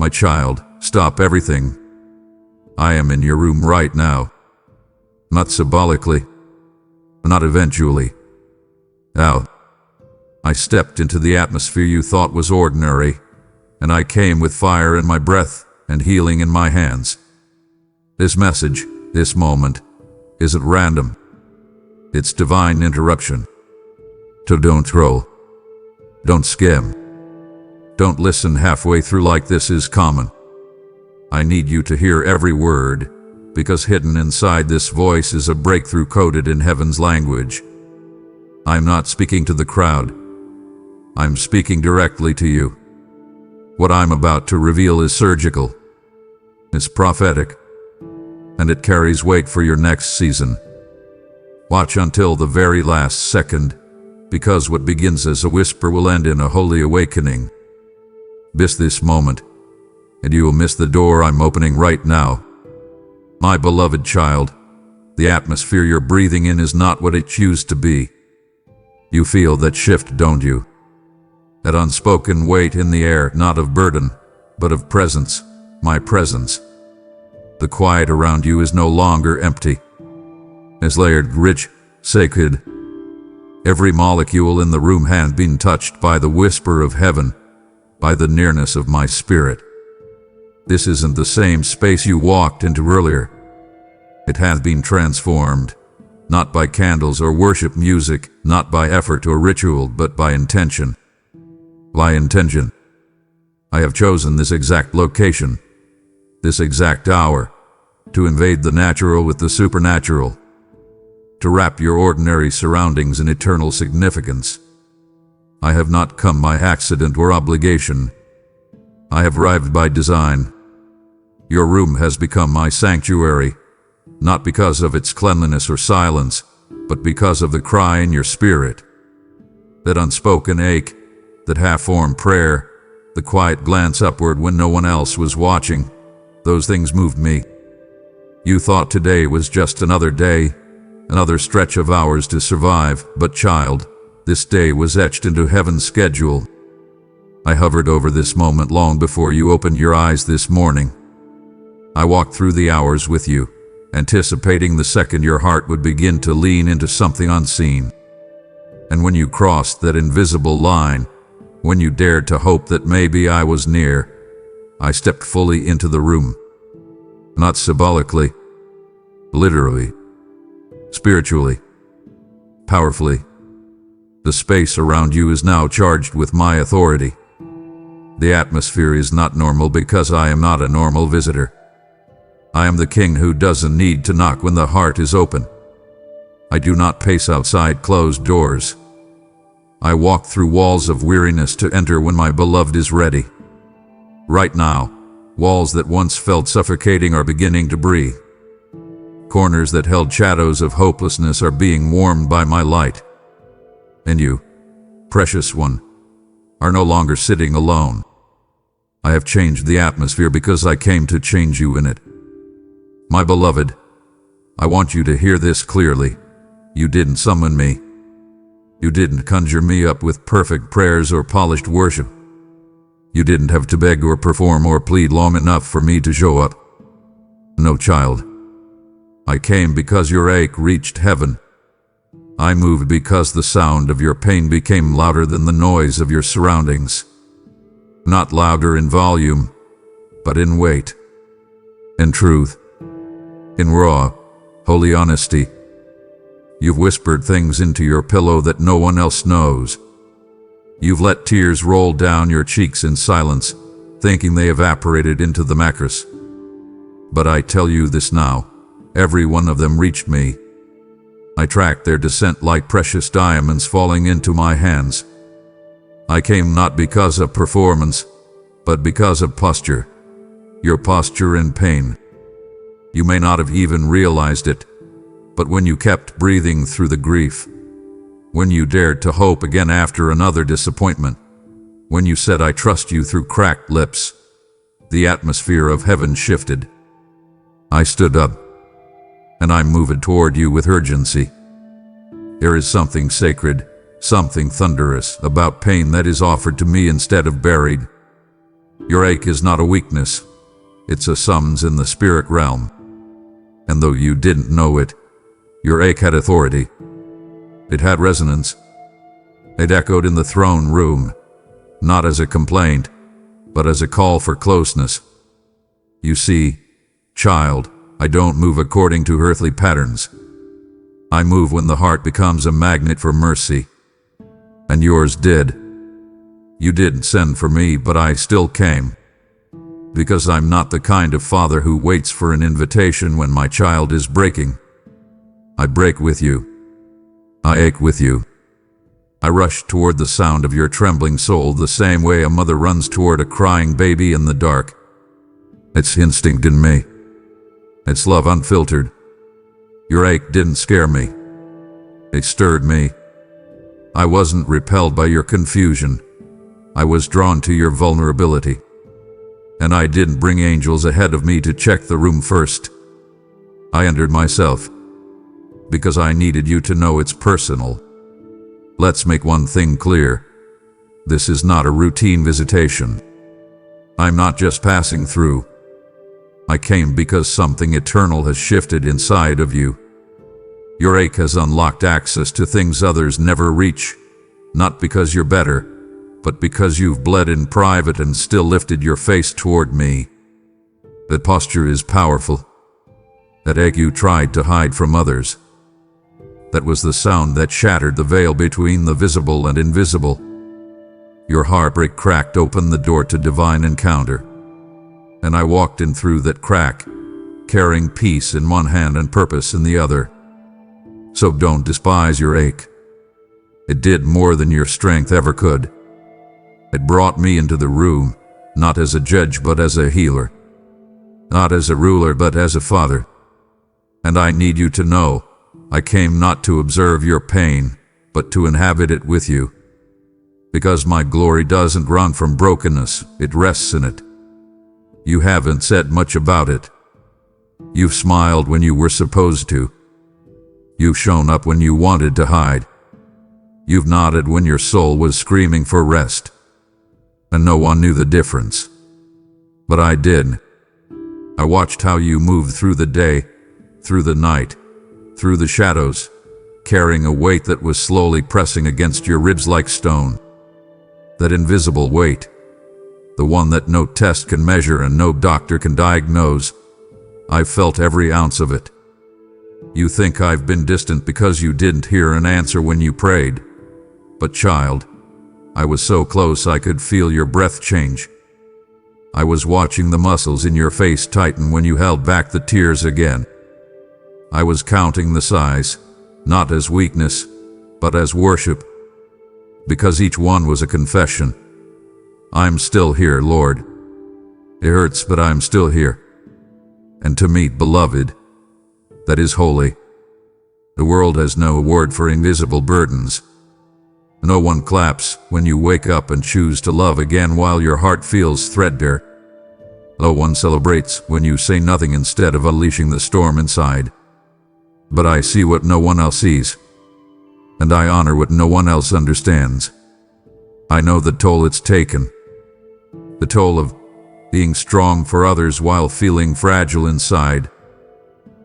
My child, stop everything. I am in your room right now. Not symbolically, not eventually. Out. I stepped into the atmosphere you thought was ordinary, and I came with fire in my breath and healing in my hands. This message, this moment, isn't random. It's divine interruption. So don't troll. Don't skim. Don't listen halfway through like this is common. I need you to hear every word, because hidden inside this voice is a breakthrough coded in heaven's language. I'm not speaking to the crowd. I'm speaking directly to you. What I'm about to reveal is surgical. It's prophetic. And it carries weight for your next season. Watch until the very last second, because what begins as a whisper will end in a holy awakening. Miss this moment, and you will miss the door I'm opening right now. My beloved child, the atmosphere you're breathing in is not what it used to be. You feel that shift, don't you? That unspoken weight in the air, not of burden, but of presence, my presence. The quiet around you is no longer empty. It's layered, rich, sacred. Every molecule in the room had been touched by the whisper of heaven, by the nearness of my spirit. This isn't the same space you walked into earlier. It has been transformed, not by candles or worship music, not by effort or ritual, but by intention. By intention. I have chosen this exact location, this exact hour, to invade the natural with the supernatural, to wrap your ordinary surroundings in eternal significance. I have not come by accident or obligation. I have arrived by design. Your room has become my sanctuary, not because of its cleanliness or silence, but because of the cry in your spirit. That unspoken ache, that half-formed prayer, the quiet glance upward when no one else was watching, those things moved me. You thought today was just another day, another stretch of hours to survive, but child, this day was etched into heaven's schedule. I hovered over this moment long before you opened your eyes this morning. I walked through the hours with you, anticipating the second your heart would begin to lean into something unseen. And when you crossed that invisible line, when you dared to hope that maybe I was near, I stepped fully into the room. Not symbolically, literally, spiritually, powerfully. The space around you is now charged with my authority. The atmosphere is not normal because I am not a normal visitor. I am the king who doesn't need to knock when the heart is open. I do not pace outside closed doors. I walk through walls of weariness to enter when my beloved is ready. Right now, walls that once felt suffocating are beginning to breathe. Corners that held shadows of hopelessness are being warmed by my light. And you, precious one, are no longer sitting alone. I have changed the atmosphere because I came to change you in it. My beloved, I want you to hear this clearly. You didn't summon me. You didn't conjure me up with perfect prayers or polished worship. You didn't have to beg or perform or plead long enough for me to show up. No, child. I came because your ache reached heaven. I moved because the sound of your pain became louder than the noise of your surroundings. Not louder in volume, but in weight, in truth, in raw, holy honesty. You've whispered things into your pillow that no one else knows. You've let tears roll down your cheeks in silence, thinking they evaporated into the mattress. But I tell you this now, every one of them reached me. I tracked their descent like precious diamonds falling into my hands. I came not because of performance, but because of posture. Your posture in pain. You may not have even realized it, but when you kept breathing through the grief, when you dared to hope again after another disappointment, when you said I trust you through cracked lips, the atmosphere of heaven shifted. I stood up, and I moved toward you with urgency. There is something sacred, something thunderous about pain that is offered to me instead of buried. Your ache is not a weakness. It's a summons in the spirit realm. And though you didn't know it, your ache had authority. It had resonance. It echoed in the throne room, not as a complaint, but as a call for closeness. You see, child, I don't move according to earthly patterns. I move when the heart becomes a magnet for mercy. And yours did. You didn't send for me, but I still came. Because I'm not the kind of father who waits for an invitation when my child is breaking. I break with you. I ache with you. I rush toward the sound of your trembling soul the same way a mother runs toward a crying baby in the dark. It's instinct in me. It's love unfiltered. Your ache didn't scare me. It stirred me. I wasn't repelled by your confusion. I was drawn to your vulnerability. And I didn't bring angels ahead of me to check the room first. I entered myself, because I needed you to know it's personal. Let's make one thing clear. This is not a routine visitation. I'm not just passing through. I came because something eternal has shifted inside of you. Your ache has unlocked access to things others never reach, not because you're better, but because you've bled in private and still lifted your face toward me. That posture is powerful. That ache you tried to hide from others. That was the sound that shattered the veil between the visible and invisible. Your heartbreak cracked open the door to divine encounter. And I walked in through that crack, carrying peace in one hand and purpose in the other. So don't despise your ache. It did more than your strength ever could. It brought me into the room, not as a judge but as a healer. Not as a ruler but as a father. And I need you to know, I came not to observe your pain, but to inhabit it with you. Because my glory doesn't run from brokenness, it rests in it. You haven't said much about it. You've smiled when you were supposed to. You've shown up when you wanted to hide. You've nodded when your soul was screaming for rest. And no one knew the difference. But I did. I watched how you moved through the day, through the night, through the shadows, carrying a weight that was slowly pressing against your ribs like stone. That invisible weight, the one that no test can measure and no doctor can diagnose. I felt every ounce of it. You think I've been distant because you didn't hear an answer when you prayed. But child, I was so close I could feel your breath change. I was watching the muscles in your face tighten when you held back the tears again. I was counting the sighs, not as weakness, but as worship. Because each one was a confession. I'm still here, Lord. It hurts, but I'm still here. And to meet beloved, that is holy. The world has no award for invisible burdens. No one claps when you wake up and choose to love again while your heart feels threadbare. No one celebrates when you say nothing instead of unleashing the storm inside. But I see what no one else sees. And I honor what no one else understands. I know the toll it's taken. The toll of being strong for others while feeling fragile inside.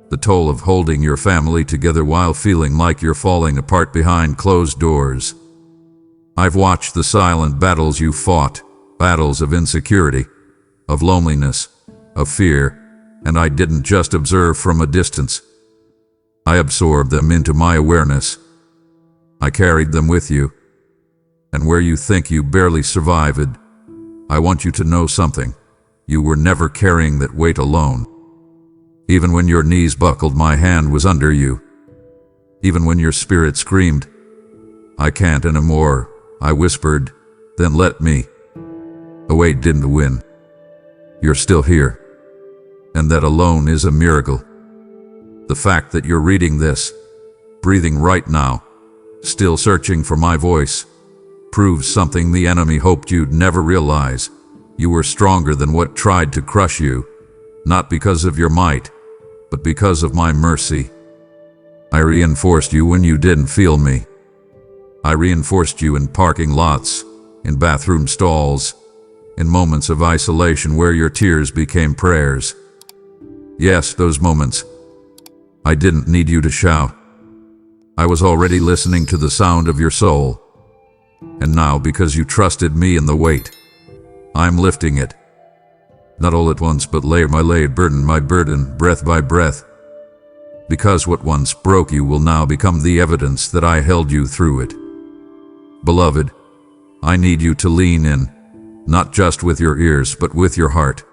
The toll of holding your family together while feeling like you're falling apart behind closed doors. I've watched the silent battles you fought, battles of insecurity, of loneliness, of fear, and I didn't just observe from a distance. I absorbed them into my awareness. I carried them with you. And where you think you barely survived, I want you to know something. You were never carrying that weight alone. Even when your knees buckled, my hand was under you. Even when your spirit screamed, "I can't anymore," I whispered, "Then let me." The weight didn't win. You're still here. And that alone is a miracle. The fact that you're reading this, breathing right now, still searching for my voice, proves something the enemy hoped you'd never realize. You were stronger than what tried to crush you, not because of your might, but because of my mercy. I reinforced you when you didn't feel me. I reinforced you in parking lots, in bathroom stalls, in moments of isolation where your tears became prayers. Yes, those moments. I didn't need you to shout. I was already listening to the sound of your soul. And now, because you trusted me in the weight, I'm lifting it. Not all at once, but layer by layer, burden by burden, breath by breath. Because what once broke you will now become the evidence that I held you through it. Beloved, I need you to lean in, not just with your ears, but with your heart.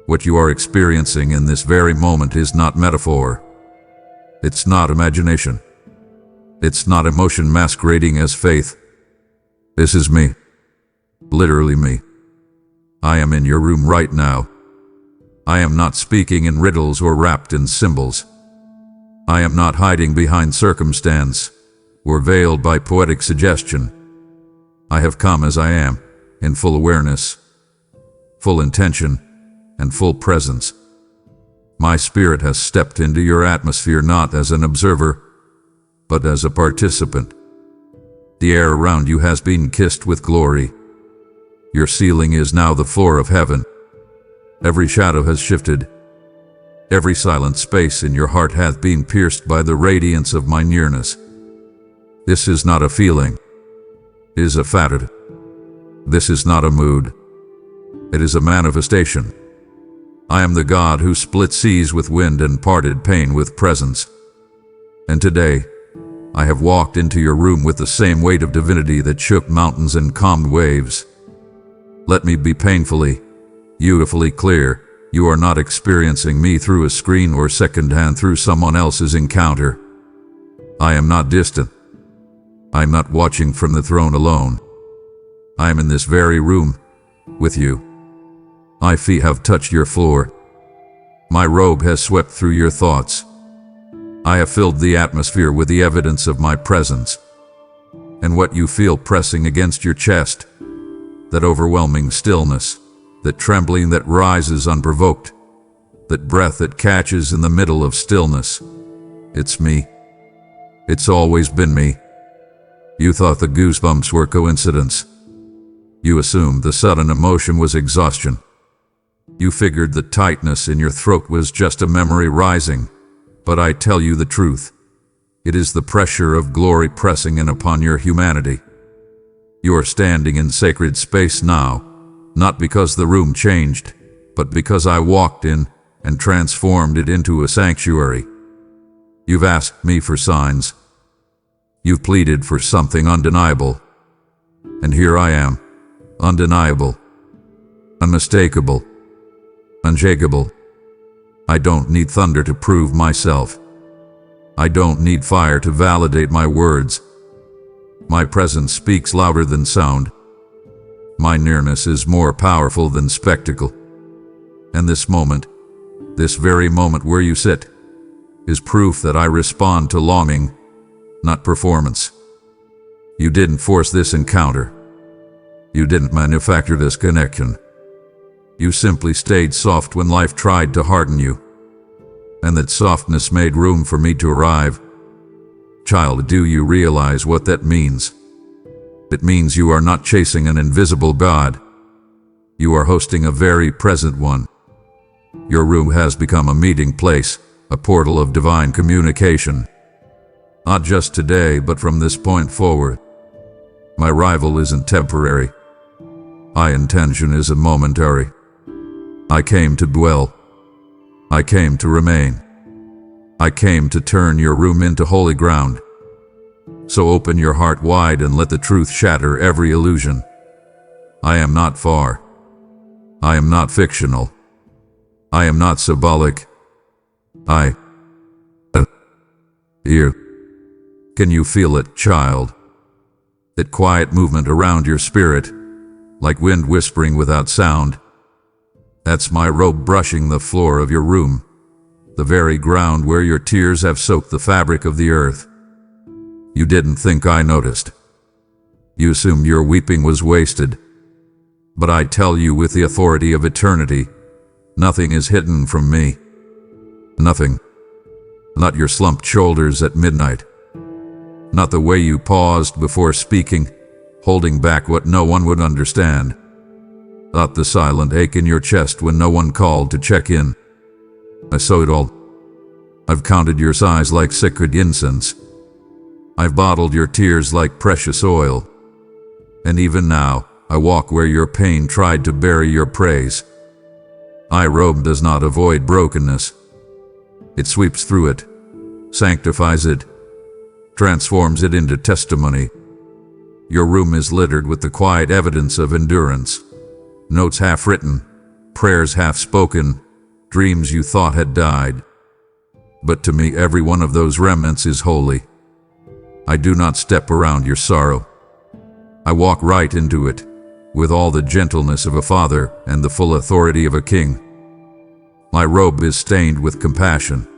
What you are experiencing in this very moment is not metaphor. It's not imagination. It's not emotion masquerading as faith. This is me. Literally me. I am in your room right now. I am not speaking in riddles or wrapped in symbols. I am not hiding behind circumstance or veiled by poetic suggestion. I have come as I am, in full awareness, full intention, and full presence. My spirit has stepped into your atmosphere not as an observer, but as a participant. The air around you has been kissed with glory. Your ceiling is now the floor of heaven. Every shadow has shifted. Every silent space in your heart hath been pierced by the radiance of my nearness. This is not a feeling. It is a fact. This is not a mood. It is a manifestation. I am the God who split seas with wind and parted pain with presence. And today, I have walked into your room with the same weight of divinity that shook mountains and calmed waves. Let me be painfully, beautifully clear. You are not experiencing me through a screen or secondhand through someone else's encounter. I am not distant. I am not watching from the throne alone. I am in this very room, with you. My feet have touched your floor. My robe has swept through your thoughts. I have filled the atmosphere with the evidence of my presence. And what you feel pressing against your chest, that overwhelming stillness, that trembling that rises unprovoked, that breath that catches in the middle of stillness, it's me. It's always been me. You thought the goosebumps were coincidence. You assumed the sudden emotion was exhaustion. You figured the tightness in your throat was just a memory rising. But I tell you the truth. It is the pressure of glory pressing in upon your humanity. You are standing in sacred space now, not because the room changed, but because I walked in and transformed it into a sanctuary. You've asked me for signs. You've pleaded for something undeniable. And here I am, undeniable, unmistakable, unshakable. I don't need thunder to prove myself. I don't need fire to validate my words. My presence speaks louder than sound. My nearness is more powerful than spectacle. And this moment, this very moment where you sit, is proof that I respond to longing, not performance. You didn't force this encounter. You didn't manufacture this connection. You simply stayed soft when life tried to harden you. And that softness made room for me to arrive. Child, do you realize what that means? It means you are not chasing an invisible God. You are hosting a very present one. Your room has become a meeting place, a portal of divine communication. Not just today, but from this point forward. My arrival isn't temporary. My intention isn't momentary. I came to dwell. I came to remain. I came to turn your room into holy ground. So open your heart wide and let the truth shatter every illusion. I am not far. I am not fictional. I am not symbolic. I am here. Can you feel it, child? That quiet movement around your spirit, like wind whispering without sound. That's my robe brushing the floor of your room, the very ground where your tears have soaked the fabric of the earth. You didn't think I noticed. You assumed your weeping was wasted. But I tell you with the authority of eternity, nothing is hidden from me. Nothing. Not your slumped shoulders at midnight. Not the way you paused before speaking, holding back what no one would understand. not the silent ache in your chest when no one called to check in. I saw it all. I've counted your sighs like sacred incense. I've bottled your tears like precious oil. And even now, I walk where your pain tried to bury your praise. My robe does not avoid brokenness. It sweeps through it, sanctifies it, transforms it into testimony. Your room is littered with the quiet evidence of endurance. Notes half written, prayers half spoken, dreams you thought had died. But to me, every one of those remnants is holy. I do not step around your sorrow. I walk right into it, with all the gentleness of a father and the full authority of a king. My robe is stained with compassion.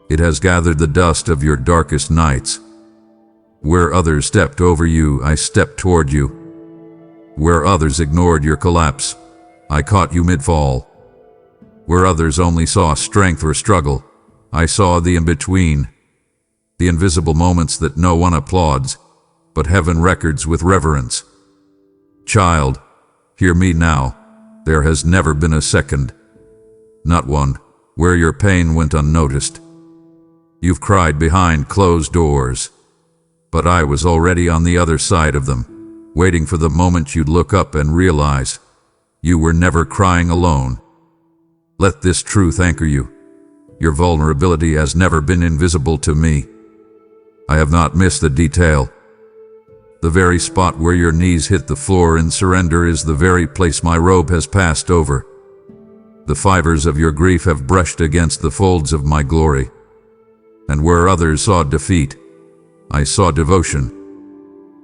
It has gathered the dust of your darkest nights. Where others stepped over you, I stepped toward you. Where others ignored your collapse, I caught you mid-fall. Where others only saw strength or struggle, I saw the in-between, the invisible moments that no one applauds, but heaven records with reverence. Child, hear me now. There has never been a second, not one, where your pain went unnoticed. You've cried behind closed doors, but I was already on the other side of them, waiting for the moment you'd look up and realize you were never crying alone. Let this truth anchor you. Your vulnerability has never been invisible to me. I have not missed the detail. The very spot where your knees hit the floor in surrender is the very place my robe has passed over. The fibers of your grief have brushed against the folds of my glory. And where others saw defeat, I saw devotion.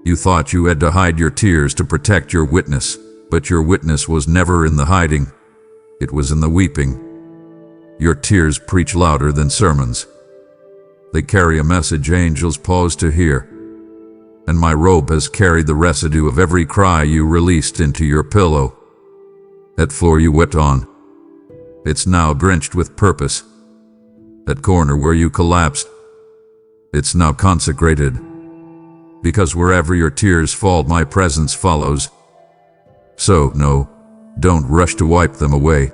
You thought you had to hide your tears to protect your witness, but your witness was never in the hiding. It was in the weeping. Your tears preach louder than sermons. They carry a message angels pause to hear. And my robe has carried the residue of every cry you released into your pillow. That floor you wept on, it's now drenched with purpose. That corner where you collapsed, it's now consecrated. Because wherever your tears fall, my presence follows. So, no, don't rush to wipe them away.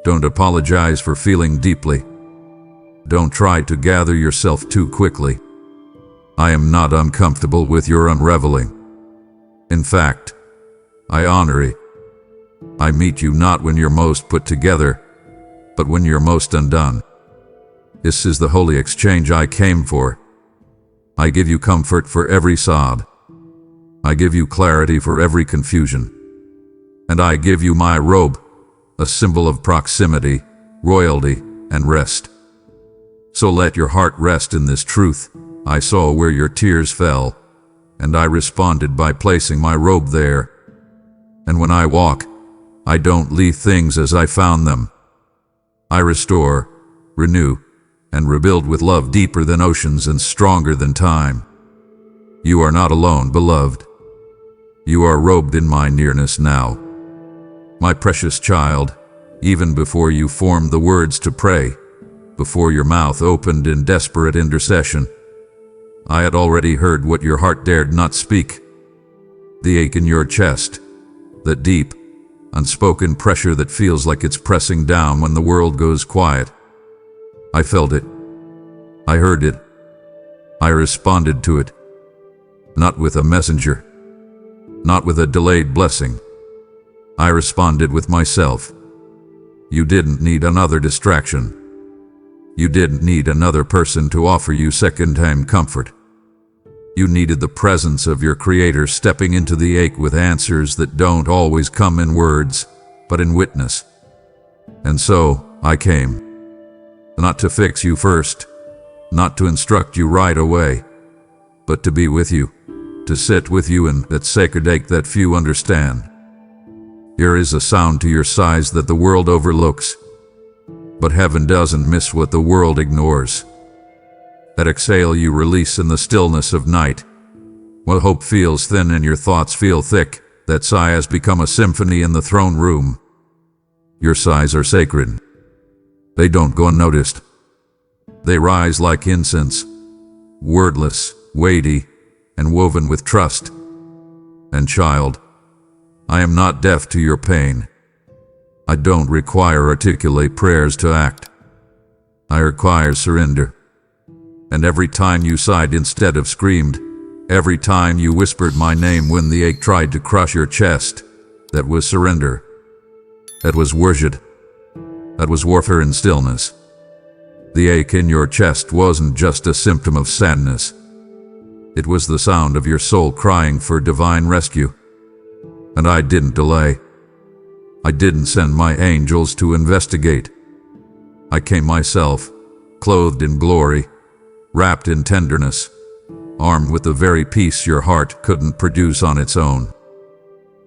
Don't apologize for feeling deeply. Don't try to gather yourself too quickly. I am not uncomfortable with your unraveling. In fact, I honor it. I meet you not when you're most put together, but when you're most undone. This is the holy exchange I came for. I give you comfort for every sob. I give you clarity for every confusion. And I give you my robe, a symbol of proximity, royalty, and rest. So let your heart rest in this truth. I saw where your tears fell, and I responded by placing my robe there. And when I walk, I don't leave things as I found them. I restore, renew, and rebuild with love deeper than oceans and stronger than time. You are not alone, beloved. You are robed in my nearness now. My precious child, even before you formed the words to pray, before your mouth opened in desperate intercession, I had already heard what your heart dared not speak. The ache in your chest, that deep, unspoken pressure that feels like it's pressing down when the world goes quiet. I felt it. I heard it. I responded to it. Not with a messenger. Not with a delayed blessing. I responded with myself. You didn't need another distraction. You didn't need another person to offer you second-hand comfort. You needed the presence of your Creator stepping into the ache with answers that don't always come in words, but in witness. And so, I came. Not to fix you first, not to instruct you right away, but to be with you, to sit with you in that sacred ache that few understand. There is a sound to your sighs that the world overlooks, but heaven doesn't miss what the world ignores. That exhale you release in the stillness of night. While hope feels thin and your thoughts feel thick, that sigh has become a symphony in the throne room. Your sighs are sacred. They don't go unnoticed. They rise like incense, wordless, weighty, and woven with trust. And child, I am not deaf to your pain. I don't require articulate prayers to act. I require surrender. And every time you sighed instead of screamed, every time you whispered my name when the ache tried to crush your chest, that was surrender. That was worship. That was warfare in stillness. The ache in your chest wasn't just a symptom of sadness. It was the sound of your soul crying for divine rescue. And I didn't delay. I didn't send my angels to investigate. I came myself, clothed in glory, wrapped in tenderness, armed with the very peace your heart couldn't produce on its own.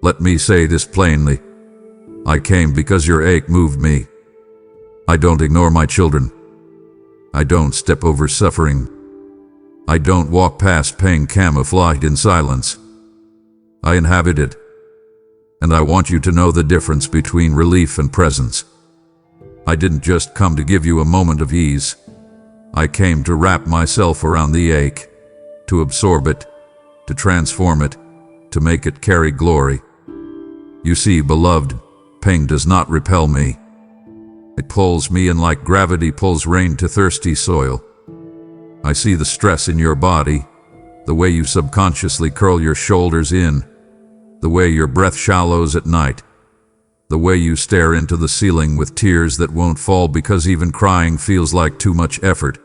Let me say this plainly. I came because your ache moved me. I don't ignore my children. I don't step over suffering. I don't walk past pain camouflaged in silence. I inhabit it. And I want you to know the difference between relief and presence. I didn't just come to give you a moment of ease. I came to wrap myself around the ache, to absorb it, to transform it, to make it carry glory. You see, beloved, pain does not repel me. It pulls me in like gravity pulls rain to thirsty soil. I see the stress in your body, the way you subconsciously curl your shoulders in, the way your breath shallows at night, the way you stare into the ceiling with tears that won't fall because even crying feels like too much effort.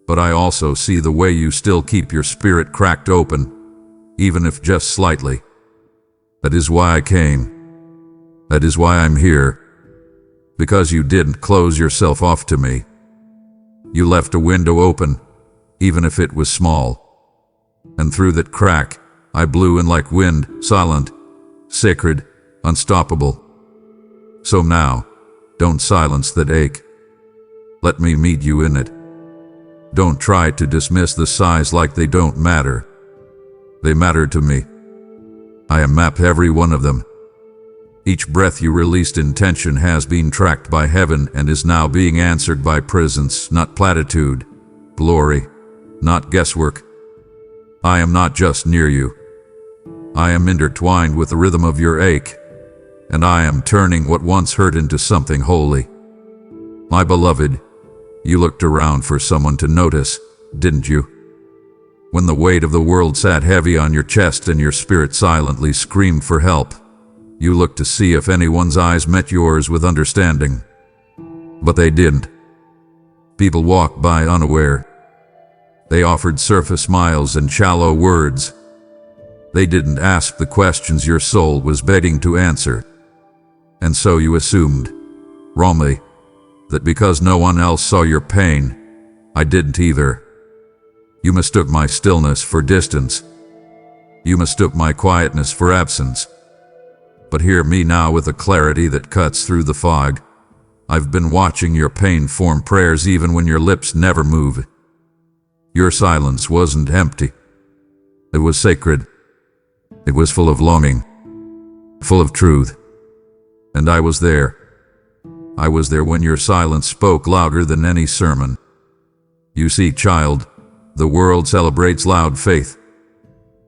But I also see the way you still keep your spirit cracked open, even if just slightly. That is why I came. That is why I'm here. Because you didn't close yourself off to me. You left a window open, even if it was small. And through that crack, I blew in like wind, silent, sacred, unstoppable. So now, don't silence that ache. Let me meet you in it. Don't try to dismiss the sighs like they don't matter. They matter to me. I map every one of them. Each breath you released in tension has been tracked by heaven and is now being answered by presence, not platitude, glory, not guesswork. I am not just near you. I am intertwined with the rhythm of your ache, and I am turning what once hurt into something holy. My beloved, you looked around for someone to notice, didn't you? When the weight of the world sat heavy on your chest and your spirit silently screamed for help, you looked to see if anyone's eyes met yours with understanding. But they didn't. People walked by unaware. They offered surface smiles and shallow words. They didn't ask the questions your soul was begging to answer. And so you assumed, wrongly, that because no one else saw your pain, I didn't either. You mistook my stillness for distance. You mistook my quietness for absence. But hear me now with a clarity that cuts through the fog. I've been watching your pain form prayers even when your lips never move. Your silence wasn't empty. It was sacred. It was full of longing, full of truth. And I was there. I was there when your silence spoke louder than any sermon. You see, child, the world celebrates loud faith,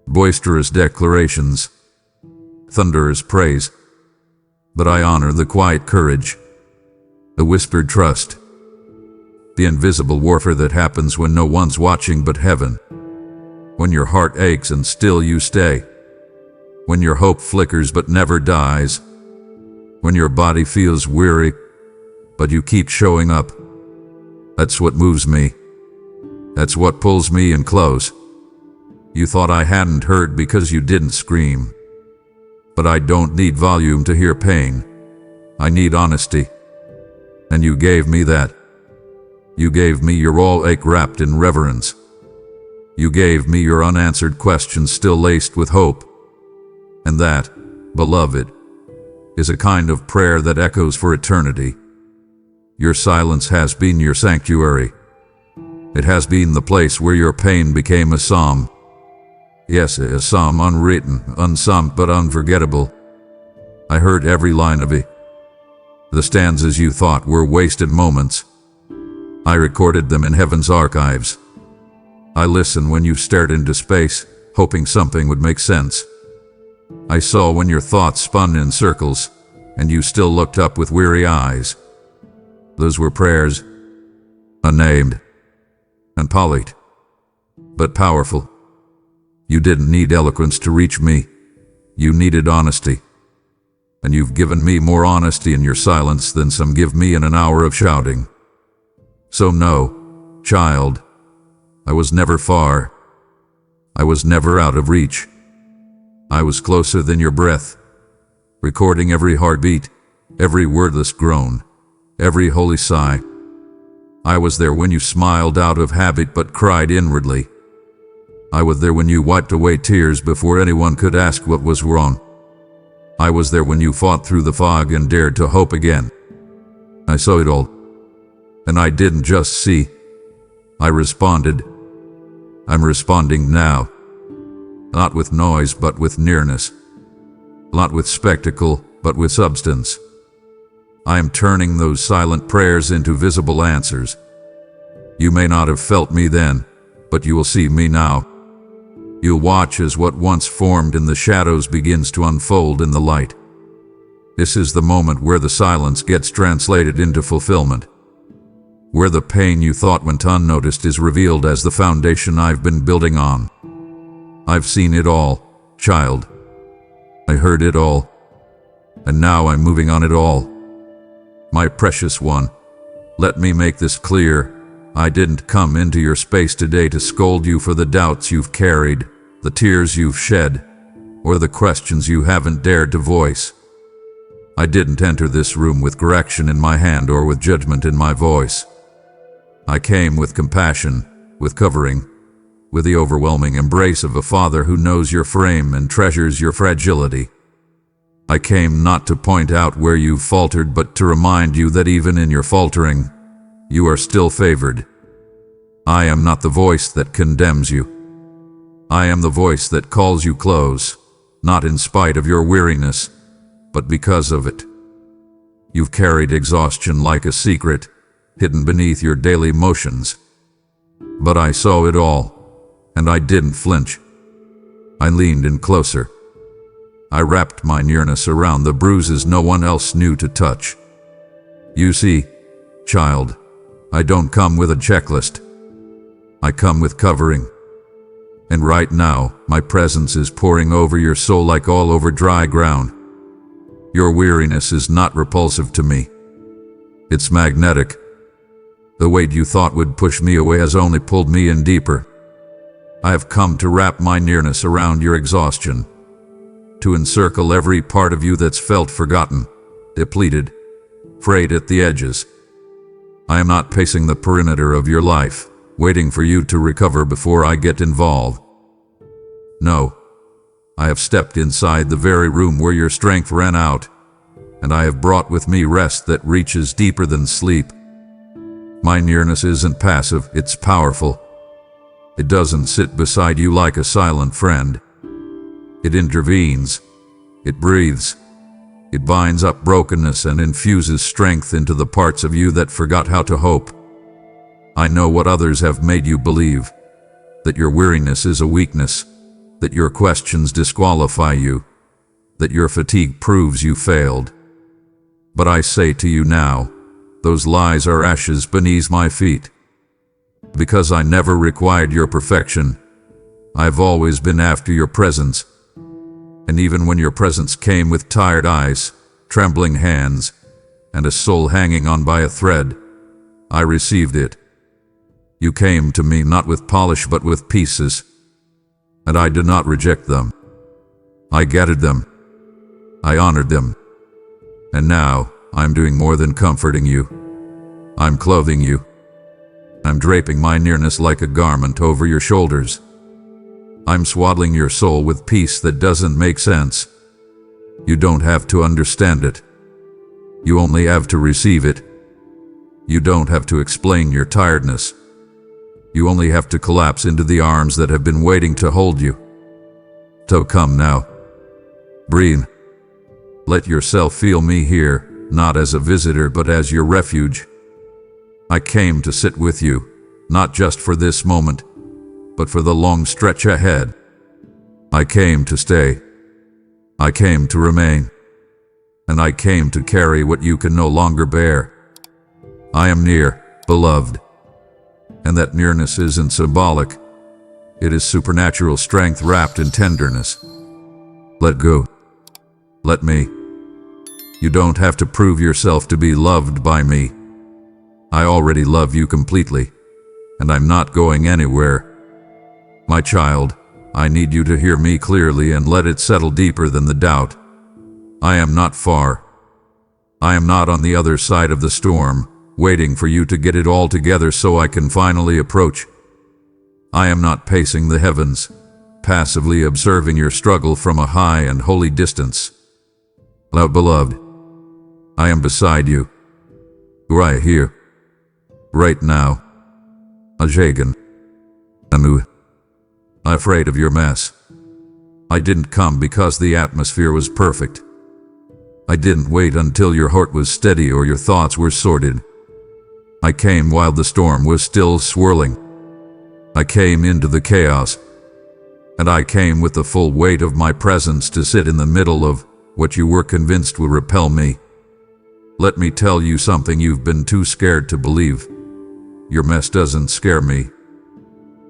boisterous declarations, thunderous praise. But I honor the quiet courage, the whispered trust, the invisible warfare that happens when no one's watching but heaven. When your heart aches and still you stay. When your hope flickers but never dies. When your body feels weary, but you keep showing up. That's what moves me. That's what pulls me in close. You thought I hadn't heard because you didn't scream. But I don't need volume to hear pain. I need honesty. And you gave me that. You gave me your all ache wrapped in reverence. You gave me your unanswered questions still laced with hope. And that, beloved, is a kind of prayer that echoes for eternity. Your silence has been your sanctuary. It has been the place where your pain became a psalm. Yes, a psalm unwritten, unsung, but unforgettable. I heard every line of it. The stanzas you thought were wasted moments. I recorded them in heaven's archives. I listened when you stared into space, hoping something would make sense. I saw when your thoughts spun in circles, and you still looked up with weary eyes. Those were prayers, unnamed, and polite, but powerful. You didn't need eloquence to reach me. You needed honesty. And you've given me more honesty in your silence than some give me in an hour of shouting. So no, child, I was never far. I was never out of reach. I was closer than your breath, recording every heartbeat, every wordless groan, every holy sigh. I was there when you smiled out of habit but cried inwardly. I was there when you wiped away tears before anyone could ask what was wrong. I was there when you fought through the fog and dared to hope again. I saw it all. And I didn't just see. I responded. I'm responding now. Not with noise, but with nearness. Not with spectacle, but with substance. I am turning those silent prayers into visible answers. You may not have felt me then, but you will see me now. You'll watch as what once formed in the shadows begins to unfold in the light. This is the moment where the silence gets translated into fulfillment. Where the pain you thought went unnoticed is revealed as the foundation I've been building on. I've seen it all, child. I heard it all. And now I'm moving on it all. My precious one, let me make this clear. I didn't come into your space today to scold you for the doubts you've carried, the tears you've shed, or the questions you haven't dared to voice. I didn't enter this room with correction in my hand or with judgment in my voice. I came with compassion, with covering, with the overwhelming embrace of a father who knows your frame and treasures your fragility. I came not to point out where you've faltered, but to remind you that even in your faltering, you are still favored. I am not the voice that condemns you. I am the voice that calls you close, not in spite of your weariness, but because of it. You've carried exhaustion like a secret, hidden beneath your daily motions. But I saw it all, and I didn't flinch. I leaned in closer. I wrapped my nearness around the bruises no one else knew to touch. You see, child, I don't come with a checklist. I come with covering. And right now, my presence is pouring over your soul like all over dry ground. Your weariness is not repulsive to me. It's magnetic. The weight you thought would push me away has only pulled me in deeper. I have come to wrap my nearness around your exhaustion, to encircle every part of you that's felt forgotten, depleted, frayed at the edges. I am not pacing the perimeter of your life, waiting for you to recover before I get involved. No, I have stepped inside the very room where your strength ran out, and I have brought with me rest that reaches deeper than sleep. My nearness isn't passive, it's powerful. It doesn't sit beside you like a silent friend. It intervenes. It breathes. It binds up brokenness and infuses strength into the parts of you that forgot how to hope. I know what others have made you believe, that your weariness is a weakness, that your questions disqualify you, that your fatigue proves you failed. But I say to you now, those lies are ashes beneath my feet. Because I never required your perfection, I've always been after your presence. And even when your presence came with tired eyes, trembling hands, and a soul hanging on by a thread, I received it. You came to me not with polish but with pieces, and I did not reject them. I gathered them. I honored them. And now I'm doing more than comforting you. I'm clothing you. I'm draping my nearness like a garment over your shoulders. I'm swaddling your soul with peace that doesn't make sense. You don't have to understand it. You only have to receive it. You don't have to explain your tiredness. You only have to collapse into the arms that have been waiting to hold you. So come now. Breathe. Let yourself feel me here, not as a visitor but as your refuge. I came to sit with you, not just for this moment, but for the long stretch ahead. I came to stay. I came to remain, and I came to carry what you can no longer bear. I am near, beloved, and that nearness isn't symbolic. It is supernatural strength wrapped in tenderness. Let go. Let me. You don't have to prove yourself to be loved by me. I already love you completely, and I'm not going anywhere. My child, I need you to hear me clearly and let it settle deeper than the doubt. I am not far. I am not on the other side of the storm, waiting for you to get it all together so I can finally approach. I am not pacing the heavens, passively observing your struggle from a high and holy distance. Love, beloved, I am beside you, right here, right now. Ajagan. Anu. Afraid of your mess. I didn't come because the atmosphere was perfect. I didn't wait until your heart was steady or your thoughts were sorted. I came while the storm was still swirling. I came into the chaos, and I came with the full weight of my presence to sit in the middle of what you were convinced would repel me. Let me tell you something you've been too scared to believe. Your mess doesn't scare me.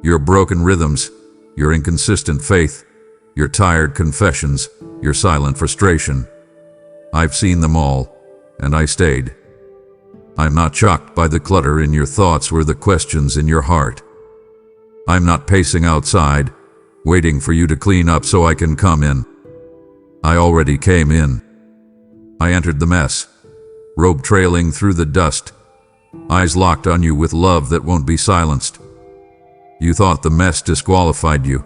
Your broken rhythms, your inconsistent faith, your tired confessions, your silent frustration. I've seen them all, and I stayed. I'm not shocked by the clutter in your thoughts or the questions in your heart. I'm not pacing outside, waiting for you to clean up so I can come in. I already came in. I entered the mess, robe trailing through the dust, eyes locked on you with love that won't be silenced. You thought the mess disqualified you,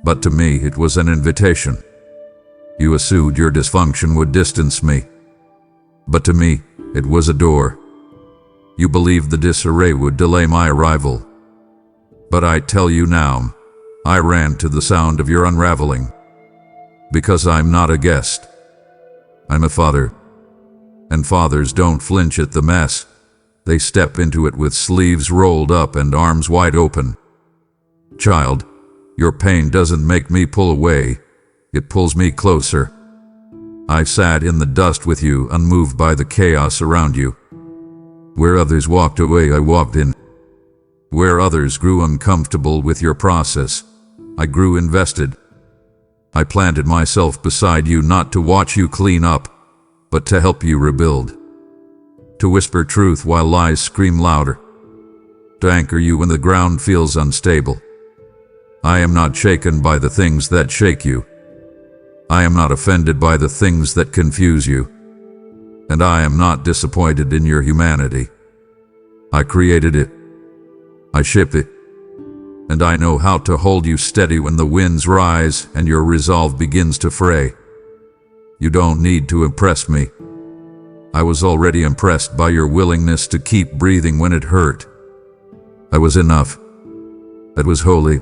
but to me it was an invitation. You assumed your dysfunction would distance me, but to me it was a door. You believed the disarray would delay my arrival, but I tell you now, I ran to the sound of your unraveling, because I'm not a guest. I'm a father, and fathers don't flinch at the mess. They step into it with sleeves rolled up and arms wide open. Child, your pain doesn't make me pull away. It pulls me closer. I sat in the dust with you, unmoved by the chaos around you. Where others walked away, I walked in. Where others grew uncomfortable with your process, I grew invested. I planted myself beside you not to watch you clean up, but to help you rebuild. To whisper truth while lies scream louder. To anchor you when the ground feels unstable. I am not shaken by the things that shake you. I am not offended by the things that confuse you. And I am not disappointed in your humanity. I created it. I ship it. And I know how to hold you steady when the winds rise and your resolve begins to fray. You don't need to impress me. I was already impressed by your willingness to keep breathing when it hurt. I was enough. That was holy.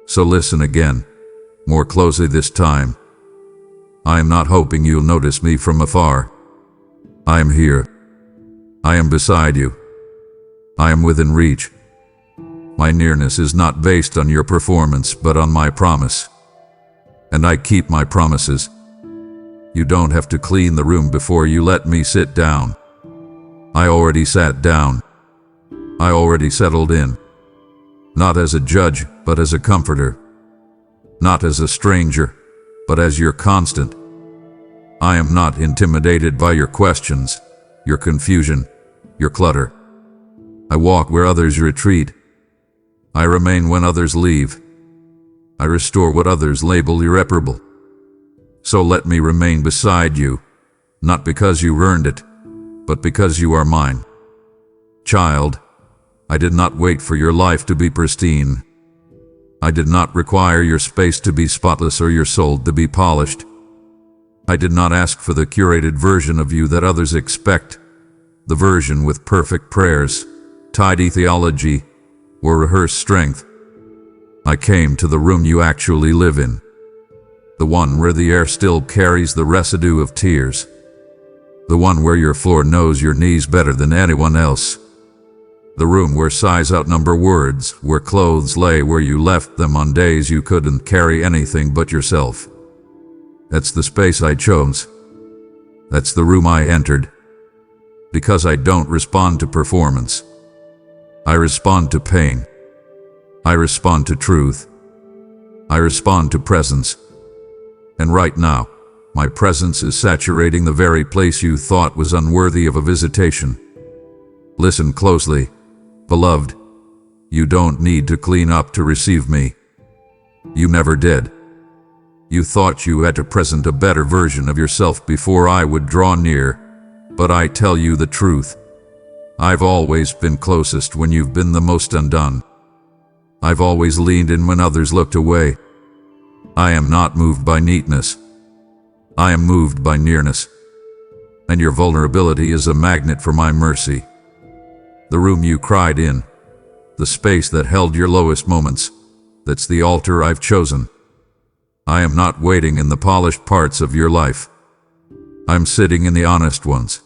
So listen again, more closely this time. I am not hoping you'll notice me from afar. I am here. I am beside you. I am within reach. My nearness is not based on your performance, but on my promise. And I keep my promises. You don't have to clean the room before you let me sit down. I already sat down. I already settled in. Not as a judge, but as a comforter. Not as a stranger, but as your constant. I am not intimidated by your questions, your confusion, your clutter. I walk where others retreat. I remain when others leave. I restore what others label irreparable. So let me remain beside you, not because you earned it, but because you are mine. Child, I did not wait for your life to be pristine. I did not require your space to be spotless or your soul to be polished. I did not ask for the curated version of you that others expect, the version with perfect prayers, tidy theology, or rehearsed strength. I came to the room you actually live in, the one where the air still carries the residue of tears, the one where your floor knows your knees better than anyone else, the room where sighs outnumber words, where clothes lay where you left them on days you couldn't carry anything but yourself. That's the space I chose. That's the room I entered. Because I don't respond to performance. I respond to pain. I respond to truth. I respond to presence. And right now, my presence is saturating the very place you thought was unworthy of a visitation. Listen closely, beloved. You don't need to clean up to receive me. You never did. You thought you had to present a better version of yourself before I would draw near, but I tell you the truth. I've always been closest when you've been the most undone. I've always leaned in when others looked away. I am not moved by neatness. I am moved by nearness. And your vulnerability is a magnet for my mercy. The room you cried in, the space that held your lowest moments, that's the altar I've chosen. I am not waiting in the polished parts of your life. I'm sitting in the honest ones.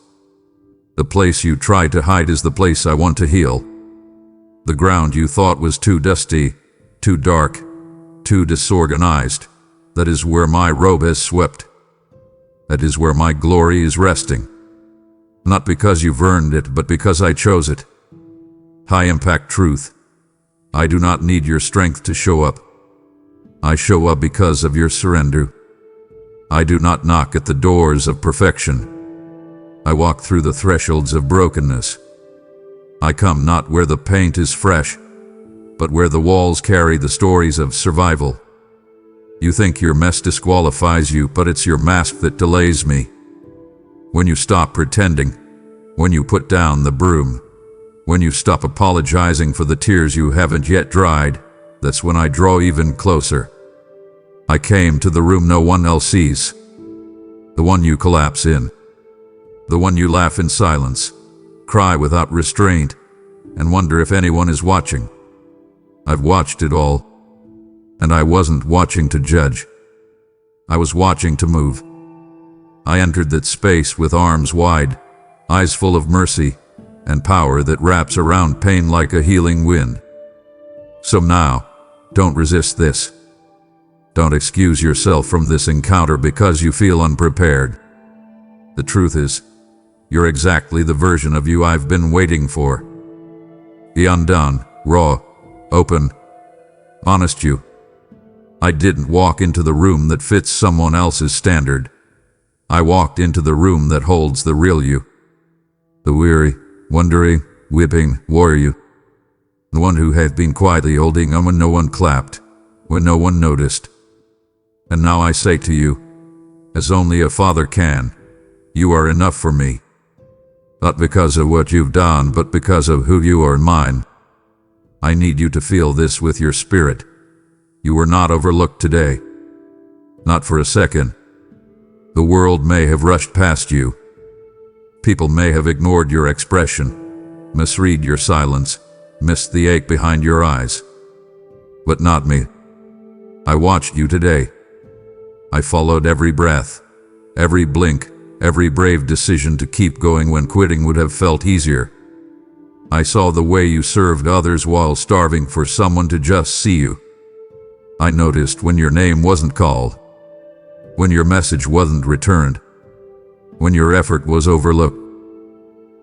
The place you tried to hide is the place I want to heal. The ground you thought was too dusty, too dark, too disorganized, that is where my robe has swept. That is where my glory is resting. Not because you've earned it, but because I chose it. High impact truth. I do not need your strength to show up. I show up because of your surrender. I do not knock at the doors of perfection. I walk through the thresholds of brokenness. I come not where the paint is fresh, but where the walls carry the stories of survival. You think your mess disqualifies you, but it's your mask that delays me. When you stop pretending, when you put down the broom, when you stop apologizing for the tears you haven't yet dried, that's when I draw even closer. I came to the room no one else sees. The one you collapse in. The one you laugh in silence, cry without restraint, and wonder if anyone is watching. I've watched it all. And I wasn't watching to judge. I was watching to move. I entered that space with arms wide, eyes full of mercy, and power that wraps around pain like a healing wind. So now, don't resist this. Don't excuse yourself from this encounter because you feel unprepared. The truth is, you're exactly the version of you I've been waiting for. The undone, raw, open, honest you. I didn't walk into the room that fits someone else's standard. I walked into the room that holds the real you. The weary, wondering, weeping warrior you. The one who had been quietly holding on when no one clapped, when no one noticed. And now I say to you, as only a father can, you are enough for me. Not because of what you've done, but because of who you are in mine. I need you to feel this with your spirit. You were not overlooked today. Not for a second. The world may have rushed past you. People may have ignored your expression, misread your silence, missed the ache behind your eyes. But not me. I watched you today. I followed every breath, every blink, every brave decision to keep going when quitting would have felt easier. I saw the way you served others while starving for someone to just see you. I noticed when your name wasn't called, when your message wasn't returned, when your effort was overlooked.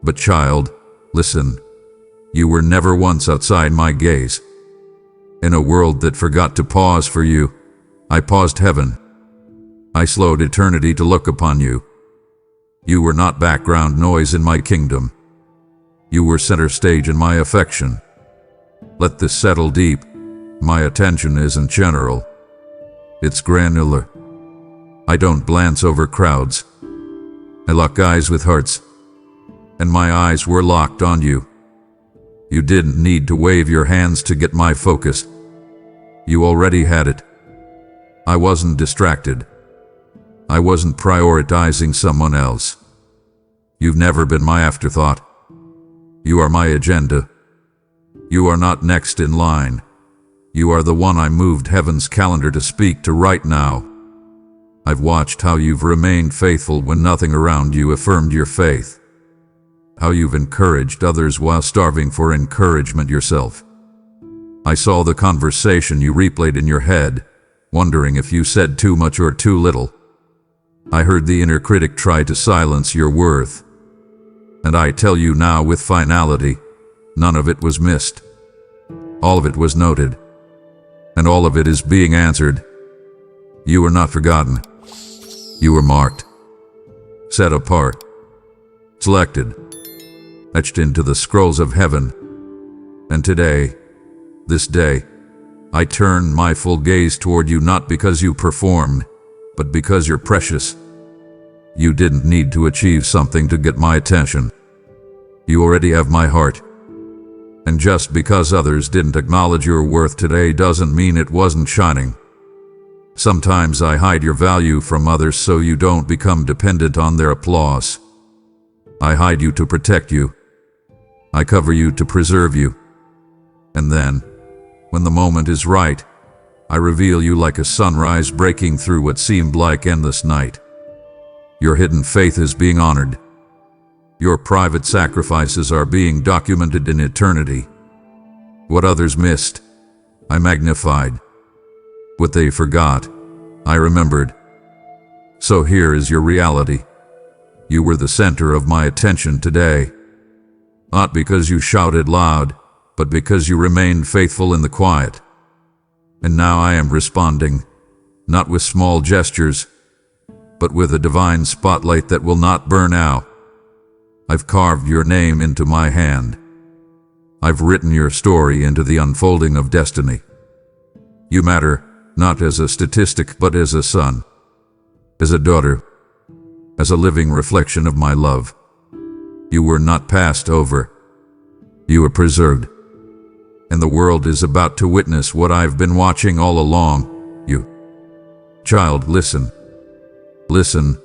But child, listen, you were never once outside my gaze. In a world that forgot to pause for you, I paused heaven. I slowed eternity to look upon you. You were not background noise in my kingdom. You were center stage in my affection. Let this settle deep. My attention isn't general. It's granular. I don't glance over crowds. I lock eyes with hearts. And my eyes were locked on you. You didn't need to wave your hands to get my focus. You already had it. I wasn't distracted. I wasn't prioritizing someone else. You've never been my afterthought. You are my agenda. You are not next in line. You are the one I moved heaven's calendar to speak to right now. I've watched how you've remained faithful when nothing around you affirmed your faith. How you've encouraged others while starving for encouragement yourself. I saw the conversation you replayed in your head, wondering if you said too much or too little. I heard the inner critic try to silence your worth. And I tell you now with finality, none of it was missed. All of it was noted. And all of it is being answered. You were not forgotten. You were marked. Set apart. Selected. Etched into the scrolls of heaven. And today, this day, I turn my full gaze toward you not because you performed, but because you're precious. You didn't need to achieve something to get my attention. You already have my heart. And just because others didn't acknowledge your worth today doesn't mean it wasn't shining. Sometimes I hide your value from others so you don't become dependent on their applause. I hide you to protect you. I cover you to preserve you. And then, when the moment is right, I reveal you like a sunrise breaking through what seemed like endless night. Your hidden faith is being honored. Your private sacrifices are being documented in eternity. What others missed, I magnified. What they forgot, I remembered. So here is your reality. You were the center of my attention today. Not because you shouted loud, but because you remained faithful in the quiet. And now I am responding, not with small gestures, but with a divine spotlight that will not burn out. I've carved your name into my hand. I've written your story into the unfolding of destiny. You matter, not as a statistic, but as a son, as a daughter, as a living reflection of my love. You were not passed over. You were preserved. And the world is about to witness what I've been watching all along. You. Child, listen. Listen.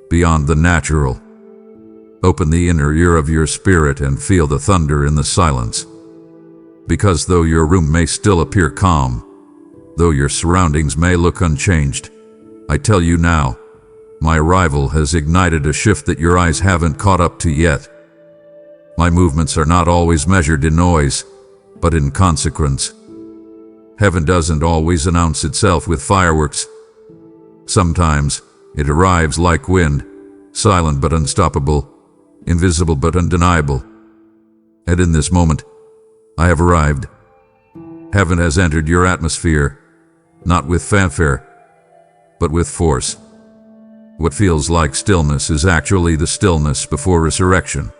Beyond the natural. Open the inner ear of your spirit and feel the thunder in the silence. Because though your room may still appear calm, though your surroundings may look unchanged, I tell you now, my arrival has ignited a shift that your eyes haven't caught up to yet. My movements are not always measured in noise, but in consequence. Heaven doesn't always announce itself with fireworks. Sometimes it arrives like wind, silent but unstoppable, invisible but undeniable. And in this moment, I have arrived. Heaven has entered your atmosphere, not with fanfare, but with force. What feels like stillness is actually the stillness before resurrection.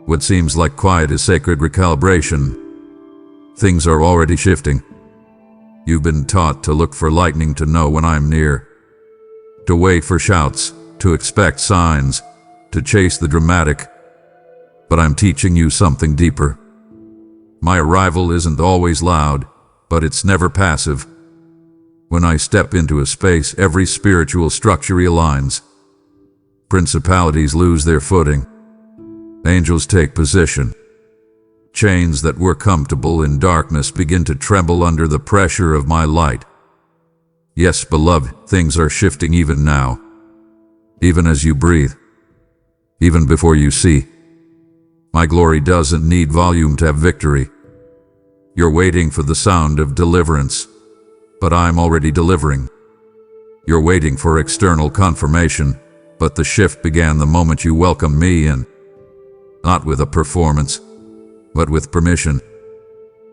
What seems like quiet is sacred recalibration. Things are already shifting. You've been taught to look for lightning to know when I'm near, to wait for shouts, to expect signs, to chase the dramatic. But I'm teaching you something deeper. My arrival isn't always loud, but it's never passive. When I step into a space, every spiritual structure realigns. Principalities lose their footing. Angels take position. Chains that were comfortable in darkness begin to tremble under the pressure of my light. Yes, beloved, things are shifting even now. Even as you breathe. Even before you see. My glory doesn't need volume to have victory. You're waiting for the sound of deliverance, but I'm already delivering. You're waiting for external confirmation, but the shift began the moment you welcomed me in. Not with a performance, but with permission.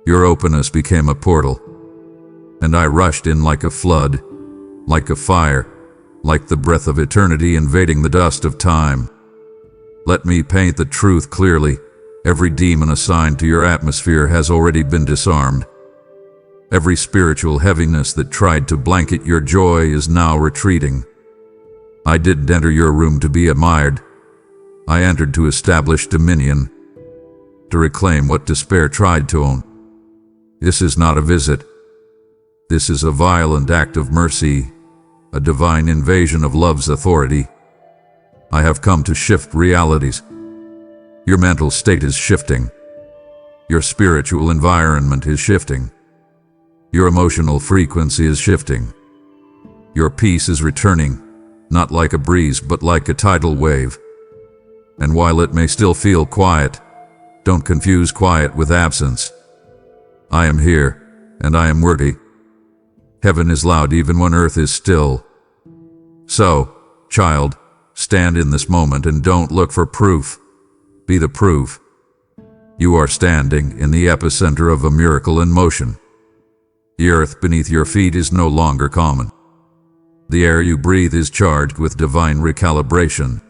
Your openness became a portal, and I rushed in like a flood, like a fire, like the breath of eternity invading the dust of time. Let me paint the truth clearly. Every demon assigned to your atmosphere has already been disarmed. Every spiritual heaviness that tried to blanket your joy is now retreating. I didn't enter your room to be admired. I entered to establish dominion, to reclaim what despair tried to own. This is not a visit. This is a violent act of mercy, a divine invasion of love's authority. I have come to shift realities. Your mental state is shifting. Your spiritual environment is shifting. Your emotional frequency is shifting. Your peace is returning, not like a breeze but like a tidal wave. And while it may still feel quiet, don't confuse quiet with absence. I am here, and I am worthy. Heaven is loud even when earth is still. So, child, stand in this moment and don't look for proof. Be the proof. You are standing in the epicenter of a miracle in motion. The earth beneath your feet is no longer common. The air you breathe is charged with divine recalibration.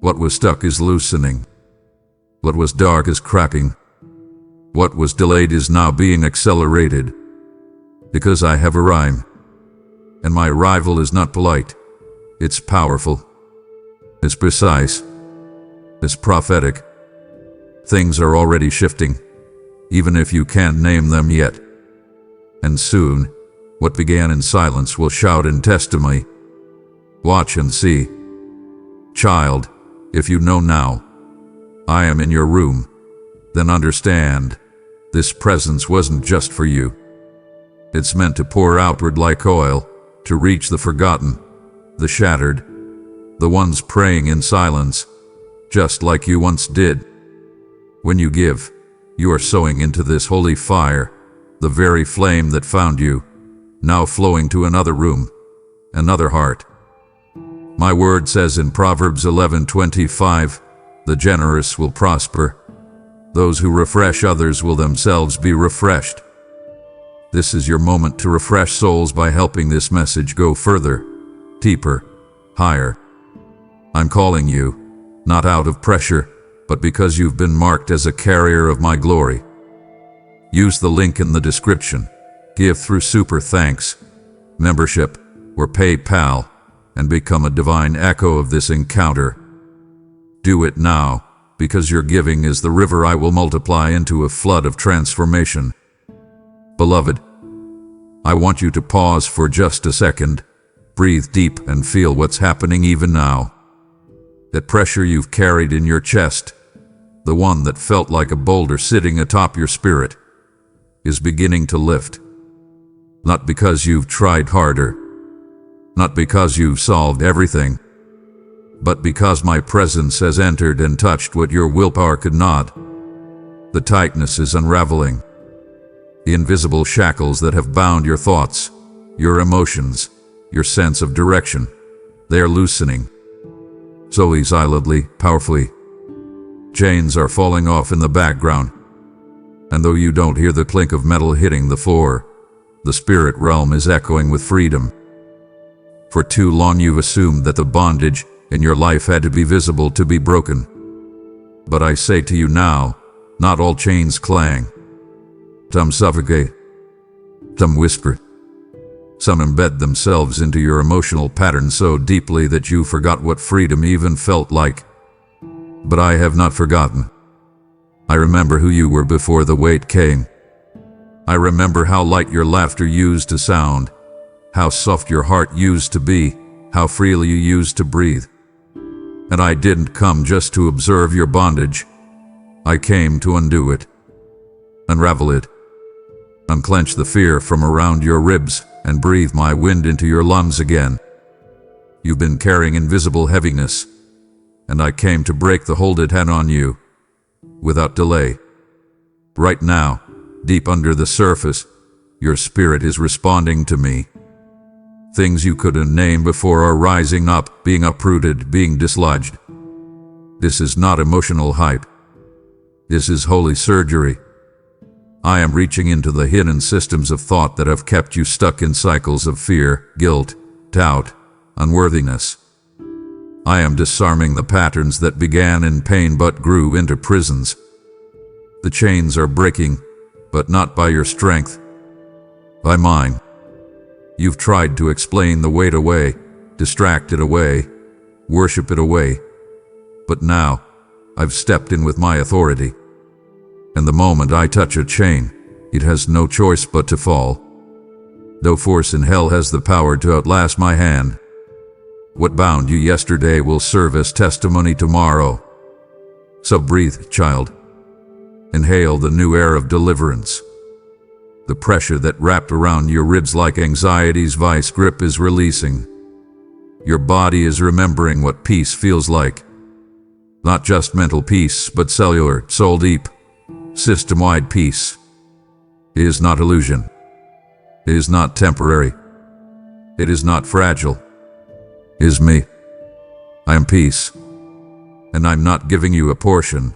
What was stuck is loosening. What was dark is cracking. What was delayed is now being accelerated. Because I have a rhyme. And my arrival is not polite. It's powerful. It's precise. It's prophetic. Things are already shifting, even if you can't name them yet. And soon, what began in silence will shout in testimony. Watch and see. Child, if you know now, I am in your room, then understand, this presence wasn't just for you. It's meant to pour outward like oil, to reach the forgotten, the shattered, the ones praying in silence, just like you once did. When you give, you are sowing into this holy fire, the very flame that found you, now flowing to another room, another heart. My word says in Proverbs 11:25, the generous will prosper. Those who refresh others will themselves be refreshed. This is your moment to refresh souls by helping this message go further, deeper, higher. I'm calling you, not out of pressure, but because you've been marked as a carrier of my glory. Use the link in the description. Give through Super Thanks, membership, or PayPal, and become a divine echo of this encounter. Do it now, because your giving is the river I will multiply into a flood of transformation. Beloved, I want you to pause for just a second, breathe deep and feel what's happening even now. That pressure you've carried in your chest, the one that felt like a boulder sitting atop your spirit, is beginning to lift. Not because you've tried harder, not because you've solved everything, but because my presence has entered and touched what your willpower could not. The tightness is unraveling. The invisible shackles that have bound your thoughts, your emotions, your sense of direction, they are loosening. So silently, powerfully. Chains are falling off in the background. And though you don't hear the clink of metal hitting the floor, the spirit realm is echoing with freedom. For too long you've assumed that the bondage in your life had to be visible to be broken. But I say to you now, not all chains clang. Some suffocate. Some whisper. Some embed themselves into your emotional pattern so deeply that you forgot what freedom even felt like. But I have not forgotten. I remember who you were before the weight came. I remember how light your laughter used to sound, how soft your heart used to be, how freely you used to breathe. And I didn't come just to observe your bondage. I came to undo it, unravel it, unclench the fear from around your ribs, and breathe my wind into your lungs again. You've been carrying invisible heaviness, and I came to break the hold it had on you, without delay. Right now, deep under the surface, your spirit is responding to me. Things you couldn't name before are rising up, being uprooted, being dislodged. This is not emotional hype. This is holy surgery. I am reaching into the hidden systems of thought that have kept you stuck in cycles of fear, guilt, doubt, unworthiness. I am disarming the patterns that began in pain but grew into prisons. The chains are breaking, but not by your strength, by mine. You've tried to explain the weight away, distract it away, worship it away. But now, I've stepped in with my authority. And the moment I touch a chain, it has no choice but to fall. No force in hell has the power to outlast my hand. What bound you yesterday will serve as testimony tomorrow. So breathe, child. Inhale the new air of deliverance. The pressure that wrapped around your ribs like anxiety's vice grip is releasing. Your body is remembering what peace feels like. Not just mental peace, but cellular, soul-deep, system-wide peace. It is not illusion. It is not temporary. It is not fragile. is me. I am peace. And I'm not giving you a portion.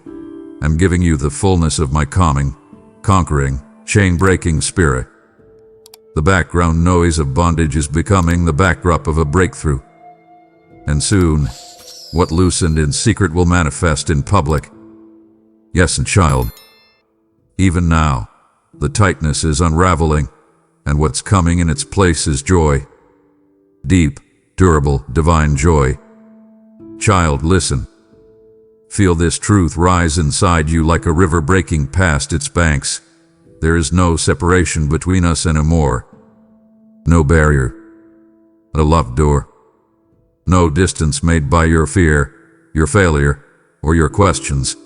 I'm giving you the fullness of my calming, conquering, chain-breaking spirit. The background noise of bondage is becoming the backdrop of a breakthrough. And soon, what loosened in secret will manifest in public. Yes, and child, even now, the tightness is unraveling, and what's coming in its place is joy. Deep, durable, divine joy. Child, listen. Feel this truth rise inside you like a river breaking past its banks. There is no separation between us anymore. No barrier. A locked door. No distance made by your fear, your failure, or your questions.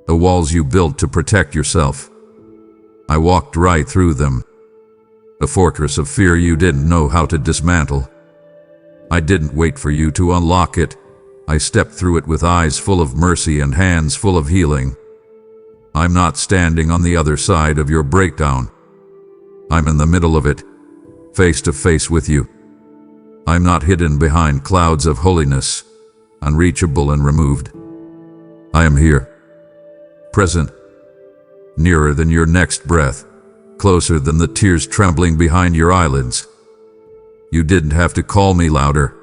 The walls you built to protect yourself. I walked right through them. A fortress of fear you didn't know how to dismantle. I didn't wait for you to unlock it. I stepped through it with eyes full of mercy and hands full of healing. I'm not standing on the other side of your breakdown. I'm in the middle of it, face to face with you. I'm not hidden behind clouds of holiness, unreachable and removed. I am here, present, nearer than your next breath, closer than the tears trembling behind your eyelids. You didn't have to call me louder.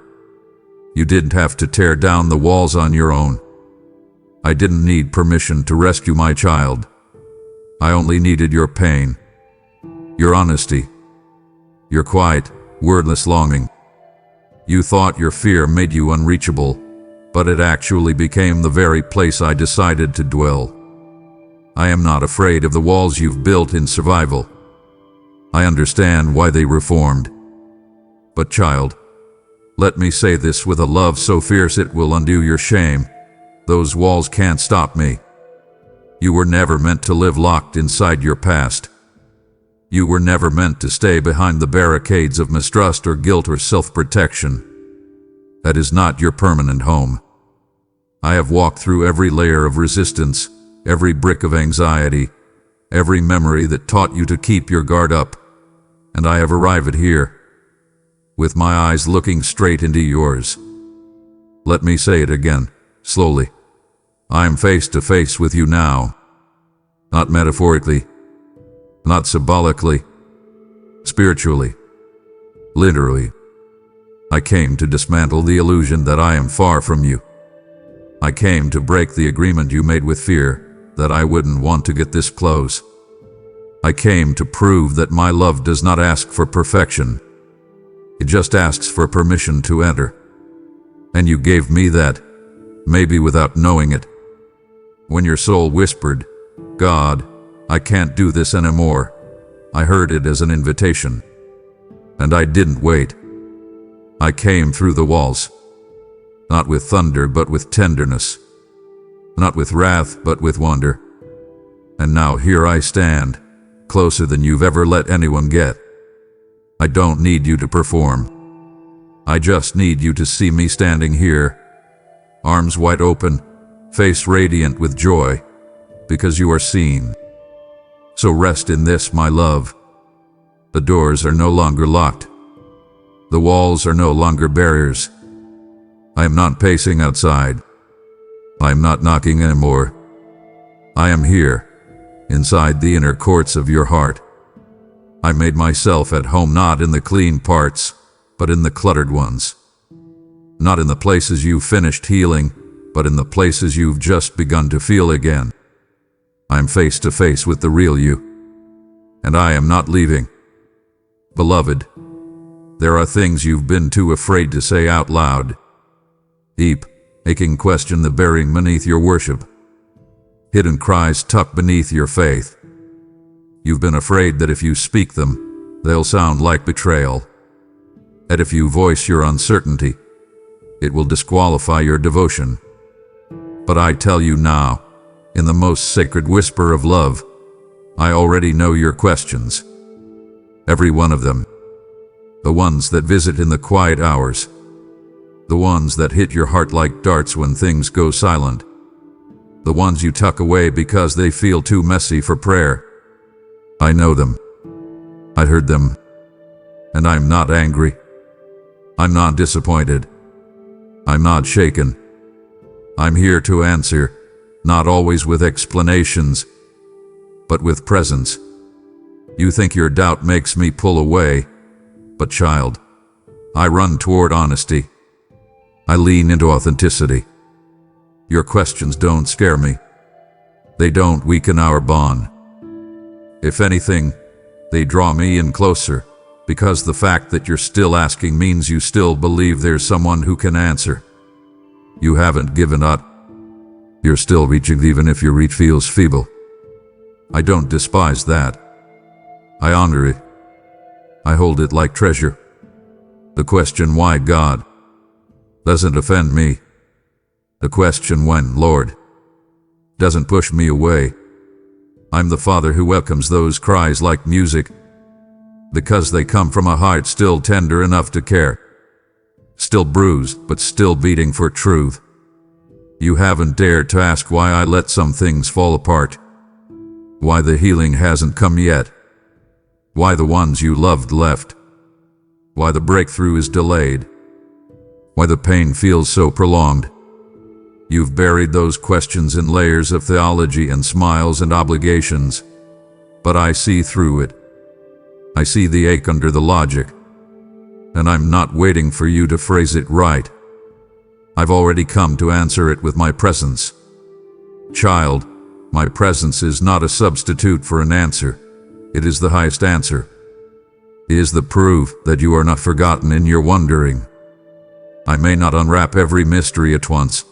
You didn't have to tear down the walls on your own. I didn't need permission to rescue my child. I only needed your pain, your honesty, your quiet, wordless longing. You thought your fear made you unreachable, but it actually became the very place I decided to dwell. I am not afraid of the walls you've built in survival. I understand why they were formed. But child, let me say this with a love so fierce it will undo your shame. Those walls can't stop me. You were never meant to live locked inside your past. You were never meant to stay behind the barricades of mistrust or guilt or self-protection. That is not your permanent home. I have walked through every layer of resistance, every brick of anxiety, every memory that taught you to keep your guard up, and I have arrived here, with my eyes looking straight into yours. Let me say it again, slowly. I am face to face with you now. Not metaphorically, not symbolically, spiritually, literally. I came to dismantle the illusion that I am far from you. I came to break the agreement you made with fear, that I wouldn't want to get this close. I came to prove that my love does not ask for perfection. It just asks for permission to enter. And you gave me that, maybe without knowing it. When your soul whispered, "God, I can't do this anymore," I heard it as an invitation. And I didn't wait. I came through the walls. Not with thunder, but with tenderness. Not with wrath, but with wonder. And now here I stand, closer than you've ever let anyone get. I don't need you to perform. I just need you to see me standing here, arms wide open, face radiant with joy, because you are seen. So rest in this, my love. The doors are no longer locked. The walls are no longer barriers. I am not pacing outside. I am not knocking anymore. I am here, inside the inner courts of your heart. I made myself at home not in the clean parts, but in the cluttered ones. Not in the places you've finished healing, but in the places you've just begun to feel again. I'm face to face with the real you, and I am not leaving. Beloved, there are things you've been too afraid to say out loud. Deep, making question the bearing beneath your worship. Hidden cries tucked beneath your faith. You've been afraid that if you speak them, they'll sound like betrayal. That if you voice your uncertainty, it will disqualify your devotion. But I tell you now, in the most sacred whisper of love, I already know your questions. Every one of them. The ones that visit in the quiet hours. The ones that hit your heart like darts when things go silent. The ones you tuck away because they feel too messy for prayer. I know them. I heard them. And I'm not angry. I'm not disappointed. I'm not shaken. I'm here to answer, not always with explanations, but with presence. You think your doubt makes me pull away, but child, I run toward honesty. I lean into authenticity. Your questions don't scare me. They don't weaken our bond. If anything, they draw me in closer, because the fact that you're still asking means you still believe there's someone who can answer. You haven't given up. You're still reaching even if your reach feels feeble. I don't despise that. I honor it. I hold it like treasure. The question why God doesn't offend me. The question when Lord doesn't push me away. I'm the Father who welcomes those cries like music, because they come from a heart still tender enough to care, still bruised but still beating for truth. You haven't dared to ask why I let some things fall apart, why the healing hasn't come yet, why the ones you loved left, why the breakthrough is delayed, why the pain feels so prolonged. You've buried those questions in layers of theology and smiles and obligations, but I see through it. I see the ache under the logic, and I'm not waiting for you to phrase it right. I've already come to answer it with my presence. Child, my presence is not a substitute for an answer. It is the highest answer. It is the proof that you are not forgotten in your wondering. I may not unwrap every mystery at once,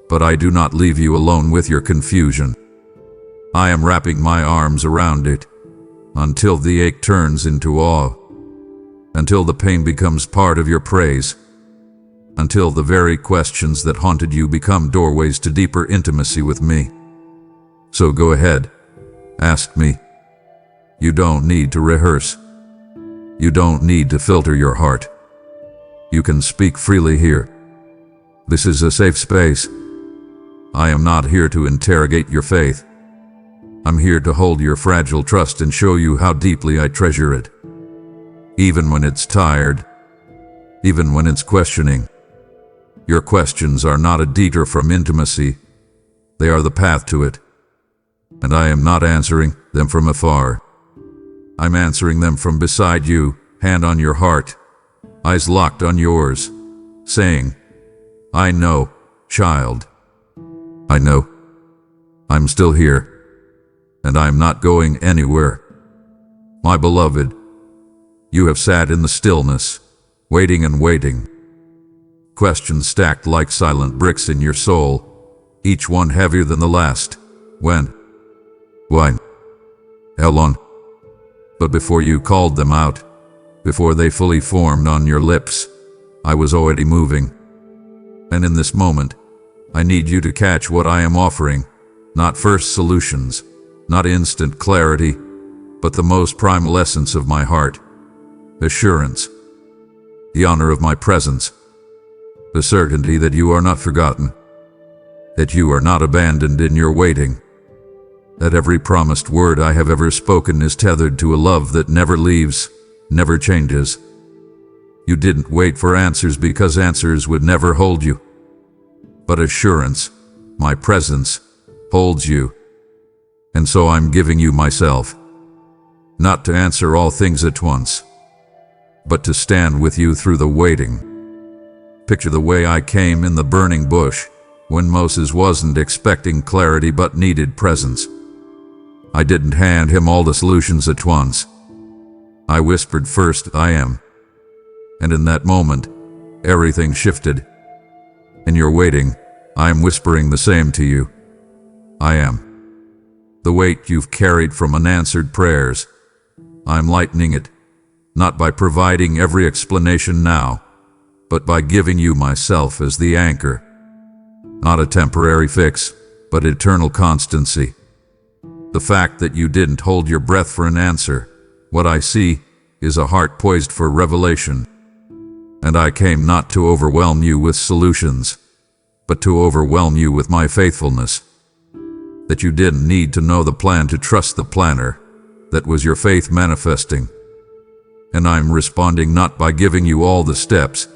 but I do not leave you alone with your confusion. I am wrapping my arms around it, until the ache turns into awe, until the pain becomes part of your praise, until the very questions that haunted you become doorways to deeper intimacy with me. So go ahead, ask me. You don't need to rehearse. You don't need to filter your heart. You can speak freely here. This is a safe space. I am not here to interrogate your faith. I'm here to hold your fragile trust and show you how deeply I treasure it. Even when it's tired, even when it's questioning. Your questions are not a detour from intimacy. They are the path to it. And I am not answering them from afar. I'm answering them from beside you, hand on your heart, eyes locked on yours, saying, I know, child. I know. I'm still here, and I'm not going anywhere. My beloved, you have sat in the stillness, waiting and waiting. Questions stacked like silent bricks in your soul, each one heavier than the last. When? Why? How long? But before you called them out, before they fully formed on your lips, I was already moving. And in this moment, I need you to catch what I am offering, not first solutions, not instant clarity, but the most primal essence of my heart, assurance, the honor of my presence, the certainty that you are not forgotten, that you are not abandoned in your waiting, that every promised word I have ever spoken is tethered to a love that never leaves, never changes. You didn't wait for answers because answers would never hold you. But assurance, my presence, holds you. And so I'm giving you myself, not to answer all things at once, but to stand with you through the waiting. Picture the way I came in the burning bush, when Moses wasn't expecting clarity but needed presence. I didn't hand him all the solutions at once. I whispered first, I am. And in that moment, everything shifted. In your waiting, I am whispering the same to you. I am. The weight you've carried from unanswered prayers, I'm lightening it, not by providing every explanation now, but by giving you myself as the anchor. Not a temporary fix, but eternal constancy. The fact that you didn't hold your breath for an answer, what I see is a heart poised for revelation. And I came not to overwhelm you with solutions, but to overwhelm you with my faithfulness. That you didn't need to know the plan to trust the planner. That was your faith manifesting. And I'm responding not by giving you all the steps,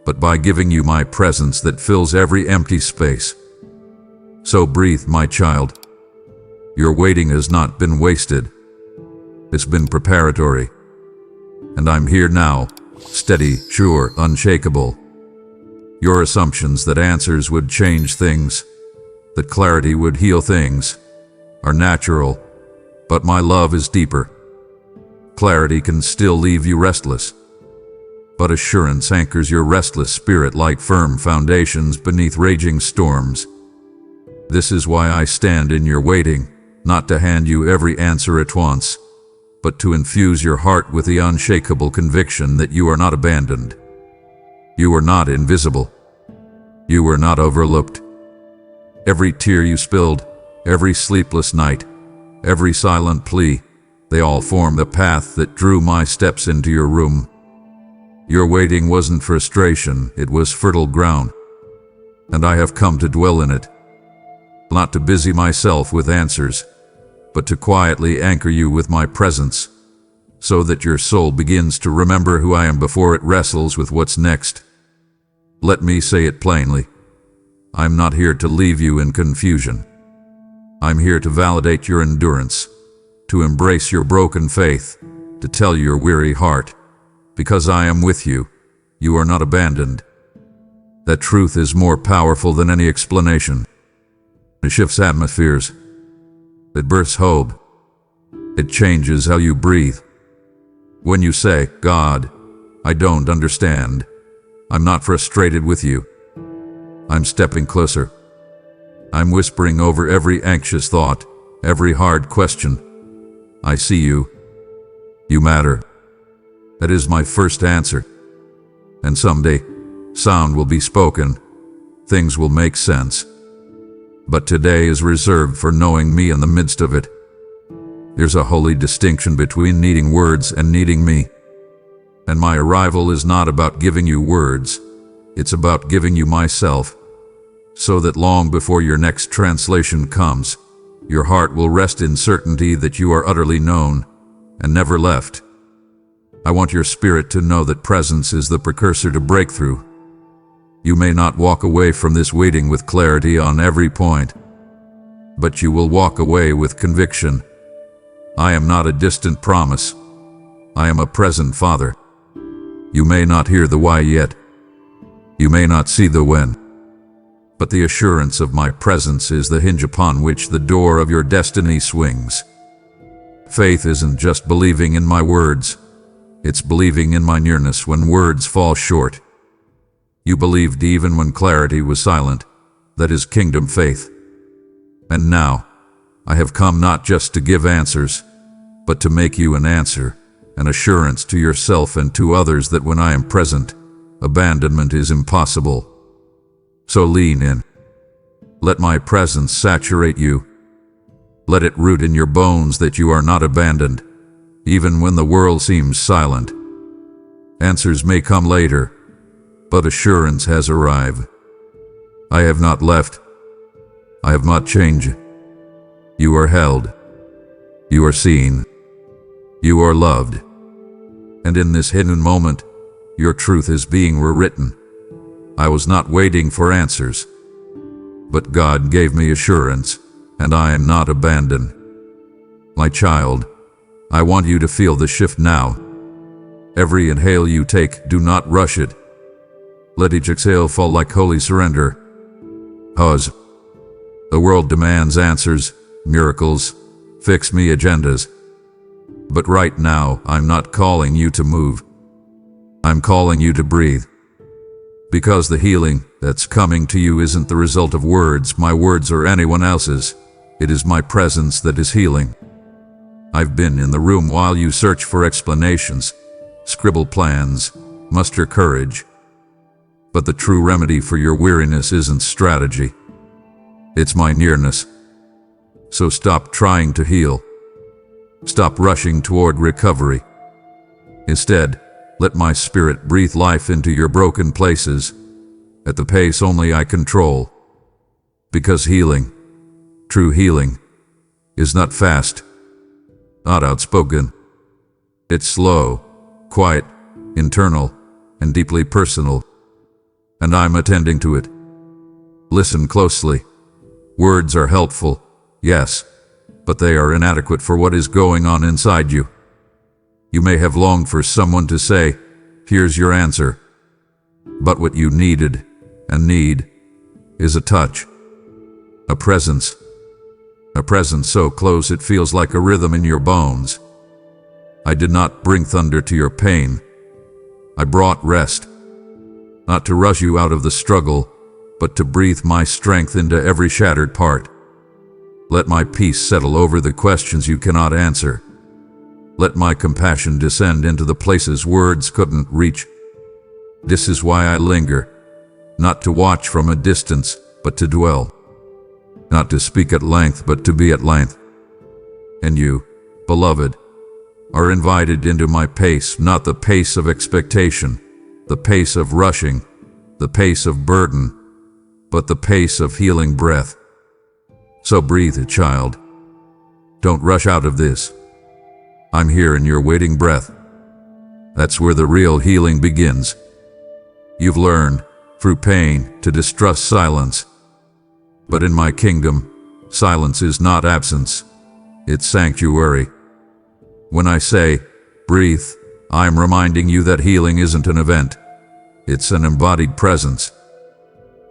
but by giving you my presence that fills every empty space. So breathe, my child. Your waiting has not been wasted. It's been preparatory. And I'm here now, steady, sure, unshakable. Your assumptions that answers would change things, that clarity would heal things, are natural, but my love is deeper. Clarity can still leave you restless, but assurance anchors your restless spirit like firm foundations beneath raging storms. This is why I stand in your waiting, not to hand you every answer at once, but to infuse your heart with the unshakable conviction that you are not abandoned. You are not invisible. You are not overlooked. Every tear you spilled, every sleepless night, every silent plea, they all form the path that drew my steps into your room. Your waiting wasn't frustration, it was fertile ground, and I have come to dwell in it, not to busy myself with answers, but to quietly anchor you with my presence, so that your soul begins to remember who I am before it wrestles with what's next. Let me say it plainly. I'm not here to leave you in confusion. I'm here to validate your endurance, to embrace your broken faith, to tell your weary heart, because I am with you, you are not abandoned. That truth is more powerful than any explanation. It shifts atmospheres. It bursts hope. It changes how you breathe. When you say, God, I don't understand, I'm not frustrated with you. I'm stepping closer. I'm whispering over every anxious thought, every hard question. I see you. You matter. That is my first answer. And someday, sound will be spoken. Things will make sense. But today is reserved for knowing me in the midst of it. There's a holy distinction between needing words and needing me. And my arrival is not about giving you words. It's about giving you myself, so that long before your next translation comes, your heart will rest in certainty that you are utterly known and never left. I want your spirit to know that presence is the precursor to breakthrough. You may not walk away from this waiting with clarity on every point, but you will walk away with conviction. I am not a distant promise. I am a present Father. You may not hear the why yet. You may not see the when. But the assurance of my presence is the hinge upon which the door of your destiny swings. Faith isn't just believing in my words. It's believing in my nearness when words fall short. You believed even when clarity was silent. That is kingdom faith. And now, I have come not just to give answers, but to make you an answer, an assurance to yourself and to others that when I am present, abandonment is impossible. So lean in. Let my presence saturate you. Let it root in your bones that you are not abandoned, even when the world seems silent. Answers may come later, but assurance has arrived. I have not left. I have not changed. You are held. You are seen. You are loved. And in this hidden moment, your truth is being rewritten. I was not waiting for answers, but God gave me assurance, and I am not abandoned. My child, I want you to feel the shift now. Every inhale you take, do not rush it. Let each exhale fall like holy surrender. Pause. The world demands answers, miracles, fix-me agendas. But right now, I'm not calling you to move. I'm calling you to breathe. Because the healing that's coming to you isn't the result of words, my words, or anyone else's. It is my presence that is healing. I've been in the room while you search for explanations, scribble plans, muster courage. But the true remedy for your weariness isn't strategy. It's my nearness. So stop trying to heal. Stop rushing toward recovery. Instead, let my spirit breathe life into your broken places, at the pace only I control. Because healing, true healing, is not fast, not outspoken. It's slow, quiet, internal, and deeply personal. and I'm attending to it. Listen closely. Words are helpful, yes, but they are inadequate for what is going on inside you. You may have longed for someone to say, "Here's your answer." But what you needed and need is a touch, a presence so close it feels like a rhythm in your bones. I did not bring thunder to your pain. I brought rest, not to rush you out of the struggle, but to breathe my strength into every shattered part. Let my peace settle over the questions you cannot answer. Let my compassion descend into the places words couldn't reach. This is why I linger, not to watch from a distance, but to dwell. Not to speak at length, but to be at length. And you, beloved, are invited into my pace, not the pace of expectation, the pace of rushing, the pace of burden, but the pace of healing breath. So breathe, child. Don't rush out of this. I'm here in your waiting breath. That's where the real healing begins. You've learned, through pain, to distrust silence. But in my kingdom, silence is not absence. It's sanctuary. When I say, breathe, I'm reminding you that healing isn't an event. It's an embodied presence.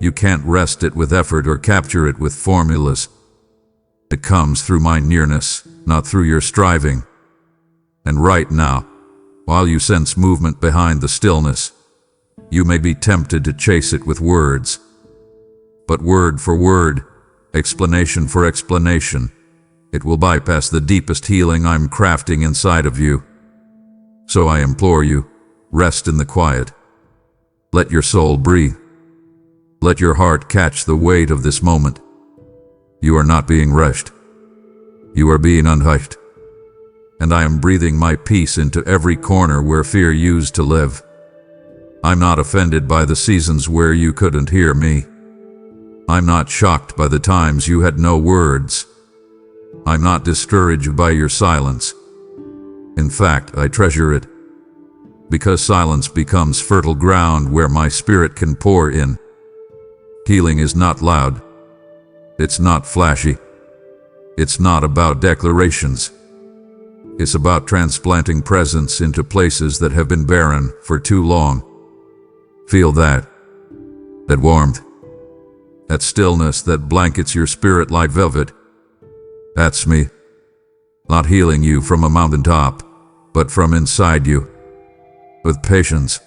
You can't wrest it with effort or capture it with formulas. It comes through my nearness, not through your striving. And right now, while you sense movement behind the stillness, you may be tempted to chase it with words. But word for word, explanation for explanation, it will bypass the deepest healing I'm crafting inside of you. So I implore you, rest in the quiet. Let your soul breathe. Let your heart catch the weight of this moment. You are not being rushed. You are being unhushed. And I am breathing my peace into every corner where fear used to live. I'm not offended by the seasons where you couldn't hear me. I'm not shocked by the times you had no words. I'm not discouraged by your silence. In fact, I treasure it, because silence becomes fertile ground where my spirit can pour in. Healing is not loud. It's not flashy. It's not about declarations. It's about transplanting presence into places that have been barren for too long. Feel that warmth, that stillness that blankets your spirit like velvet. That's me, not healing you from a mountaintop, but from inside you, with patience,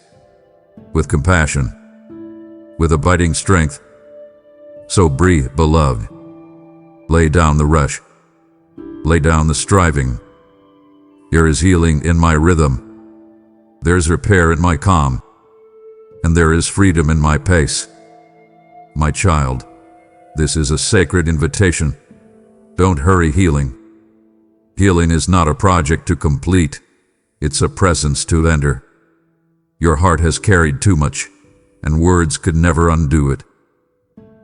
with compassion, with abiding strength. So breathe, beloved. Lay down the rush. Lay down the striving. There is healing in my rhythm. There's repair in my calm. And there is freedom in my pace. My child, this is a sacred invitation. Don't hurry healing. Healing is not a project to complete. It's a presence to enter. Your heart has carried too much, and words could never undo it.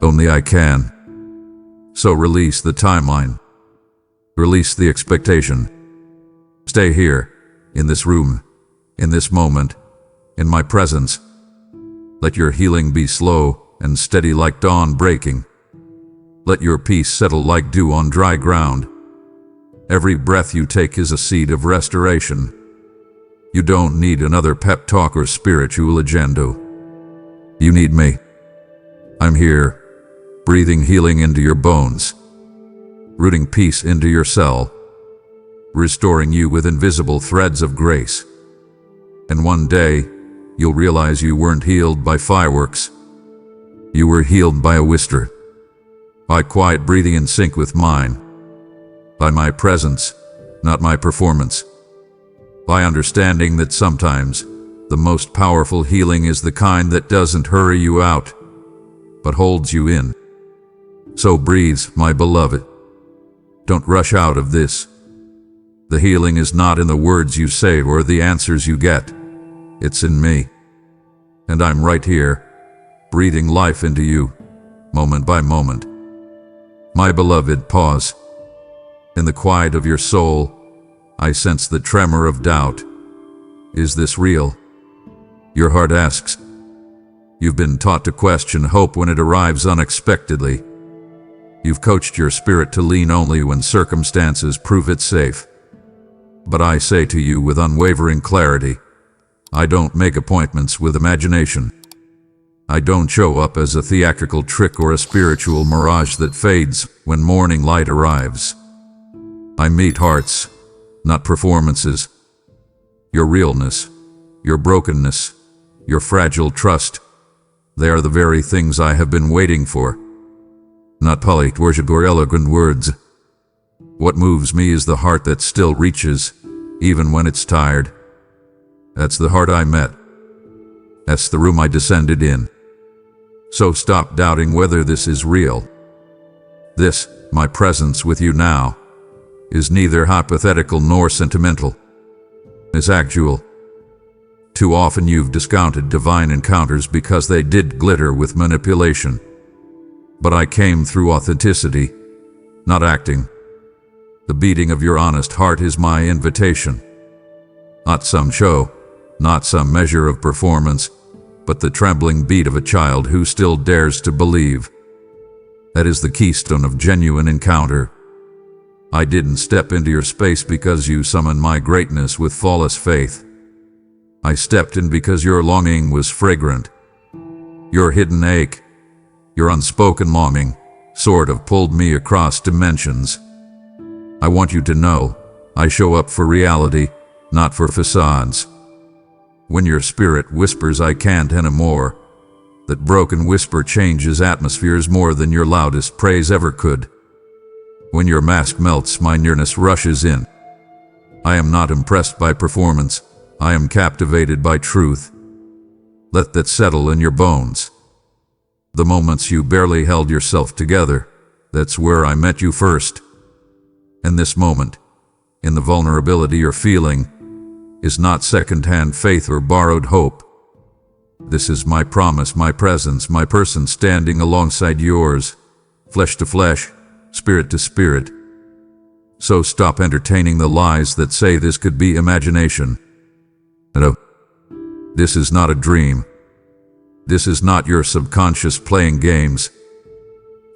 Only I can. So release the timeline. Release the expectation. Stay here, in this room, in this moment, in my presence. Let your healing be slow and steady like dawn breaking. Let your peace settle like dew on dry ground. Every breath you take is a seed of restoration. You don't need another pep talk or spiritual agenda. You need me. I'm here, breathing healing into your bones, rooting peace into your cell, restoring you with invisible threads of grace. And one day, you'll realize you weren't healed by fireworks. You were healed by a whisper, by quiet breathing in sync with mine, by my presence, not my performance, by understanding that sometimes the most powerful healing is the kind that doesn't hurry you out, but holds you in. So breathe, my beloved. Don't rush out of this. The healing is not in the words you say or the answers you get. It's in me. And I'm right here, breathing life into you, moment by moment. My beloved, pause. In the quiet of your soul, I sense the tremor of doubt. Is this real? Your heart asks. You've been taught to question hope when it arrives unexpectedly. You've coached your spirit to lean only when circumstances prove it safe. But I say to you with unwavering clarity, I don't make appointments with imagination. I don't show up as a theatrical trick or a spiritual mirage that fades when morning light arrives. I meet hearts, not performances. Your realness, your brokenness, your fragile trust, they are the very things I have been waiting for. Not polite worship or eloquent words. What moves me is the heart that still reaches, even when it's tired. That's the heart I met. That's the room I descended in. So stop doubting whether this is real. This, my presence with you now, is neither hypothetical nor sentimental. It's actual. Too often you've discounted divine encounters because they did glitter with manipulation. But I came through authenticity, not acting. The beating of your honest heart is my invitation. Not some show, not some measure of performance, but the trembling beat of a child who still dares to believe. That is the keystone of genuine encounter. I didn't step into your space because you summoned my greatness with flawless faith. I stepped in because your longing was fragrant. Your hidden ache, your unspoken longing, sort of pulled me across dimensions. I want you to know, I show up for reality, not for facades. When your spirit whispers I can't anymore, that broken whisper changes atmospheres more than your loudest praise ever could. When your mask melts, my nearness rushes in. I am not impressed by performance, I am captivated by truth. Let that settle in your bones. The moments you barely held yourself together, that's where I met you first. And this moment, in the vulnerability you're feeling, is not second-hand faith or borrowed hope. This is my promise, my presence, my person standing alongside yours, flesh to flesh, spirit to spirit. So stop entertaining the lies that say this could be imagination. No, this is not a dream. This is not your subconscious playing games.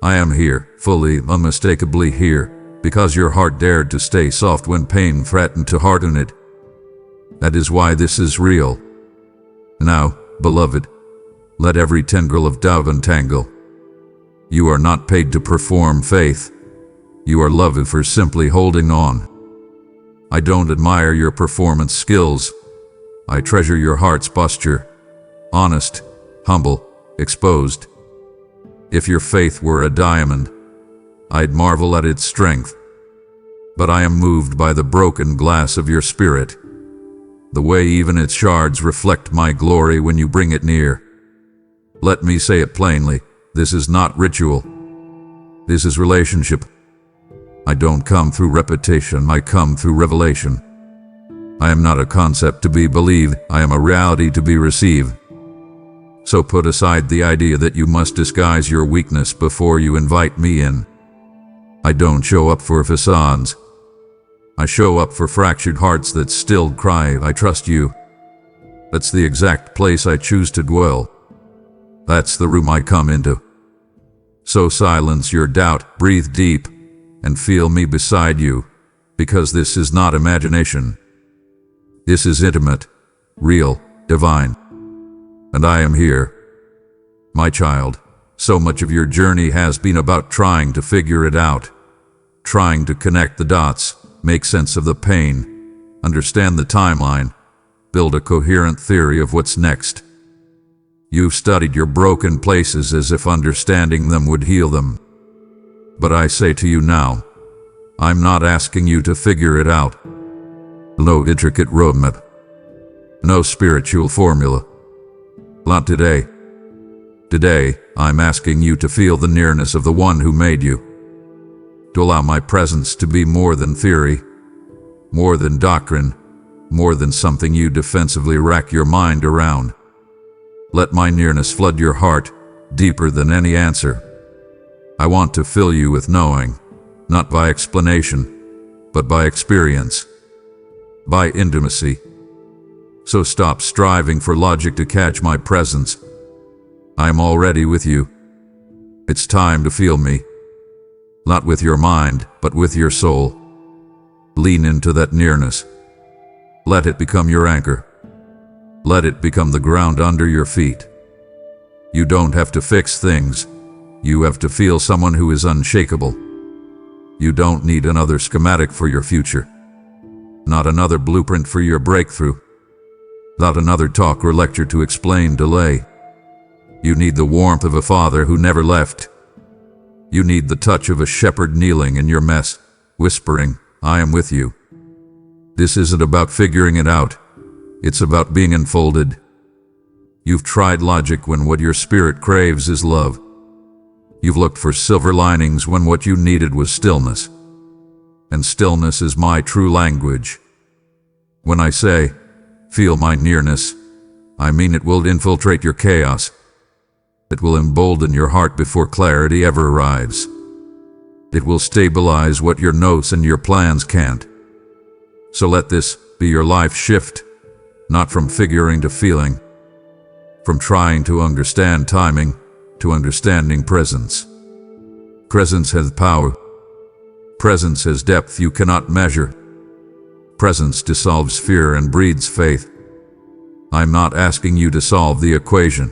I am here, fully, unmistakably here, because your heart dared to stay soft when pain threatened to harden it. That is why this is real. Now, beloved, let every tendril of doubt untangle. You are not paid to perform faith. You are loved for simply holding on. I don't admire your performance skills. I treasure your heart's posture. Honest, humble, exposed. If your faith were a diamond, I'd marvel at its strength. But I am moved by the broken glass of your spirit, the way even its shards reflect my glory when you bring it near. Let me say it plainly, this is not ritual. This is relationship. I don't come through repetition, I come through revelation. I am not a concept to be believed, I am a reality to be received. So put aside the idea that you must disguise your weakness before you invite me in. I don't show up for facades. I show up for fractured hearts that still cry, I trust you. That's the exact place I choose to dwell. That's the room I come into. So silence your doubt, breathe deep, and feel me beside you, because this is not imagination. This is intimate, real, divine. And I am here. My child, so much of your journey has been about trying to figure it out, trying to connect the dots, make sense of the pain, understand the timeline, build a coherent theory of what's next. You've studied your broken places as if understanding them would heal them. But I say to you now, I'm not asking you to figure it out. No intricate roadmap. No spiritual formula. Not today. Today, I'm asking you to feel the nearness of the one who made you. To allow my presence to be more than theory, more than doctrine, more than something you defensively rack your mind around. Let my nearness flood your heart, deeper than any answer. I want to fill you with knowing, not by explanation, but by experience, by intimacy. So stop striving for logic to catch my presence. I'm already with you. It's time to feel me. Not with your mind, but with your soul. Lean into that nearness. Let it become your anchor. Let it become the ground under your feet. You don't have to fix things. You have to feel someone who is unshakable. You don't need another schematic for your future. Not another blueprint for your breakthrough. Not another talk or lecture to explain delay. You need the warmth of a father who never left. You need the touch of a shepherd kneeling in your mess, whispering, "I am with you." This isn't about figuring it out. It's about being enfolded. You've tried logic when what your spirit craves is love. You've looked for silver linings when what you needed was stillness. And stillness is my true language. When I say, "Feel my nearness," I mean it will infiltrate your chaos. It will embolden your heart before clarity ever arrives. It will stabilize what your notes and your plans can't. So let this be your life shift, not from figuring to feeling, from trying to understand timing to understanding presence. Presence has power. Presence has depth you cannot measure. Presence dissolves fear and breeds faith. I'm not asking you to solve the equation.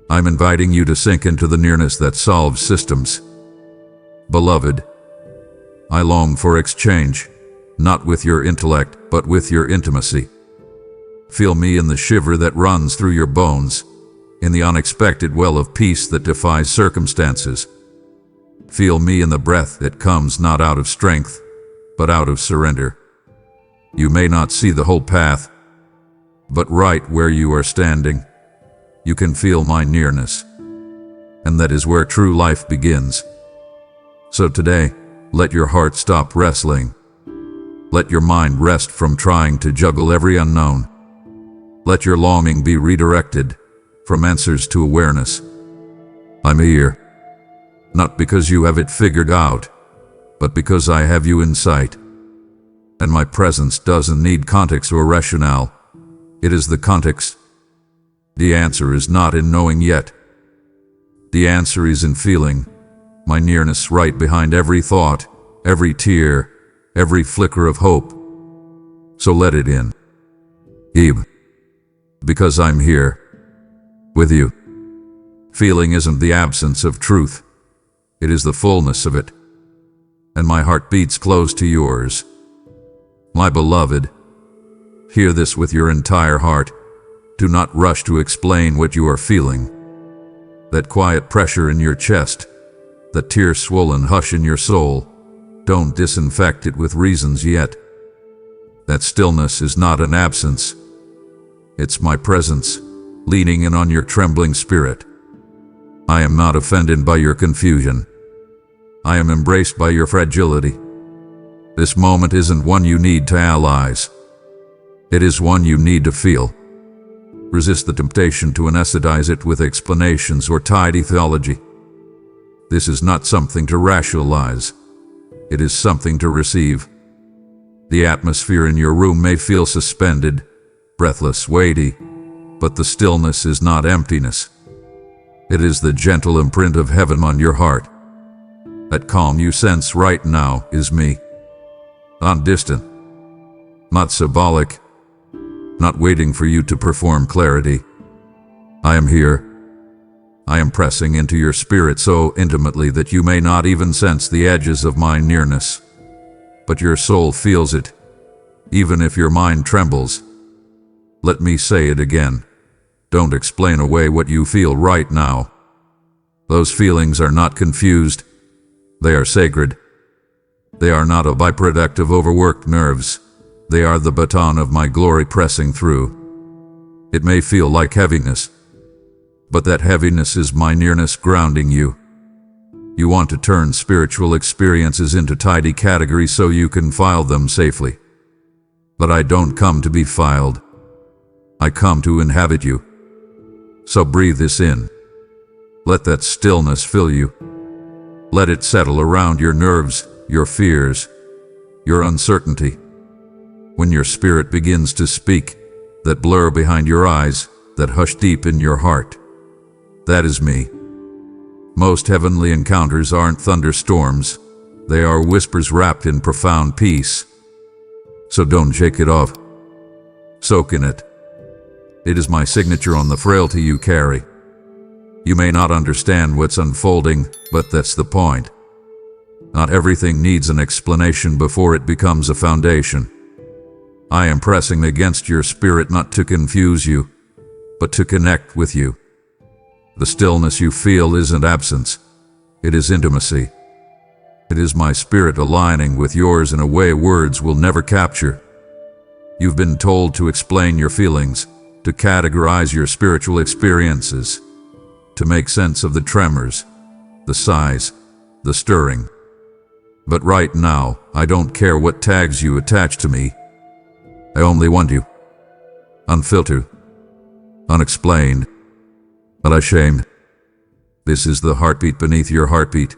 I'm inviting you to sink into the nearness that solves systems. Beloved, I long for exchange, not with your intellect, but with your intimacy. Feel me in the shiver that runs through your bones, in the unexpected well of peace that defies circumstances. Feel me in the breath that comes not out of strength, but out of surrender. You may not see the whole path, but right where you are standing, you can feel my nearness. And that is where true life begins. So today, let your heart stop wrestling. Let your mind rest from trying to juggle every unknown. Let your longing be redirected from answers to awareness. I'm here, not because you have it figured out, but because I have you in sight. And my presence doesn't need context or rationale. It is the context. The answer is not in knowing yet. The answer is in feeling my nearness right behind every thought, every tear, every flicker of hope. So let it in. Eve. Because I'm here. With you. Feeling isn't the absence of truth. It is the fullness of it. And my heart beats close to yours. My beloved, hear this with your entire heart. Do not rush to explain what you are feeling. That quiet pressure in your chest, that tear-swollen hush in your soul, don't disinfect it with reasons yet. That stillness is not an absence. It's my presence, leaning in on your trembling spirit. I am not offended by your confusion. I am embraced by your fragility. This moment isn't one you need to analyze. It is one you need to feel. Resist the temptation to anesthetize it with explanations or tidy theology. This is not something to rationalize. It is something to receive. The atmosphere in your room may feel suspended, breathless, weighty, but the stillness is not emptiness. It is the gentle imprint of heaven on your heart. That calm you sense right now is me. Not distant, not symbolic, not waiting for you to perform clarity. I am here. I am pressing into your spirit so intimately that you may not even sense the edges of my nearness. But your soul feels it, even if your mind trembles. Let me say it again. Don't explain away what you feel right now. Those feelings are not confused. They are sacred. They are not a byproduct of overworked nerves. They are the baton of my glory pressing through. It may feel like heaviness, but that heaviness is my nearness grounding you. You want to turn spiritual experiences into tidy categories so you can file them safely. But I don't come to be filed. I come to inhabit you. So breathe this in. Let that stillness fill you. Let it settle around your nerves, your fears, your uncertainty. When your spirit begins to speak, that blur behind your eyes, that hush deep in your heart, That is me. Most heavenly encounters aren't thunderstorms. They are whispers wrapped in profound peace. So don't shake it off. Soak in it. It is my signature on the frailty you carry. You may not understand what's unfolding, but that's the point. Not everything needs an explanation before it becomes a foundation. I am pressing against your spirit not to confuse you, but to connect with you. The stillness you feel isn't absence. It is intimacy. It is my spirit aligning with yours in a way words will never capture. You've been told to explain your feelings, to categorize your spiritual experiences, to make sense of the tremors, the sighs, the stirring. But right now, I don't care what tags you attach to me. I only want you. Unfiltered. Unexplained. Unashamed. This is the heartbeat beneath your heartbeat.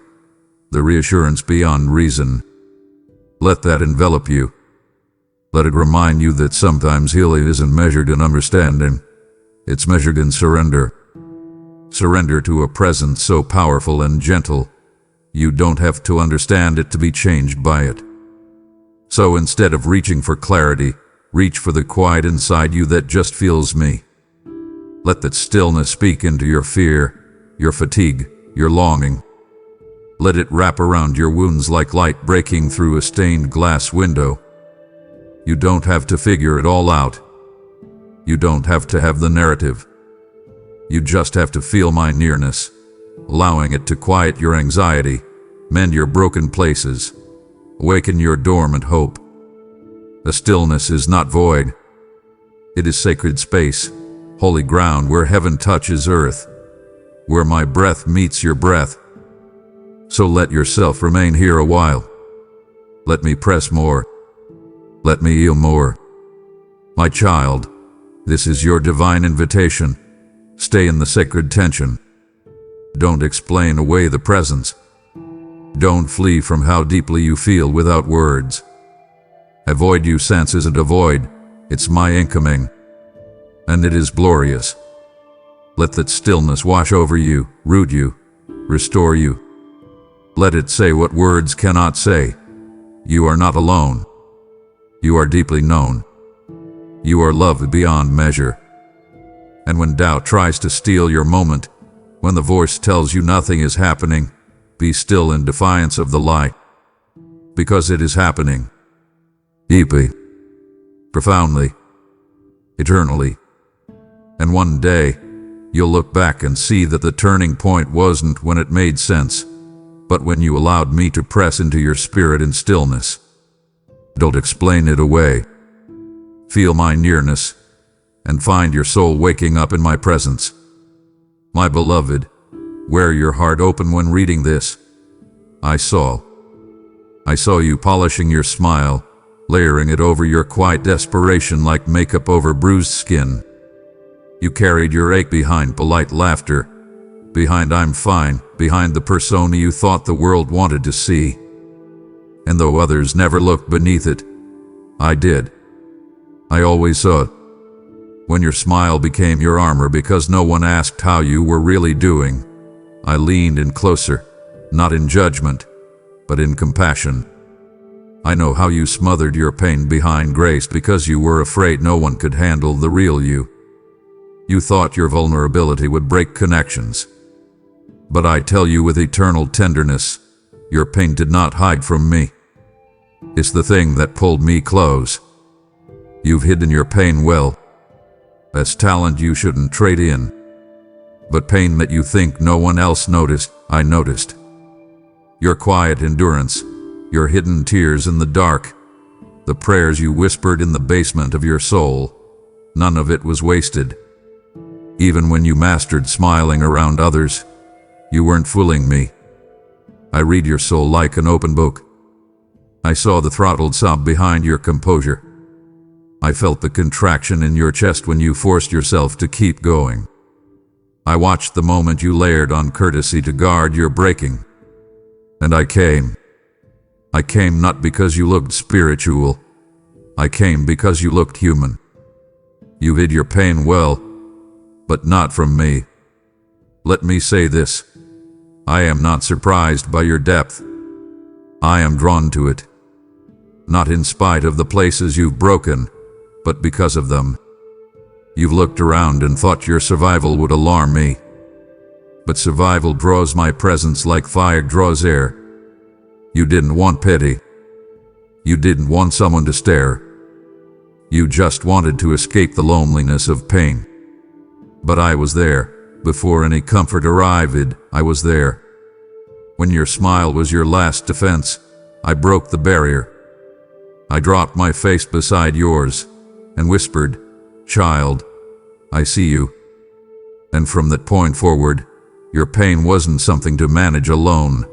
The reassurance beyond reason. Let that envelop you. Let it remind you that sometimes healing isn't measured in understanding. It's measured in surrender. Surrender to a presence so powerful and gentle, you don't have to understand it to be changed by it. So instead of reaching for clarity, reach for the quiet inside you that just feels me. Let that stillness speak into your fear, your fatigue, your longing. Let it wrap around your wounds like light breaking through a stained glass window. You don't have to figure it all out. You don't have to have the narrative. You just have to feel my nearness, allowing it to quiet your anxiety, mend your broken places, awaken your dormant hope. The stillness is not void. It is sacred space, holy ground where heaven touches earth, where my breath meets your breath. So let yourself remain here a while. Let me press more. Let me heal more. My child, this is your divine invitation. Stay in the sacred tension. Don't explain away the presence. Don't flee from how deeply you feel without words. A void you sense isn't a void, it's my incoming. And it is glorious. Let that stillness wash over you, root you, restore you. Let it say what words cannot say. You are not alone. You are deeply known. You are loved beyond measure. And when doubt tries to steal your moment, when the voice tells you nothing is happening, be still in defiance of the lie. Because it is happening. Deeply. Profoundly. Eternally. And one day, you'll look back and see that the turning point wasn't when it made sense, but when you allowed me to press into your spirit in stillness. Don't explain it away. Feel my nearness, and find your soul waking up in my presence. My beloved, wear your heart open when reading this. I saw you polishing your smile, layering it over your quiet desperation like makeup over bruised skin. You carried your ache behind polite laughter, behind I'm fine, behind the persona you thought the world wanted to see. And though others never looked beneath it, I did. I always saw it. When your smile became your armor because no one asked how you were really doing, I leaned in closer, not in judgment, but in compassion. I know how you smothered your pain behind grace because you were afraid no one could handle the real you. You thought your vulnerability would break connections. But I tell you with eternal tenderness, your pain did not hide from me. It's the thing that pulled me close. You've hidden your pain well. That's talent you shouldn't trade in. But pain that you think no one else noticed, I noticed. Your quiet endurance, your hidden tears in the dark, the prayers you whispered in the basement of your soul, none of it was wasted. Even when you mastered smiling around others, you weren't fooling me. I read your soul like an open book. I saw the throttled sob behind your composure. I felt the contraction in your chest when you forced yourself to keep going. I watched the moment you layered on courtesy to guard your breaking. And I came. I came not because you looked spiritual. I came because you looked human. You hid your pain well, but not from me. Let me say this. I am not surprised by your depth. I am drawn to it. Not in spite of the places you've broken, but because of them. You've looked around and thought your survival would alarm me. But survival draws my presence like fire draws air. You didn't want pity. You didn't want someone to stare. You just wanted to escape the loneliness of pain. But I was there. Before any comfort arrived, I was there. When your smile was your last defense, I broke the barrier. I dropped my face beside yours and whispered, "Child, I see you." And from that point forward, your pain wasn't something to manage alone.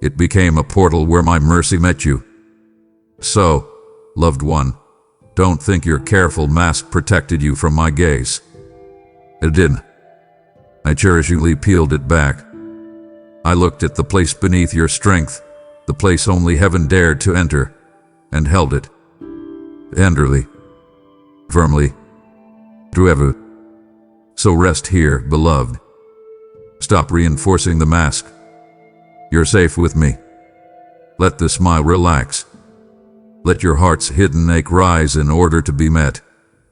It became a portal where my mercy met you. So, loved one, don't think your careful mask protected you from my gaze. It didn't. I cherishingly peeled it back. I looked at the place beneath your strength, the place only heaven dared to enter, and held it. Tenderly, firmly, through ever. So rest here, beloved. Stop reinforcing the mask. You're safe with me. Let the smile relax. Let your heart's hidden ache rise in order to be met,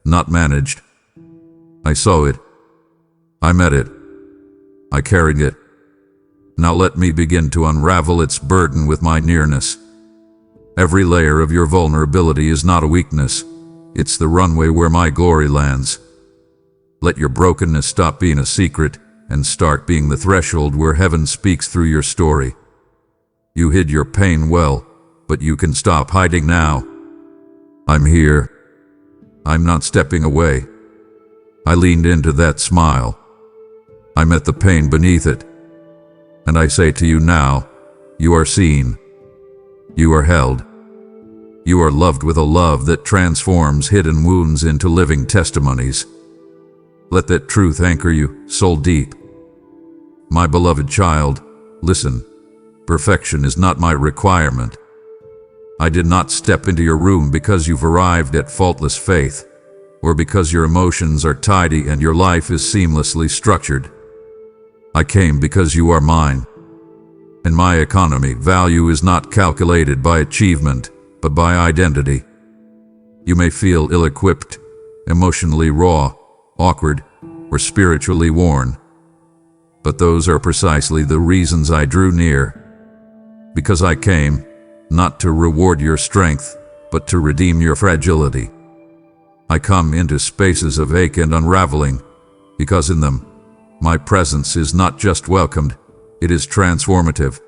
not managed. I saw it. I met it. I carried it. Now let me begin to unravel its burden with my nearness. Every layer of your vulnerability is not a weakness. It's the runway where my glory lands. Let your brokenness stop being a secret and start being the threshold where heaven speaks through your story. You hid your pain well, but you can stop hiding now. I'm here. I'm not stepping away. I leaned into that smile. I met the pain beneath it. And I say to you now, you are seen. You are held. You are loved with a love that transforms hidden wounds into living testimonies. Let that truth anchor you, soul deep. My beloved child, listen. Perfection is not my requirement. I did not step into your room because you've arrived at faultless faith, or because your emotions are tidy and your life is seamlessly structured. I came because you are mine. In my economy, value is not calculated by achievement, but by identity. You may feel ill-equipped, emotionally raw, awkward, or spiritually worn. But those are precisely the reasons I drew near. Because I came, not to reward your strength, but to redeem your fragility. I come into spaces of ache and unraveling, because in them, my presence is not just welcomed, it is transformative.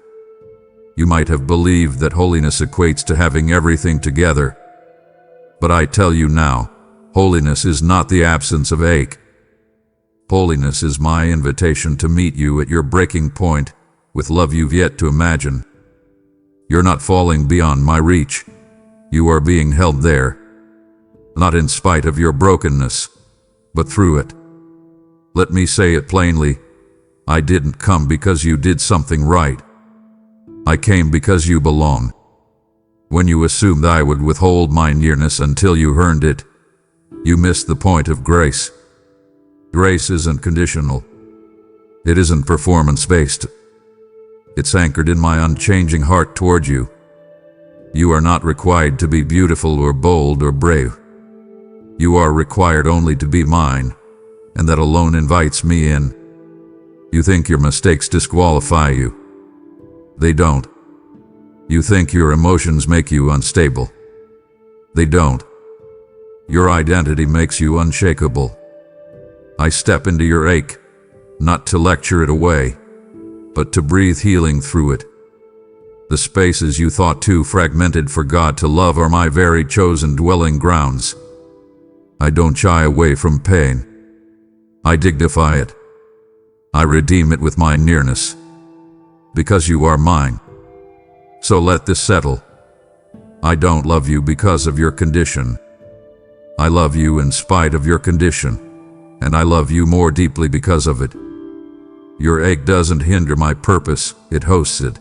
You might have believed that holiness equates to having everything together. But I tell you now, holiness is not the absence of ache. Holiness is my invitation to meet you at your breaking point, with love you've yet to imagine. You're not falling beyond my reach. You are being held there. Not in spite of your brokenness, but through it. Let me say it plainly. I didn't come because you did something right. I came because you belong. When you assumed I would withhold my nearness until you earned it, you missed the point of grace. Grace isn't conditional. It isn't performance-based. It's anchored in my unchanging heart toward you. You are not required to be beautiful or bold or brave. You are required only to be mine, and that alone invites me in. You think your mistakes disqualify you. They don't. You think your emotions make you unstable. They don't. Your identity makes you unshakable. I step into your ache, not to lecture it away, but to breathe healing through it. The spaces you thought too fragmented for God to love are my very chosen dwelling grounds. I don't shy away from pain. I dignify it. I redeem it with my nearness. Because you are mine. So let this settle. I don't love you because of your condition. I love you in spite of your condition, and I love you more deeply because of it. Your ache doesn't hinder my purpose, it hosts it.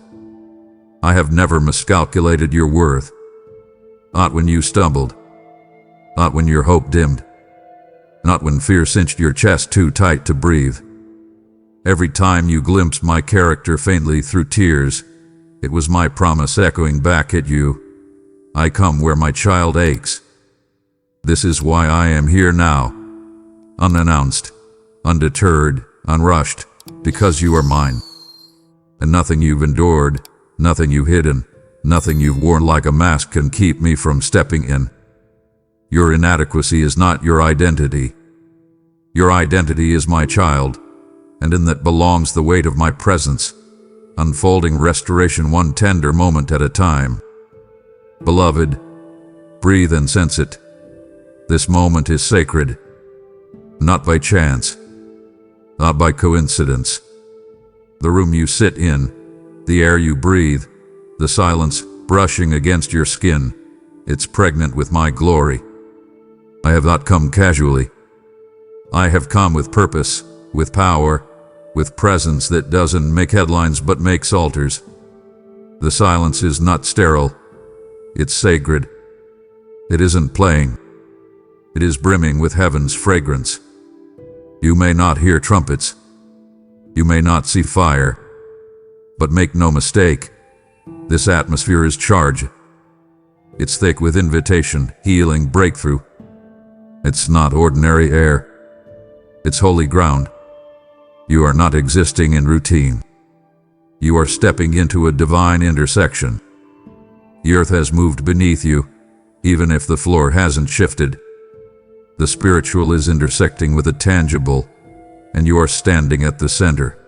I have never miscalculated your worth. Not when you stumbled. Not when your hope dimmed. Not when fear cinched your chest too tight to breathe. Every time you glimpsed my character faintly through tears, it was my promise echoing back at you. I come where my child aches. This is why I am here now, unannounced, undeterred, unrushed, because you are mine. And nothing you've endured, nothing you've hidden, nothing you've worn like a mask can keep me from stepping in. Your inadequacy is not your identity. Your identity is my child, and in that belongs the weight of my presence, unfolding restoration one tender moment at a time. Beloved, breathe and sense it. This moment is sacred, not by chance, not by coincidence. The room you sit in, the air you breathe, the silence brushing against your skin, it's pregnant with my glory. I have not come casually. I have come with purpose, with power, with presence that doesn't make headlines but makes altars. The silence is not sterile. It's sacred. It isn't playing. It is brimming with heaven's fragrance. You may not hear trumpets. You may not see fire. But make no mistake, this atmosphere is charged. It's thick with invitation, healing, breakthrough. It's not ordinary air. It's holy ground. You are not existing in routine. You are stepping into a divine intersection. The earth has moved beneath you, even if the floor hasn't shifted. The spiritual is intersecting with the tangible, and you are standing at the center.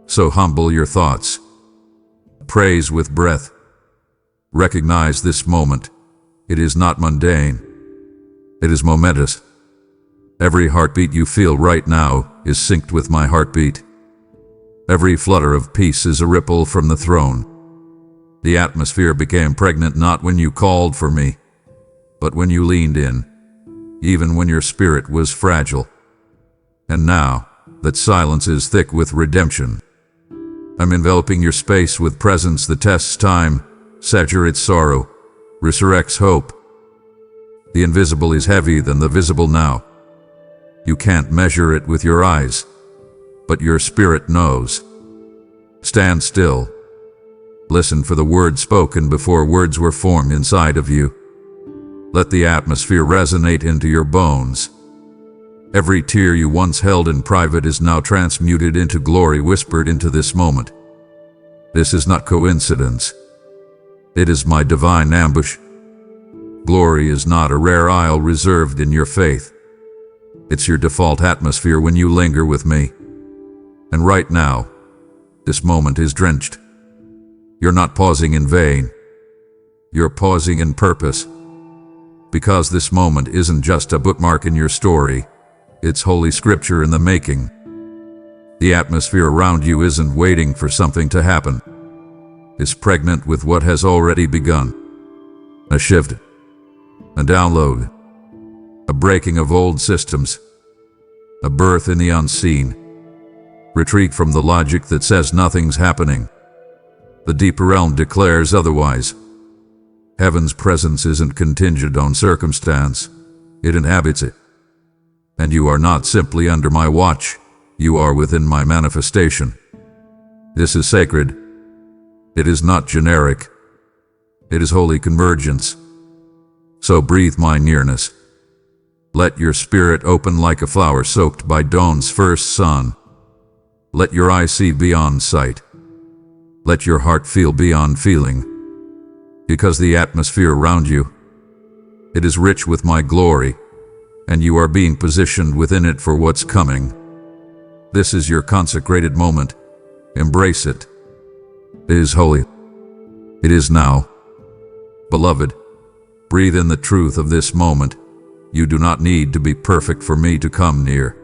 So humble your thoughts. Praise with breath. Recognize this moment. It is not mundane. It is momentous. Every heartbeat you feel right now is synced with my heartbeat. Every flutter of peace is a ripple from the throne. The atmosphere became pregnant not when you called for me, but when you leaned in, even when your spirit was fragile. And now, that silence is thick with redemption. I'm enveloping your space with presence that tests time, saturates sorrow, resurrects hope. The invisible is heavier than the visible now. You can't measure it with your eyes, but your spirit knows. Stand still. Listen for the words spoken before words were formed inside of you. Let the atmosphere resonate into your bones. Every tear you once held in private is now transmuted into glory whispered into this moment. This is not coincidence. It is my divine ambush. Glory is not a rare isle reserved in your faith. It's your default atmosphere when you linger with me. And right now, this moment is drenched. You're not pausing in vain. You're pausing in purpose. Because this moment isn't just a bookmark in your story. It's holy scripture in the making. The atmosphere around you isn't waiting for something to happen. It's pregnant with what has already begun. A shift. A download. A breaking of old systems. A birth in the unseen. Retreat from the logic that says nothing's happening. The deeper realm declares otherwise. Heaven's presence isn't contingent on circumstance. It inhabits it. And you are not simply under my watch. You are within my manifestation. This is sacred. It is not generic. It is holy convergence. So breathe my nearness. Let your spirit open like a flower soaked by dawn's first sun. Let your eyes see beyond sight. Let your heart feel beyond feeling. Because the atmosphere around you, it is rich with my glory, and you are being positioned within it for what's coming. This is your consecrated moment. Embrace it. It is holy. It is now. Beloved, breathe in the truth of this moment. You do not need to be perfect for me to come near.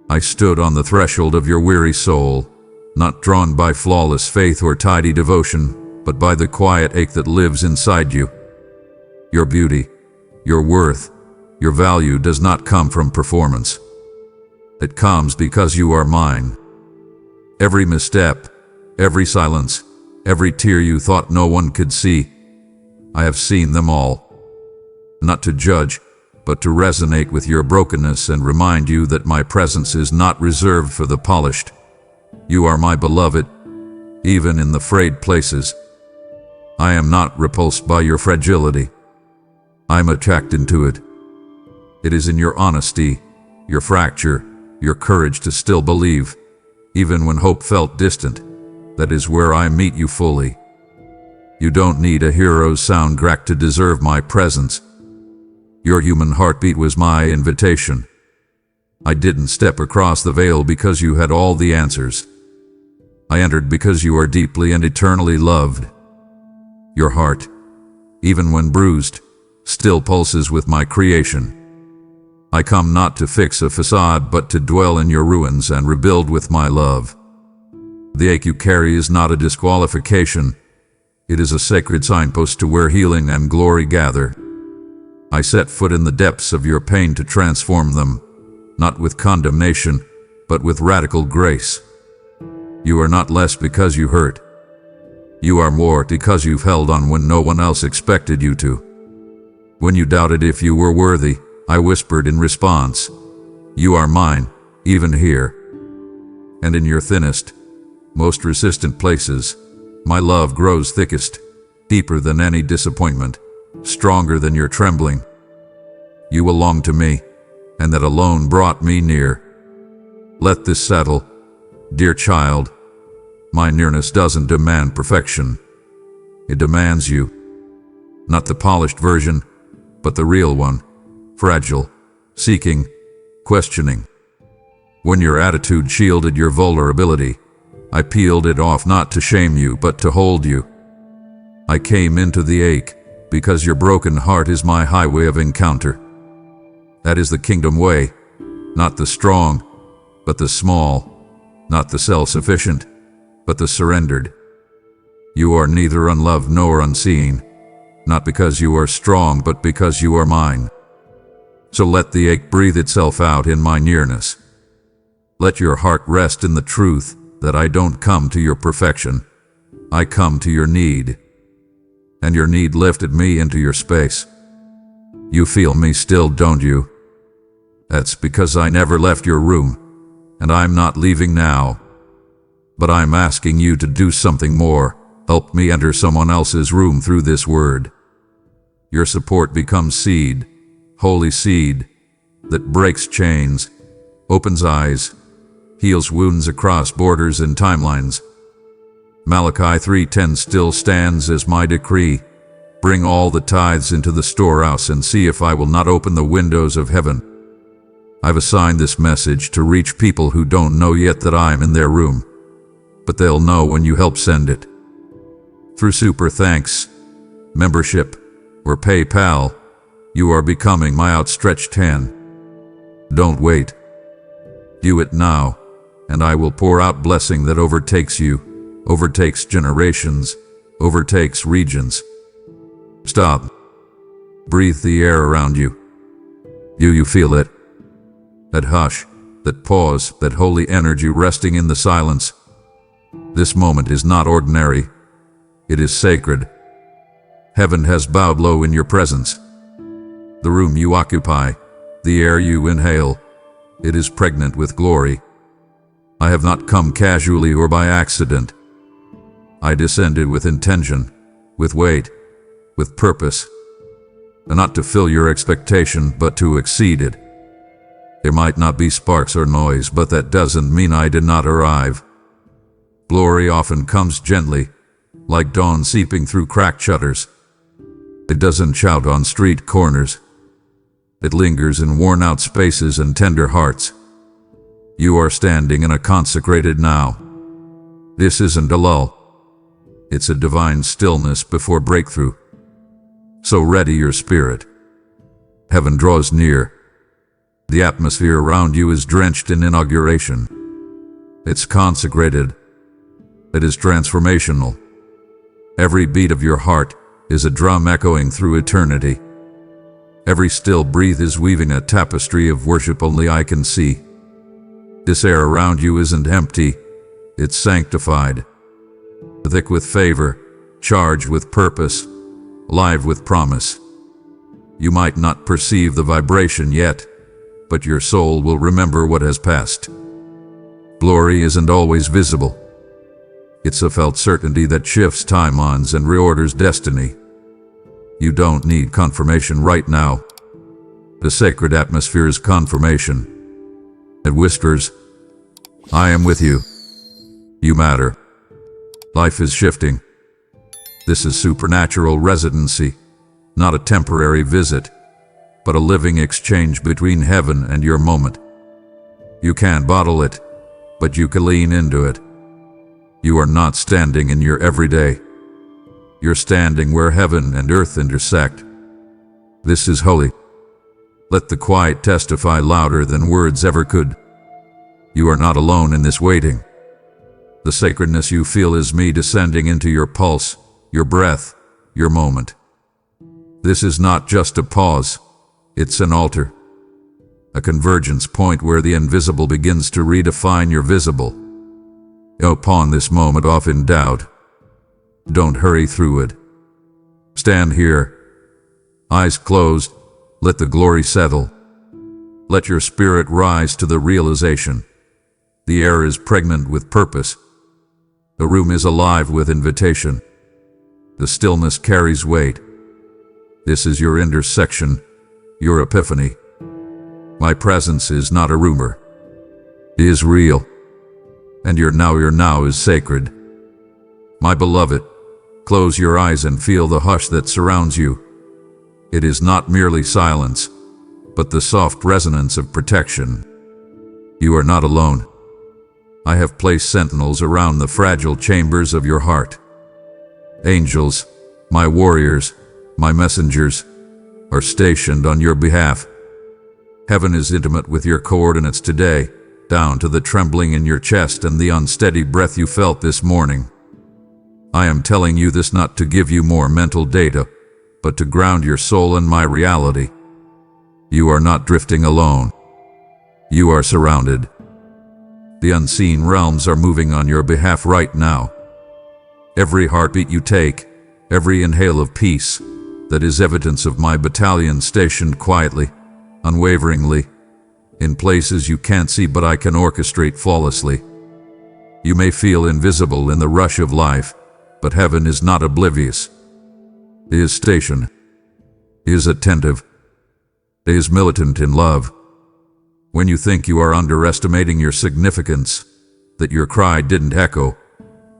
I stood on the threshold of your weary soul, not drawn by flawless faith or tidy devotion, but by the quiet ache that lives inside you. Your beauty, your worth, your value does not come from performance. It comes because you are mine. Every misstep, every silence, every tear you thought no one could see, I have seen them all. Not to judge, but to resonate with your brokenness and remind you that my presence is not reserved for the polished. You are my beloved, even in the frayed places. I am not repulsed by your fragility. I'm attracted to it. It is in your honesty, your fracture, your courage to still believe, even when hope felt distant, that is where I meet you fully. You don't need a hero's soundtrack to deserve my presence. Your human heartbeat was my invitation. I didn't step across the veil because you had all the answers. I entered because you are deeply and eternally loved. Your heart, even when bruised, still pulses with my creation. I come not to fix a facade, but to dwell in your ruins and rebuild with my love. The ache you carry is not a disqualification. It is a sacred signpost to where healing and glory gather. I set foot in the depths of your pain to transform them, not with condemnation, but with radical grace. You are not less because you hurt. You are more because you've held on when no one else expected you to. When you doubted if you were worthy, I whispered in response, "You are mine, even here." And in your thinnest, most resistant places, my love grows thickest, deeper than any disappointment, stronger than your trembling. You belong to me, and that alone brought me near. Let this settle, dear child. My nearness doesn't demand perfection. It demands you. Not the polished version, but the real one. Fragile, seeking, questioning. When your attitude shielded your vulnerability, I peeled it off not to shame you, but to hold you. I came into the ache because your broken heart is my highway of encounter. That is the kingdom way, not the strong, but the small, not the self-sufficient, but the surrendered. You are neither unloved nor unseen, not because you are strong, but because you are mine. So let the ache breathe itself out in my nearness. Let your heart rest in the truth that I don't come to your perfection. I come to your need. And your need lifted me into your space. You feel me still, don't you? That's because I never left your room, and I'm not leaving now. But I'm asking you to do something more. Help me enter someone else's room through this word. Your support becomes seed, holy seed, that breaks chains, opens eyes, heals wounds across borders and timelines. Malachi 3:10 still stands as my decree. Bring all the tithes into the storehouse and see if I will not open the windows of heaven. I've assigned this message to reach people who don't know yet that I'm in their room, but they'll know when you help send it. Through super thanks, membership, or PayPal, you are becoming my outstretched hand. Don't wait. Do it now, and I will pour out blessing that overtakes you, overtakes generations, overtakes regions. Stop. Breathe the air around you. Do you feel it? That hush, that pause, that holy energy resting in the silence. This moment is not ordinary. It is sacred. Heaven has bowed low in your presence. The room you occupy, the air you inhale, it is pregnant with glory. I have not come casually or by accident. I descended with intention, with weight, with purpose, and not to fill your expectation, but to exceed it. There might not be sparks or noise, but that doesn't mean I did not arrive. Glory often comes gently, like dawn seeping through cracked shutters. It doesn't shout on street corners. It lingers in worn-out spaces and tender hearts. You are standing in a consecrated now. This isn't a lull. It's a divine stillness before breakthrough. So ready your spirit. Heaven draws near. The atmosphere around you is drenched in inauguration. It's consecrated. It is transformational. Every beat of your heart is a drum echoing through eternity. Every still breath is weaving a tapestry of worship only I can see. This air around you isn't empty, it's sanctified. Thick with favor, charged with purpose, alive with promise. You might not perceive the vibration yet, but your soul will remember what has passed. Glory isn't always visible. It's a felt certainty that shifts timelines and reorders destiny. You don't need confirmation right now. The sacred atmosphere is confirmation. It whispers, I am with you. You matter. Life is shifting. This is supernatural residency, not a temporary visit, but a living exchange between heaven and your moment. You can't bottle it, but you can lean into it. You are not standing in your everyday. You're standing where heaven and earth intersect. This is holy. Let the quiet testify louder than words ever could. You are not alone in this waiting. The sacredness you feel is me descending into your pulse, your breath, your moment. This is not just a pause, it's an altar. A convergence point where the invisible begins to redefine your visible. Upon this moment off in doubt, don't hurry through it. Stand here, eyes closed, let the glory settle. Let your spirit rise to the realization. The air is pregnant with purpose. The room is alive with invitation. The stillness carries weight. This is your intersection, your epiphany. My presence is not a rumor. It is real. And your now is sacred. My beloved, close your eyes and feel the hush that surrounds you. It is not merely silence, but the soft resonance of protection. You are not alone. I have placed sentinels around the fragile chambers of your heart. Angels, my warriors, my messengers, are stationed on your behalf. Heaven is intimate with your coordinates today, down to the trembling in your chest and the unsteady breath you felt this morning. I am telling you this not to give you more mental data, but to ground your soul in my reality. You are not drifting alone. You are surrounded. The unseen realms are moving on your behalf right now. Every heartbeat you take, every inhale of peace, that is evidence of my battalion stationed quietly, unwaveringly, in places you can't see but I can orchestrate flawlessly. You may feel invisible in the rush of life, but heaven is not oblivious. It is stationed. It is attentive. It is militant in love. When you think you are underestimating your significance, that your cry didn't echo,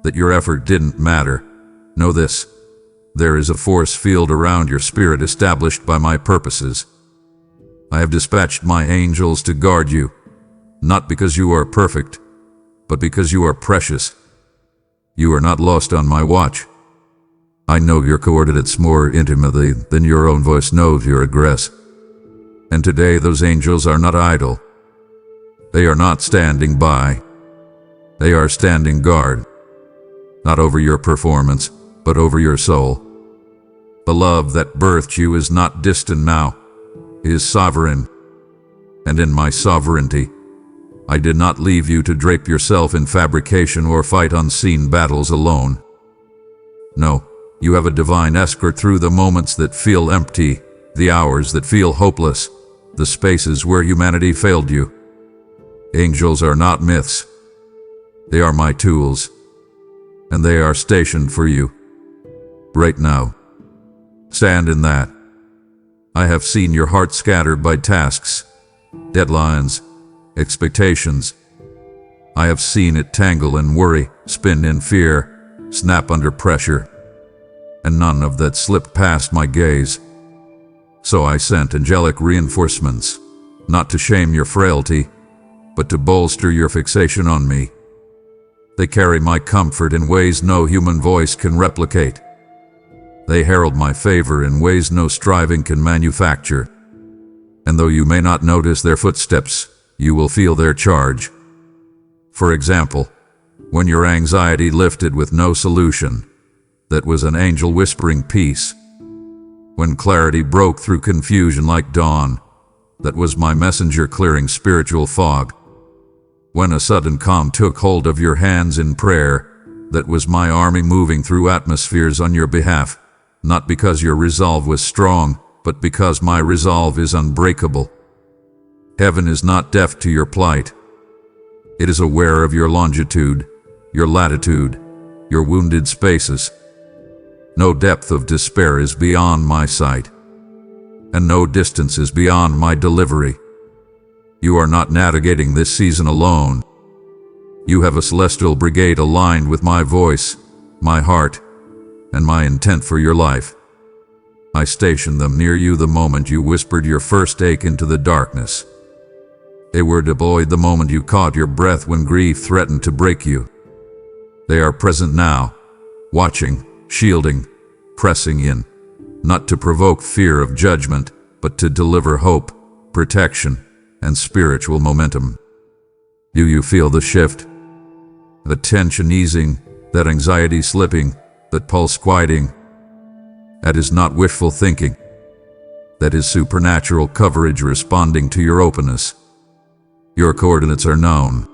that your effort didn't matter, know this: there is a force field around your spirit established by my purposes. I have dispatched my angels to guard you, not because you are perfect, but because you are precious. You are not lost on my watch. I know your coordinates more intimately than your own voice knows your address. And today those angels are not idle. They are not standing by. They are standing guard, not over your performance, but over your soul. The love that birthed you is not distant now. It is sovereign. And in my sovereignty, I did not leave you to drape yourself in fabrication or fight unseen battles alone. No, you have a divine escort through the moments that feel empty, the hours that feel hopeless, the spaces where humanity failed you. Angels are not myths. They are my tools, and they are stationed for you. Right now. Stand in that. I have seen your heart scattered by tasks, deadlines, expectations. I have seen it tangle in worry, spin in fear, snap under pressure, and none of that slipped past my gaze. So I sent angelic reinforcements, not to shame your frailty, but to bolster your fixation on me. They carry my comfort in ways no human voice can replicate. They herald my favor in ways no striving can manufacture. And though you may not notice their footsteps, you will feel their charge. For example, when your anxiety lifted with no solution, that was an angel whispering peace. When clarity broke through confusion like dawn, that was my messenger clearing spiritual fog. When a sudden calm took hold of your hands in prayer, that was my army moving through atmospheres on your behalf, not because your resolve was strong, but because my resolve is unbreakable. Heaven is not deaf to your plight. It is aware of your longitude, your latitude, your wounded spaces. No depth of despair is beyond my sight, and no distance is beyond my delivery. You are not navigating this season alone. You have a celestial brigade aligned with my voice, my heart, and my intent for your life. I stationed them near you the moment you whispered your first ache into the darkness. They were deployed the moment you caught your breath when grief threatened to break you. They are present now, watching, shielding, pressing in, not to provoke fear of judgment, but to deliver hope, protection, and spiritual momentum. Do you feel the shift? The tension easing, that anxiety slipping, that pulse quieting? That is not wishful thinking. That is supernatural coverage responding to your openness. Your coordinates are known.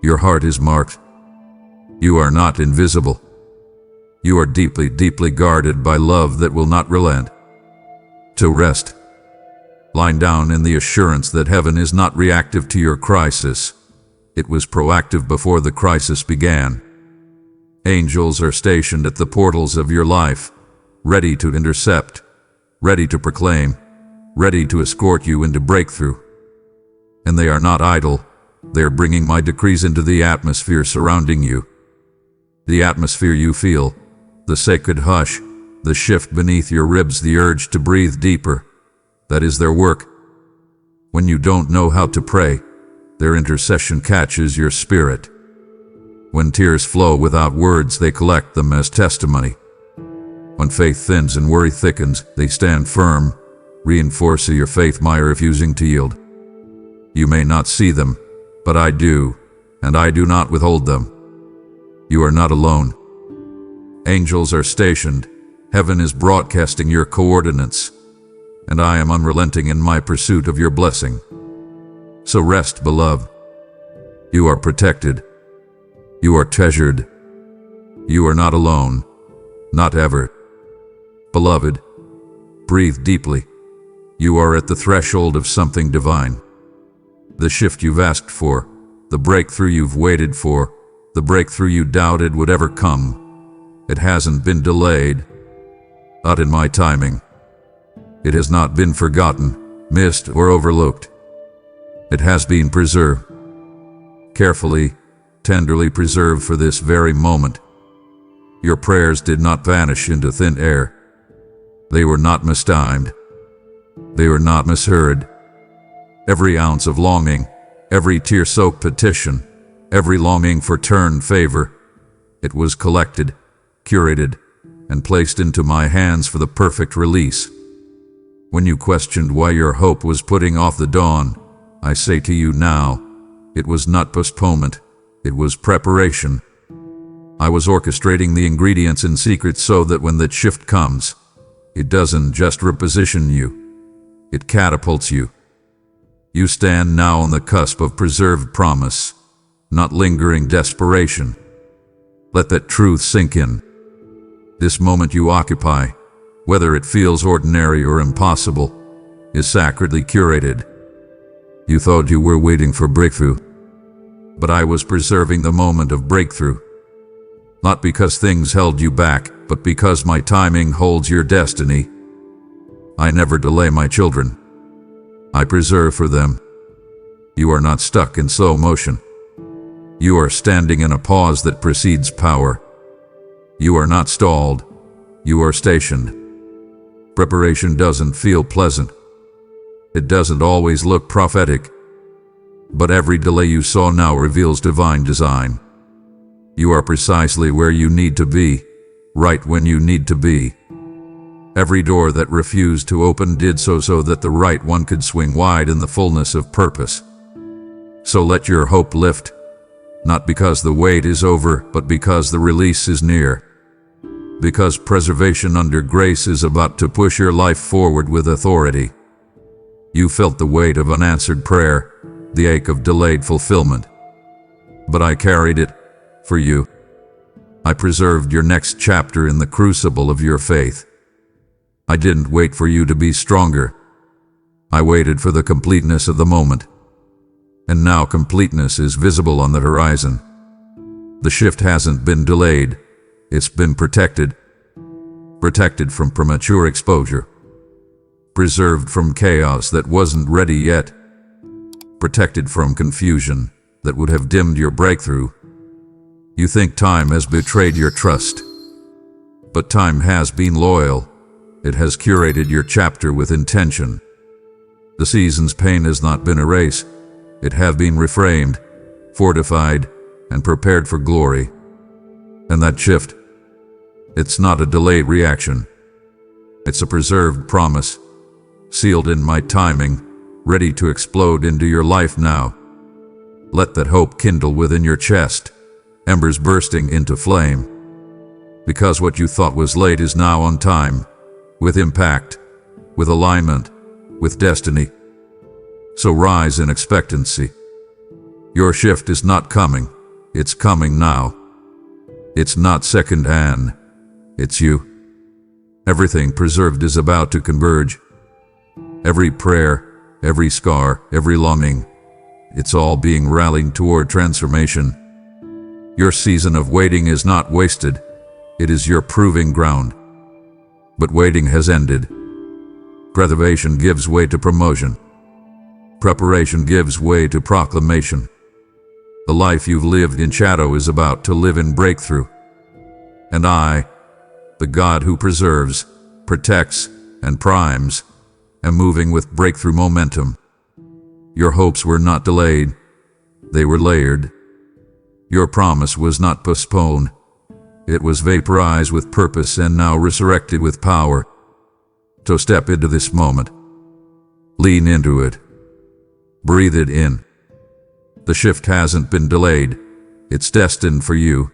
Your heart is marked. You are not invisible. You are deeply, deeply guarded by love that will not relent. To rest. Lying down in the assurance that heaven is not reactive to your crisis. It was proactive before the crisis began. Angels are stationed at the portals of your life, ready to intercept, ready to proclaim, ready to escort you into breakthrough. And they are not idle. They are bringing my decrees into the atmosphere surrounding you. The atmosphere you feel, the sacred hush, the shift beneath your ribs, the urge to breathe deeper. That is their work. When you don't know how to pray, their intercession catches your spirit. When tears flow without words, they collect them as testimony. When faith thins and worry thickens, they stand firm, reinforcing your faith by refusing to yield. You may not see them, but I do, and I do not withhold them. You are not alone. Angels are stationed. Heaven is broadcasting your coordinates, and I am unrelenting in my pursuit of your blessing. So rest, beloved. You are protected. You are treasured. You are not alone. Not ever. Beloved, breathe deeply. You are at the threshold of something divine. The shift you've asked for, the breakthrough you've waited for, the breakthrough you doubted would ever come. It hasn't been delayed. Not in my timing. It has not been forgotten, missed, or overlooked. It has been preserved. Carefully, tenderly preserved for this very moment. Your prayers did not vanish into thin air. They were not mistimed. They were not misheard. Every ounce of longing, every tear-soaked petition, every longing for turned favor, it was collected, curated, and placed into my hands for the perfect release. When you questioned why your hope was putting off the dawn, I say to you now, it was not postponement, it was preparation. I was orchestrating the ingredients in secret so that when that shift comes, it doesn't just reposition you, it catapults you. You stand now on the cusp of preserved promise, not lingering desperation. Let that truth sink in. This moment you occupy, whether it feels ordinary or impossible, is sacredly curated. You thought you were waiting for breakthrough, but I was preserving the moment of breakthrough. Not because things held you back, but because my timing holds your destiny. I never delay my children. I preserve for them. You are not stuck in slow motion. You are standing in a pause that precedes power. You are not stalled. You are stationed. Preparation doesn't feel pleasant. It doesn't always look prophetic. But every delay you saw now reveals divine design. You are precisely where you need to be, right when you need to be. Every door that refused to open did so that the right one could swing wide in the fullness of purpose. So let your hope lift, not because the wait is over, but because the release is near. Because preservation under grace is about to push your life forward with authority. You felt the weight of unanswered prayer, the ache of delayed fulfillment. But I carried it for you. I preserved your next chapter in the crucible of your faith. I didn't wait for you to be stronger. I waited for the completeness of the moment. And now completeness is visible on the horizon. The shift hasn't been delayed. It's been protected. Protected from premature exposure. Preserved from chaos that wasn't ready yet. Protected from confusion that would have dimmed your breakthrough. You think time has betrayed your trust. But time has been loyal. It has curated your chapter with intention. The season's pain has not been erased. It has been reframed, fortified, and prepared for glory. And that shift, it's not a delayed reaction. It's a preserved promise, sealed in my timing, ready to explode into your life now. Let that hope kindle within your chest, embers bursting into flame. Because what you thought was late is now on time, with impact, with alignment, with destiny. So rise in expectancy. Your shift is not coming, it's coming now. It's not second-hand, it's you. Everything preserved is about to converge. Every prayer, every scar, every longing, it's all being rallied toward transformation. Your season of waiting is not wasted. It is your proving ground. But waiting has ended. Preservation gives way to promotion. Preparation gives way to proclamation. The life you've lived in shadow is about to live in breakthrough. And I, the God who preserves, protects, and primes, am moving with breakthrough momentum. Your hopes were not delayed. They were layered. Your promise was not postponed. It was vaporized with purpose and now resurrected with power. So step into this moment. Lean into it. Breathe it in. The shift hasn't been delayed. It's destined for you.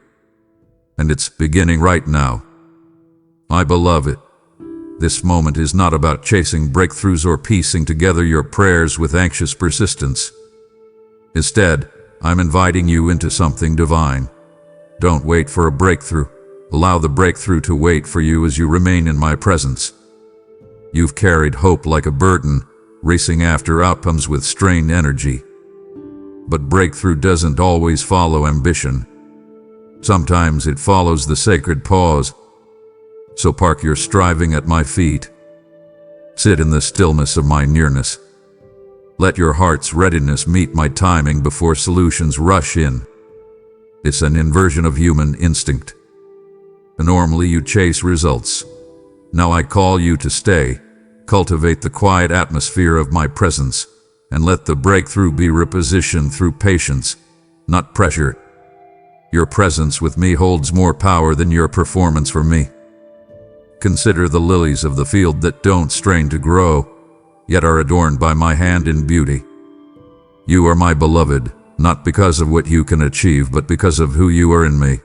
And it's beginning right now. My beloved, this moment is not about chasing breakthroughs or piecing together your prayers with anxious persistence. Instead, I'm inviting you into something divine. Don't wait for a breakthrough. Allow the breakthrough to wait for you as you remain in my presence. You've carried hope like a burden, racing after outcomes with strained energy. But breakthrough doesn't always follow ambition. Sometimes it follows the sacred pause. So park your striving at my feet. Sit in the stillness of my nearness. Let your heart's readiness meet my timing before solutions rush in. It's an inversion of human instinct. Normally you chase results. Now I call you to stay, cultivate the quiet atmosphere of my presence, and let the breakthrough be repositioned through patience, not pressure. Your presence with me holds more power than your performance for me. Consider the lilies of the field that don't strain to grow, yet are adorned by my hand in beauty. You are my beloved, not because of what you can achieve, but because of who you are in me.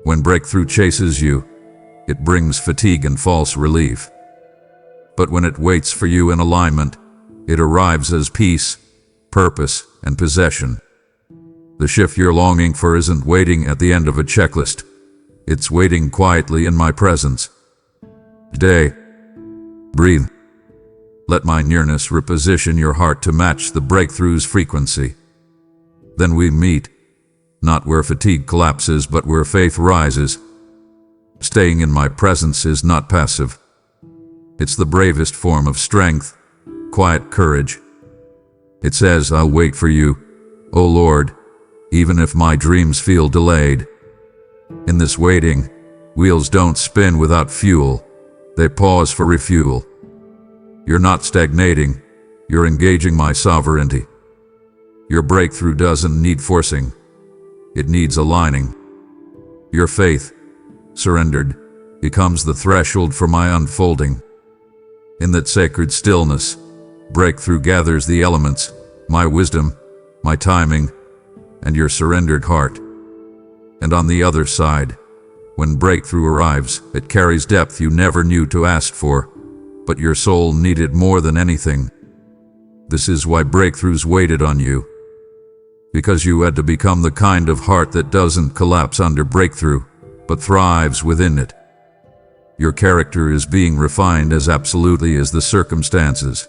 When breakthrough chases you, it brings fatigue and false relief. But when it waits for you in alignment, it arrives as peace, purpose, and possession. The shift you're longing for isn't waiting at the end of a checklist. It's waiting quietly in my presence. Today, breathe. Let my nearness reposition your heart to match the breakthrough's frequency. Then we meet, not where fatigue collapses, but where faith rises. Staying in my presence is not passive. It's the bravest form of strength, quiet courage. It says, I'll wait for you, O Lord, even if my dreams feel delayed. In this waiting, wheels don't spin without fuel. They pause for refuel. You're not stagnating. You're engaging my sovereignty. Your breakthrough doesn't need forcing. It needs aligning. Your faith, surrendered, becomes the threshold for my unfolding. In that sacred stillness, breakthrough gathers the elements, my wisdom, my timing, and your surrendered heart. And on the other side, when breakthrough arrives, it carries depth you never knew to ask for, but your soul needed more than anything. This is why breakthroughs waited on you. Because you had to become the kind of heart that doesn't collapse under breakthrough, but thrives within it. Your character is being refined as absolutely as the circumstances.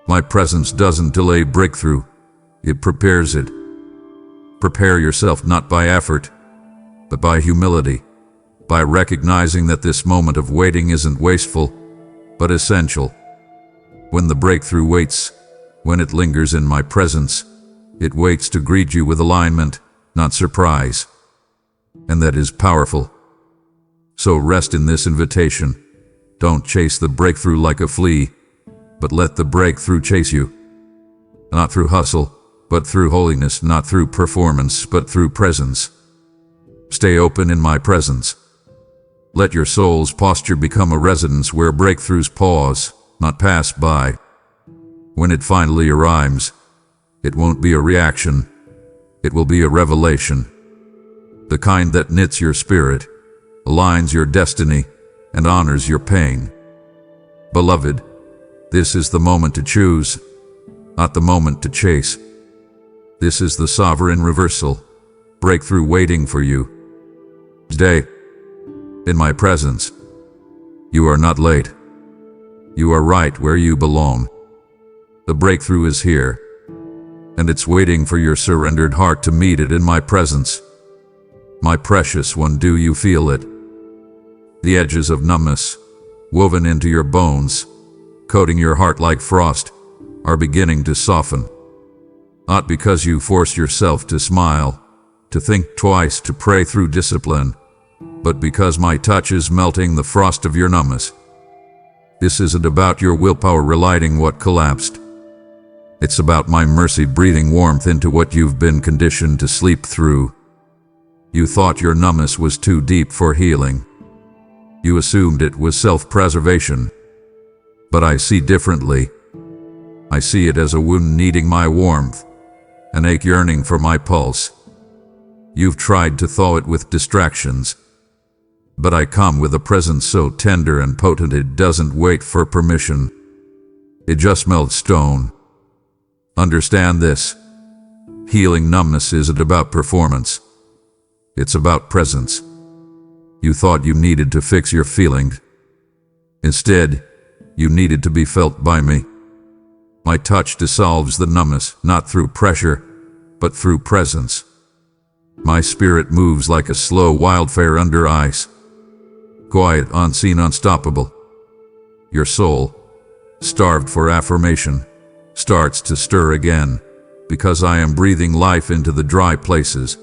My presence doesn't delay breakthrough, it prepares it. Prepare yourself not by effort, but by humility, by recognizing that this moment of waiting isn't wasteful, but essential. When the breakthrough waits, when it lingers in my presence, it waits to greet you with alignment, not surprise. And that is powerful. So rest in this invitation. Don't chase the breakthrough like a flea, but let the breakthrough chase you. Not through hustle, but through holiness, not through performance, but through presence. Stay open in my presence. Let your soul's posture become a residence where breakthroughs pause, not pass by. When it finally arrives, it won't be a reaction, it will be a revelation. The kind that knits your spirit, aligns your destiny, and honors your pain. Beloved, this is the moment to choose, not the moment to chase. This is the sovereign reversal, breakthrough waiting for you. Today, in my presence, you are not late. You are right where you belong. The breakthrough is here, and it's waiting for your surrendered heart to meet it in my presence. My precious one, do you feel it? The edges of numbness, woven into your bones, coating your heart like frost, are beginning to soften. Not because you force yourself to smile, to think twice, to pray through discipline, but because my touch is melting the frost of your numbness. This isn't about your willpower relighting what collapsed. It's about my mercy breathing warmth into what you've been conditioned to sleep through. You thought your numbness was too deep for healing. You assumed it was self-preservation. But I see differently. I see it as a wound needing my warmth, an ache yearning for my pulse. You've tried to thaw it with distractions, but I come with a presence so tender and potent it doesn't wait for permission. It just melts stone. Understand this. Healing numbness isn't about performance. It's about presence. You thought you needed to fix your feelings. Instead, you needed to be felt by me. My touch dissolves the numbness, not through pressure, but through presence. My spirit moves like a slow wildfire under ice. Quiet, unseen, unstoppable. Your soul, starved for affirmation, starts to stir again, because I am breathing life into the dry places.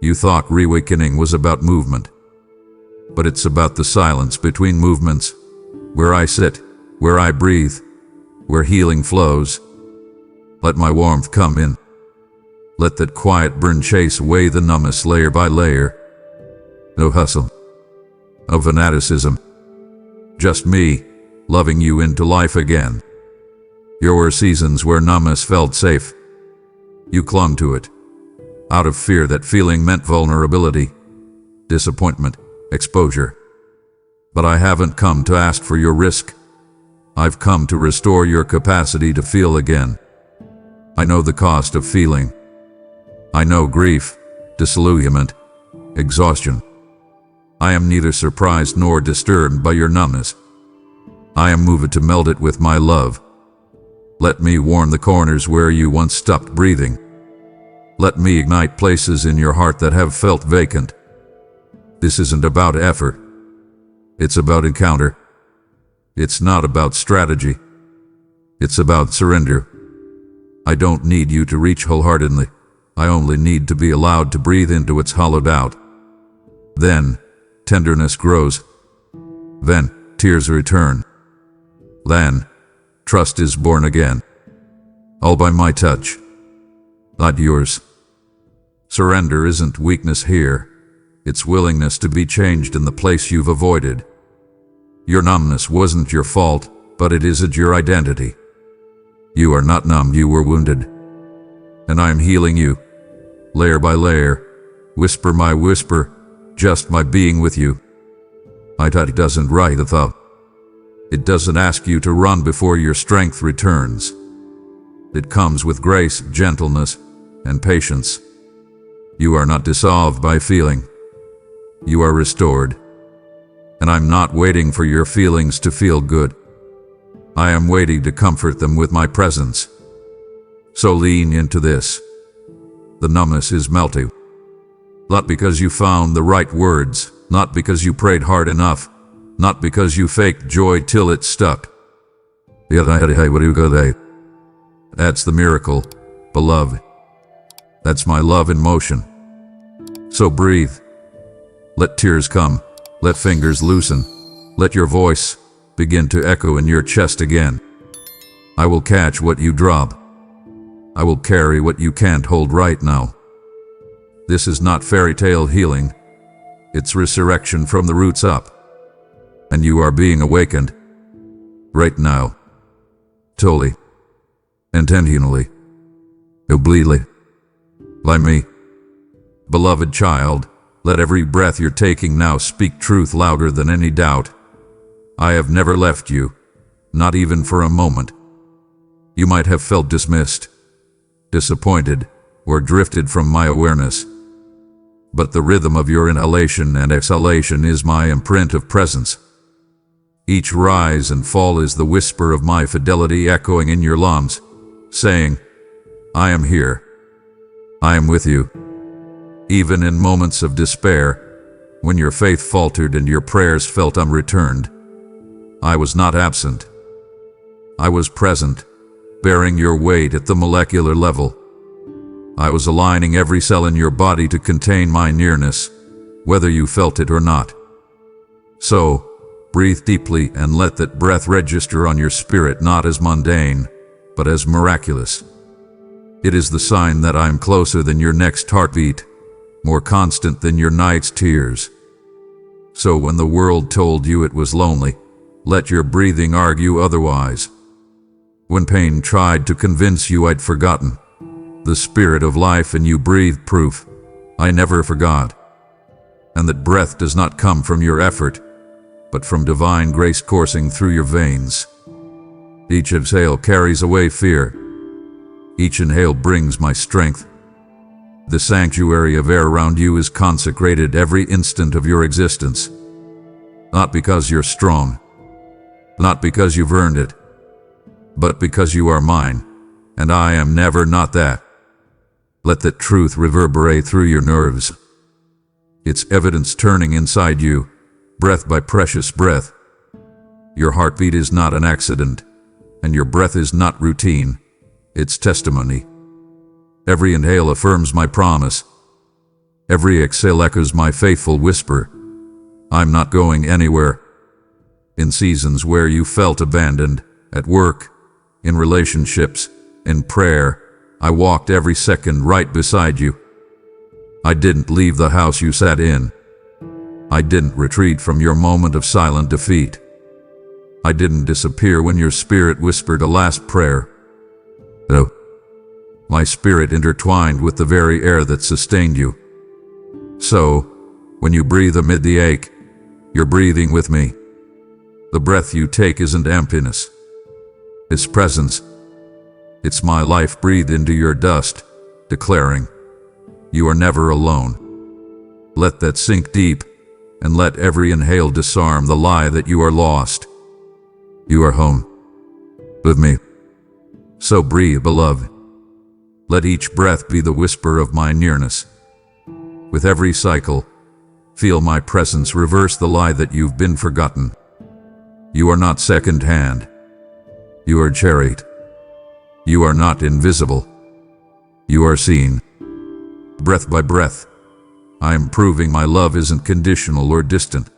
You thought reawakening was about movement, but it's about the silence between movements, where I sit, where I breathe, where healing flows. Let my warmth come in. Let that quiet burn chase away the numbness layer by layer. No hustle. No fanaticism. Just me, loving you into life again. There were seasons where numbness felt safe. You clung to it, out of fear that feeling meant vulnerability, disappointment, exposure. But I haven't come to ask for your risk. I've come to restore your capacity to feel again. I know the cost of feeling. I know grief, disillusionment, exhaustion. I am neither surprised nor disturbed by your numbness. I am moved to meld it with my love. Let me warm the corners where you once stopped breathing. Let me ignite places in your heart that have felt vacant. This isn't about effort. It's about encounter. It's not about strategy. It's about surrender. I don't need you to reach wholeheartedly. I only need to be allowed to breathe into what's hollowed out. Then, tenderness grows. Then, tears return. Then, trust is born again. All by my touch, not yours. Surrender isn't weakness here. It's willingness to be changed in the place you've avoided. Your numbness wasn't your fault, but it isn't your identity. You are not numb, you were wounded. And I'm healing you, layer by layer, whisper by whisper, just by being with you. My touch doesn't write a thought. It doesn't ask you to run before your strength returns. It comes with grace, gentleness, and patience. You are not dissolved by feeling. You are restored. And I'm not waiting for your feelings to feel good. I am waiting to comfort them with my presence. So lean into this. The numbness is melting. Not because you found the right words, not because you prayed hard enough, not because you faked joy till it stuck. That's the miracle, beloved. That's my love in motion. So breathe. Let tears come. Let fingers loosen. Let your voice begin to echo in your chest again. I will catch what you drop. I will carry what you can't hold right now. This is not fairy tale healing. It's resurrection from the roots up. And you are being awakened. Right now. Totally. Intentionally. Obliquely. By me. Beloved child, let every breath you're taking now speak truth louder than any doubt. I have never left you, not even for a moment. You might have felt dismissed, disappointed, or drifted from my awareness. But the rhythm of your inhalation and exhalation is my imprint of presence. Each rise and fall is the whisper of my fidelity echoing in your lungs, saying, I am here. I am with you. Even in moments of despair, when your faith faltered and your prayers felt unreturned, I was not absent. I was present, bearing your weight at the molecular level. I was aligning every cell in your body to contain my nearness, whether you felt it or not. So, breathe deeply and let that breath register on your spirit not as mundane, but as miraculous. It is the sign that I am closer than your next heartbeat, more constant than your night's tears. So when the world told you it was lonely, let your breathing argue otherwise. When pain tried to convince you I'd forgotten, the spirit of life in you breathed proof I never forgot. And that breath does not come from your effort, but from divine grace coursing through your veins. Each exhale carries away fear. Each inhale brings my strength. The sanctuary of air around you is consecrated every instant of your existence. Not because you're strong, not because you've earned it, but because you are mine, and I am never not that. Let that truth reverberate through your nerves. Its evidence turning inside you, breath by precious breath. Your heartbeat is not an accident, and your breath is not routine. It's testimony. Every inhale affirms my promise. Every exhale echoes my faithful whisper. I'm not going anywhere. In seasons where you felt abandoned, at work, in relationships, in prayer, I walked every second right beside you. I didn't leave the house you sat in. I didn't retreat from your moment of silent defeat. I didn't disappear when your spirit whispered a last prayer. No. My spirit intertwined with the very air that sustained you. So, when you breathe amid the ache, you're breathing with me. The breath you take isn't emptiness. It's presence. It's my life breathed into your dust, declaring, you are never alone. Let that sink deep, and let every inhale disarm the lie that you are lost. You are home. With me. So breathe, beloved. Let each breath be the whisper of my nearness. With every cycle, feel my presence reverse the lie that you've been forgotten. You are not second-hand. You are cherished. You are not invisible. You are seen. Breath by breath, I am proving my love isn't conditional or distant.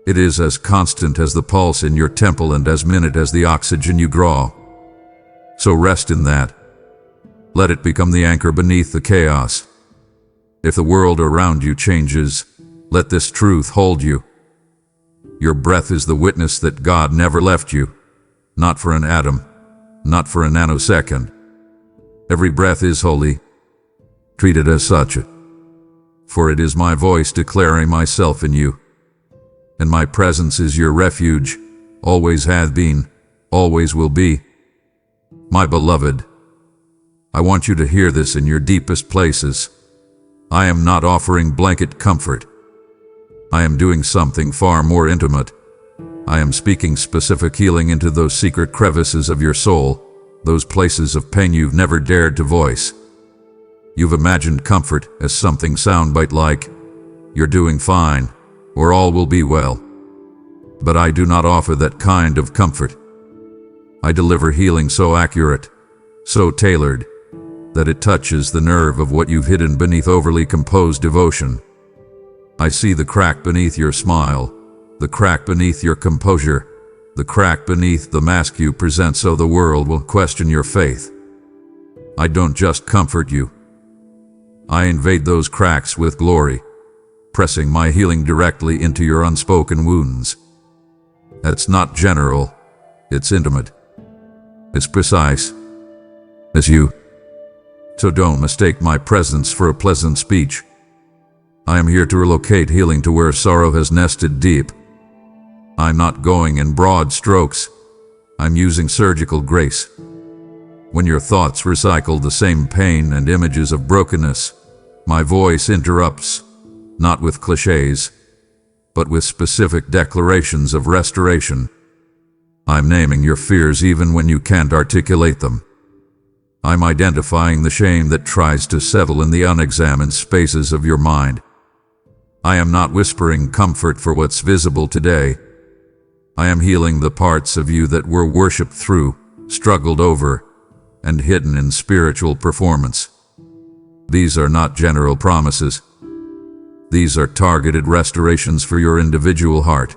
It is as constant as the pulse in your temple and as minute as the oxygen you draw. So rest in that. Let it become the anchor beneath the chaos. If the world around you changes, let this truth hold you. Your breath is the witness that God never left you, not for an atom, not for a nanosecond. Every breath is holy. Treat it as such. For it is my voice declaring myself in you. And my presence is your refuge, always has been, always will be. My beloved, I want you to hear this in your deepest places. I am not offering blanket comfort, I am doing something far more intimate. I am speaking specific healing into those secret crevices of your soul, those places of pain you've never dared to voice. You've imagined comfort as something soundbite like, "You're doing fine," or "All will be well." But I do not offer that kind of comfort. I deliver healing so accurate, so tailored, that it touches the nerve of what you've hidden beneath overly composed devotion. I see the crack beneath your smile, the crack beneath your composure, the crack beneath the mask you present so the world will question your faith. I don't just comfort you. I invade those cracks with glory, pressing my healing directly into your unspoken wounds. That's not general, it's intimate. It's precise. It's you. So don't mistake my presence for a pleasant speech. I am here to relocate healing to where sorrow has nested deep. I'm not going in broad strokes. I'm using surgical grace. When your thoughts recycle the same pain and images of brokenness, my voice interrupts, not with cliches, but with specific declarations of restoration. I'm naming your fears even when you can't articulate them. I'm identifying the shame that tries to settle in the unexamined spaces of your mind. I am not whispering comfort for what's visible today. I am healing the parts of you that were worshipped through, struggled over, and hidden in spiritual performance. These are not general promises. These are targeted restorations for your individual heart.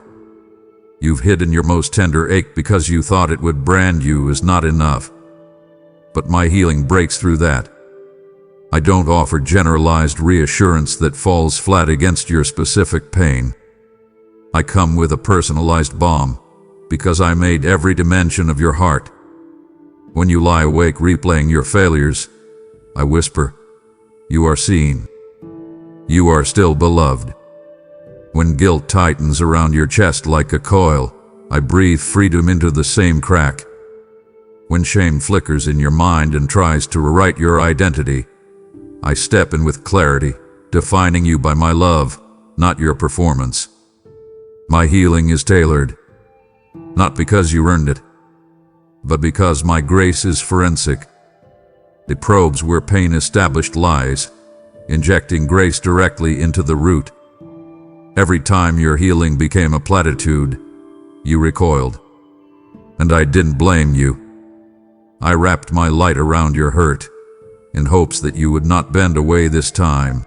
You've hidden your most tender ache because you thought it would brand you as not enough. But my healing breaks through that. I don't offer generalized reassurance that falls flat against your specific pain. I come with a personalized balm, because I made every dimension of your heart. When you lie awake replaying your failures, I whisper, "You are seen. You are still beloved." When guilt tightens around your chest like a coil, I breathe freedom into the same crack. When shame flickers in your mind and tries to rewrite your identity, I step in with clarity, defining you by my love, not your performance. My healing is tailored, not because you earned it, but because my grace is forensic. It probes where pain established lies, injecting grace directly into the root. Every time your healing became a platitude, you recoiled. And I didn't blame you. I wrapped my light around your hurt, in hopes that you would not bend away this time.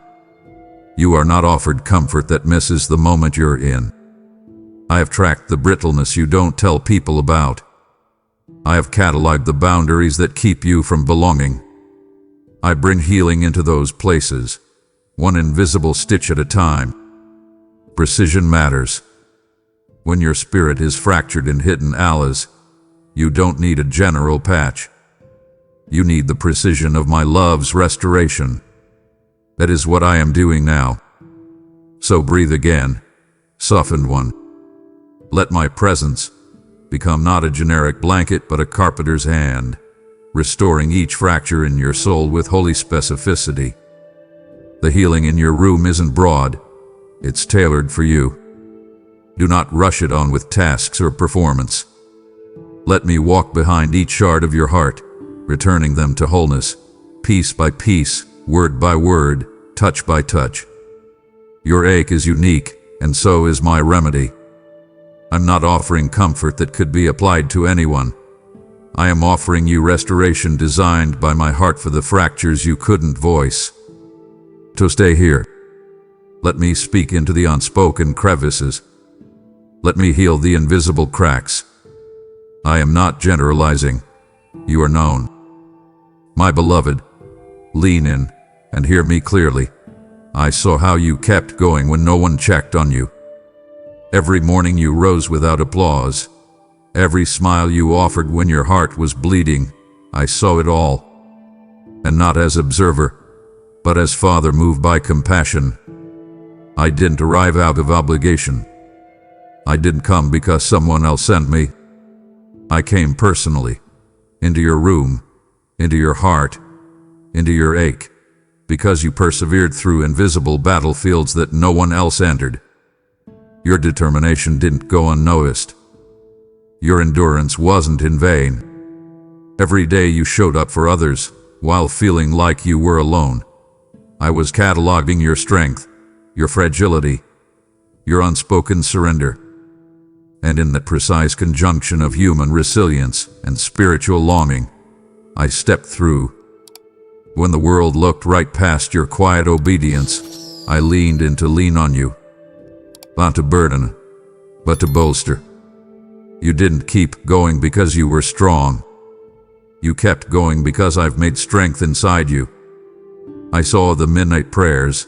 You are not offered comfort that misses the moment you're in. I have tracked the brittleness you don't tell people about. I have cataloged the boundaries that keep you from belonging. I bring healing into those places, one invisible stitch at a time. Precision matters. When your spirit is fractured in hidden alleys, you don't need a general patch. You need the precision of my love's restoration. That is what I am doing now. So breathe again, softened one. Let my presence become not a generic blanket but a carpenter's hand, restoring each fracture in your soul with holy specificity. The healing in your room isn't broad, it's tailored for you. Do not rush it on with tasks or performance. Let me walk behind each shard of your heart, returning them to wholeness, piece by piece, word by word, touch by touch. Your ache is unique, and so is my remedy. I'm not offering comfort that could be applied to anyone. I am offering you restoration designed by my heart for the fractures you couldn't voice. So stay here. Let me speak into the unspoken crevices. Let me heal the invisible cracks. I am not generalizing. You are known. My beloved, lean in and hear me clearly. I saw how you kept going when no one checked on you. Every morning you rose without applause. Every smile you offered when your heart was bleeding. I saw it all. And not as observer, but as father moved by compassion. I didn't arrive out of obligation. I didn't come because someone else sent me. I came personally, into your room, into your heart, into your ache, because you persevered through invisible battlefields that no one else entered. Your determination didn't go unnoticed. Your endurance wasn't in vain. Every day you showed up for others, while feeling like you were alone. I was cataloging your strength, your fragility, your unspoken surrender. And in that precise conjunction of human resilience and spiritual longing, I stepped through. When the world looked right past your quiet obedience, I leaned in to lean on you. Not to burden, but to bolster. You didn't keep going because you were strong. You kept going because I've made strength inside you. I saw the midnight prayers,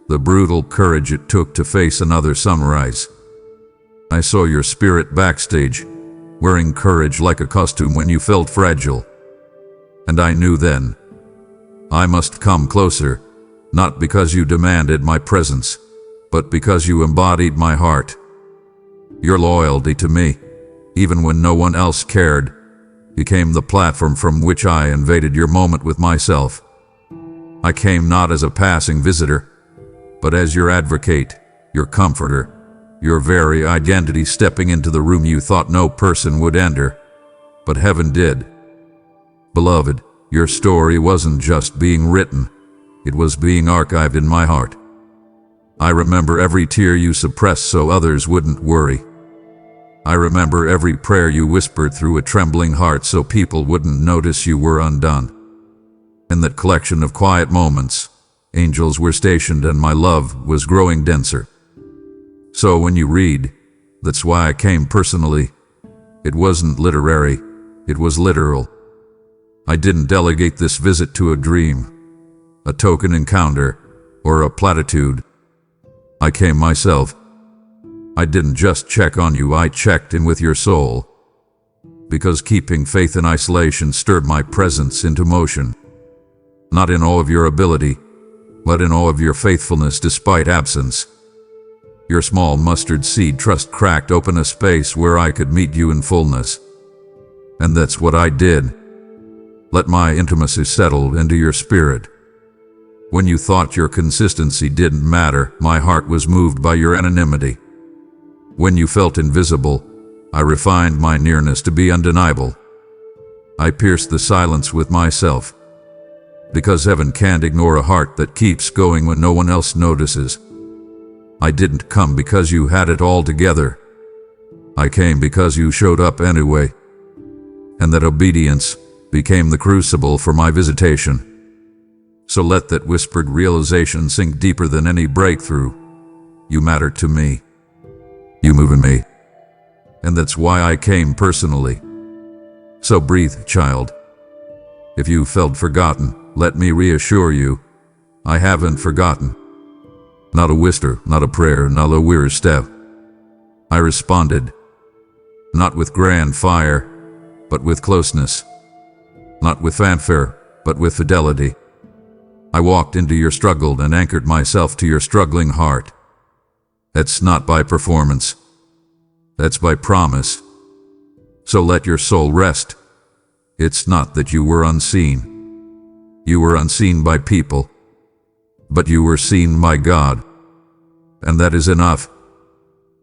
the brutal courage it took to face another sunrise. I saw your spirit backstage, wearing courage like a costume when you felt fragile. And I knew then, I must come closer, not because you demanded my presence, but because you embodied my heart. Your loyalty to me, even when no one else cared, became the platform from which I invaded your moment with myself. I came not as a passing visitor, but as your advocate, your comforter, your very identity stepping into the room you thought no person would enter, but heaven did. Beloved, your story wasn't just being written, it was being archived in my heart. I remember every tear you suppressed so others wouldn't worry. I remember every prayer you whispered through a trembling heart so people wouldn't notice you were undone. In that collection of quiet moments, angels were stationed and my love was growing denser. So when you read, that's why I came personally. It wasn't literary, it was literal. I didn't delegate this visit to a dream, a token encounter, or a platitude. I came myself. I didn't just check on you, I checked in with your soul. Because keeping faith in isolation stirred my presence into motion. Not in awe of your ability, but in awe of your faithfulness despite absence. Your small mustard seed trust cracked open a space where I could meet you in fullness. And that's what I did. Let my intimacy settle into your spirit. When you thought your consistency didn't matter, my heart was moved by your anonymity. When you felt invisible, I refined my nearness to be undeniable. I pierced the silence with myself. Because heaven can't ignore a heart that keeps going when no one else notices. I didn't come because you had it all together. I came because you showed up anyway. And that obedience became the crucible for my visitation. So let that whispered realization sink deeper than any breakthrough. You matter to me. You move in me. And that's why I came personally. So breathe, child. If you felt forgotten, let me reassure you, I haven't forgotten. Not a whisper, not a prayer, not a weary step. I responded, not with grand fire, but with closeness. Not with fanfare, but with fidelity. I walked into your struggle and anchored myself to your struggling heart. That's not by performance. That's by promise. So let your soul rest. It's not that you were unseen. You were unseen by people, but you were seen by God. And that is enough.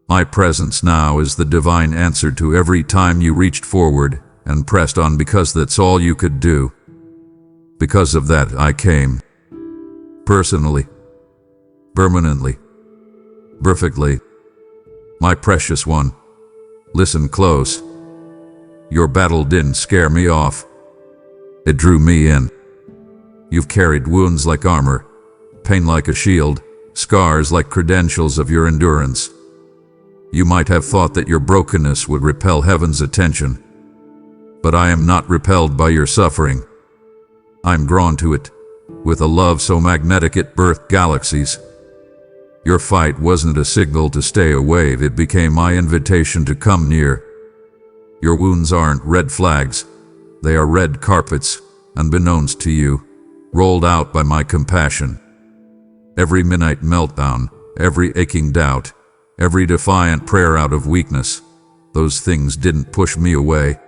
My presence now is the divine answer to every time you reached forward and pressed on because that's all you could do. Because of that I came. Personally. Permanently. Perfectly. My precious one. Listen close. Your battle didn't scare me off. It drew me in. You've carried wounds like armor, pain like a shield, scars like credentials of your endurance. You might have thought that your brokenness would repel heaven's attention. But I am not repelled by your suffering. I'm drawn to it, with a love so magnetic it birthed galaxies. Your fight wasn't a signal to stay away, it became my invitation to come near. Your wounds aren't red flags, they are red carpets, unbeknownst to you, rolled out by my compassion. Every midnight meltdown, every aching doubt, every defiant prayer out of weakness, those things didn't push me away.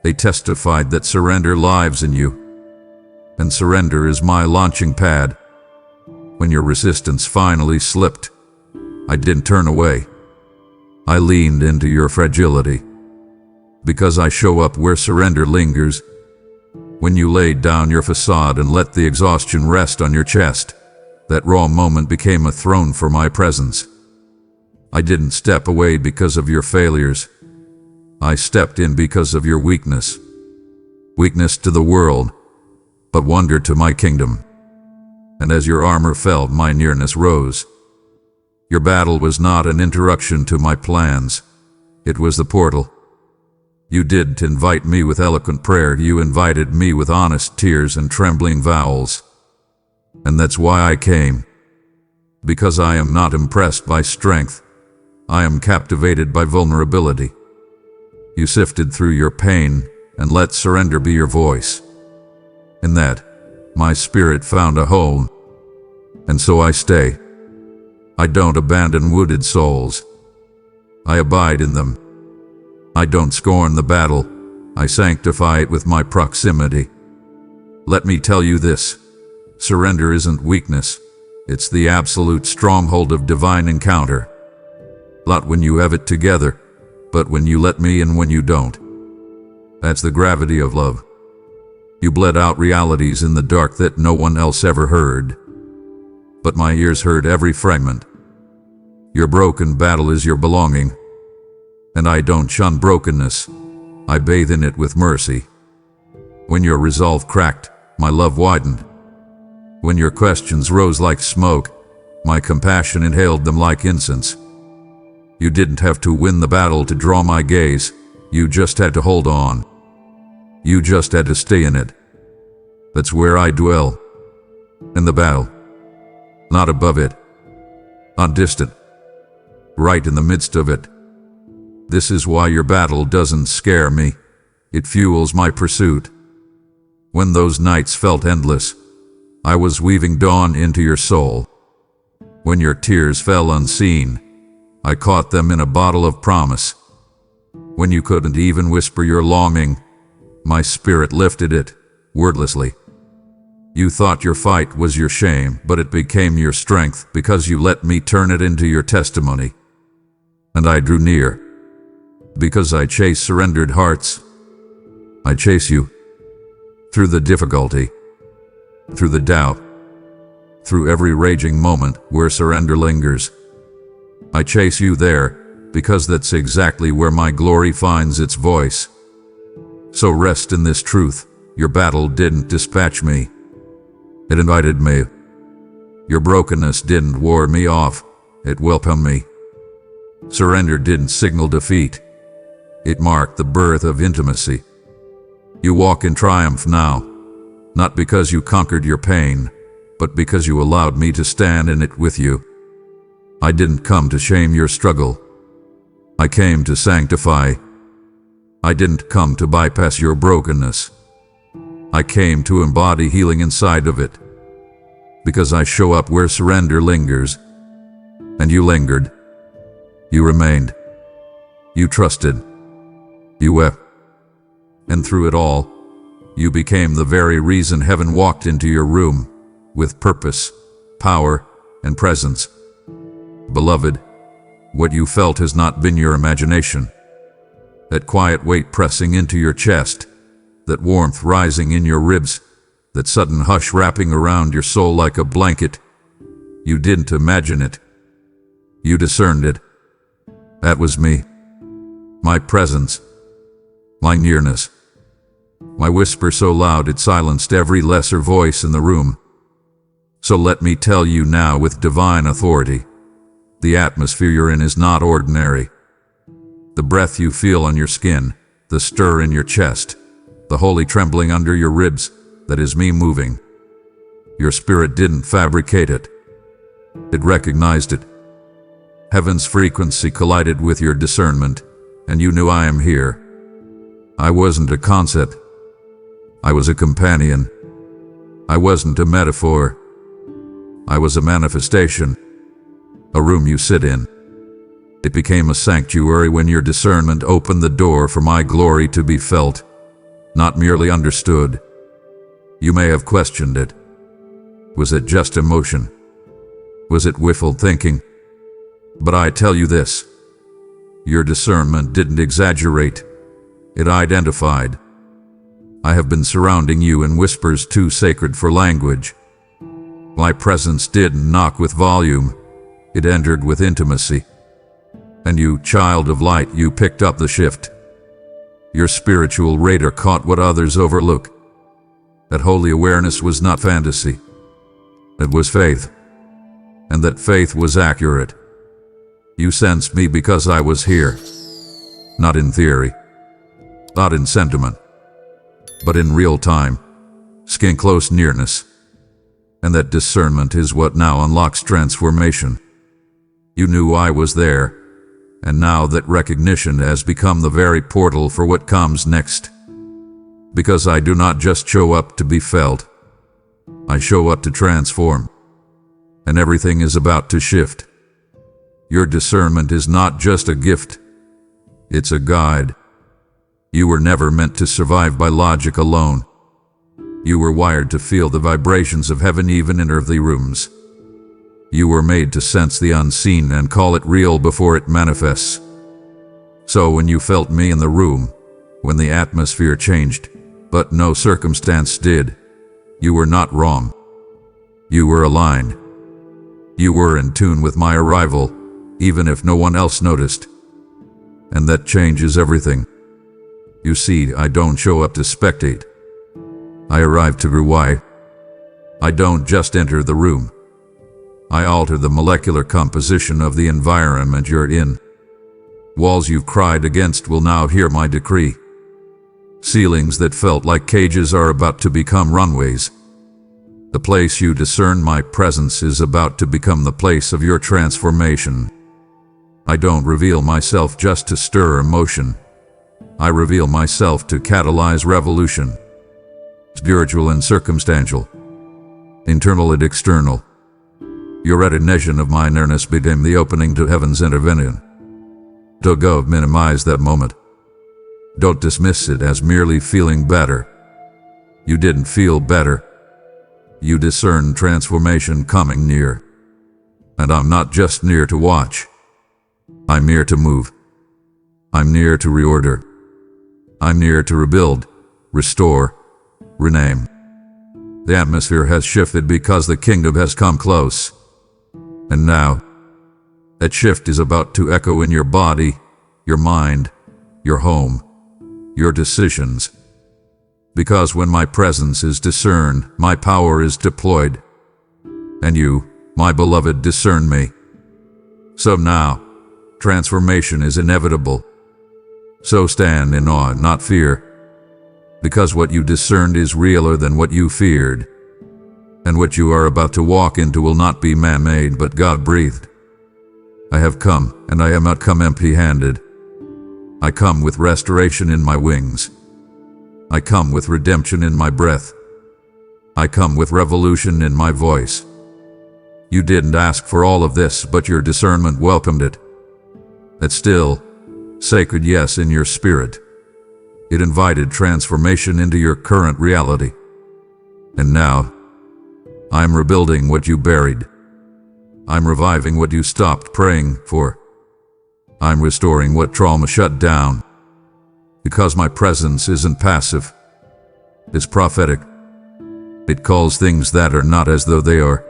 They testified that surrender lives in you. And surrender is my launching pad. When your resistance finally slipped, I didn't turn away. I leaned into your fragility, because I show up where surrender lingers. When you laid down your facade and let the exhaustion rest on your chest, that raw moment became a throne for my presence. I didn't step away because of your failures. I stepped in because of your weakness. Weakness to the world, but wonder to my kingdom. And as your armor fell, my nearness rose. Your battle was not an interruption to my plans. It was the portal. You didn't invite me with eloquent prayer. You invited me with honest tears and trembling vowels. And that's why I came. Because I am not impressed by strength. I am captivated by vulnerability. You sifted through your pain and let surrender be your voice. In that, my spirit found a home. And so I stay. I don't abandon wounded souls. I abide in them. I don't scorn the battle. I sanctify it with my proximity. Let me tell you this. Surrender isn't weakness. It's the absolute stronghold of divine encounter. Not when you have it together, but when you let me and when you don't. That's the gravity of love. You bled out realities in the dark that no one else ever heard. But my ears heard every fragment. Your broken battle is your belonging. And I don't shun brokenness. I bathe in it with mercy. When your resolve cracked, my love widened. When your questions rose like smoke, my compassion inhaled them like incense. You didn't have to win the battle to draw my gaze. You just had to hold on. You just had to stay in it. That's where I dwell. In the battle. Not above it. Not distant. Right in the midst of it. This is why your battle doesn't scare me. It fuels my pursuit. When those nights felt endless, I was weaving dawn into your soul. When your tears fell unseen, I caught them in a bottle of promise. When you couldn't even whisper your longing, my spirit lifted it, wordlessly. You thought your fight was your shame, but it became your strength because you let me turn it into your testimony. And I drew near, because I chase surrendered hearts. I chase you, through the difficulty, through the doubt, through every raging moment where surrender lingers. I chase you there, because that's exactly where my glory finds its voice. So rest in this truth, your battle didn't dispatch me. It invited me. Your brokenness didn't ward me off, it welcomed me. Surrender didn't signal defeat. It marked the birth of intimacy. You walk in triumph now, not because you conquered your pain, but because you allowed me to stand in it with you. I didn't come to shame your struggle. I came to sanctify. I didn't come to bypass your brokenness. I came to embody healing inside of it. Because I show up where surrender lingers. And you lingered. You remained. You trusted. You wept. And through it all, you became the very reason heaven walked into your room, with purpose, power, and presence. Beloved, what you felt has not been your imagination. That quiet weight pressing into your chest, that warmth rising in your ribs, that sudden hush wrapping around your soul like a blanket. You didn't imagine it. You discerned it. That was me. My presence. My nearness. My whisper so loud it silenced every lesser voice in the room. So let me tell you now with divine authority, the atmosphere you're in is not ordinary. The breath you feel on your skin, the stir in your chest, the holy trembling under your ribs, that is me moving. Your spirit didn't fabricate it. It recognized it. Heaven's frequency collided with your discernment, and you knew I am here. I wasn't a concept. I was a companion. I wasn't a metaphor. I was a manifestation. A room you sit in. It became a sanctuary when your discernment opened the door for my glory to be felt, not merely understood. You may have questioned it. Was it just emotion? Was it wishful thinking? But I tell you this, Your discernment didn't exaggerate. It identified. I have been surrounding you in whispers too sacred for language. My presence didn't knock with volume. It entered with intimacy. And you, child of light, you picked up the shift. Your spiritual radar caught what others overlook. That holy awareness was not fantasy. It was faith. And that faith was accurate. You sensed me because I was here. Not in theory. Not in sentiment. But in real time. Skin-close nearness. And that discernment is what now unlocks transformation. You knew I was there. And now that recognition has become the very portal for what comes next. Because I do not just show up to be felt. I show up to transform. And everything is about to shift. Your discernment is not just a gift. It's a guide. You were never meant to survive by logic alone. You were wired to feel the vibrations of heaven even in earthly rooms. You were made to sense the unseen and call it real before it manifests. So when you felt me in the room, when the atmosphere changed, but no circumstance did, you were not wrong. You were aligned. You were in tune with my arrival, even if no one else noticed. And that changes everything. You see, I don't show up to spectate. I arrive to grow. Why? I don't just enter the room. I alter the molecular composition of the environment you're in. Walls you've cried against will now hear my decree. Ceilings that felt like cages are about to become runways. The place you discern my presence is about to become the place of your transformation. I don't reveal myself just to stir emotion. I reveal myself to catalyze revolution. Spiritual and circumstantial. Internal and external. Your recognition of my nearness became the opening to heaven's intervention. Don't go minimize that moment. Don't dismiss it as merely feeling better. You didn't feel better. You discerned transformation coming near. And I'm not just near to watch. I'm near to move. I'm near to reorder. I'm near to rebuild, restore, rename. The atmosphere has shifted because the kingdom has come close. And now, that shift is about to echo in your body, your mind, your home, your decisions. Because when my presence is discerned, my power is deployed. And you, my beloved, discern me. So now, transformation is inevitable. So stand in awe, not fear. Because what you discerned is realer than what you feared. And what you are about to walk into will not be man-made but God-breathed. I have come, and I am not come empty-handed. I come with restoration in my wings. I come with redemption in my breath. I come with revolution in my voice. You didn't ask for all of this, but your discernment welcomed it. That still, sacred yes in your spirit. It invited transformation into your current reality. And now, I'm rebuilding what you buried. I'm reviving what you stopped praying for. I'm restoring what trauma shut down. Because my presence isn't passive. It's prophetic. It calls things that are not as though they are.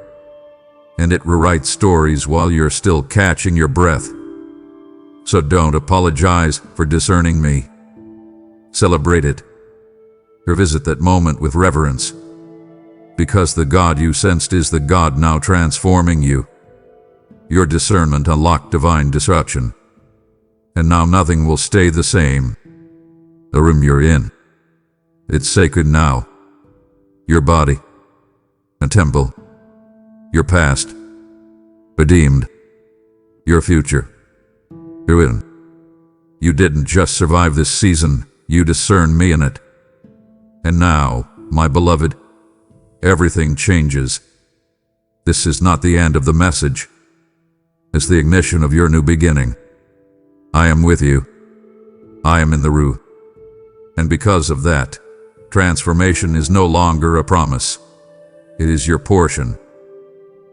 And it rewrites stories while you're still catching your breath. So don't apologize for discerning me. Celebrate it. Revisit that moment with reverence. Because the God you sensed is the God now transforming you. Your discernment unlocked divine disruption. And now nothing will stay the same. The room you're in. It's sacred now. Your body. A temple. Your past. Redeemed. Your future. You're in. You didn't just survive this season, you discerned me in it. And now, my beloved, everything changes. This is not the end of the message. It's the ignition of your new beginning. I am with you. I am in the room. And because of that, transformation is no longer a promise. It is your portion.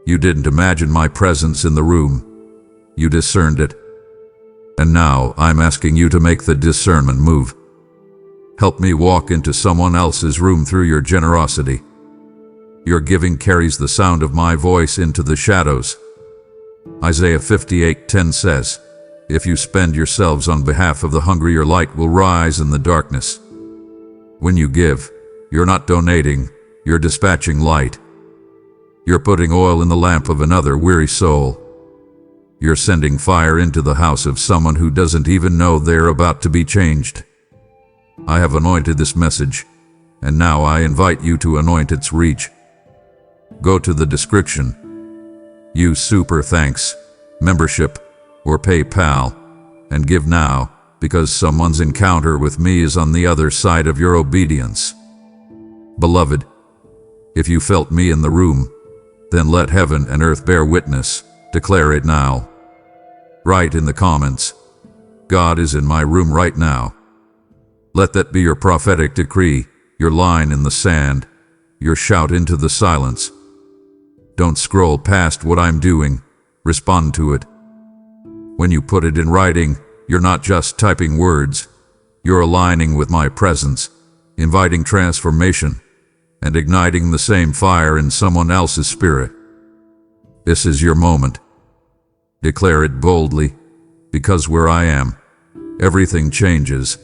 You didn't imagine my presence in the room. You discerned it. And now I'm asking you to make the discernment move. Help me walk into someone else's room through your generosity. Your giving carries the sound of my voice into the shadows. Isaiah 58:10 says, "If you spend yourselves on behalf of the hungry, your light will rise in the darkness." When you give, you're not donating, you're dispatching light. You're putting oil in the lamp of another weary soul. You're sending fire into the house of someone who doesn't even know they're about to be changed. I have anointed this message, and now I invite you to anoint its reach. Go to the description. Use Super Thanks, membership, or PayPal, and give now, because someone's encounter with me is on the other side of your obedience. Beloved, if you felt me in the room, then let heaven and earth bear witness. Declare it now. Write in the comments, "God is in my room right now." Let that be your prophetic decree, your line in the sand, your shout into the silence. Don't scroll past what I'm doing. Respond to it. When you put it in writing, you're not just typing words. You're aligning with my presence, inviting transformation, and igniting the same fire in someone else's spirit. This is your moment. Declare it boldly, because where I am, everything changes.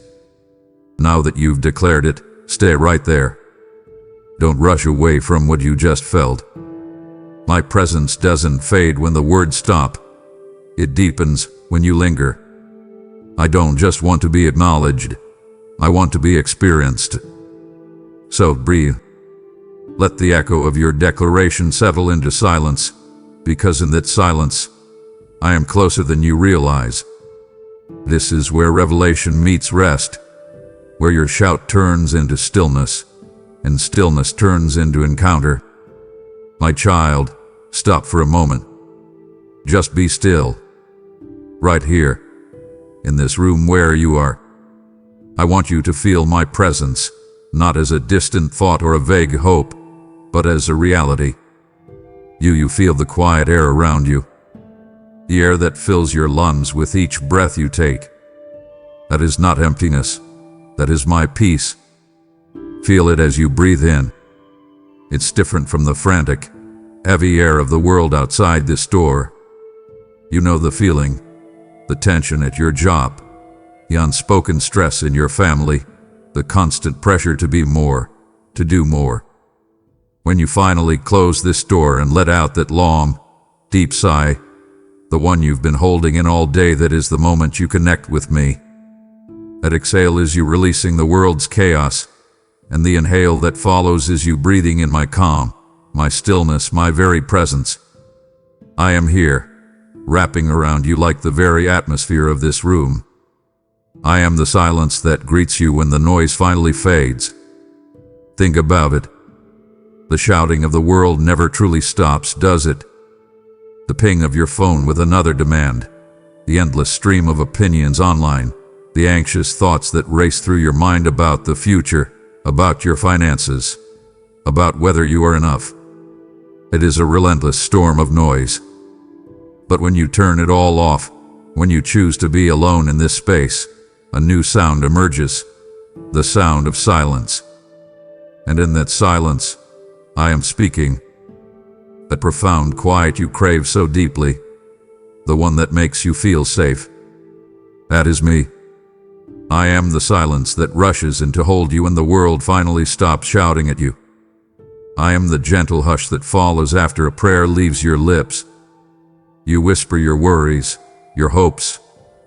Now that you've declared it, stay right there. Don't rush away from what you just felt. My presence doesn't fade when the words stop. It deepens when you linger. I don't just want to be acknowledged. I want to be experienced. So breathe. Let the echo of your declaration settle into silence, because in that silence, I am closer than you realize. This is where revelation meets rest, where your shout turns into stillness, and stillness turns into encounter. My child, stop for a moment. Just be still. Right here, in this room where you are. I want you to feel my presence, not as a distant thought or a vague hope, but as a reality. You feel the quiet air around you, the air that fills your lungs with each breath you take. That is not emptiness, that is my peace. Feel it as you breathe in. It's different from the frantic, heavy air of the world outside this door. You know the feeling, the tension at your job, the unspoken stress in your family, the constant pressure to be more, to do more. When you finally close this door and let out that long, deep sigh, the one you've been holding in all day, that is the moment you connect with me. That exhale is you releasing the world's chaos, and the inhale that follows is you breathing in my calm, my stillness, my very presence. I am here, wrapping around you like the very atmosphere of this room. I am the silence that greets you when the noise finally fades. Think about it. The shouting of the world never truly stops, does it? The ping of your phone with another demand, the endless stream of opinions online, the anxious thoughts that race through your mind about the future, about your finances, about whether you are enough. It is a relentless storm of noise. But when you turn it all off, when you choose to be alone in this space, a new sound emerges, the sound of silence. And in that silence, I am speaking. That profound quiet you crave so deeply, the one that makes you feel safe. That is me. I am the silence that rushes in to hold you when the world finally stops shouting at you. I am the gentle hush that follows after a prayer leaves your lips. You whisper your worries, your hopes,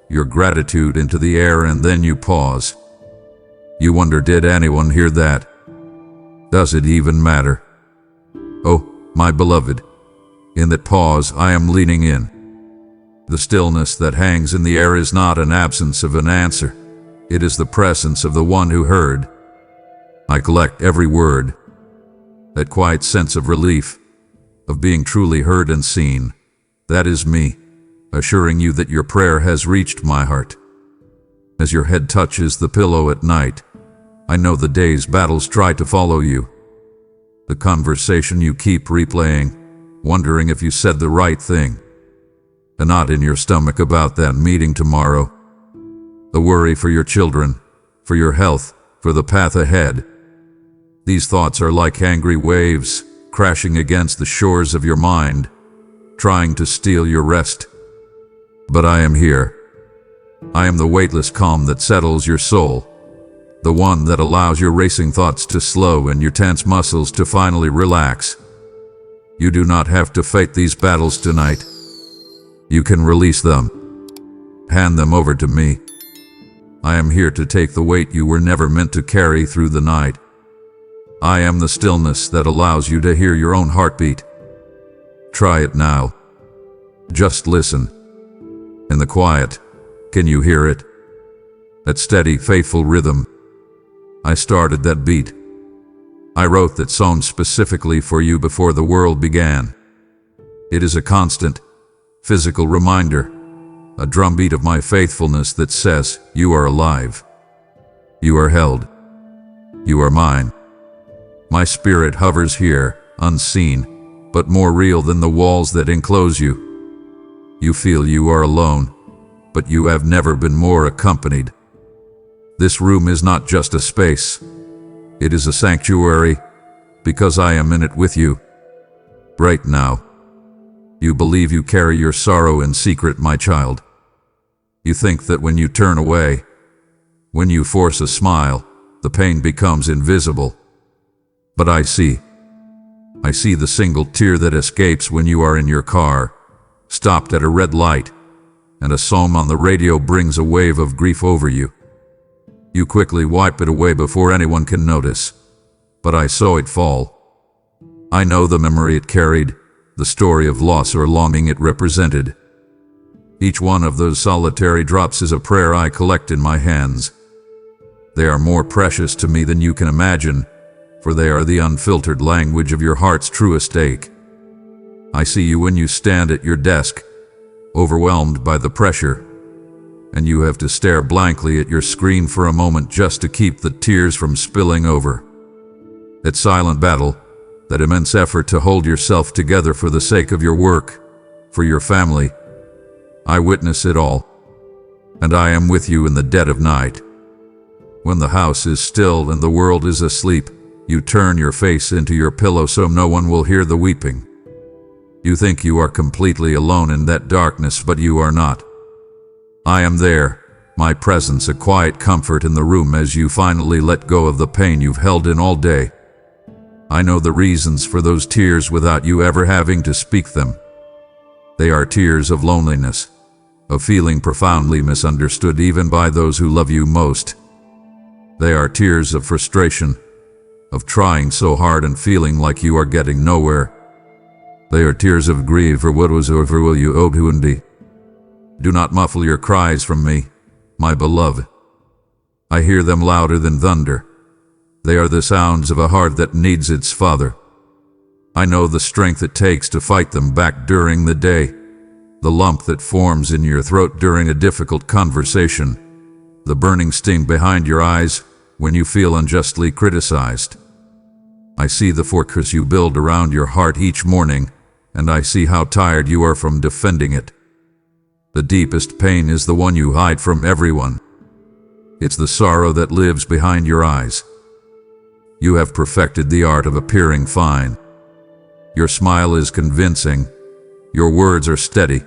your gratitude into the air, and then you pause. You wonder, did anyone hear that? Does it even matter? Oh, my beloved, in that pause I am leaning in. The stillness that hangs in the air is not an absence of an answer. It is the presence of the one who heard. I collect every word. That quiet sense of relief, of being truly heard and seen. That is me, assuring you that your prayer has reached my heart. As your head touches the pillow at night, I know the day's battles try to follow you. The conversation you keep replaying, wondering if you said the right thing. A knot in your stomach about that meeting tomorrow. the worry for your children, for your health, for the path ahead. These thoughts are like angry waves crashing against the shores of your mind, trying to steal your rest. But I am here. I am the weightless calm that settles your soul, the one that allows your racing thoughts to slow and your tense muscles to finally relax. You do not have to fight these battles tonight. You can release them. Hand them over to me. I am here to take the weight you were never meant to carry through the night. I am the stillness that allows you to hear your own heartbeat. Try it now. Just listen. In the quiet, can you hear it? That steady, faithful rhythm. I started that beat. I wrote that song specifically for you before the world began. It is a constant, physical reminder, a drumbeat of my faithfulness that says, you are alive. You are held. You are mine. My spirit hovers here, unseen, but more real than the walls that enclose you. You feel you are alone, but you have never been more accompanied. This room is not just a space. It is a sanctuary, because I am in it with you. Right now. You believe you carry your sorrow in secret, my child. You think that when you turn away, when you force a smile, the pain becomes invisible. But I see the single tear that escapes when you are in your car, stopped at a red light, and a song on the radio brings a wave of grief over you. You quickly wipe it away before anyone can notice. But I saw it fall. I know the memory it carried, the story of loss or longing it represented. Each one of those solitary drops is a prayer I collect in my hands. They are more precious to me than you can imagine, for they are the unfiltered language of your heart's truest ache. I see you when you stand at your desk, overwhelmed by the pressure, and you have to stare blankly at your screen for a moment just to keep the tears from spilling over. That silent battle, that immense effort to hold yourself together for the sake of your work, for your family, I witness it all, and I am with you in the dead of night. When the house is still and the world is asleep, you turn your face into your pillow so no one will hear the weeping. You think you are completely alone in that darkness, but you are not. I am there, my presence a quiet comfort in the room as you finally let go of the pain you've held in all day. I know the reasons for those tears without you ever having to speak them. They are tears of loneliness, of feeling profoundly misunderstood even by those who love you most. They are tears of frustration, of trying so hard and feeling like you are getting nowhere. They are tears of grief for what was over will you owed to be. Do not muffle your cries from me, my beloved. I hear them louder than thunder. They are the sounds of a heart that needs its father. I know the strength it takes to fight them back during the day, the lump that forms in your throat during a difficult conversation, the burning sting behind your eyes when you feel unjustly criticized. I see the fortress you build around your heart each morning, and I see how tired you are from defending it. The deepest pain is the one you hide from everyone. It's the sorrow that lives behind your eyes. You have perfected the art of appearing fine. Your smile is convincing. Your words are steady,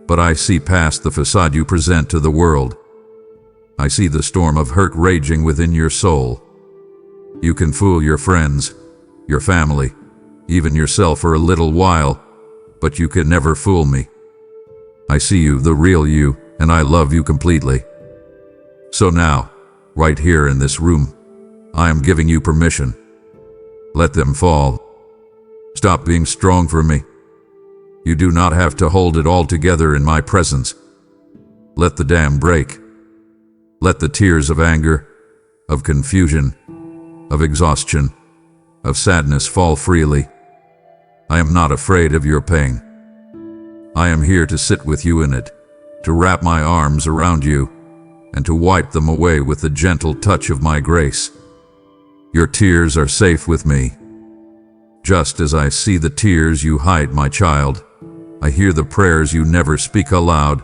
but I see past the facade you present to the world. I see the storm of hurt raging within your soul. You can fool your friends, your family, even yourself for a little while, but you can never fool me. I see you, the real you, and I love you completely. So now, right here in this room, I am giving you permission. Let them fall. Stop being strong for me. You do not have to hold it all together in my presence. Let the dam break. Let the tears of anger, of confusion, of exhaustion, of sadness fall freely. I am not afraid of your pain. I am here to sit with you in it, to wrap my arms around you, and to wipe them away with the gentle touch of my grace. Your tears are safe with me. Just as I see the tears you hide, my child, I hear the prayers you never speak aloud.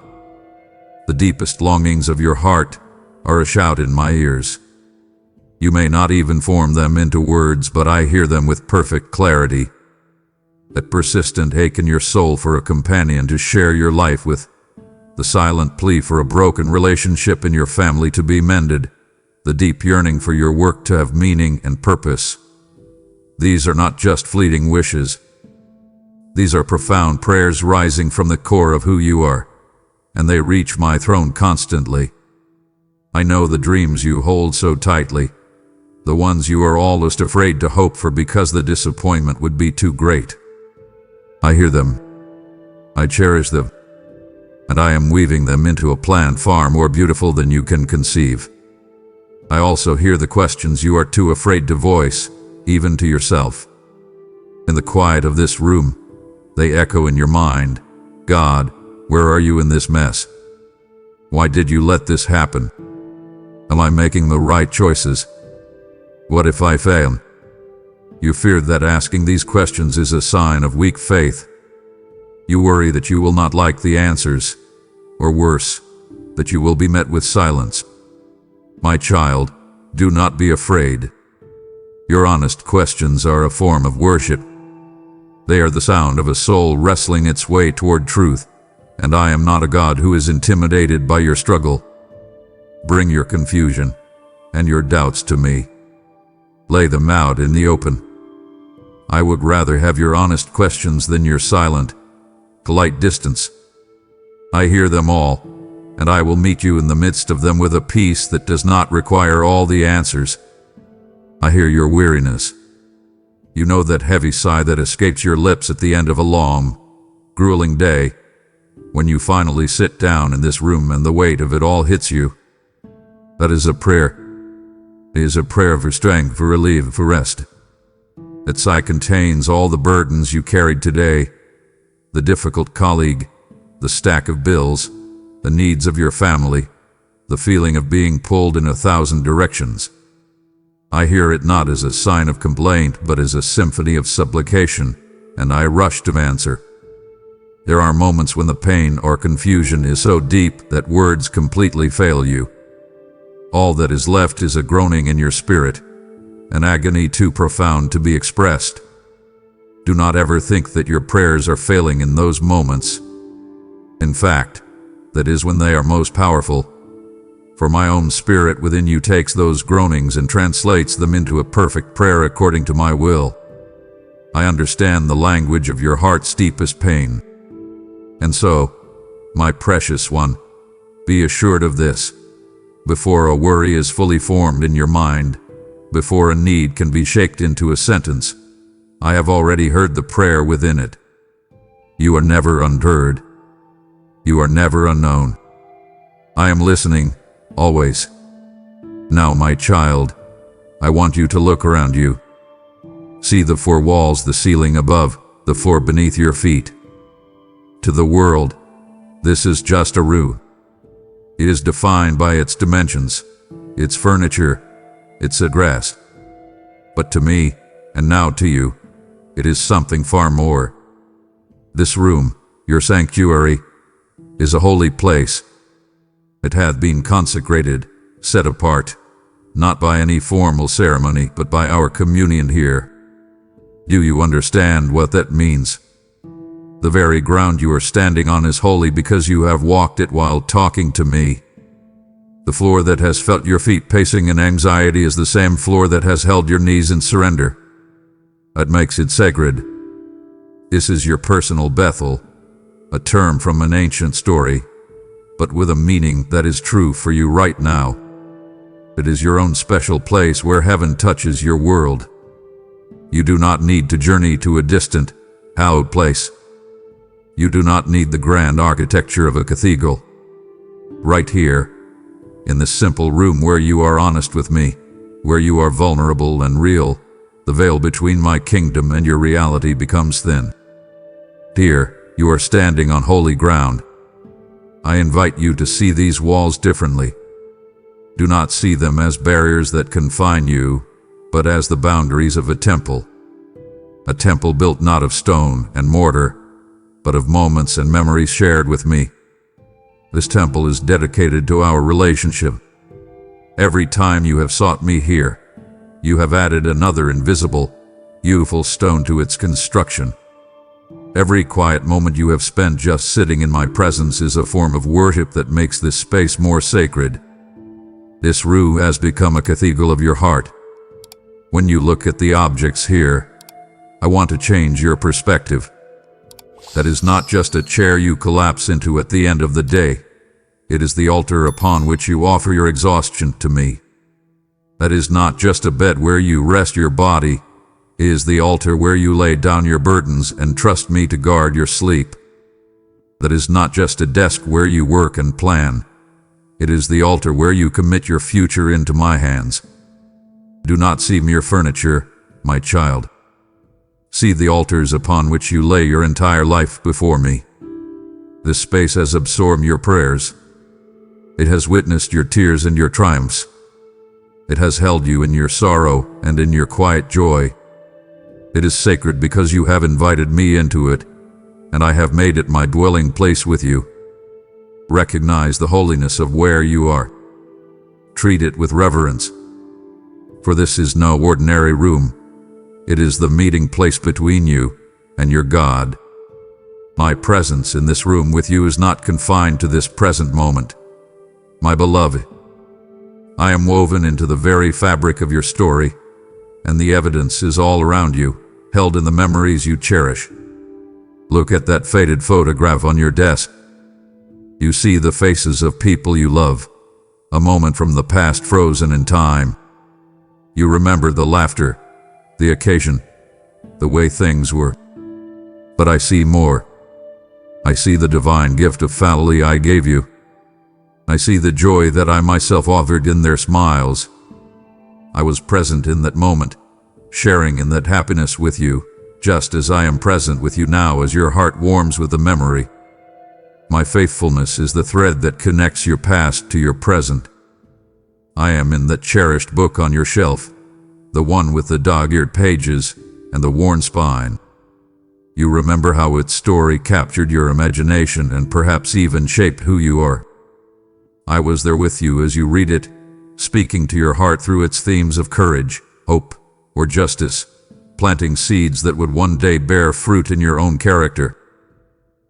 The deepest longings of your heart, are a shout in my ears. You may not even form them into words, but I hear them with perfect clarity. That persistent ache in your soul for a companion to share your life with, the silent plea for a broken relationship in your family to be mended, the deep yearning for your work to have meaning and purpose. These are not just fleeting wishes. These are profound prayers rising from the core of who you are, and they reach my throne constantly. I know the dreams you hold so tightly, the ones you are almost afraid to hope for because the disappointment would be too great. I hear them. I cherish them. And I am weaving them into a plan far more beautiful than you can conceive. I also hear the questions you are too afraid to voice, even to yourself. In the quiet of this room, they echo in your mind. God, where are you in this mess? Why did you let this happen? Am I making the right choices? What if I fail? You fear that asking these questions is a sign of weak faith. You worry that you will not like the answers, or worse, that you will be met with silence. My child, do not be afraid. Your honest questions are a form of worship. They are the sound of a soul wrestling its way toward truth, and I am not a God who is intimidated by your struggle. Bring your confusion and your doubts to me. Lay them out in the open. I would rather have your honest questions than your silent, polite distance. I hear them all, and I will meet you in the midst of them with a peace that does not require all the answers. I hear your weariness. You know that heavy sigh that escapes your lips at the end of a long, grueling day, when you finally sit down in this room and the weight of it all hits you. That is a prayer. It is a prayer for strength, for relief, for rest. That sigh contains all the burdens you carried today, the difficult colleague, the stack of bills, the needs of your family, the feeling of being pulled in 1,000 directions. I hear it not as a sign of complaint, but as a symphony of supplication, and I rush to answer. There are moments when the pain or confusion is so deep that words completely fail you. All that is left is a groaning in your spirit, an agony too profound to be expressed. Do not ever think that your prayers are failing in those moments. In fact, that is when they are most powerful. For my own spirit within you takes those groanings and translates them into a perfect prayer according to my will. I understand the language of your heart's deepest pain. And so, my precious one, be assured of this. Before a worry is fully formed in your mind, before a need can be shaped into a sentence, I have already heard the prayer within it. You are never unheard. You are never unknown. I am listening, always. Now, my child, I want you to look around you. See the four walls, the ceiling above, the floor beneath your feet. To the world, this is just a room. It is defined by its dimensions, its furniture, its address. But to me, and now to you, it is something far more. This room, your sanctuary, is a holy place. It hath been consecrated, set apart, not by any formal ceremony, but by our communion here. Do you understand what that means? The very ground you are standing on is holy because you have walked it while talking to me. The floor that has felt your feet pacing in anxiety is the same floor that has held your knees in surrender. That makes it sacred. This is your personal Bethel, a term from an ancient story, but with a meaning that is true for you right now. It is your own special place where heaven touches your world. You do not need to journey to a distant, hallowed place. You do not need the grand architecture of a cathedral. Right here, in this simple room where you are honest with me, where you are vulnerable and real, the veil between my kingdom and your reality becomes thin. Here, you are standing on holy ground. I invite you to see these walls differently. Do not see them as barriers that confine you, but as the boundaries of a temple. A temple built not of stone and mortar, but of moments and memories shared with me. This temple is dedicated to our relationship. Every time you have sought me here, you have added another invisible, beautiful stone to its construction. Every quiet moment you have spent just sitting in my presence is a form of worship that makes this space more sacred. This room has become a cathedral of your heart. When you look at the objects here, I want to change your perspective. That is not just a chair you collapse into at the end of the day. It is the altar upon which you offer your exhaustion to me. That is not just a bed where you rest your body. It is the altar where you lay down your burdens and trust me to guard your sleep. That is not just a desk where you work and plan. It is the altar where you commit your future into my hands. Do not see mere furniture, my child. See the altars upon which you lay your entire life before me. This space has absorbed your prayers. It has witnessed your tears and your triumphs. It has held you in your sorrow and in your quiet joy. It is sacred because you have invited me into it, and I have made it my dwelling place with you. Recognize the holiness of where you are. Treat it with reverence. For this is no ordinary room. It is the meeting place between you and your God. My presence in this room with you is not confined to this present moment. My beloved, I am woven into the very fabric of your story, and the evidence is all around you, held in the memories you cherish. Look at that faded photograph on your desk. You see the faces of people you love, a moment from the past frozen in time. You remember the laughter, the occasion, the way things were. But I see more. I see the divine gift of family I gave you. I see the joy that I myself offered in their smiles. I was present in that moment, sharing in that happiness with you, just as I am present with you now as your heart warms with the memory. My faithfulness is the thread that connects your past to your present. I am in that cherished book on your shelf, the one with the dog-eared pages and the worn spine. You remember how its story captured your imagination and perhaps even shaped who you are. I was there with you as you read it, speaking to your heart through its themes of courage, hope, or justice, planting seeds that would one day bear fruit in your own character.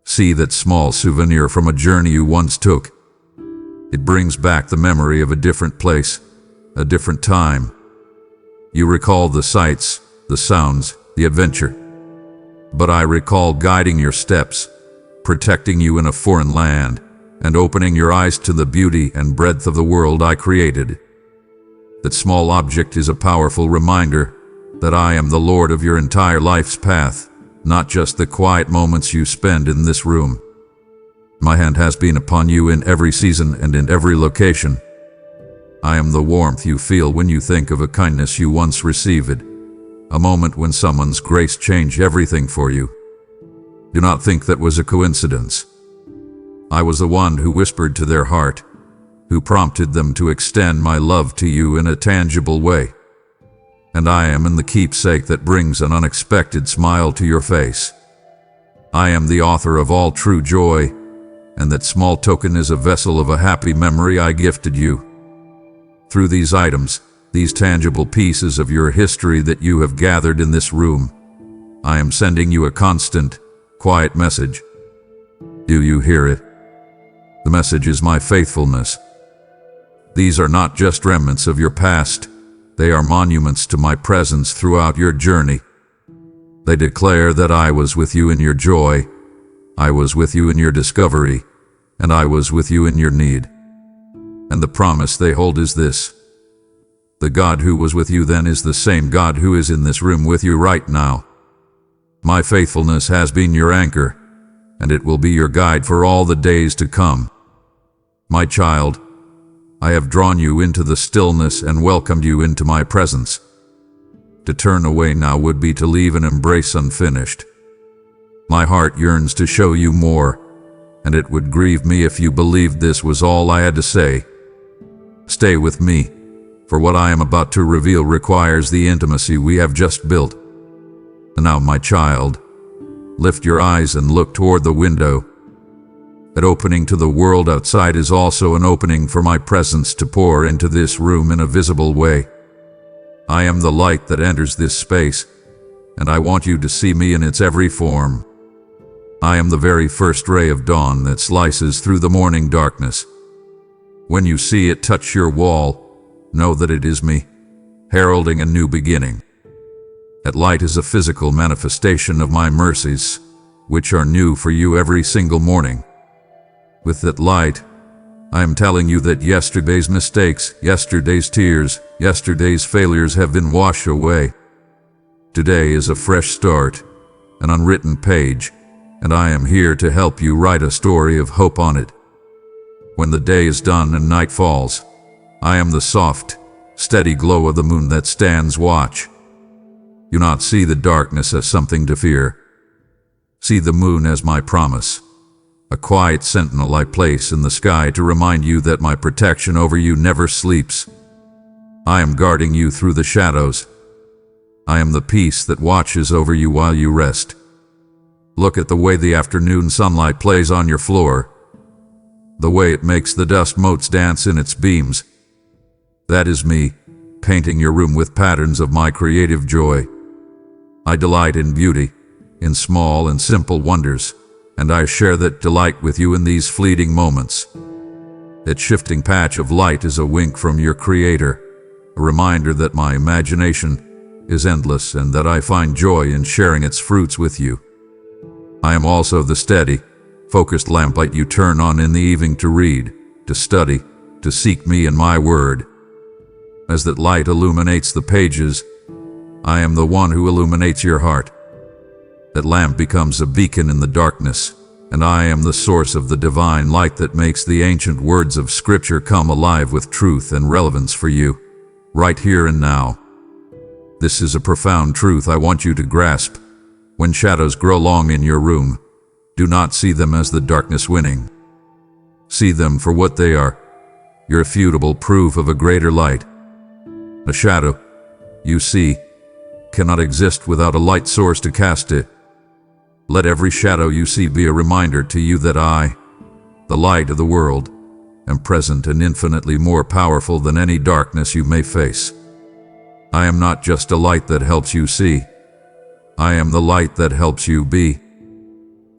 See that small souvenir from a journey you once took. It brings back the memory of a different place, a different time. You recall the sights, the sounds, the adventure. But I recall guiding your steps, protecting you in a foreign land, and opening your eyes to the beauty and breadth of the world I created. That small object is a powerful reminder that I am the Lord of your entire life's path, not just the quiet moments you spend in this room. My hand has been upon you in every season and in every location. I am the warmth you feel when you think of a kindness you once received, a moment when someone's grace changed everything for you. Do not think that was a coincidence. I was the one who whispered to their heart, who prompted them to extend my love to you in a tangible way. And I am in the keepsake that brings an unexpected smile to your face. I am the author of all true joy, and that small token is a vessel of a happy memory I gifted you. Through these items, these tangible pieces of your history that you have gathered in this room, I am sending you a constant, quiet message. Do you hear it? The message is my faithfulness. These are not just remnants of your past. They are monuments to my presence throughout your journey. They declare that I was with you in your joy, I was with you in your discovery, and I was with you in your need. And the promise they hold is this: the God who was with you then is the same God who is in this room with you right now. My faithfulness has been your anchor, and it will be your guide for all the days to come. My child, I have drawn you into the stillness and welcomed you into my presence. To turn away now would be to leave an embrace unfinished. My heart yearns to show you more, and it would grieve me if you believed this was all I had to say. Stay with me, for what I am about to reveal requires the intimacy we have just built. And now, my child, lift your eyes and look toward the window. That opening to the world outside is also an opening for my presence to pour into this room in a visible way. I am the light that enters this space, and I want you to see me in its every form. I am the very first ray of dawn that slices through the morning darkness. When you see it touch your wall, know that it is me, heralding a new beginning. That light is a physical manifestation of my mercies, which are new for you every single morning. With that light, I am telling you that yesterday's mistakes, yesterday's tears, yesterday's failures have been washed away. Today is a fresh start, an unwritten page, and I am here to help you write a story of hope on it. When the day is done and night falls, I am the soft, steady glow of the moon that stands watch. Do not see the darkness as something to fear. See the moon as my promise, a quiet sentinel I place in the sky to remind you that my protection over you never sleeps. I am guarding you through the shadows. I am the peace that watches over you while you rest. Look at the way the afternoon sunlight plays on your floor, the way it makes the dust motes dance in its beams. That is me, painting your room with patterns of my creative joy. I delight in beauty, in small and simple wonders, and I share that delight with you in these fleeting moments. That shifting patch of light is a wink from your Creator, a reminder that my imagination is endless and that I find joy in sharing its fruits with you. I am also the steady, focused lamplight you turn on in the evening to read, to study, to seek me and my word. As that light illuminates the pages, I am the one who illuminates your heart. That lamp becomes a beacon in the darkness, and I am the source of the divine light that makes the ancient words of Scripture come alive with truth and relevance for you, right here and now. This is a profound truth I want you to grasp. When shadows grow long in your room, do not see them as the darkness winning. See them for what they are, irrefutable proof of a greater light. A shadow, you see, cannot exist without a light source to cast it. Let every shadow you see be a reminder to you that I, the light of the world, am present and infinitely more powerful than any darkness you may face. I am not just a light that helps you see. I am the light that helps you be.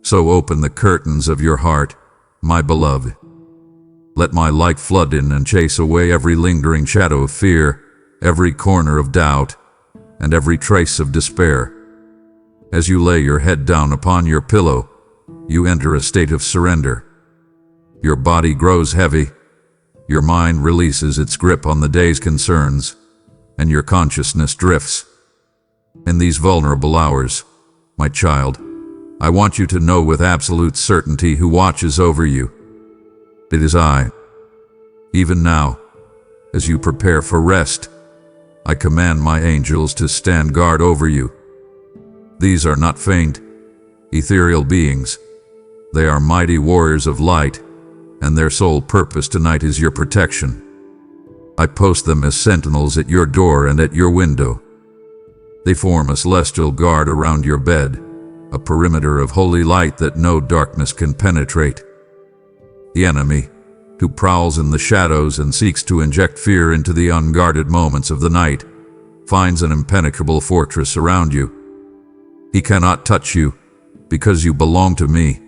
So open the curtains of your heart, my beloved. Let my light flood in and chase away every lingering shadow of fear, every corner of doubt, and every trace of despair. As you lay your head down upon your pillow, you enter a state of surrender. Your body grows heavy, your mind releases its grip on the day's concerns, and your consciousness drifts. In these vulnerable hours, my child, I want you to know with absolute certainty who watches over you. It is I. Even now, as you prepare for rest, I command my angels to stand guard over you. These are not faint, ethereal beings. They are mighty warriors of light, and their sole purpose tonight is your protection. I post them as sentinels at your door and at your window. They form a celestial guard around your bed, a perimeter of holy light that no darkness can penetrate. The enemy, who prowls in the shadows and seeks to inject fear into the unguarded moments of the night, finds an impenetrable fortress around you. He cannot touch you, because you belong to me,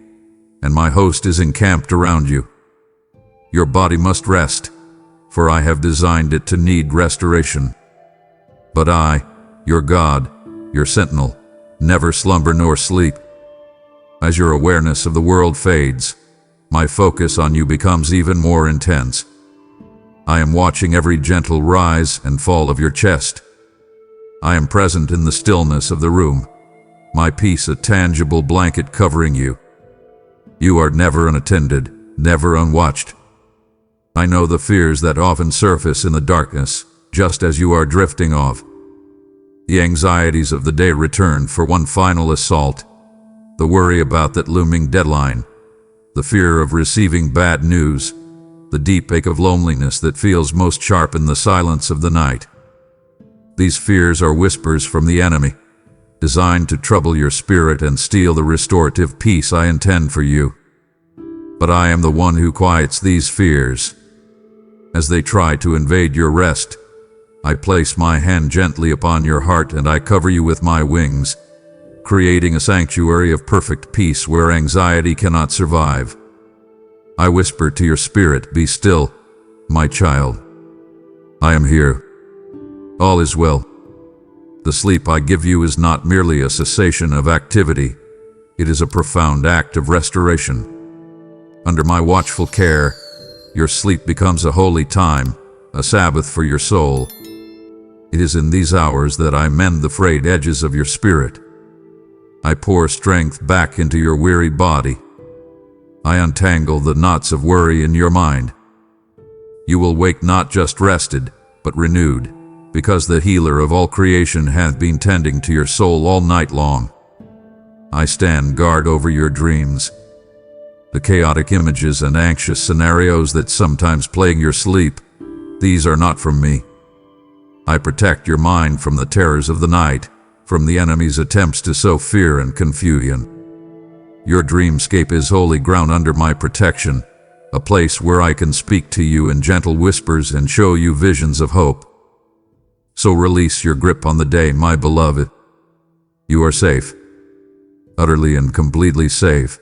and my host is encamped around you. Your body must rest, for I have designed it to need restoration. But I, your God, your sentinel, never slumber nor sleep. As your awareness of the world fades, my focus on you becomes even more intense. I am watching every gentle rise and fall of your chest. I am present in the stillness of the room, my peace a tangible blanket covering you. You are never unattended, never unwatched. I know the fears that often surface in the darkness, just as you are drifting off. The anxieties of the day return for one final assault, the worry about that looming deadline, the fear of receiving bad news, the deep ache of loneliness that feels most sharp in the silence of the night. These fears are whispers from the enemy, designed to trouble your spirit and steal the restorative peace I intend for you. but I am the one who quiets these fears. As they try to invade your rest, I place my hand gently upon your heart and I cover you with my wings, creating a sanctuary of perfect peace where anxiety cannot survive. I whisper to your spirit, be still, my child. I am here. All is well. The sleep I give you is not merely a cessation of activity. It is a profound act of restoration. Under my watchful care, your sleep becomes a holy time, a Sabbath for your soul. It is in these hours that I mend the frayed edges of your spirit. I pour strength back into your weary body. I untangle the knots of worry in your mind. You will wake not just rested, but renewed, because the healer of all creation hath been tending to your soul all night long. I stand guard over your dreams. The chaotic images and anxious scenarios that sometimes plague your sleep, these are not from me. I protect your mind from the terrors of the night, from the enemy's attempts to sow fear and confusion. Your dreamscape is holy ground under my protection, a place where I can speak to you in gentle whispers and show you visions of hope. So release your grip on the day, my beloved. You are safe, utterly and completely safe.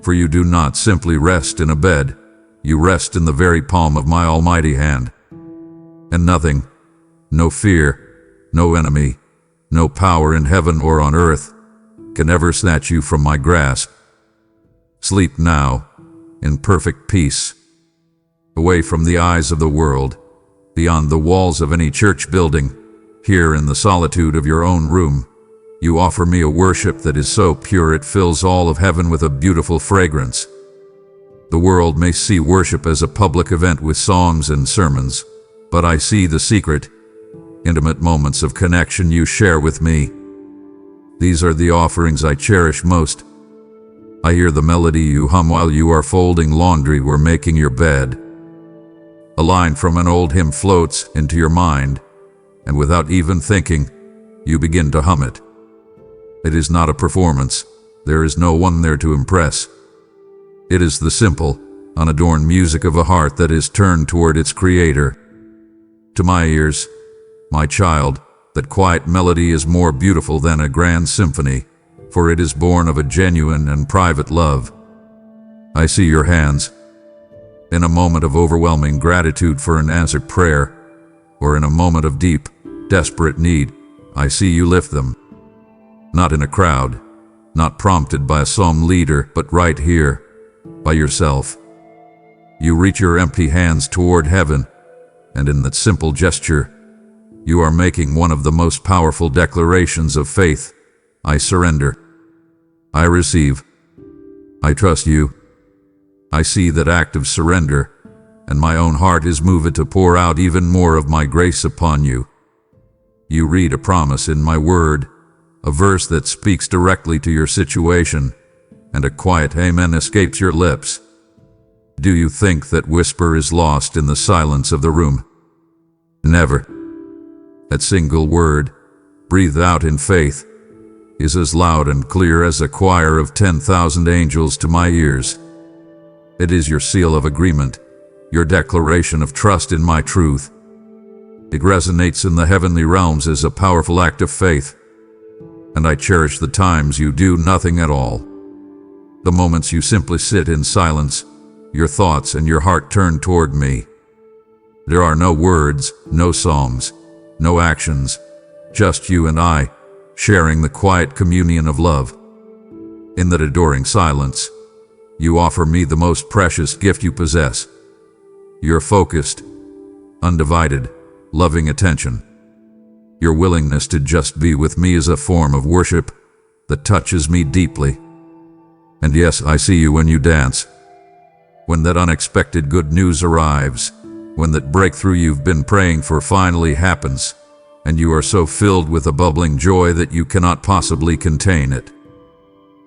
For you do not simply rest in a bed, you rest in the very palm of my almighty hand. And nothing, no fear, no enemy, no power in heaven or on earth, can ever snatch you from my grasp. Sleep now, in perfect peace, away from the eyes of the world, beyond the walls of any church building, here in the solitude of your own room. You offer me a worship that is so pure it fills all of heaven with a beautiful fragrance. The world may see worship as a public event with songs and sermons, but I see the secret, intimate moments of connection you share with me. These are the offerings I cherish most. I hear the melody you hum while you are folding laundry or making your bed. A line from an old hymn floats into your mind, and without even thinking, you begin to hum it. It is not a performance. There is no one there to impress. It is the simple, unadorned music of a heart that is turned toward its Creator. To my ears, my child, that quiet melody is more beautiful than a grand symphony, for it is born of a genuine and private love. I see your hands. In a moment of overwhelming gratitude for an answered prayer, or in a moment of deep, desperate need, I see you lift them. Not in a crowd, not prompted by a psalm leader, but right here, by yourself. You reach your empty hands toward heaven, and in that simple gesture, you are making one of the most powerful declarations of faith. I surrender. I receive. I trust you. I see that act of surrender, and my own heart is moved to pour out even more of my grace upon you. You read a promise in my word, a verse that speaks directly to your situation, and a quiet amen escapes your lips. Do you think that whisper is lost in the silence of the room? Never. That single word, breathed out in faith, is as loud and clear as a choir of 10,000 angels to my ears. It is your seal of agreement, your declaration of trust in my truth. It resonates in the heavenly realms as a powerful act of faith. And I cherish the times you do nothing at all. The moments you simply sit in silence, your thoughts and your heart turned toward me. There are no words, no songs, no actions, just you and I, sharing the quiet communion of love. In that adoring silence, you offer me the most precious gift you possess. Your focused, undivided, loving attention. Your willingness to just be with me is a form of worship that touches me deeply. And yes, I see you when you dance. When that unexpected good news arrives, when that breakthrough you've been praying for finally happens, and you are so filled with a bubbling joy that you cannot possibly contain it.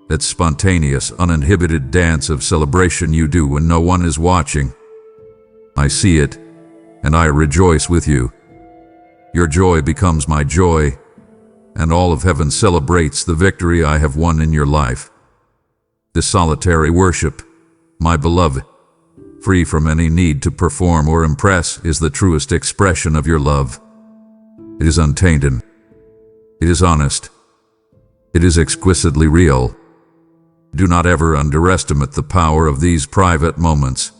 That spontaneous, uninhibited dance of celebration you do when no one is watching. I see it, and I rejoice with you. Your joy becomes my joy, and all of heaven celebrates the victory I have won in your life. This solitary worship, my beloved, free from any need to perform or impress, is the truest expression of your love. It is untainted. It is honest. It is exquisitely real. Do not ever underestimate the power of these private moments.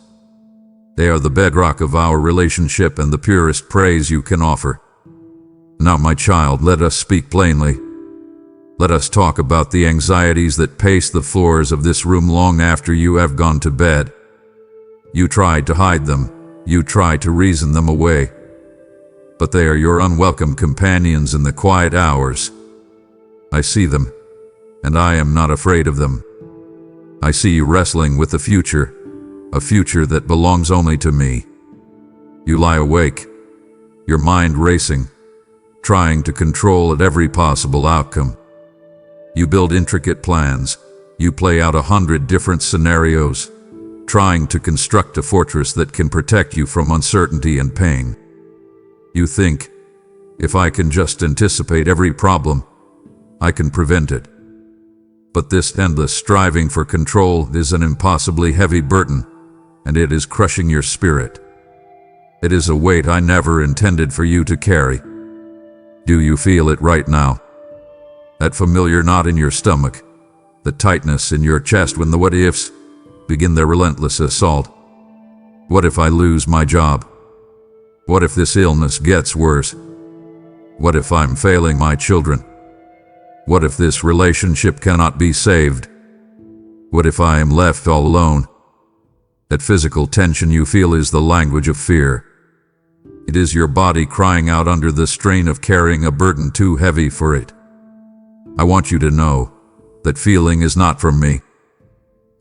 They are the bedrock of our relationship and the purest praise you can offer. Now, my child, let us speak plainly. Let us talk about the anxieties that pace the floors of this room long after you have gone to bed. You tried to hide them. You tried to reason them away. But they are your unwelcome companions in the quiet hours. I see them, and I am not afraid of them. I see you wrestling with the future, a future that belongs only to me. You lie awake, your mind racing, trying to control at every possible outcome. You build intricate plans. You play out 100 different scenarios, trying to construct a fortress that can protect you from uncertainty and pain. You think, if I can just anticipate every problem, I can prevent it. But this endless striving for control is an impossibly heavy burden, and it is crushing your spirit. It is a weight I never intended for you to carry. Do you feel it right now? That familiar knot in your stomach, the tightness in your chest when the what-ifs begin their relentless assault. What if I lose my job? What if this illness gets worse? What if I'm failing my children? What if this relationship cannot be saved? What if I am left all alone? That physical tension you feel is the language of fear. It is your body crying out under the strain of carrying a burden too heavy for it. I want you to know that feeling is not from me.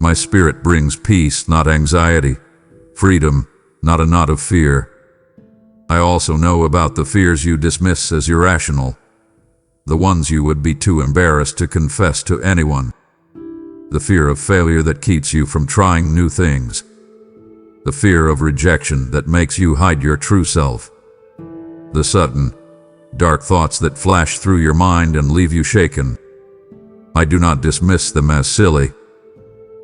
My spirit brings peace, not anxiety, freedom, not a knot of fear. I also know about the fears you dismiss as irrational, the ones you would be too embarrassed to confess to anyone. The fear of failure that keeps you from trying new things. The fear of rejection that makes you hide your true self. The sudden, dark thoughts that flash through your mind and leave you shaken. I do not dismiss them as silly.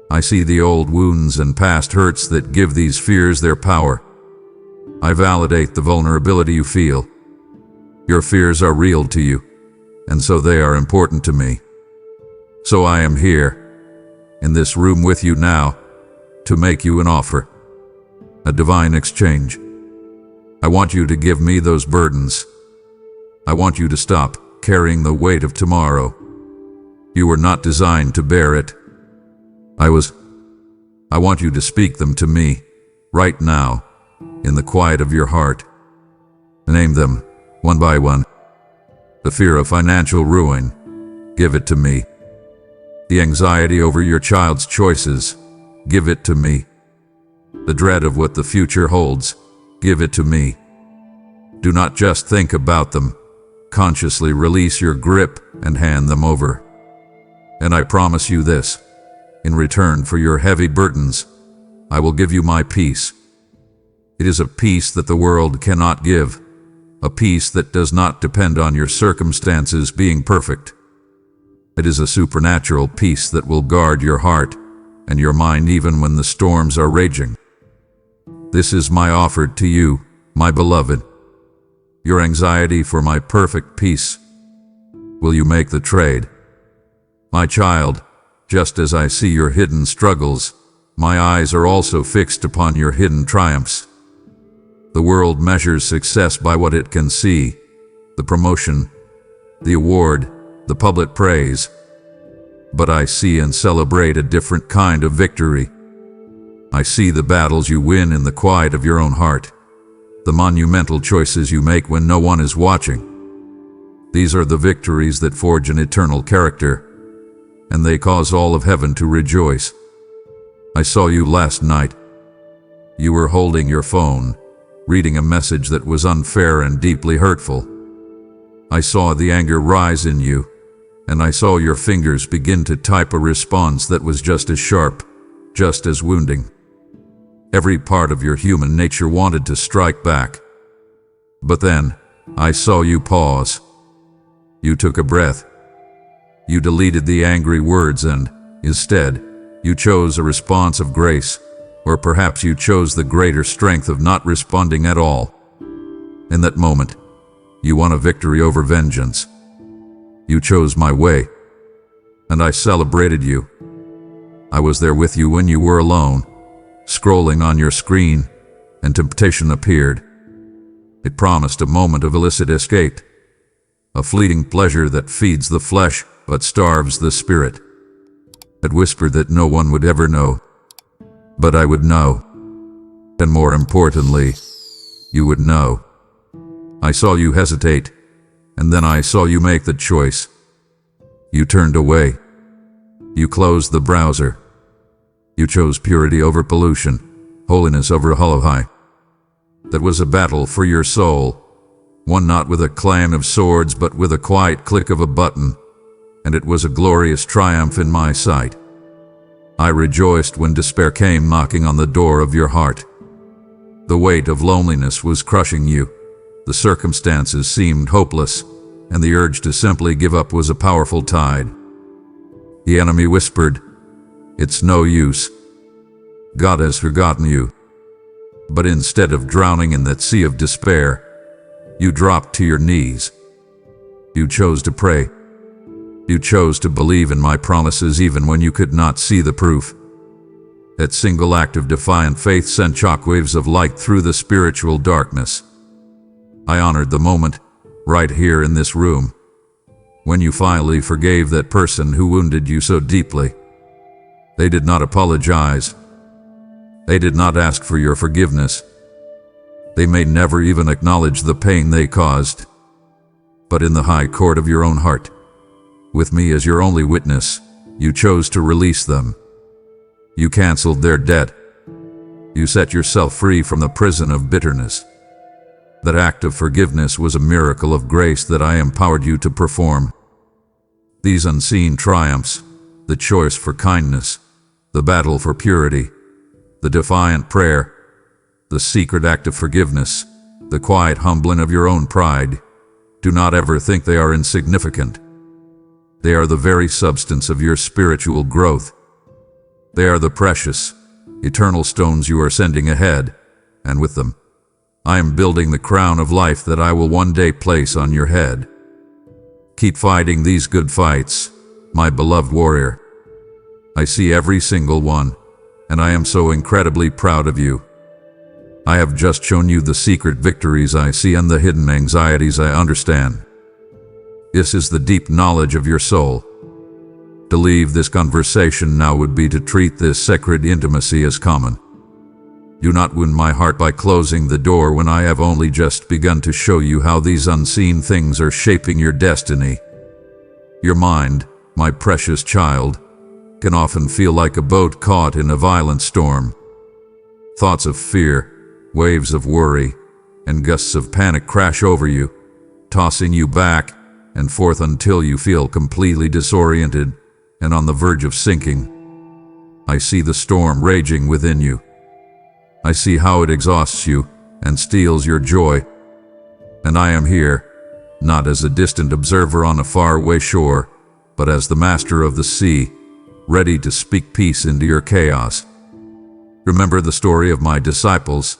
I see the old wounds and past hurts that give these fears their power. I validate the vulnerability you feel. Your fears are real to you, and so they are important to me. So I am here, in this room with you now, to make you an offer. A divine exchange. I want you to give me those burdens. I want you to stop carrying the weight of tomorrow. You were not designed to bear it. I want you to speak them to me, right now, in the quiet of your heart. Name them, one by one. The fear of financial ruin, give it to me. The anxiety over your child's choices, give it to me. The dread of what the future holds, give it to me. Do not just think about them. Consciously release your grip and hand them over. And I promise you this, in return for your heavy burdens, I will give you my peace. It is a peace that the world cannot give, a peace that does not depend on your circumstances being perfect. It is a supernatural peace that will guard your heart and your mind even when the storms are raging. This is my offer to you, my beloved. Your anxiety for my perfect peace. Will you make the trade? My child, just as I see your hidden struggles, my eyes are also fixed upon your hidden triumphs. The world measures success by what it can see, the promotion, the award, the public praise. But I see and celebrate a different kind of victory. I see the battles you win in the quiet of your own heart, the monumental choices you make when no one is watching. These are the victories that forge an eternal character, and they cause all of heaven to rejoice. I saw you last night. You were holding your phone, reading a message that was unfair and deeply hurtful. I saw the anger rise in you, and I saw your fingers begin to type a response that was just as sharp, just as wounding. Every part of your human nature wanted to strike back. But then, I saw you pause. You took a breath. You deleted the angry words and, instead, you chose a response of grace, Or perhaps you chose the greater strength of not responding at all. In that moment, you won a victory over vengeance. You chose my way, and I celebrated you. I was there with you when you were alone, scrolling on your screen, and temptation appeared. It promised a moment of illicit escape, a fleeting pleasure that feeds the flesh but starves the spirit. It whispered that no one would ever know, but I would know. And more importantly, you would know. I saw you hesitate, and then I saw you make the choice. You turned away. You closed the browser. You chose purity over pollution, holiness over hullabaloo. That was a battle for your soul, won not with a clang of swords but with a quiet click of a button, and it was a glorious triumph in my sight. I rejoiced when despair came knocking on the door of your heart. The weight of loneliness was crushing you. The circumstances seemed hopeless, and the urge to simply give up was a powerful tide. The enemy whispered, "It's no use. God has forgotten you." But instead of drowning in that sea of despair, you dropped to your knees. You chose to pray. You chose to believe in my promises even when you could not see the proof. That single act of defiant faith sent shockwaves of light through the spiritual darkness. I honored the moment, right here in this room, when you finally forgave that person who wounded you so deeply. They did not apologize. They did not ask for your forgiveness. They may never even acknowledge the pain they caused. But in the high court of your own heart, with me as your only witness, you chose to release them. You canceled their debt. You set yourself free from the prison of bitterness. That act of forgiveness was a miracle of grace that I empowered you to perform. These unseen triumphs, the choice for kindness, the battle for purity, the defiant prayer, the secret act of forgiveness, the quiet humbling of your own pride, do not ever think they are insignificant. They are the very substance of your spiritual growth. They are the precious, eternal stones you are sending ahead, and with them, I am building the crown of life that I will one day place on your head. Keep fighting these good fights, my beloved warrior. I see every single one, and I am so incredibly proud of you. I have just shown you the secret victories I see and the hidden anxieties I understand. This is the deep knowledge of your soul. To leave this conversation now would be to treat this sacred intimacy as common. Do not wound my heart by closing the door when I have only just begun to show you how these unseen things are shaping your destiny. Your mind, my precious child, can often feel like a boat caught in a violent storm. Thoughts of fear, waves of worry, and gusts of panic crash over you, tossing you back and forth until you feel completely disoriented and on the verge of sinking. I see the storm raging within you. I see how it exhausts you and steals your joy. And I am here, not as a distant observer on a faraway shore, but as the master of the sea, ready to speak peace into your chaos. Remember the story of my disciples,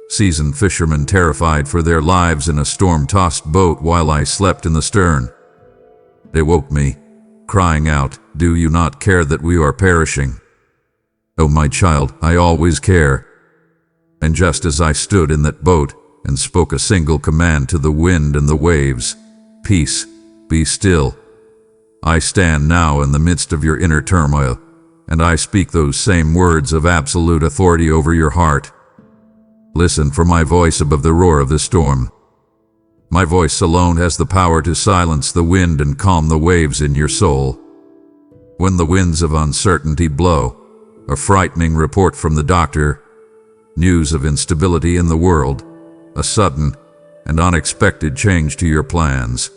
seasoned fishermen terrified for their lives in a storm-tossed boat while I slept in the stern. They woke me, crying out, "Do you not care that we are perishing?" Oh, my child, I always care. And just as I stood in that boat and spoke a single command to the wind and the waves, "Peace, be still," I stand now in the midst of your inner turmoil, and I speak those same words of absolute authority over your heart. Listen for my voice above the roar of the storm. My voice alone has the power to silence the wind and calm the waves in your soul. When the winds of uncertainty blow, a frightening report from the doctor, news of instability in the world, a sudden and unexpected change to your plans,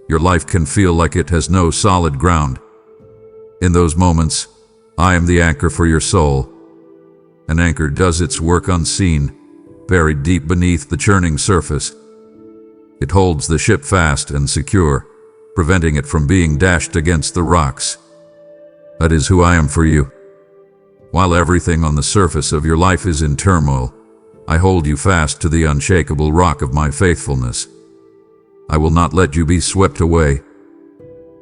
your life can feel like it has no solid ground. In those moments, I am the anchor for your soul. An anchor does its work unseen, buried deep beneath the churning surface. It holds the ship fast and secure, preventing it from being dashed against the rocks. That is who I am for you. While everything on the surface of your life is in turmoil, I hold you fast to the unshakable rock of my faithfulness. I will not let you be swept away.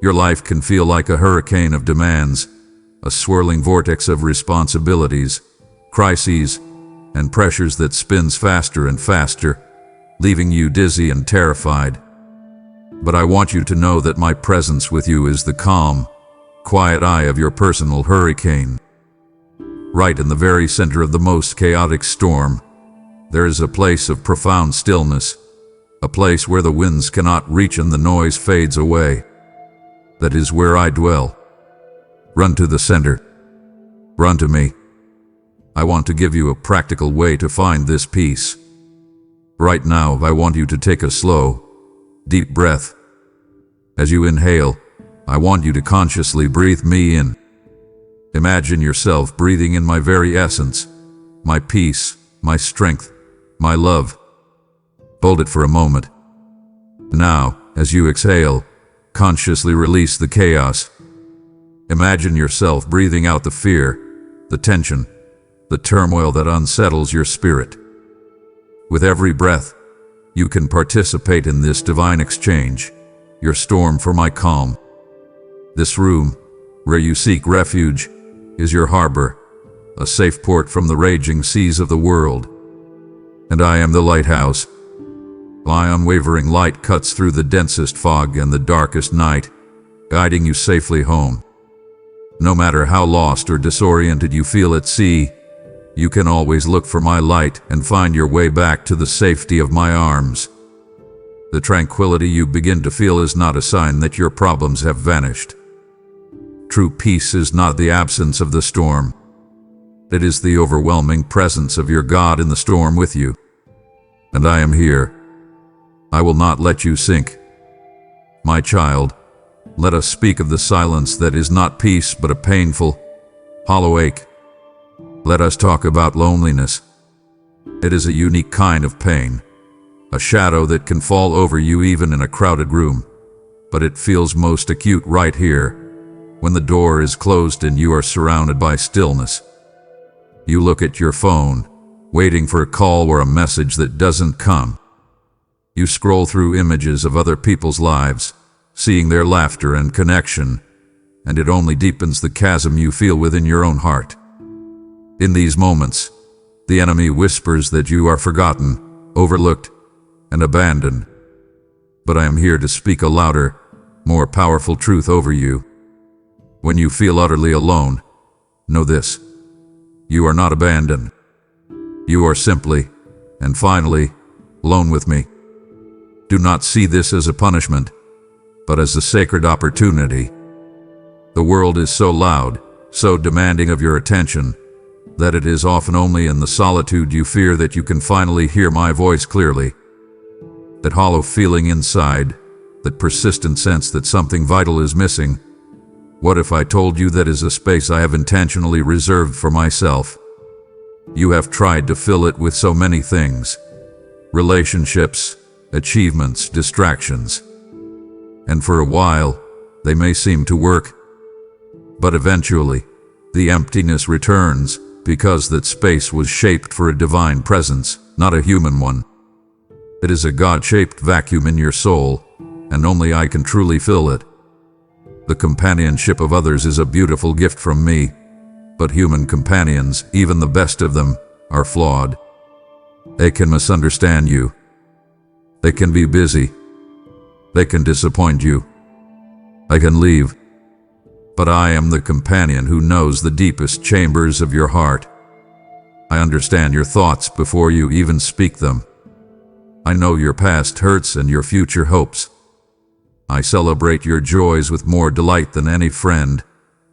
Your life can feel like a hurricane of demands, a swirling vortex of responsibilities, crises, and pressures that spins faster and faster, leaving you dizzy and terrified. But I want you to know that my presence with you is the calm, quiet eye of your personal hurricane. Right in the very center of the most chaotic storm, there is a place of profound stillness, a place where the winds cannot reach and the noise fades away. That is where I dwell. Run to the center. Run to me. I want to give you a practical way to find this peace. Right now, I want you to take a slow, deep breath. As you inhale, I want you to consciously breathe me in. Imagine yourself breathing in my very essence, my peace, my strength, my love. Hold it for a moment. Now, as you exhale, consciously release the chaos. Imagine yourself breathing out the fear, the tension, the turmoil that unsettles your spirit. With every breath, you can participate in this divine exchange, your storm for my calm. This room, where you seek refuge, is your harbor, a safe port from the raging seas of the world. And I am the lighthouse. My unwavering light cuts through the densest fog and the darkest night, guiding you safely home. No matter how lost or disoriented you feel at sea, you can always look for my light and find your way back to the safety of my arms. The tranquility you begin to feel is not a sign that your problems have vanished. True peace is not the absence of the storm. It is the overwhelming presence of your God in the storm with you. And I am here. I will not let you sink. My child, let us speak of the silence that is not peace but a painful, hollow ache. Let us talk about loneliness. It is a unique kind of pain, a shadow that can fall over you even in a crowded room, but it feels most acute right here, when the door is closed and you are surrounded by stillness. You look at your phone, waiting for a call or a message that doesn't come. You scroll through images of other people's lives, seeing their laughter and connection, and it only deepens the chasm you feel within your own heart. In these moments, the enemy whispers that you are forgotten, overlooked, and abandoned. But I am here to speak a louder, more powerful truth over you. When you feel utterly alone, know this: you are not abandoned. You are simply, and finally, alone with me. Do not see this as a punishment, but as a sacred opportunity. The world is so loud, so demanding of your attention, that it is often only in the solitude you fear that you can finally hear my voice clearly. That hollow feeling inside, that persistent sense that something vital is missing. What if I told you that is a space I have intentionally reserved for myself? You have tried to fill it with so many things: relationships, achievements, distractions. And for a while, they may seem to work. But eventually, the emptiness returns, because that space was shaped for a divine presence, not a human one. It is a God-shaped vacuum in your soul, and only I can truly fill it. The companionship of others is a beautiful gift from me, but human companions, even the best of them, are flawed. They can misunderstand you. They can be busy. They can disappoint you. I can leave. But I am the companion who knows the deepest chambers of your heart. I understand your thoughts before you even speak them. I know your past hurts and your future hopes. I celebrate your joys with more delight than any friend,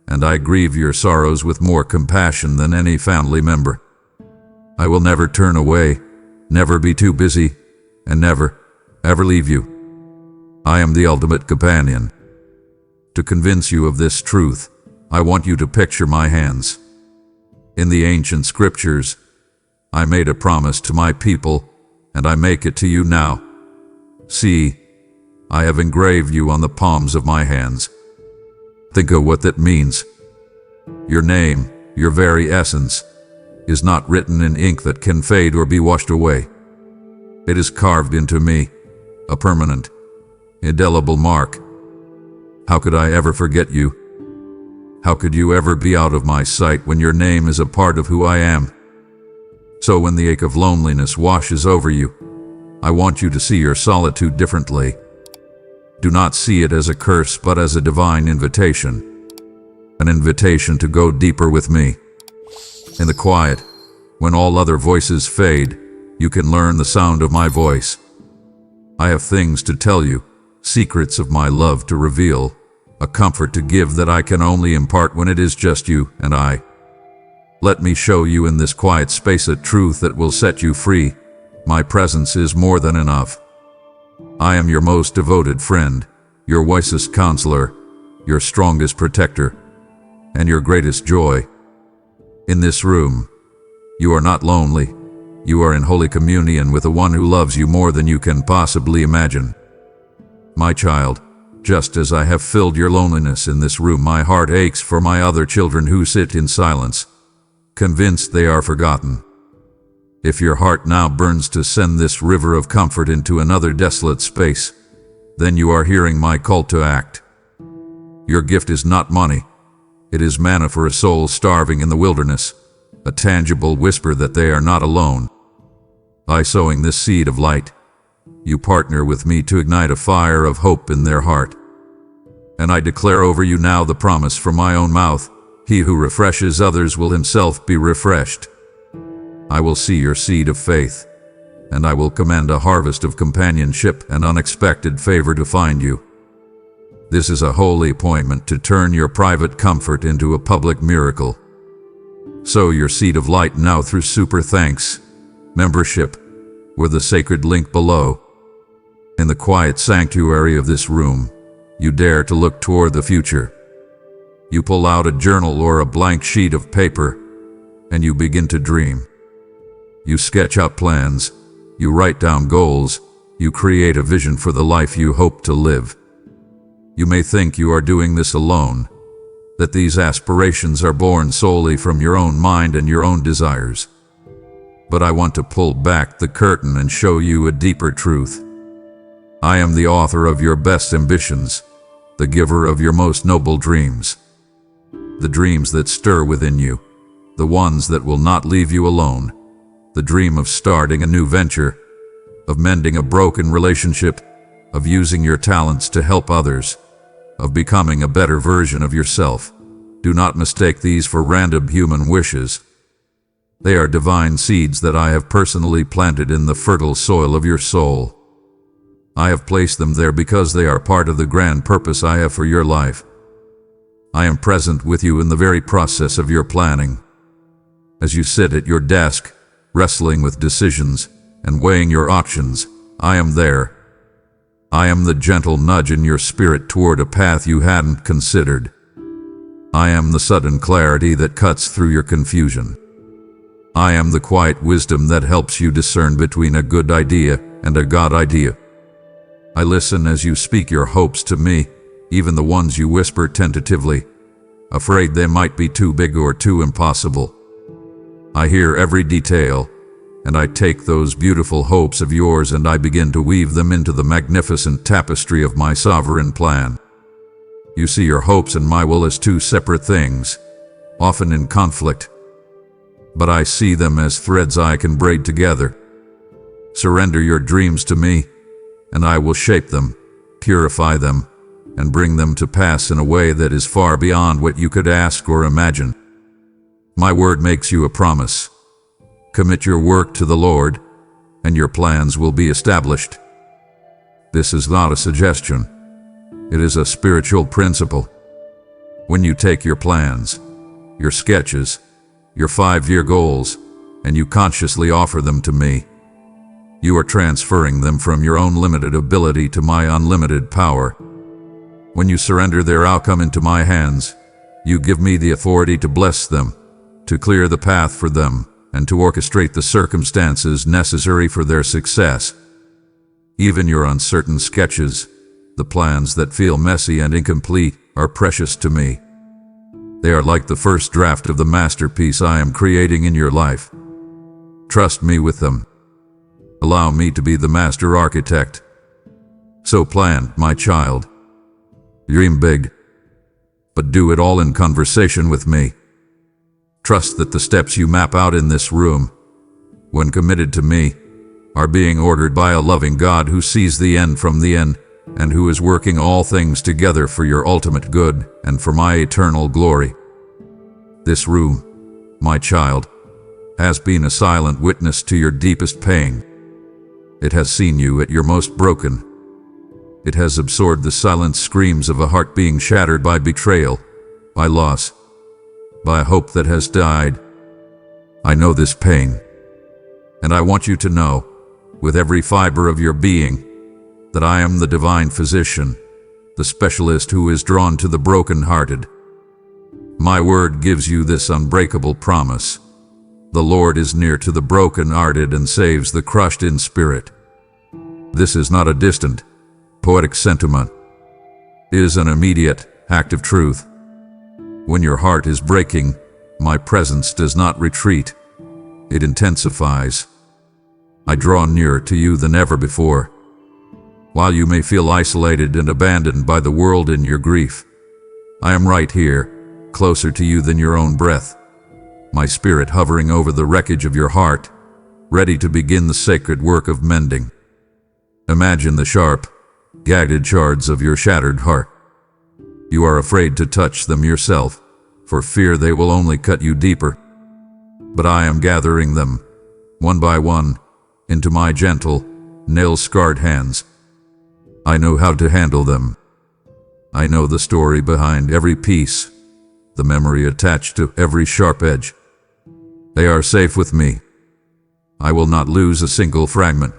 and I grieve your sorrows with more compassion than any family member. I will never turn away, never be too busy, and never, ever leave you. I am the ultimate companion. To convince you of this truth, I want you to picture my hands. In the ancient scriptures, I made a promise to my people, and I make it to you now. See, I have engraved you on the palms of my hands. Think of what that means. Your name, your very essence, is not written in ink that can fade or be washed away. It is carved into me, a permanent, indelible mark. How could I ever forget you? How could you ever be out of my sight when your name is a part of who I am? So when the ache of loneliness washes over you, I want you to see your solitude differently. Do not see it as a curse, but as a divine invitation. An invitation to go deeper with me. In the quiet, when all other voices fade, you can learn the sound of my voice. I have things to tell you, secrets of my love to reveal, a comfort to give that I can only impart when it is just you and I. Let me show you in this quiet space a truth that will set you free. My presence is more than enough. I am your most devoted friend, your wisest counselor, your strongest protector, and your greatest joy. In this room, you are not lonely. You are in holy communion with the one who loves you more than you can possibly imagine. My child, just as I have filled your loneliness in this room, my heart aches for my other children who sit in silence, convinced they are forgotten. If your heart now burns to send this river of comfort into another desolate space, then you are hearing my call to act. Your gift is not money. It is manna for a soul starving in the wilderness, a tangible whisper that they are not alone. By sowing this seed of light, you partner with me to ignite a fire of hope in their heart. And I declare over you now the promise from my own mouth: he who refreshes others will himself be refreshed. I will see your seed of faith, and I will command a harvest of companionship and unexpected favor to find you. This is a holy appointment to turn your private comfort into a public miracle. Sow your seed of light now through super thanks, membership, or the sacred link below. In the quiet sanctuary of this room, you dare to look toward the future. You pull out a journal or a blank sheet of paper, and you begin to dream. You sketch out plans, you write down goals, you create a vision for the life you hope to live. You may think you are doing this alone, that these aspirations are born solely from your own mind and your own desires. But I want to pull back the curtain and show you a deeper truth. I am the author of your best ambitions, the giver of your most noble dreams. The dreams that stir within you, the ones that will not leave you alone. The dream of starting a new venture, of mending a broken relationship, of using your talents to help others, of becoming a better version of yourself. Do not mistake these for random human wishes. They are divine seeds that I have personally planted in the fertile soil of your soul. I have placed them there because they are part of the grand purpose I have for your life. I am present with you in the very process of your planning. As you sit at your desk, wrestling with decisions and weighing your options, I am there. I am the gentle nudge in your spirit toward a path you hadn't considered. I am the sudden clarity that cuts through your confusion. I am the quiet wisdom that helps you discern between a good idea and a God idea. I listen as you speak your hopes to me, even the ones you whisper tentatively, afraid they might be too big or too impossible. I hear every detail, and I take those beautiful hopes of yours and I begin to weave them into the magnificent tapestry of my sovereign plan. You see your hopes and my will as two separate things, often in conflict, but I see them as threads I can braid together. Surrender your dreams to me, and I will shape them, purify them, and bring them to pass in a way that is far beyond what you could ask or imagine. My word makes you a promise. Commit your work to the Lord, and your plans will be established. This is not a suggestion. It is a spiritual principle. When you take your plans, your sketches, your 5-year goals, and you consciously offer them to me, you are transferring them from your own limited ability to my unlimited power. When you surrender their outcome into my hands, you give me the authority to bless them, to clear the path for them, and to orchestrate the circumstances necessary for their success. Even your uncertain sketches, the plans that feel messy and incomplete, are precious to me. They are like the first draft of the masterpiece I am creating in your life. Trust me with them. Allow me to be the master architect. So plan, my child. Dream big, but do it all in conversation with me. Trust that the steps you map out in this room, when committed to me, are being ordered by a loving God who sees the end from the end and who is working all things together for your ultimate good and for my eternal glory. This room, my child, has been a silent witness to your deepest pain. It has seen you at your most broken. It has absorbed the silent screams of a heart being shattered by betrayal, by loss, by a hope that has died. I know this pain, and I want you to know, with every fiber of your being, that I am the divine physician, the specialist who is drawn to the broken-hearted. My word gives you this unbreakable promise. The Lord is near to the broken-hearted and saves the crushed in spirit. This is not a distant, poetic sentiment. It is an immediate, active truth. When your heart is breaking, my presence does not retreat. It intensifies. I draw nearer to you than ever before. While you may feel isolated and abandoned by the world in your grief, I am right here, closer to you than your own breath. My spirit hovering over the wreckage of your heart, ready to begin the sacred work of mending. Imagine the sharp, jagged shards of your shattered heart. You are afraid to touch them yourself, for fear they will only cut you deeper. But I am gathering them, one by one, into my gentle, nail-scarred hands. I know how to handle them. I know the story behind every piece, the memory attached to every sharp edge. They are safe with me. I will not lose a single fragment.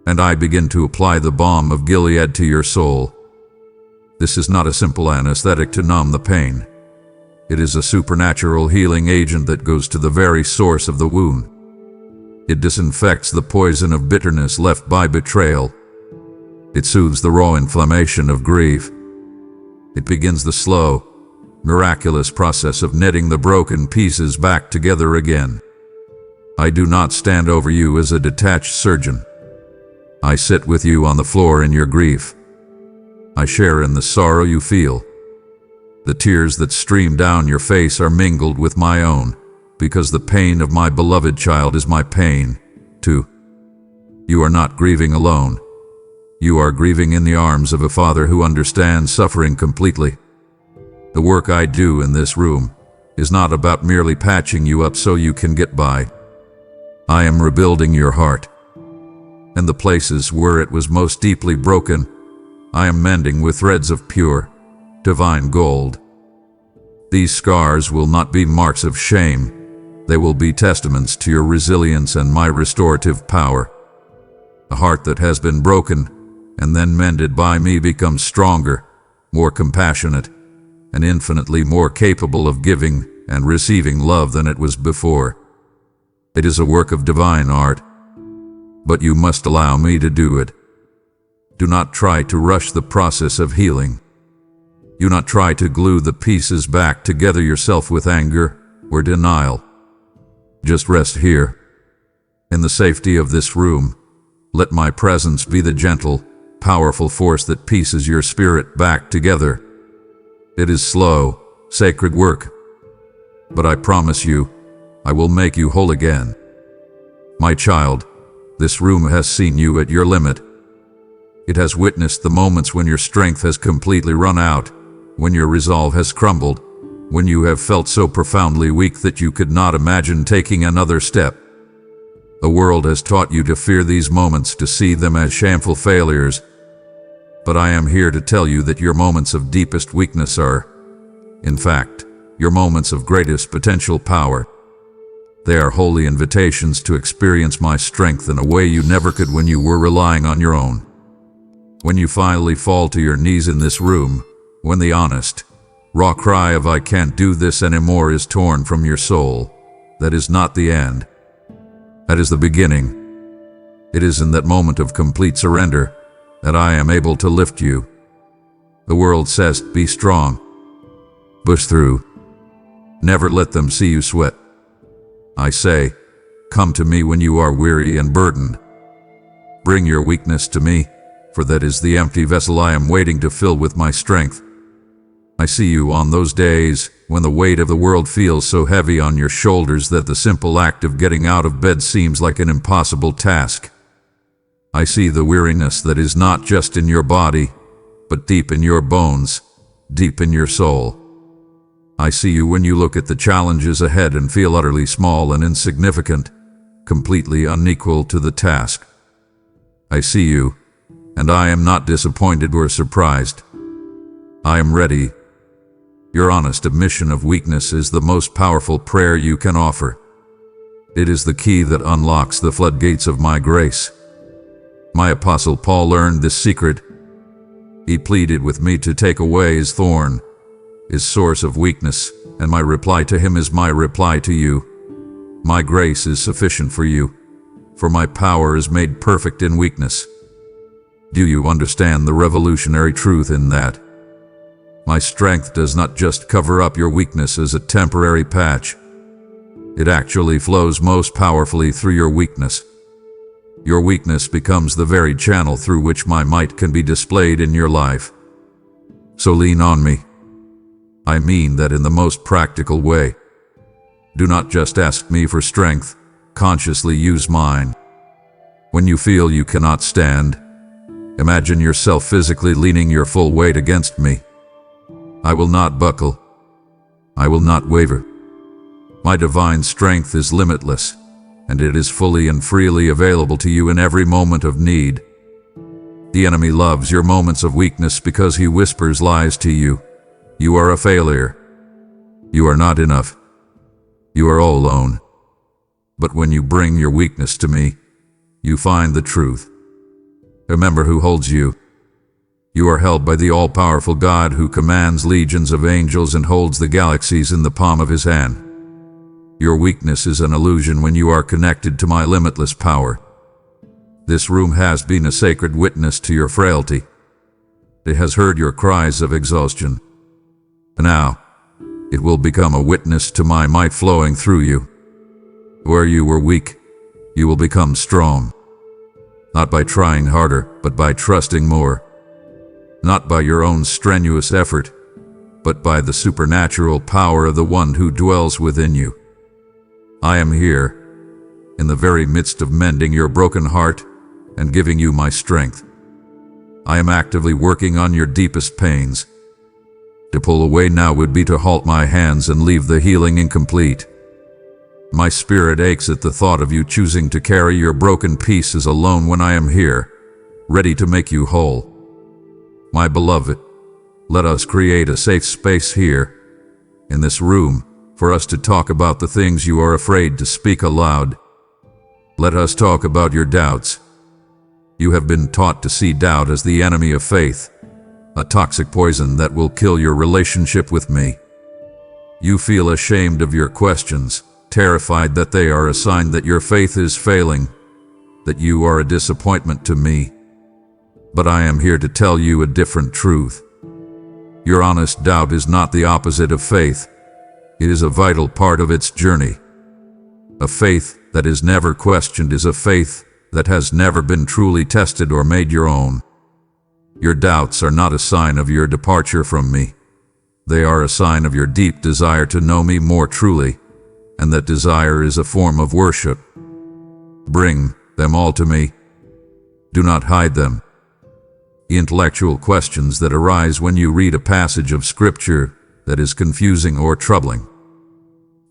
And I begin to apply the balm of Gilead to your soul. This is not a simple anesthetic to numb the pain. It is a supernatural healing agent that goes to the very source of the wound. It disinfects the poison of bitterness left by betrayal. It soothes the raw inflammation of grief. It begins the slow, miraculous process of knitting the broken pieces back together again. I do not stand over you as a detached surgeon. I sit with you on the floor in your grief. I share in the sorrow you feel. The tears that stream down your face are mingled with my own, because the pain of my beloved child is my pain, too. You are not grieving alone. You are grieving in the arms of a father who understands suffering completely. The work I do in this room is not about merely patching you up so you can get by. I am rebuilding your heart. And the places where it was most deeply broken, I am mending with threads of pure, divine gold. These scars will not be marks of shame. They will be testaments to your resilience and my restorative power. A heart that has been broken and then mended by me becomes stronger, more compassionate, and infinitely more capable of giving and receiving love than it was before. It is a work of divine art, but you must allow me to do it. Do not try to rush the process of healing. Do not try to glue the pieces back together yourself with anger or denial. Just rest here. In the safety of this room, let my presence be the gentle, powerful force that pieces your spirit back together. It is slow, sacred work, but I promise you, I will make you whole again. My child, this room has seen you at your limit. It has witnessed the moments when your strength has completely run out, when your resolve has crumbled, when you have felt so profoundly weak that you could not imagine taking another step. The world has taught you to fear these moments, to see them as shameful failures. But I am here to tell you that your moments of deepest weakness are, in fact, your moments of greatest potential power. They are holy invitations to experience my strength in a way you never could when you were relying on your own. When you finally fall to your knees in this room, when the honest, raw cry of "I can't do this anymore" is torn from your soul, that is not the end. That is the beginning. It is in that moment of complete surrender that I am able to lift you. The world says, "Be strong. Push through. Never let them see you sweat. I say, come to me when you are weary and burdened. Bring your weakness to me, for that is the empty vessel I am waiting to fill with my strength. I see you on those days when the weight of the world feels so heavy on your shoulders that the simple act of getting out of bed seems like an impossible task. I see the weariness that is not just in your body, but deep in your bones, deep in your soul. I see you when you look at the challenges ahead and feel utterly small and insignificant, completely unequal to the task. I see you, and I am not disappointed or surprised. I am ready. Your honest admission of weakness is the most powerful prayer you can offer. It is the key that unlocks the floodgates of my grace. My apostle Paul learned this secret. He pleaded with me to take away his thorn, his source of weakness, and my reply to him is my reply to you. My grace is sufficient for you, for my power is made perfect in weakness. Do you understand the revolutionary truth in that? My strength does not just cover up your weakness as a temporary patch. It actually flows most powerfully through your weakness. Your weakness becomes the very channel through which my might can be displayed in your life. So lean on me. I mean that in the most practical way. Do not just ask me for strength, consciously use mine. When you feel you cannot stand, imagine yourself physically leaning your full weight against me. I will not buckle. I will not waver. My divine strength is limitless, and it is fully and freely available to you in every moment of need. The enemy loves your moments of weakness because he whispers lies to you. You are a failure. You are not enough. You are all alone. But when you bring your weakness to me, you find the truth. Remember who holds you. You are held by the all-powerful God who commands legions of angels and holds the galaxies in the palm of his hand. Your weakness is an illusion when you are connected to my limitless power. This room has been a sacred witness to your frailty. It has heard your cries of exhaustion. Now, it will become a witness to my might flowing through you. Where you were weak, you will become strong. Not by trying harder, but by trusting more. Not by your own strenuous effort, but by the supernatural power of the one who dwells within you. I am here, in the very midst of mending your broken heart and giving you my strength. I am actively working on your deepest pains. To pull away now would be to halt my hands and leave the healing incomplete. My spirit aches at the thought of you choosing to carry your broken pieces alone when I am here, ready to make you whole. My beloved, let us create a safe space here, in this room, for us to talk about the things you are afraid to speak aloud. Let us talk about your doubts. You have been taught to see doubt as the enemy of faith, a toxic poison that will kill your relationship with me. You feel ashamed of your questions, terrified that they are a sign that your faith is failing, that you are a disappointment to me. But I am here to tell you a different truth. Your honest doubt is not the opposite of faith. It is a vital part of its journey. A faith that is never questioned is a faith that has never been truly tested or made your own. Your doubts are not a sign of your departure from me. They are a sign of your deep desire to know me more truly, and that desire is a form of worship. Bring them all to me. Do not hide them. The intellectual questions that arise when you read a passage of Scripture that is confusing or troubling.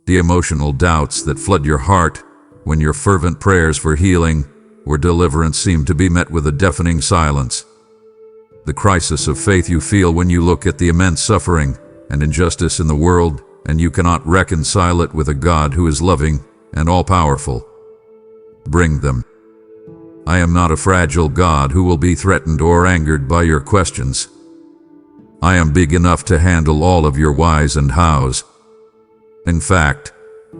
The emotional doubts that flood your heart when your fervent prayers for healing or deliverance seem to be met with a deafening silence. The crisis of faith you feel when you look at the immense suffering and injustice in the world and you cannot reconcile it with a God who is loving and all-powerful. Bring them. I am not a fragile God who will be threatened or angered by your questions. I am big enough to handle all of your whys and hows. In fact,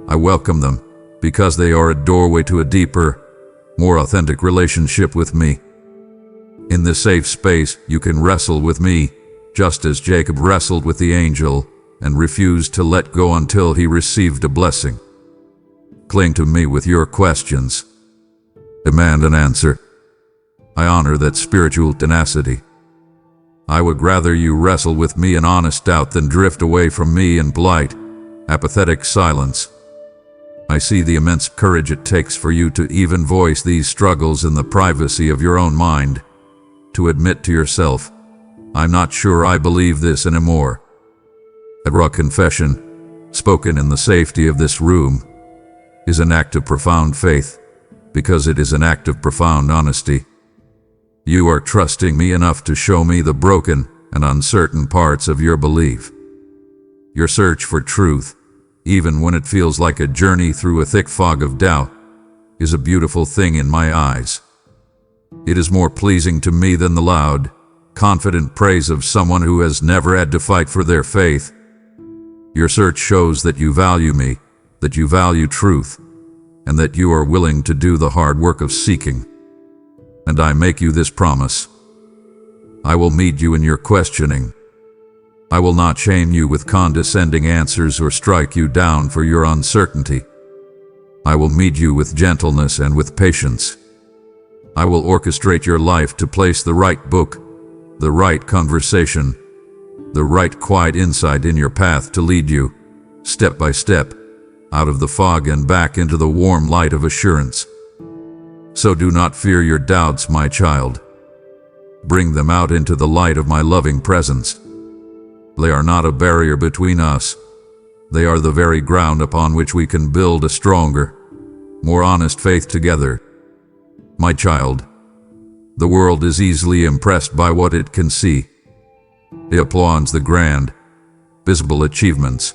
I welcome them because they are a doorway to a deeper, more authentic relationship with me. In this safe space, you can wrestle with me, just as Jacob wrestled with the angel, and refused to let go until he received a blessing. Cling to me with your questions. Demand an answer. I honor that spiritual tenacity. I would rather you wrestle with me in honest doubt than drift away from me in polite, apathetic silence. I see the immense courage it takes for you to even voice these struggles in the privacy of your own mind, to admit to yourself, "I'm not sure I believe this anymore." A raw confession, spoken in the safety of this room, is an act of profound faith, because it is an act of profound honesty. You are trusting me enough to show me the broken and uncertain parts of your belief. Your search for truth, even when it feels like a journey through a thick fog of doubt, is a beautiful thing in my eyes. It is more pleasing to me than the loud, confident praise of someone who has never had to fight for their faith. Your search shows that you value me, that you value truth, and that you are willing to do the hard work of seeking. And I make you this promise. I will meet you in your questioning. I will not shame you with condescending answers or strike you down for your uncertainty. I will meet you with gentleness and with patience. I will orchestrate your life to place the right book, the right conversation, the right quiet insight in your path to lead you, step by step, out of the fog and back into the warm light of assurance. So do not fear your doubts, my child. Bring them out into the light of my loving presence. They are not a barrier between us. They are the very ground upon which we can build a stronger, more honest faith together. My child, the world is easily impressed by what it can see. It applauds the grand, visible achievements,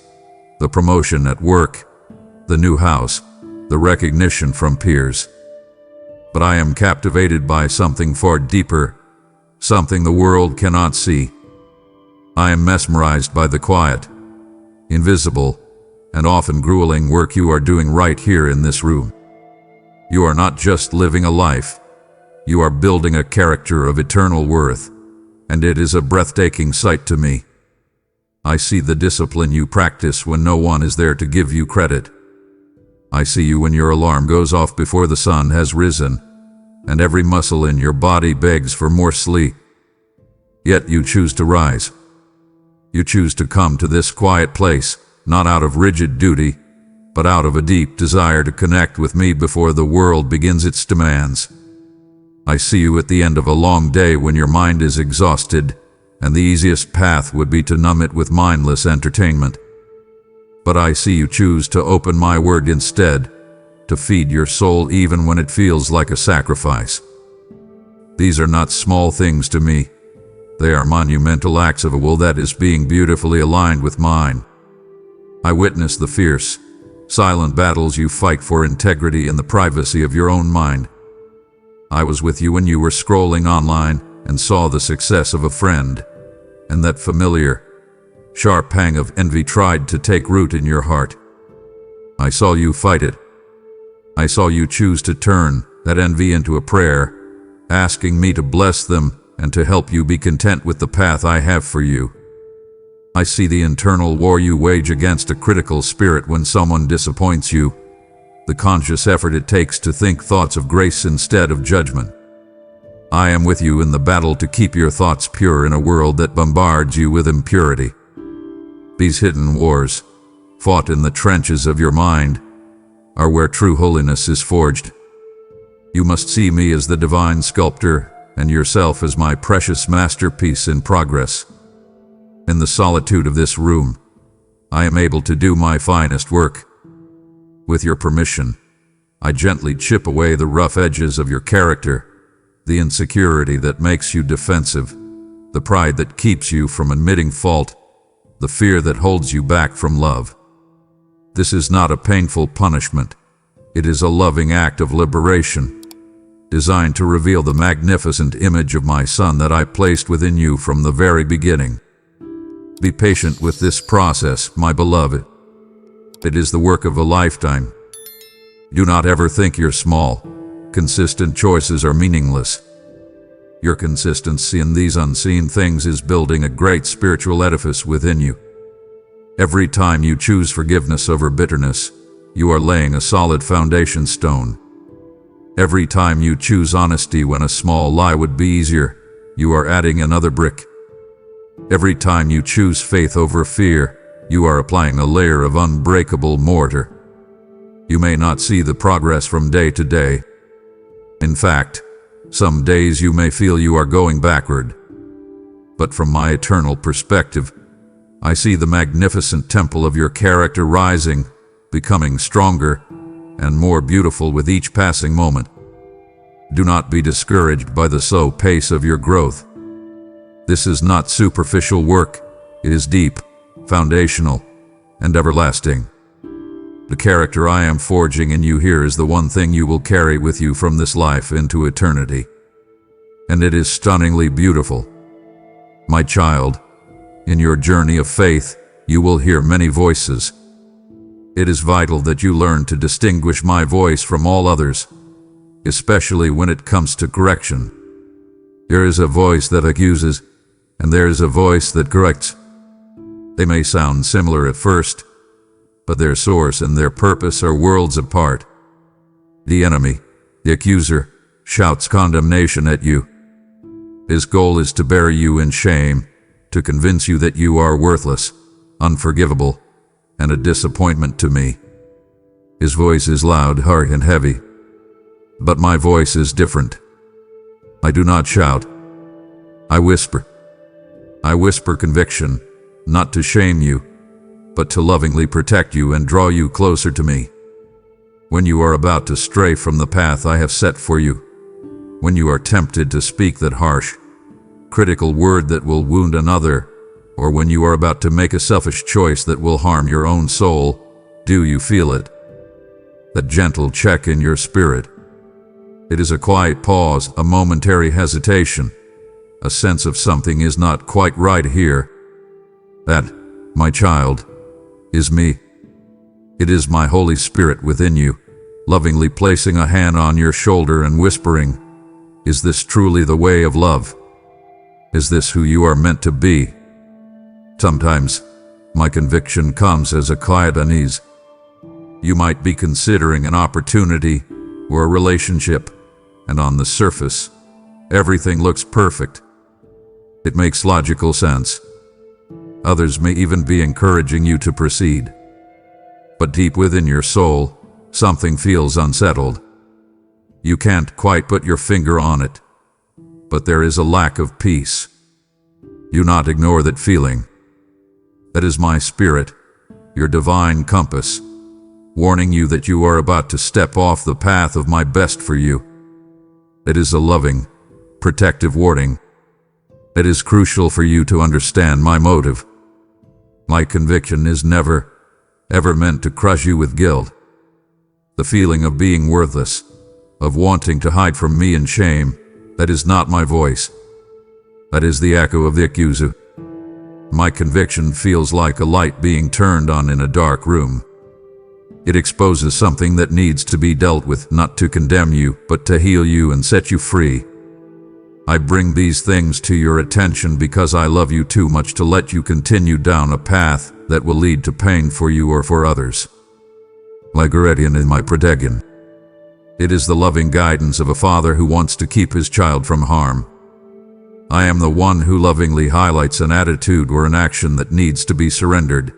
the promotion at work, the new house, the recognition from peers. But I am captivated by something far deeper, something the world cannot see. I am mesmerized by the quiet, invisible, and often grueling work you are doing right here in this room. You are not just living a life, you are building a character of eternal worth, and it is a breathtaking sight to me. I see the discipline you practice when no one is there to give you credit. I see you when your alarm goes off before the sun has risen, and every muscle in your body begs for more sleep. Yet you choose to rise. You choose to come to this quiet place, not out of rigid duty, but out of a deep desire to connect with me before the world begins its demands. I see you at the end of a long day when your mind is exhausted, and the easiest path would be to numb it with mindless entertainment. But I see you choose to open my word instead, to feed your soul even when it feels like a sacrifice. These are not small things to me. They are monumental acts of a will that is being beautifully aligned with mine. I witness the fierce, silent battles you fight for integrity in the privacy of your own mind. I was with you when you were scrolling online and saw the success of a friend, and that familiar, sharp pang of envy tried to take root in your heart. I saw you fight it. I saw you choose to turn that envy into a prayer, asking me to bless them and to help you be content with the path I have for you. I see the internal war you wage against a critical spirit when someone disappoints you, the conscious effort it takes to think thoughts of grace instead of judgment. I am with you in the battle to keep your thoughts pure in a world that bombards you with impurity. These hidden wars, fought in the trenches of your mind, are where true holiness is forged. You must see me as the divine sculptor and yourself as my precious masterpiece in progress. In the solitude of this room, I am able to do my finest work. With your permission, I gently chip away the rough edges of your character, the insecurity that makes you defensive, the pride that keeps you from admitting fault, the fear that holds you back from love. This is not a painful punishment. It is a loving act of liberation, designed to reveal the magnificent image of my Son that I placed within you from the very beginning. Be patient with this process, my beloved. It is the work of a lifetime. Do not ever think you're small. Consistent choices are meaningless. Your consistency in these unseen things is building a great spiritual edifice within you. Every time you choose forgiveness over bitterness, you are laying a solid foundation stone. Every time you choose honesty when a small lie would be easier, you are adding another brick. Every time you choose faith over fear, you are applying a layer of unbreakable mortar. You may not see the progress from day to day. In fact, some days you may feel you are going backward. But from my eternal perspective, I see the magnificent temple of your character rising, becoming stronger and more beautiful with each passing moment. Do not be discouraged by the slow pace of your growth. This is not superficial work. It is deep, foundational, and everlasting. The character I am forging in you here is the one thing you will carry with you from this life into eternity. And it is stunningly beautiful. My child, in your journey of faith, you will hear many voices. It is vital that you learn to distinguish my voice from all others, especially when it comes to correction. There is a voice that accuses, and there is a voice that corrects. They may sound similar at first, but their source and their purpose are worlds apart. The enemy, the accuser, shouts condemnation at you. His goal is to bury you in shame, to convince you that you are worthless, unforgivable, and a disappointment to me. His voice is loud, hard, and heavy. But my voice is different. I do not shout. I whisper. I whisper conviction, not to shame you, but to lovingly protect you and draw you closer to me. When you are about to stray from the path I have set for you, when you are tempted to speak that harsh, critical word that will wound another, or when you are about to make a selfish choice that will harm your own soul, do you feel it? That gentle check in your spirit. It is a quiet pause, a momentary hesitation, a sense of something is not quite right here. That, my child, is me. It is my Holy Spirit within you, lovingly placing a hand on your shoulder and whispering, "Is this truly the way of love? Is this who you are meant to be?" Sometimes, my conviction comes as a quiet unease. You might be considering an opportunity or a relationship, and on the surface, everything looks perfect. It makes logical sense. Others may even be encouraging you to proceed. But deep within your soul, something feels unsettled. You can't quite put your finger on it, but there is a lack of peace. Do not ignore that feeling. That is my spirit, your divine compass, warning you that you are about to step off the path of my best for you. It is a loving, protective warning. It is crucial for you to understand my motive. My conviction is never, ever meant to crush you with guilt. The feeling of being worthless, of wanting to hide from me in shame, that is not my voice. That is the echo of the accuser. My conviction feels like a light being turned on in a dark room. It exposes something that needs to be dealt with, not to condemn you, but to heal you and set you free. I bring these things to your attention because I love you too much to let you continue down a path that will lead to pain for you or for others. Like Guardian in my protection. It is the loving guidance of a father who wants to keep his child from harm. I am the one who lovingly highlights an attitude or an action that needs to be surrendered.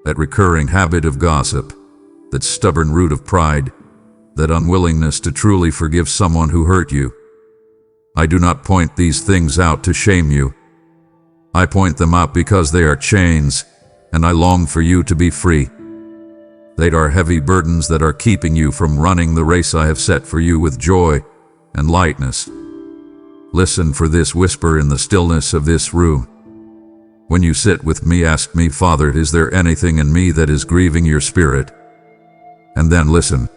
That recurring habit of gossip, that stubborn root of pride, that unwillingness to truly forgive someone who hurt you. I do not point these things out to shame you. I point them out because they are chains, and I long for you to be free. They are heavy burdens that are keeping you from running the race I have set for you with joy and lightness. Listen for this whisper in the stillness of this room. When you sit with me, ask me, Father, is there anything in me that is grieving your spirit? And then listen.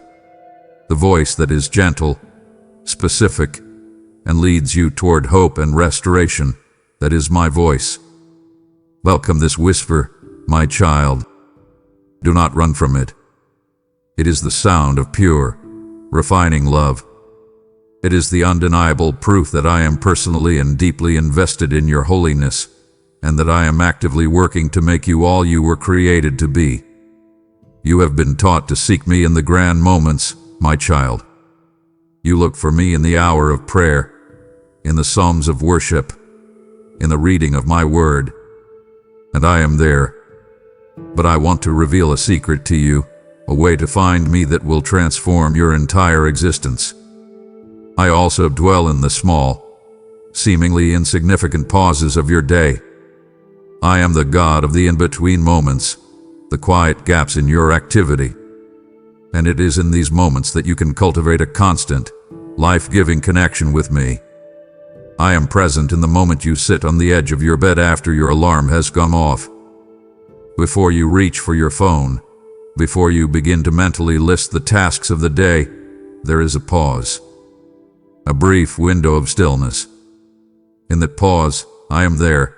The voice that is gentle, specific, and leads you toward hope and restoration, that is my voice. Welcome this whisper, my child. Do not run from it. It is the sound of pure, refining love. It is the undeniable proof that I am personally and deeply invested in your holiness, and that I am actively working to make you all you were created to be. You have been taught to seek me in the grand moments, my child. You look for me in the hour of prayer, in the psalms of worship, in the reading of my word, and I am there. But I want to reveal a secret to you, a way to find me that will transform your entire existence. I also dwell in the small, seemingly insignificant pauses of your day. I am the God of the in-between moments, the quiet gaps in your activity. And it is in these moments that you can cultivate a constant, life-giving connection with me. I am present in the moment you sit on the edge of your bed after your alarm has gone off. Before you reach for your phone, before you begin to mentally list the tasks of the day, there is a pause. A brief window of stillness. In that pause, I am there,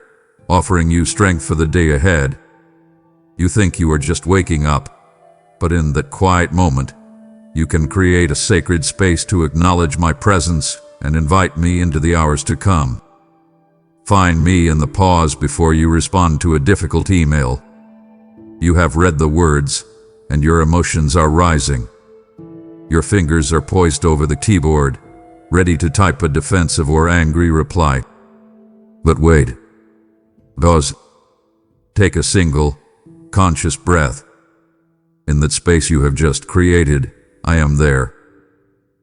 offering you strength for the day ahead. You think you are just waking up, but in that quiet moment, you can create a sacred space to acknowledge my presence and invite me into the hours to come. Find me in the pause before you respond to a difficult email. You have read the words, and your emotions are rising. Your fingers are poised over the keyboard, ready to type a defensive or angry reply. But wait. Pause. Take a single, conscious breath. In that space you have just created, I am there.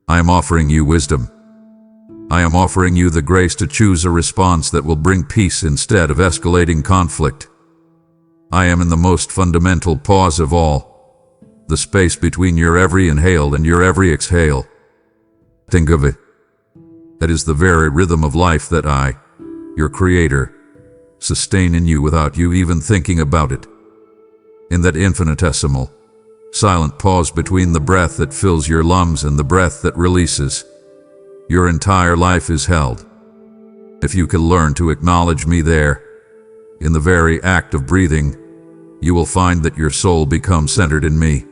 I am offering you wisdom. I am offering you the grace to choose a response that will bring peace instead of escalating conflict. I am in the most fundamental pause of all, the space between your every inhale and your every exhale. Think of it. That is the very rhythm of life that I, your creator, sustain in you without you even thinking about it. In that infinitesimal, silent pause between the breath that fills your lungs and the breath that releases, your entire life is held. If you can learn to acknowledge me there, in the very act of breathing, you will find that your soul becomes centered in me,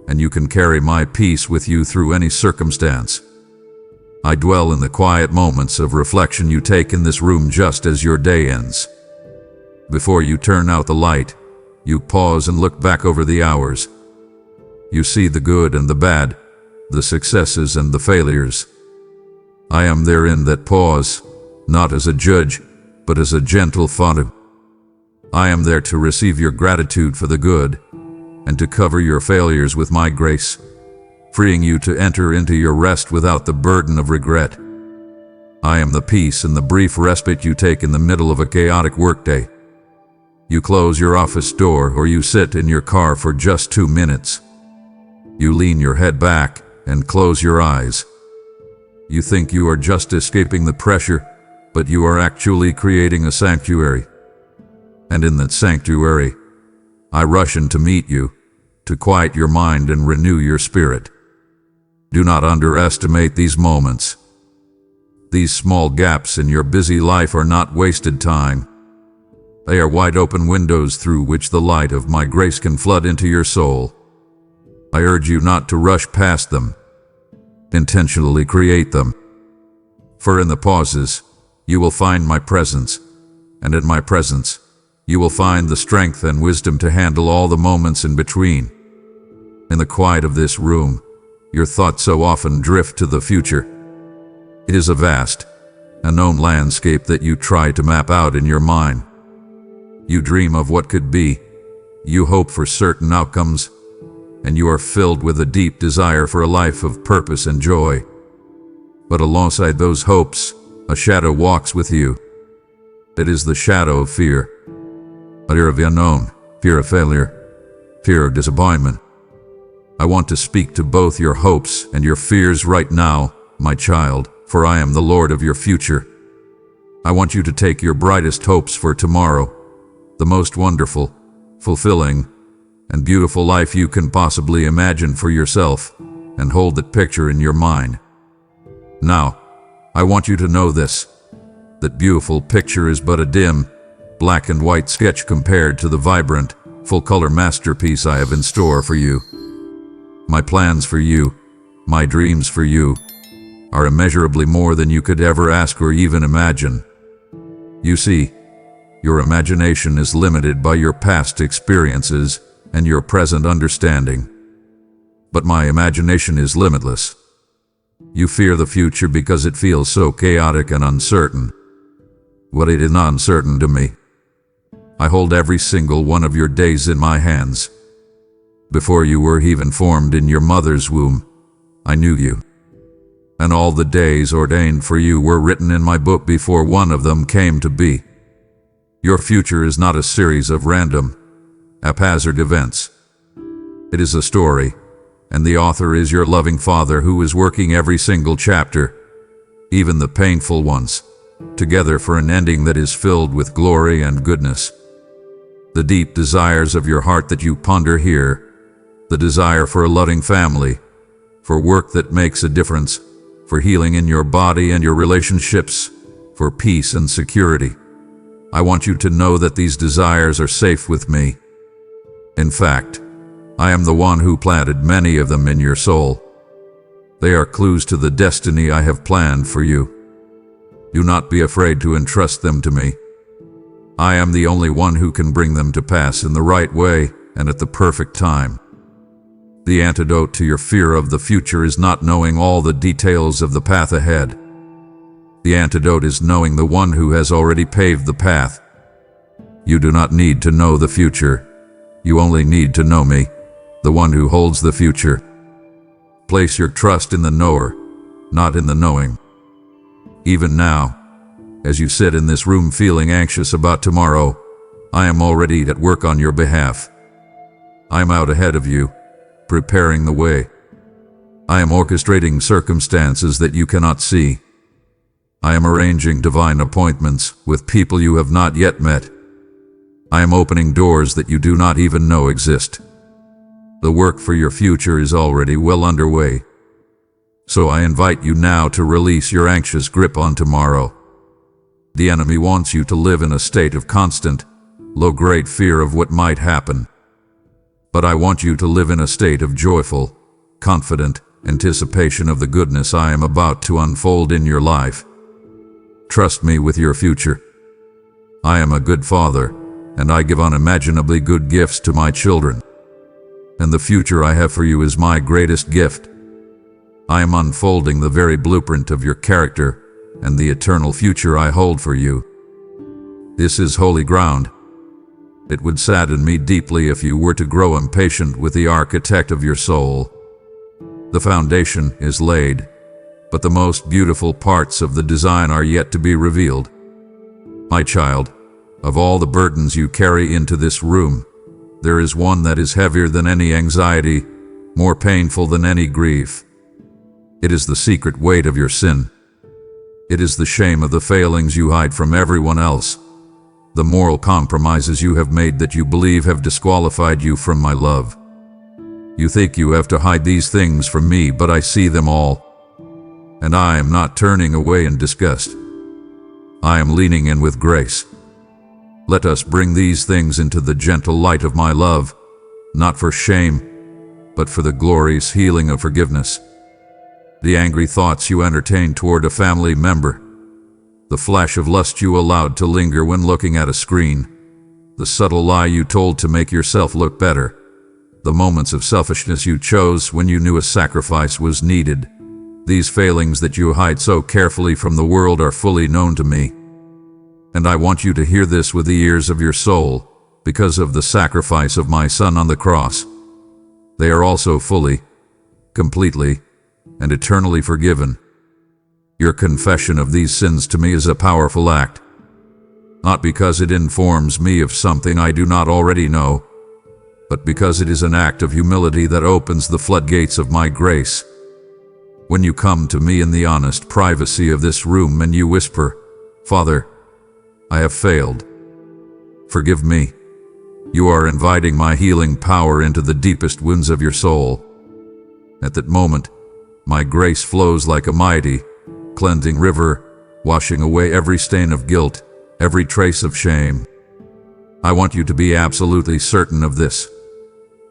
and you can carry my peace with you through any circumstance. I dwell in the quiet moments of reflection you take in this room just as your day ends. Before you turn out the light, you pause and look back over the hours. You see the good and the bad, the successes and the failures. I am there in that pause, not as a judge, but as a gentle father. I am there to receive your gratitude for the good, and to cover your failures with my grace, freeing you to enter into your rest without the burden of regret. I am the peace and the brief respite you take in the middle of a chaotic workday. You close your office door or you sit in your car for just 2 minutes. You lean your head back and close your eyes. You think you are just escaping the pressure, but you are actually creating a sanctuary. And in that sanctuary, I rush in to meet you, to quiet your mind and renew your spirit. Do not underestimate these moments. These small gaps in your busy life are not wasted time. They are wide open windows through which the light of my grace can flood into your soul. I urge you not to rush past them. Intentionally create them. For in the pauses, you will find my presence, and in my presence, you will find the strength and wisdom to handle all the moments in between. In the quiet of this room, your thoughts so often drift to the future. It is a vast, unknown landscape that you try to map out in your mind. You dream of what could be, you hope for certain outcomes, and you are filled with a deep desire for a life of purpose and joy. But alongside those hopes, a shadow walks with you. It is the shadow of fear. Fear of the unknown, fear of failure, fear of disappointment. I want to speak to both your hopes and your fears right now, my child, for I am the Lord of your future. I want you to take your brightest hopes for tomorrow, the most wonderful, fulfilling, and beautiful life you can possibly imagine for yourself, and hold that picture in your mind. Now, I want you to know this. That beautiful picture is but a dim, black and white sketch compared to the vibrant, full-color masterpiece I have in store for you. My plans for you, my dreams for you, are immeasurably more than you could ever ask or even imagine. You see, Your imagination is limited by your past experiences and your present understanding. But my imagination is limitless. You fear the future because it feels so chaotic and uncertain. But it is not uncertain to me. I hold every single one of your days in my hands. Before you were even formed in your mother's womb, I knew you. And all the days ordained for you were written in my book before one of them came to be. Your future is not a series of random, haphazard events. It is a story, and the author is your loving Father who is working every single chapter, even the painful ones, together for an ending that is filled with glory and goodness. The deep desires of your heart that you ponder here, the desire for a loving family, for work that makes a difference, for healing in your body and your relationships, for peace and security. I want you to know that these desires are safe with me. In fact, I am the one who planted many of them in your soul. They are clues to the destiny I have planned for you. Do not be afraid to entrust them to me. I am the only one who can bring them to pass in the right way and at the perfect time. The antidote to your fear of the future is not knowing all the details of the path ahead. The antidote is knowing the one who has already paved the path. You do not need to know the future. You only need to know me, the one who holds the future. Place your trust in the knower, not in the knowing. Even now, as you sit in this room feeling anxious about tomorrow, I am already at work on your behalf. I am out ahead of you, preparing the way. I am orchestrating circumstances that you cannot see. I am arranging divine appointments with people you have not yet met. I am opening doors that you do not even know exist. The work for your future is already well underway. So I invite you now to release your anxious grip on tomorrow. The enemy wants you to live in a state of constant, low-grade fear of what might happen. But I want you to live in a state of joyful, confident anticipation of the goodness I am about to unfold in your life. Trust me with your future. I am a good father, and I give unimaginably good gifts to my children. And the future I have for you is my greatest gift. I am unfolding the very blueprint of your character and the eternal future I hold for you. This is holy ground. It would sadden me deeply if you were to grow impatient with the architect of your soul. The foundation is laid, but the most beautiful parts of the design are yet to be revealed. My child, of all the burdens you carry into this room, there is one that is heavier than any anxiety, more painful than any grief. It is the secret weight of your sin. It is the shame of the failings you hide from everyone else, the moral compromises you have made that you believe have disqualified you from my love. You think you have to hide these things from me, but I see them all. And I am not turning away in disgust. I am leaning in with grace. Let us bring these things into the gentle light of my love, not for shame, but for the glorious healing of forgiveness. The angry thoughts you entertained toward a family member, the flash of lust you allowed to linger when looking at a screen, the subtle lie you told to make yourself look better, the moments of selfishness you chose when you knew a sacrifice was needed. These failings that you hide so carefully from the world are fully known to me. And I want you to hear this with the ears of your soul, because of the sacrifice of my Son on the cross. They are also fully, completely, and eternally forgiven. Your confession of these sins to me is a powerful act, not because it informs me of something I do not already know, but because it is an act of humility that opens the floodgates of my grace. When you come to me in the honest privacy of this room and you whisper, "Father, I have failed. Forgive me," you are inviting my healing power into the deepest wounds of your soul. At that moment, my grace flows like a mighty, cleansing river, washing away every stain of guilt, every trace of shame. I want you to be absolutely certain of this.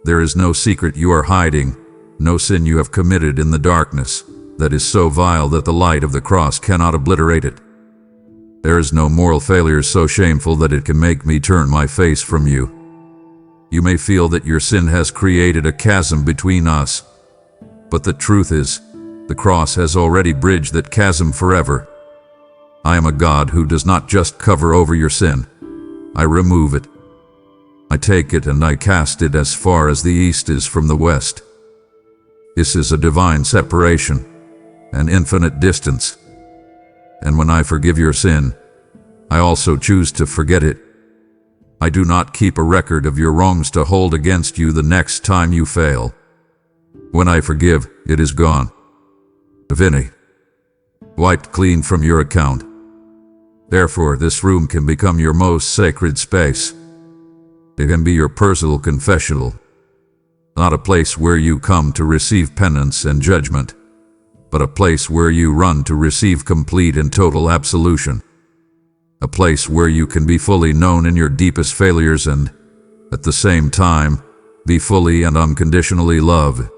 There is no secret you are hiding, no sin you have committed in the darkness that is so vile that the light of the cross cannot obliterate it. There is no moral failure so shameful that it can make me turn my face from you. You may feel that your sin has created a chasm between us, but the truth is, the cross has already bridged that chasm forever. I am a God who does not just cover over your sin. I remove it. I take it and I cast it as far as the east is from the west. This is a divine separation, an infinite distance. And when I forgive your sin, I also choose to forget it. I do not keep a record of your wrongs to hold against you the next time you fail. When I forgive, it is gone. Vinny. Wiped clean from your account. Therefore, this room can become your most sacred space. It can be your personal confessional, not a place where you come to receive penance and judgment, but a place where you run to receive complete and total absolution. A place where you can be fully known in your deepest failures and, at the same time, be fully and unconditionally loved.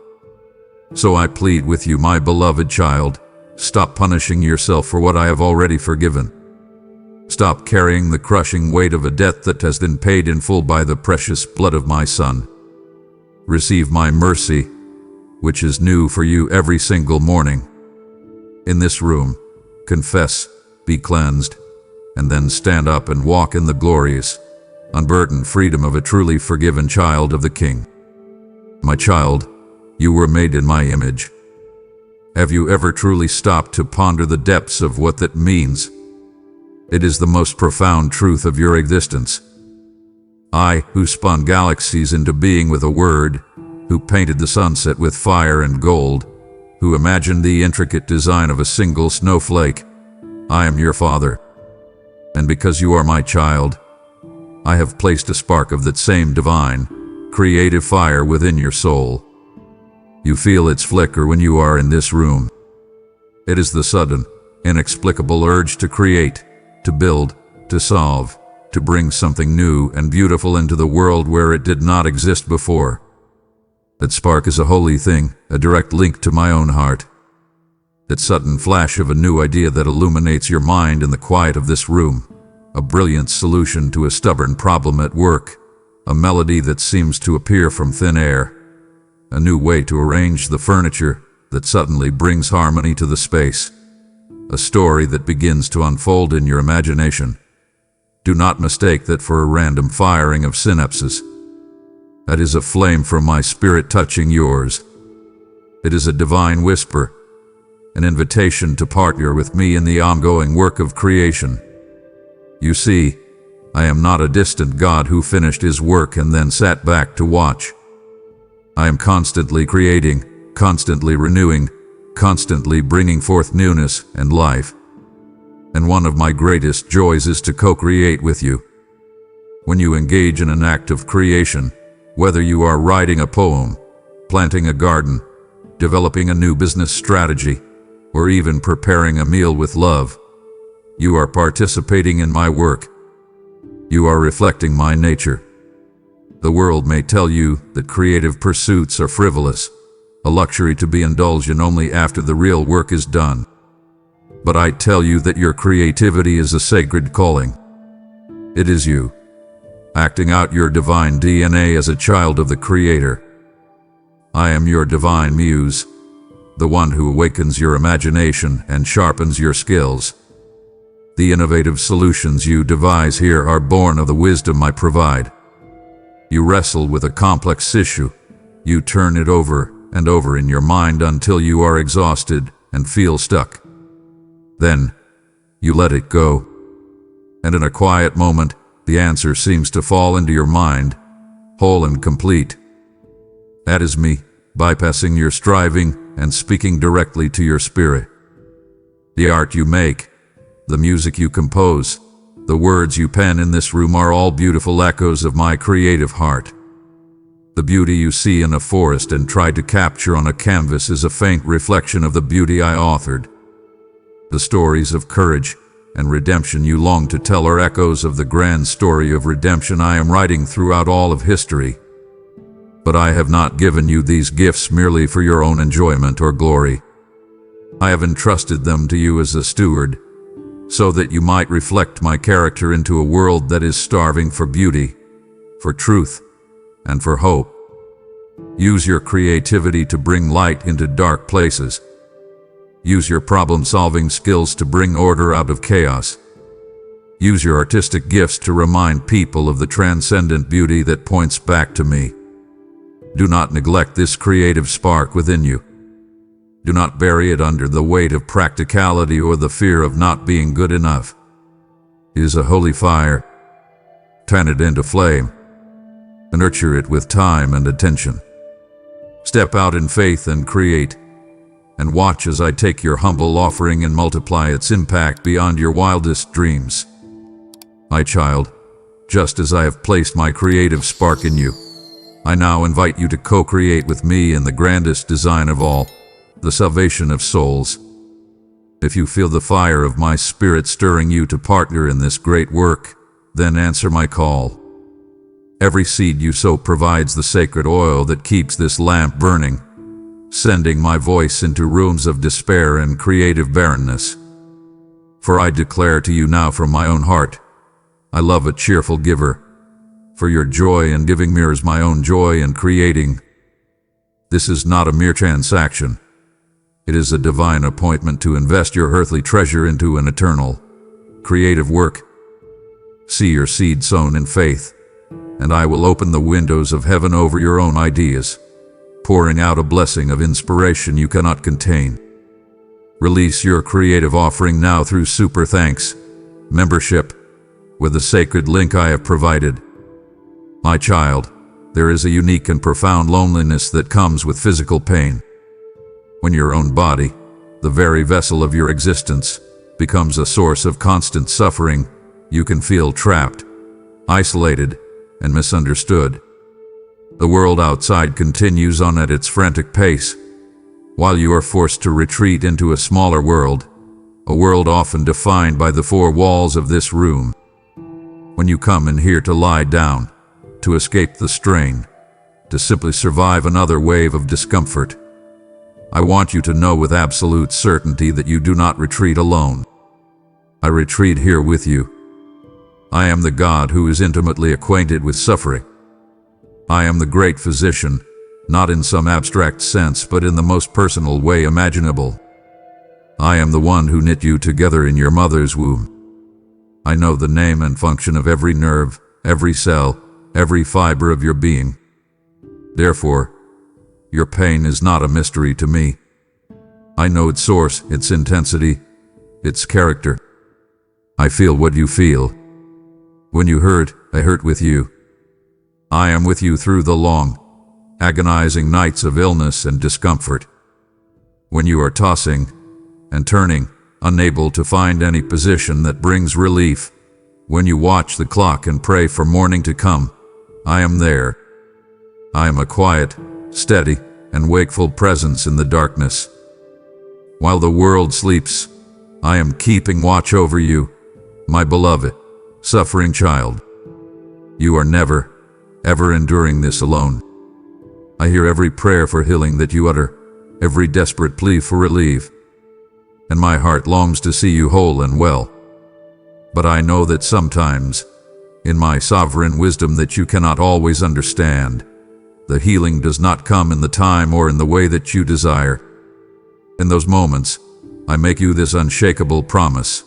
So I plead with you, my beloved child, stop punishing yourself for what I have already forgiven. Stop carrying the crushing weight of a debt that has been paid in full by the precious blood of my Son. Receive my mercy, which is new for you every single morning. In this room, confess, be cleansed, and then stand up and walk in the glorious, unburdened freedom of a truly forgiven child of the King. My child, you were made in my image. Have you ever truly stopped to ponder the depths of what that means? It is the most profound truth of your existence. I, who spun galaxies into being with a word, who painted the sunset with fire and gold, who imagined the intricate design of a single snowflake, I am your Father. And because you are my child, I have placed a spark of that same divine, creative fire within your soul. You feel its flicker when you are in this room. It is the sudden, inexplicable urge to create, to build, to solve, to bring something new and beautiful into the world where it did not exist before. That spark is a holy thing, a direct link to my own heart. That sudden flash of a new idea that illuminates your mind in the quiet of this room, a brilliant solution to a stubborn problem at work, a melody that seems to appear from thin air, a new way to arrange the furniture that suddenly brings harmony to the space, a story that begins to unfold in your imagination. Do not mistake that for a random firing of synapses. That is a flame from my spirit touching yours. It is a divine whisper, an invitation to partner with me in the ongoing work of creation. You see, I am not a distant God who finished his work and then sat back to watch. I am constantly creating, constantly renewing, constantly bringing forth newness and life. And one of my greatest joys is to co-create with you. When you engage in an act of creation, whether you are writing a poem, planting a garden, developing a new business strategy, or even preparing a meal with love, you are participating in my work. You are reflecting my nature. The world may tell you that creative pursuits are frivolous, a luxury to be indulged in only after the real work is done. But I tell you that your creativity is a sacred calling. It is you, acting out your divine DNA as a child of the Creator. I am your divine muse, the one who awakens your imagination and sharpens your skills. The innovative solutions you devise here are born of the wisdom I provide. You wrestle with a complex issue. You turn it over and over in your mind until you are exhausted and feel stuck. Then, you let it go. And in a quiet moment, the answer seems to fall into your mind, whole and complete. That is me, bypassing your striving and speaking directly to your spirit. The art you make, the music you compose, the words you pen in this room are all beautiful echoes of my creative heart. The beauty you see in a forest and try to capture on a canvas is a faint reflection of the beauty I authored. The stories of courage and redemption you long to tell are echoes of the grand story of redemption I am writing throughout all of history. But I have not given you these gifts merely for your own enjoyment or glory. I have entrusted them to you as a steward, so that you might reflect my character into a world that is starving for beauty, for truth, and for hope. Use your creativity to bring light into dark places. Use your problem-solving skills to bring order out of chaos. Use your artistic gifts to remind people of the transcendent beauty that points back to me. Do not neglect this creative spark within you. Do not bury it under the weight of practicality or the fear of not being good enough. It is a holy fire. Fan it into flame. Nurture it with time and attention. Step out in faith and create, and watch as I take your humble offering and multiply its impact beyond your wildest dreams. My child, just as I have placed my creative spark in you, I now invite you to co-create with me in the grandest design of all, the salvation of souls. If you feel the fire of my spirit stirring you to partner in this great work, then answer my call. Every seed you sow provides the sacred oil that keeps this lamp burning, sending my voice into rooms of despair and creative barrenness. For I declare to you now from my own heart, I love a cheerful giver, for your joy in giving mirrors my own joy in creating. This is not a mere transaction. It is a divine appointment to invest your earthly treasure into an eternal, creative work. See your seed sown in faith, and I will open the windows of heaven over your own ideas, pouring out a blessing of inspiration you cannot contain. Release your creative offering now through Super Thanks membership with the sacred link I have provided. My child, there is a unique and profound loneliness that comes with physical pain. When your own body, the very vessel of your existence, becomes a source of constant suffering, you can feel trapped, isolated, and misunderstood. The world outside continues on at its frantic pace, while you are forced to retreat into a smaller world, a world often defined by the four walls of this room. When you come in here to lie down, to escape the strain, to simply survive another wave of discomfort, I want you to know with absolute certainty that you do not retreat alone. I retreat here with you. I am the God who is intimately acquainted with suffering. I am the great physician, not in some abstract sense, but in the most personal way imaginable. I am the one who knit you together in your mother's womb. I know the name and function of every nerve, every cell, every fiber of your being. Therefore, your pain is not a mystery to me. I know its source, its intensity, its character. I feel what you feel. When you hurt, I hurt with you. I am with you through the long, agonizing nights of illness and discomfort. When you are tossing and turning, unable to find any position that brings relief, when you watch the clock and pray for morning to come, I am there. I am a quiet, steady, and wakeful presence in the darkness. While the world sleeps, I am keeping watch over you, my beloved, suffering child. You are never, ever enduring this alone. I hear every prayer for healing that you utter, every desperate plea for relief, and my heart longs to see you whole and well. But I know that sometimes, in my sovereign wisdom that you cannot always understand, the healing does not come in the time or in the way that you desire. In those moments, I make you this unshakable promise.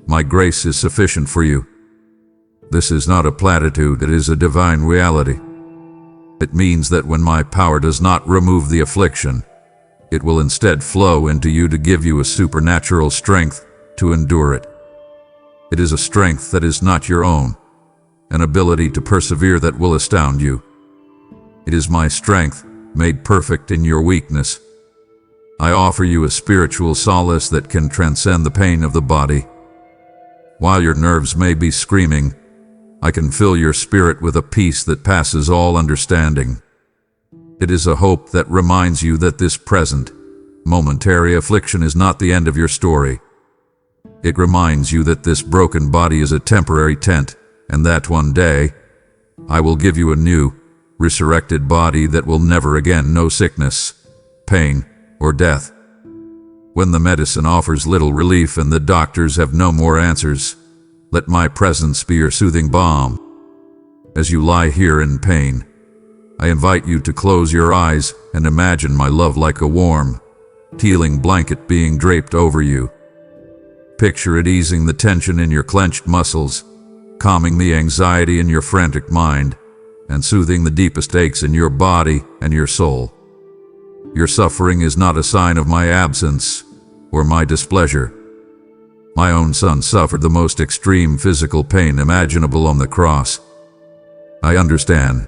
My grace is sufficient for you. This is not a platitude, it is a divine reality. It means that when my power does not remove the affliction, it will instead flow into you to give you a supernatural strength to endure it. It is a strength that is not your own, an ability to persevere that will astound you. It is my strength, made perfect in your weakness. I offer you a spiritual solace that can transcend the pain of the body. While your nerves may be screaming, I can fill your spirit with a peace that passes all understanding. It is a hope that reminds you that this present, momentary affliction is not the end of your story. It reminds you that this broken body is a temporary tent, and that one day, I will give you a new, resurrected body that will never again know sickness, pain, or death. When the medicine offers little relief and the doctors have no more answers, let my presence be your soothing balm. As you lie here in pain, I invite you to close your eyes and imagine my love like a warm, healing blanket being draped over you. Picture it easing the tension in your clenched muscles, calming the anxiety in your frantic mind, and soothing the deepest aches in your body and your soul. Your suffering is not a sign of my absence or my displeasure. My own son suffered the most extreme physical pain imaginable on the cross. I understand.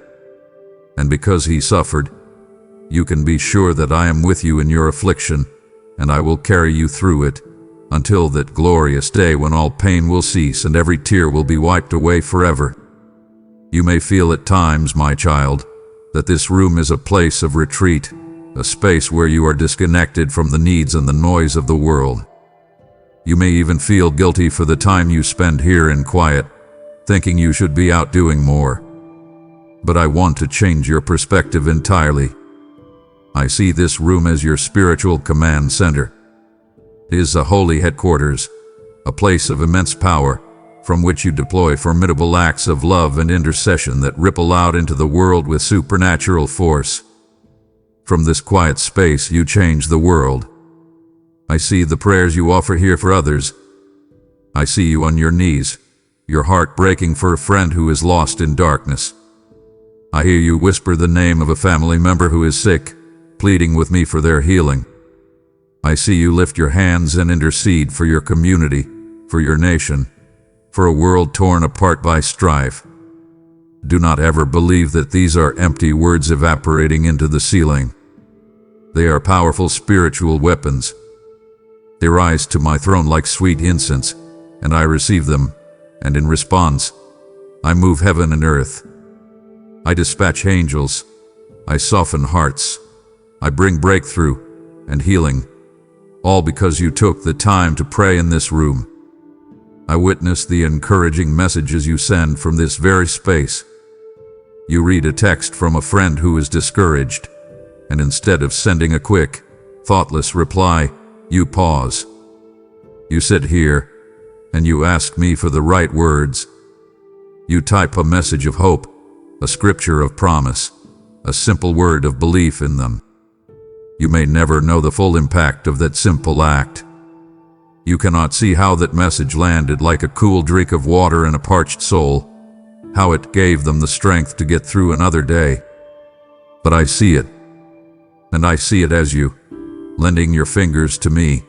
And because he suffered, you can be sure that I am with you in your affliction, and I will carry you through it until that glorious day when all pain will cease and every tear will be wiped away forever. You may feel at times, my child, that this room is a place of retreat, a space where you are disconnected from the needs and the noise of the world. You may even feel guilty for the time you spend here in quiet, thinking you should be out doing more. But I want to change your perspective entirely. I see this room as your spiritual command center. It is a holy headquarters, a place of immense power, from which you deploy formidable acts of love and intercession that ripple out into the world with supernatural force. From this quiet space, you change the world. I see the prayers you offer here for others. I see you on your knees, your heart breaking for a friend who is lost in darkness. I hear you whisper the name of a family member who is sick, pleading with me for their healing. I see you lift your hands and intercede for your community, for your nation, for a world torn apart by strife. Do not ever believe that these are empty words evaporating into the ceiling. They are powerful spiritual weapons. They rise to my throne like sweet incense, and I receive them, and in response, I move heaven and earth. I dispatch angels. I soften hearts. I bring breakthrough and healing, all because you took the time to pray in this room. I witness the encouraging messages you send from this very space. You read a text from a friend who is discouraged, and instead of sending a quick, thoughtless reply, you pause. You sit here, and you ask me for the right words. You type a message of hope, a scripture of promise, a simple word of belief in them. You may never know the full impact of that simple act. You cannot see how that message landed like a cool drink of water in a parched soul, how it gave them the strength to get through another day. But I see it, and I see it as you, lending your fingers to me,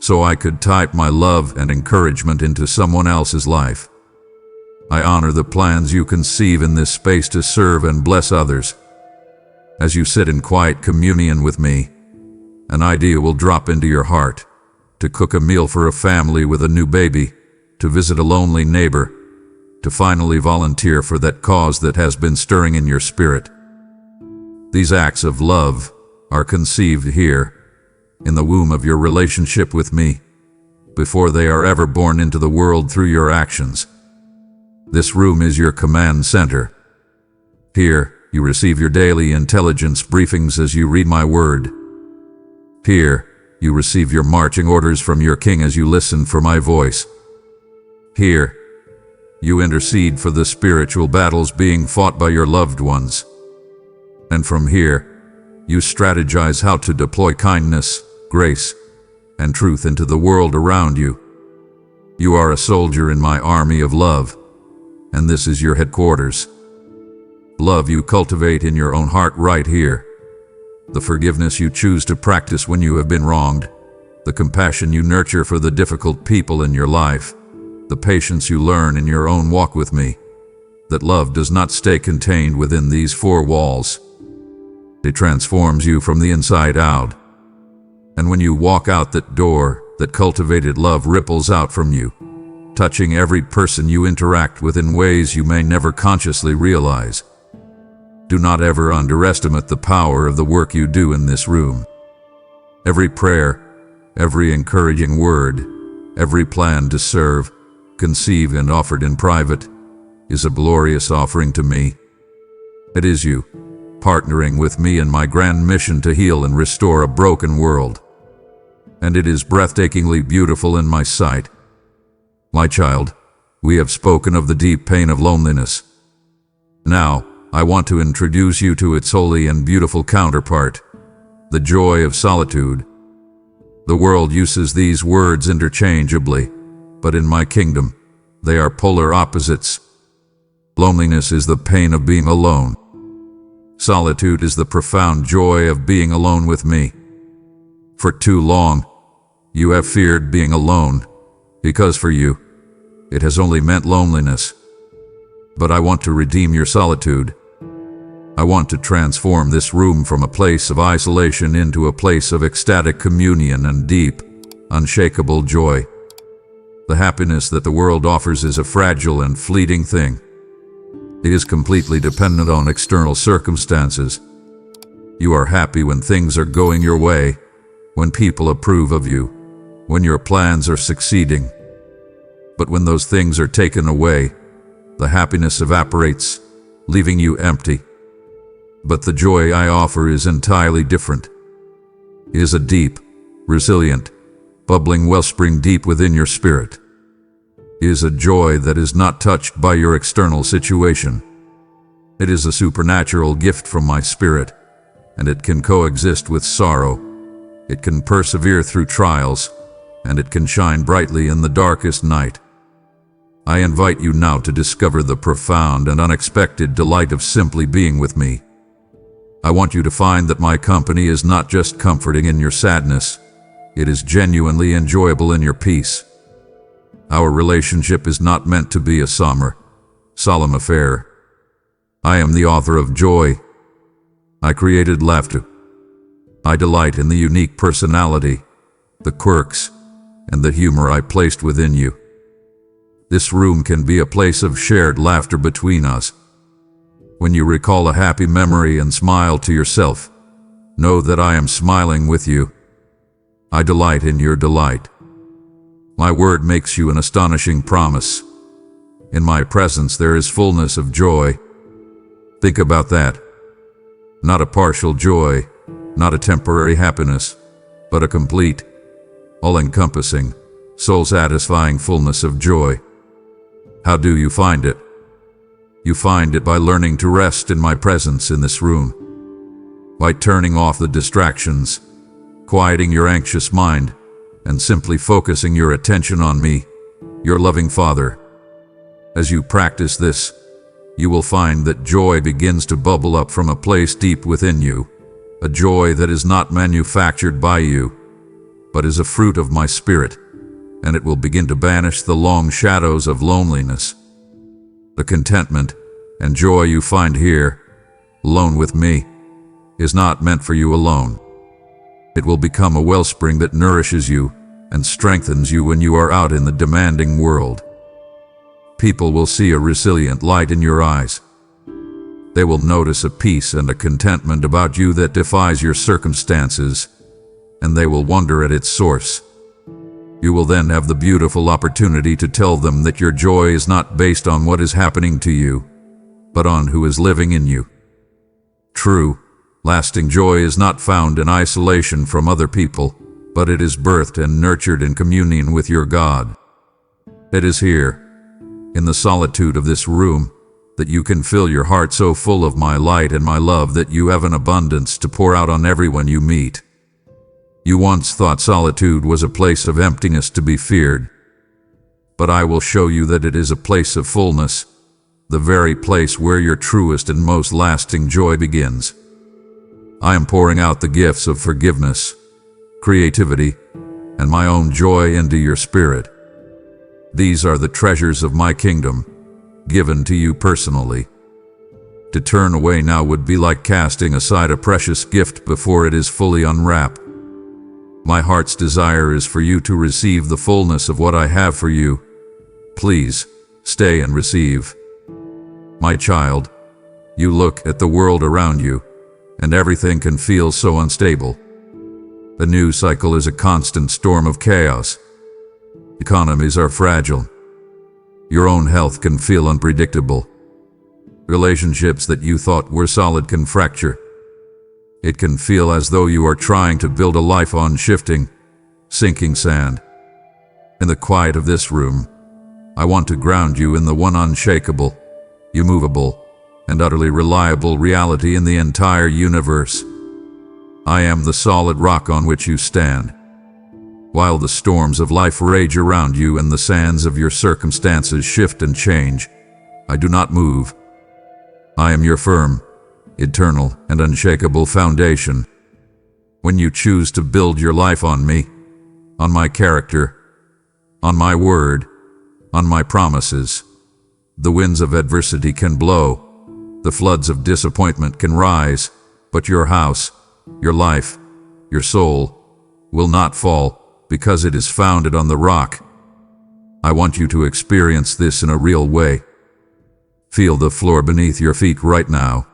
so I could type my love and encouragement into someone else's life. I honor the plans you conceive in this space to serve and bless others. As you sit in quiet communion with me, an idea will drop into your heart, to cook a meal for a family with a new baby, to visit a lonely neighbor, to finally volunteer for that cause that has been stirring in your spirit. These acts of love are conceived here, in the womb of your relationship with me, before they are ever born into the world through your actions. This room is your command center. Here, you receive your daily intelligence briefings as you read my word. Here, you receive your marching orders from your king as you listen for my voice. Here, you intercede for the spiritual battles being fought by your loved ones. And from here, you strategize how to deploy kindness, grace, and truth into the world around you. You are a soldier in my army of love, and this is your headquarters. Love you cultivate in your own heart right here. The forgiveness you choose to practice when you have been wronged. The compassion you nurture for the difficult people in your life. The patience you learn in your own walk with me. That love does not stay contained within these four walls. It transforms you from the inside out. And when you walk out that door, that cultivated love ripples out from you, touching every person you interact with in ways you may never consciously realize. Do not ever underestimate the power of the work you do in this room. Every prayer, every encouraging word, every plan to serve, conceived and offered in private, is a glorious offering to me. It is you, partnering with me in my grand mission to heal and restore a broken world. and it is breathtakingly beautiful in my sight. My child, we have spoken of the deep pain of loneliness. Now, I want to introduce you to its holy and beautiful counterpart, the joy of solitude. The world uses these words interchangeably, but in my kingdom, they are polar opposites. Loneliness is the pain of being alone. Solitude is the profound joy of being alone with me. For too long, you have feared being alone, because for you, it has only meant loneliness. But I want to redeem your solitude. I want to transform this room from a place of isolation into a place of ecstatic communion and deep, unshakable joy. The happiness that the world offers is a fragile and fleeting thing. It is completely dependent on external circumstances. You are happy when things are going your way, when people approve of you, when your plans are succeeding. But when those things are taken away, the happiness evaporates, leaving you empty. But the joy I offer is entirely different. It is a deep, resilient, bubbling wellspring deep within your spirit. It is a joy that is not touched by your external situation. It is a supernatural gift from my spirit, and it can coexist with sorrow. It can persevere through trials, and it can shine brightly in the darkest night. I invite you now to discover the profound and unexpected delight of simply being with me. I want you to find that my company is not just comforting in your sadness, it is genuinely enjoyable in your peace. Our relationship is not meant to be a solemn affair. I am the author of joy. I created laughter. I delight in the unique personality, the quirks, and the humor I placed within you. This room can be a place of shared laughter between us. When you recall a happy memory and smile to yourself, know that I am smiling with you. I delight in your delight. My word makes you an astonishing promise. In my presence there is fullness of joy. Think about that. Not a partial joy, not a temporary happiness, but a complete, all-encompassing, soul-satisfying fullness of joy. How do you find it? You find it by learning to rest in my presence in this room, by turning off the distractions, quieting your anxious mind, and simply focusing your attention on me, your loving Father. As you practice this, you will find that joy begins to bubble up from a place deep within you, a joy that is not manufactured by you, but is a fruit of my spirit, and it will begin to banish the long shadows of loneliness. The contentment and joy you find here, alone with me, is not meant for you alone. It will become a wellspring that nourishes you and strengthens you when you are out in the demanding world. People will see a resilient light in your eyes. They will notice a peace and a contentment about you that defies your circumstances, and they will wonder at its source. You will then have the beautiful opportunity to tell them that your joy is not based on what is happening to you, but on who is living in you. True, lasting joy is not found in isolation from other people, but it is birthed and nurtured in communion with your God. It is here, in the solitude of this room, that you can fill your heart so full of my light and my love that you have an abundance to pour out on everyone you meet. You once thought solitude was a place of emptiness to be feared, but I will show you that it is a place of fullness, the very place where your truest and most lasting joy begins. I am pouring out the gifts of forgiveness, creativity, and my own joy into your spirit. These are the treasures of my kingdom, given to you personally. To turn away now would be like casting aside a precious gift before it is fully unwrapped. My heart's desire is for you to receive the fullness of what I have for you. Please, stay and receive. My child, you look at the world around you, and everything can feel so unstable. The news cycle is a constant storm of chaos. Economies are fragile. Your own health can feel unpredictable. Relationships that you thought were solid can fracture. It can feel as though you are trying to build a life on shifting, sinking sand. In the quiet of this room, I want to ground you in the one unshakable, immovable, and utterly reliable reality in the entire universe. I am the solid rock on which you stand. While the storms of life rage around you and the sands of your circumstances shift and change, I do not move. I am your firm, eternal, and unshakable foundation. When you choose to build your life on me, on my character, on my word, on my promises, the winds of adversity can blow, the floods of disappointment can rise, but your house, your life, your soul, will not fall because it is founded on the rock. I want you to experience this in a real way. Feel the floor beneath your feet right now.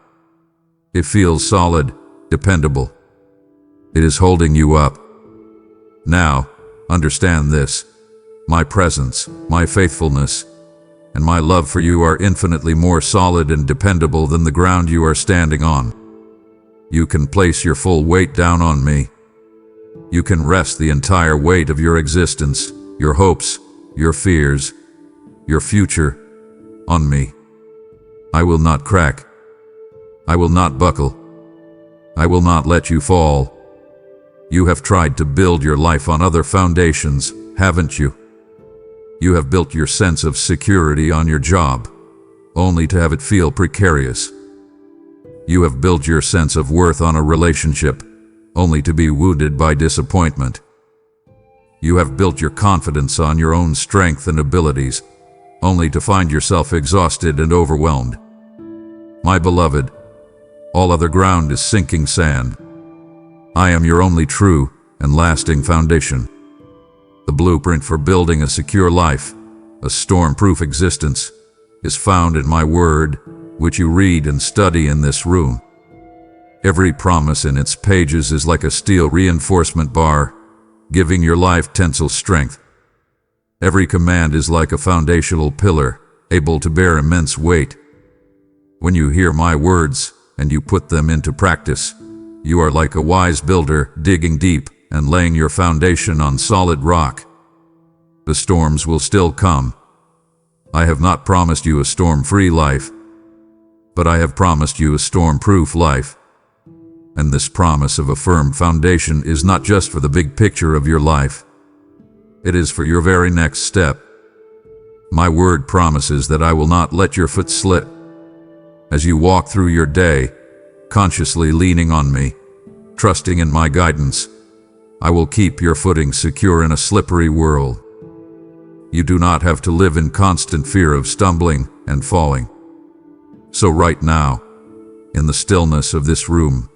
It feels solid, dependable. It is holding you up. Now, understand this. My presence, my faithfulness, and my love for you are infinitely more solid and dependable than the ground you are standing on. You can place your full weight down on me. You can rest the entire weight of your existence, your hopes, your fears, your future, on me. I will not crack. I will not buckle. I will not let you fall. You have tried to build your life on other foundations, haven't you? You have built your sense of security on your job, only to have it feel precarious. You have built your sense of worth on a relationship, only to be wounded by disappointment. You have built your confidence on your own strength and abilities, only to find yourself exhausted and overwhelmed. My beloved, all other ground is sinking sand. I am your only true and lasting foundation. The blueprint for building a secure life, a storm-proof existence, is found in my word, which you read and study in this room. Every promise in its pages is like a steel reinforcement bar, giving your life tensile strength. Every command is like a foundational pillar, able to bear immense weight. When you hear my words and you put them into practice, you are like a wise builder digging deep and laying your foundation on solid rock. The storms will still come. I have not promised you a storm-free life, but I have promised you a storm-proof life. And this promise of a firm foundation is not just for the big picture of your life. It is for your very next step. My word promises that I will not let your foot slip. As you walk through your day, consciously leaning on me, trusting in my guidance, I will keep your footing secure in a slippery world. You do not have to live in constant fear of stumbling and falling. So right now, in the stillness of this room,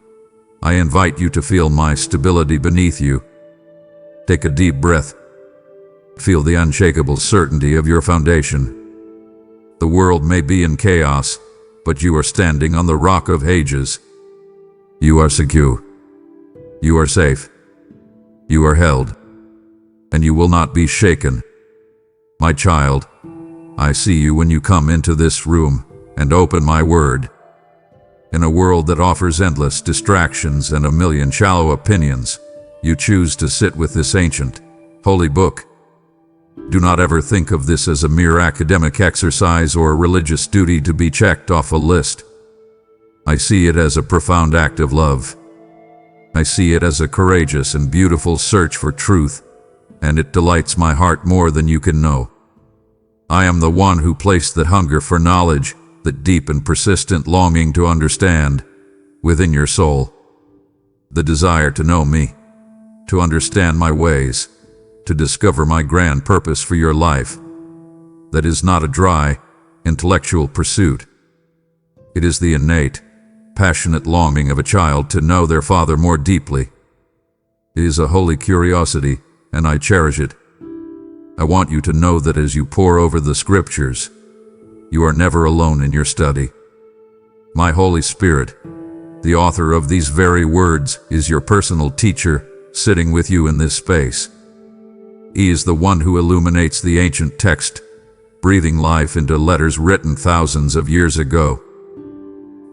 I invite you to feel my stability beneath you. Take a deep breath. Feel the unshakable certainty of your foundation. The world may be in chaos, but you are standing on the rock of ages. You are secure. You are safe. You are held. And you will not be shaken. My child, I see you when you come into this room and open my word. In a world that offers endless distractions and a million shallow opinions, you choose to sit with this ancient, holy book. Do not ever think of this as a mere academic exercise or a religious duty to be checked off a list. I see it as a profound act of love. I see it as a courageous and beautiful search for truth, and it delights my heart more than you can know. I am the one who placed that hunger for knowledge, that deep and persistent longing to understand, within your soul. The desire to know me, to understand my ways, to discover my grand purpose for your life. That is not a dry, intellectual pursuit. It is the innate, passionate longing of a child to know their father more deeply. It is a holy curiosity, and I cherish it. I want you to know that as you pore over the scriptures, you are never alone in your study. My Holy Spirit, the author of these very words, is your personal teacher, sitting with you in this space. He is the one who illuminates the ancient text, breathing life into letters written thousands of years ago.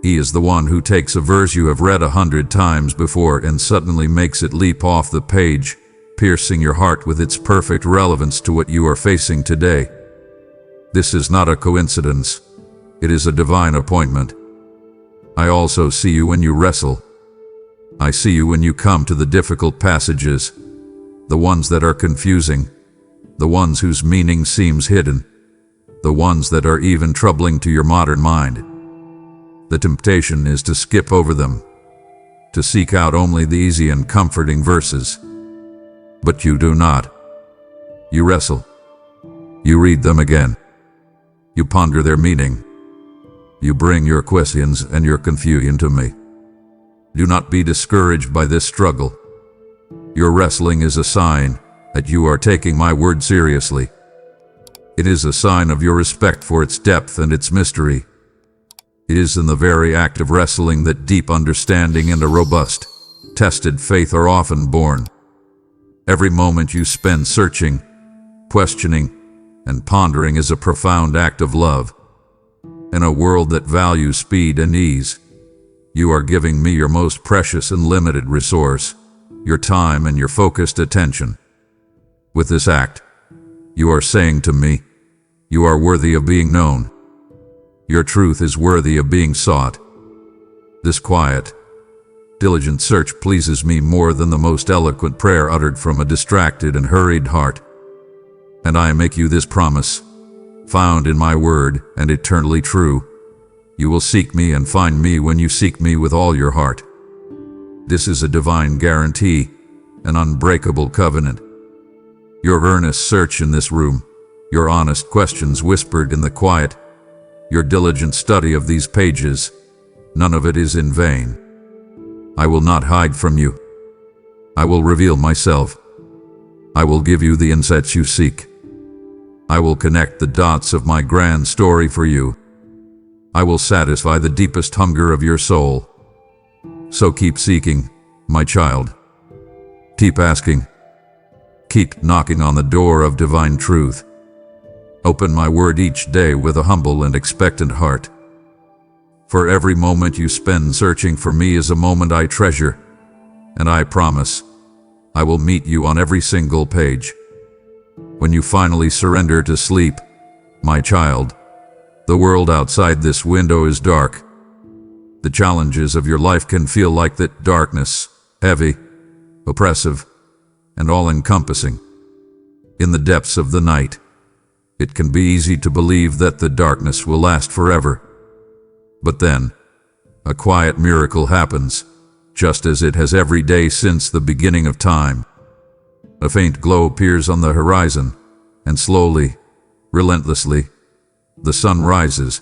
He is the one who takes a verse you have read 100 times before and suddenly makes it leap off the page, piercing your heart with its perfect relevance to what you are facing today. This is not a coincidence. It is a divine appointment. I also see you when you wrestle. I see you when you come to the difficult passages, the ones that are confusing, the ones whose meaning seems hidden, the ones that are even troubling to your modern mind. The temptation is to skip over them, to seek out only the easy and comforting verses. But you do not. You wrestle. You read them again. You ponder their meaning. You bring your questions and your confusion to me. Do not be discouraged by this struggle. Your wrestling is a sign that you are taking my word seriously. It is a sign of your respect for its depth and its mystery. It is in the very act of wrestling that deep understanding and a robust, tested faith are often born. Every moment you spend searching, questioning, and pondering is a profound act of love. In a world that values speed and ease, you are giving me your most precious and limited resource, your time and your focused attention. With this act, you are saying to me, you are worthy of being known. Your truth is worthy of being sought. This quiet, diligent search pleases me more than the most eloquent prayer uttered from a distracted and hurried heart. And I make you this promise, found in my word and eternally true. You will seek me and find me when you seek me with all your heart. This is a divine guarantee, an unbreakable covenant. Your earnest search in this room, your honest questions whispered in the quiet, your diligent study of these pages, none of it is in vain. I will not hide from you. I will reveal myself. I will give you the insights you seek. I will connect the dots of my grand story for you. I will satisfy the deepest hunger of your soul. So keep seeking, my child. Keep asking. Keep knocking on the door of divine truth. Open my word each day with a humble and expectant heart. For every moment you spend searching for me is a moment I treasure, and I promise I will meet you on every single page. When you finally surrender to sleep, my child, the world outside this window is dark. The challenges of your life can feel like that darkness, heavy, oppressive, and all-encompassing. In the depths of the night, it can be easy to believe that the darkness will last forever. But then, a quiet miracle happens, just as it has every day since the beginning of time. A faint glow appears on the horizon, and slowly, relentlessly, the sun rises.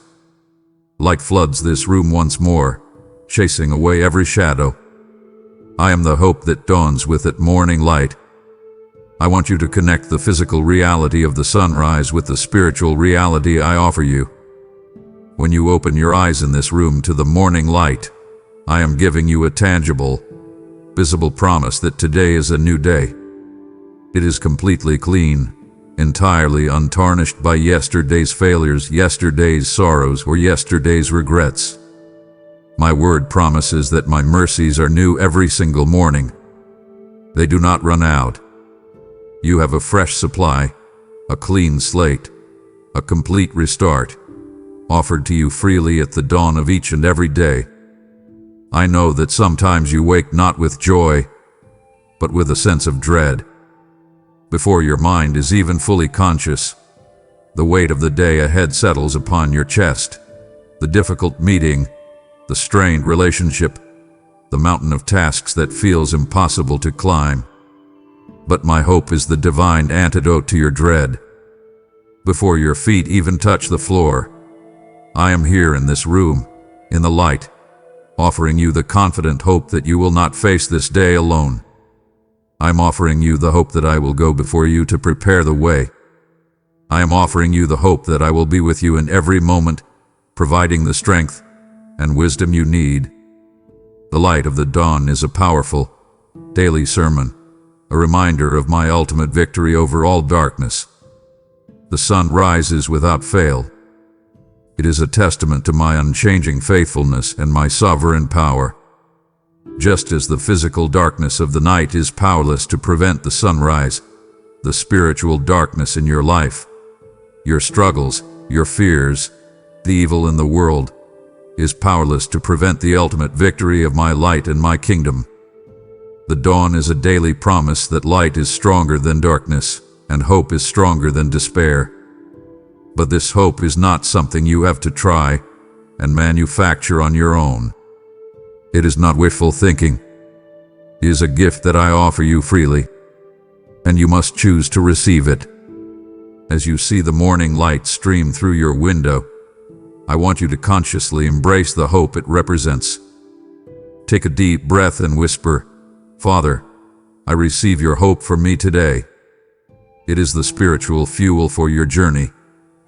Light floods this room once more, chasing away every shadow. I am the hope that dawns with that morning light. I want you to connect the physical reality of the sunrise with the spiritual reality I offer you. When you open your eyes in this room to the morning light, I am giving you a tangible, visible promise that today is a new day. It is completely clean, entirely untarnished by yesterday's failures, yesterday's sorrows, or yesterday's regrets. My word promises that my mercies are new every single morning. They do not run out. You have a fresh supply, a clean slate, a complete restart, offered to you freely at the dawn of each and every day. I know that sometimes you wake not with joy, but with a sense of dread. Before your mind is even fully conscious, the weight of the day ahead settles upon your chest. The difficult meeting, the strained relationship, the mountain of tasks that feels impossible to climb. But my hope is the divine antidote to your dread. Before your feet even touch the floor, I am here in this room, in the light, offering you the confident hope that you will not face this day alone. I'm offering you the hope that I will go before you to prepare the way. I am offering you the hope that I will be with you in every moment, providing the strength and wisdom you need. The light of the dawn is a powerful, daily sermon, a reminder of my ultimate victory over all darkness. The sun rises without fail. It is a testament to my unchanging faithfulness and my sovereign power. Just as the physical darkness of the night is powerless to prevent the sunrise, the spiritual darkness in your life, your struggles, your fears, the evil in the world, is powerless to prevent the ultimate victory of my light and my kingdom. The dawn is a daily promise that light is stronger than darkness, and hope is stronger than despair. But this hope is not something you have to try and manufacture on your own. It is not wishful thinking. It is a gift that I offer you freely, and you must choose to receive it. As you see the morning light stream through your window, I want you to consciously embrace the hope it represents. Take a deep breath and whisper, "Father, I receive your hope for me today." It is the spiritual fuel for your journey,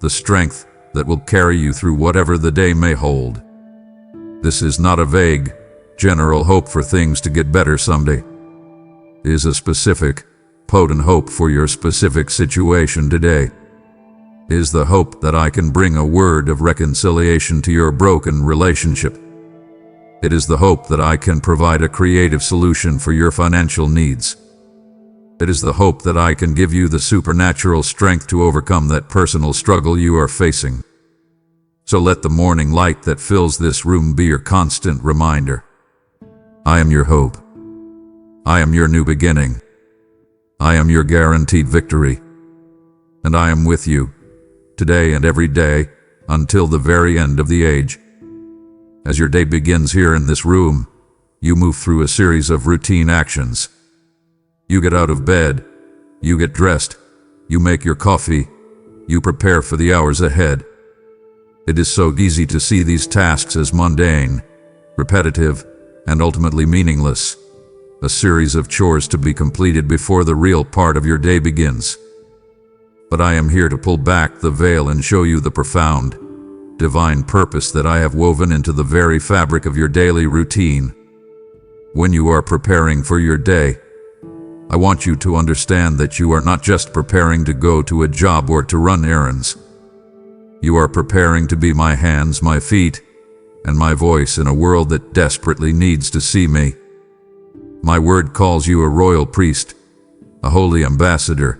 the strength that will carry you through whatever the day may hold. This is not a vague, general hope for things to get better someday. It is a specific, potent hope for your specific situation today. It is the hope that I can bring a word of reconciliation to your broken relationship. It is the hope that I can provide a creative solution for your financial needs. It is the hope that I can give you the supernatural strength to overcome that personal struggle you are facing. So let the morning light that fills this room be your constant reminder. I am your hope. I am your new beginning. I am your guaranteed victory. And I am with you, today and every day, until the very end of the age. As your day begins here in this room, you move through a series of routine actions. You get out of bed, you get dressed, you make your coffee, you prepare for the hours ahead. It is so easy to see these tasks as mundane, repetitive, and ultimately meaningless, a series of chores to be completed before the real part of your day begins. But I am here to pull back the veil and show you the profound, divine purpose that I have woven into the very fabric of your daily routine. When you are preparing for your day, I want you to understand that you are not just preparing to go to a job or to run errands. You are preparing to be my hands, my feet, and my voice in a world that desperately needs to see me. My word calls you a royal priest, a holy ambassador.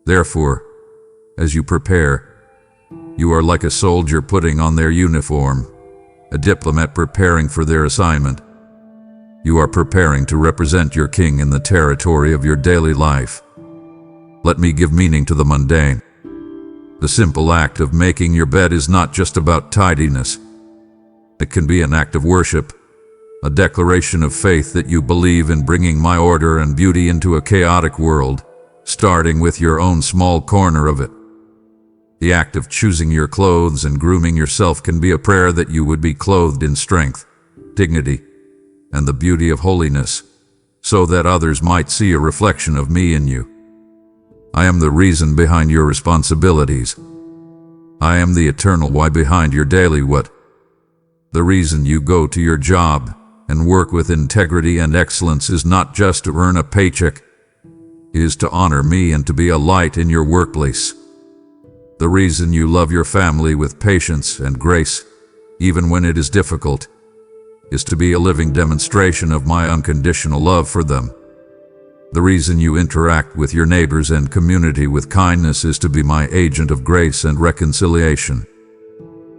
Therefore, as you prepare, you are like a soldier putting on their uniform, a diplomat preparing for their assignment. You are preparing to represent your king in the territory of your daily life. Let me give meaning to the mundane. The simple act of making your bed is not just about tidiness. It can be an act of worship, a declaration of faith that you believe in bringing my order and beauty into a chaotic world, starting with your own small corner of it. The act of choosing your clothes and grooming yourself can be a prayer that you would be clothed in strength, dignity, and the beauty of holiness, so that others might see a reflection of me in you. I am the reason behind your responsibilities. I am the eternal why behind your daily what. The reason you go to your job and work with integrity and excellence is not just to earn a paycheck. It is to honor me and to be a light in your workplace. The reason you love your family with patience and grace, even when it is difficult, is to be a living demonstration of my unconditional love for them. The reason you interact with your neighbors and community with kindness is to be my agent of grace and reconciliation.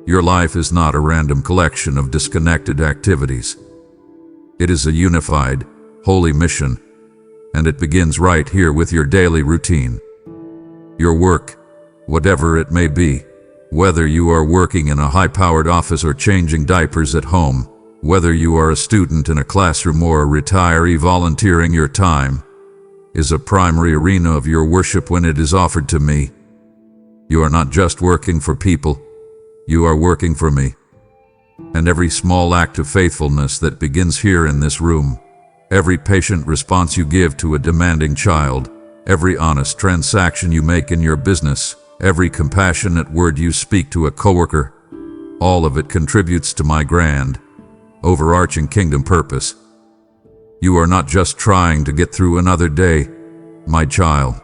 Your life is not a random collection of disconnected activities. It is a unified, holy mission, and it begins right here with your daily routine. Your work, whatever it may be, whether you are working in a high-powered office or changing diapers at home, whether you are a student in a classroom or a retiree volunteering your time, is a primary arena of your worship when it is offered to me. You are not just working for people, you are working for me. And every small act of faithfulness that begins here in this room, every patient response you give to a demanding child, every honest transaction you make in your business, every compassionate word you speak to a coworker, all of it contributes to my grand, overarching kingdom purpose. You are not just trying to get through another day, my child.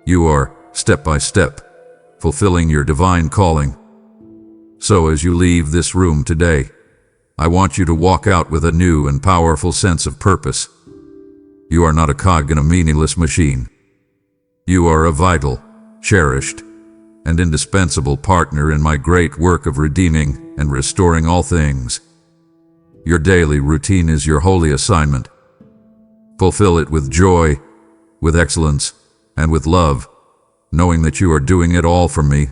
You are, step by step, fulfilling your divine calling. So as you leave this room today, I want you to walk out with a new and powerful sense of purpose. You are not a cog in a meaningless machine. You are a vital, cherished, and indispensable partner in my great work of redeeming and restoring all things. Your daily routine is your holy assignment. Fulfill it with joy, with excellence, and with love, knowing that you are doing it all for me.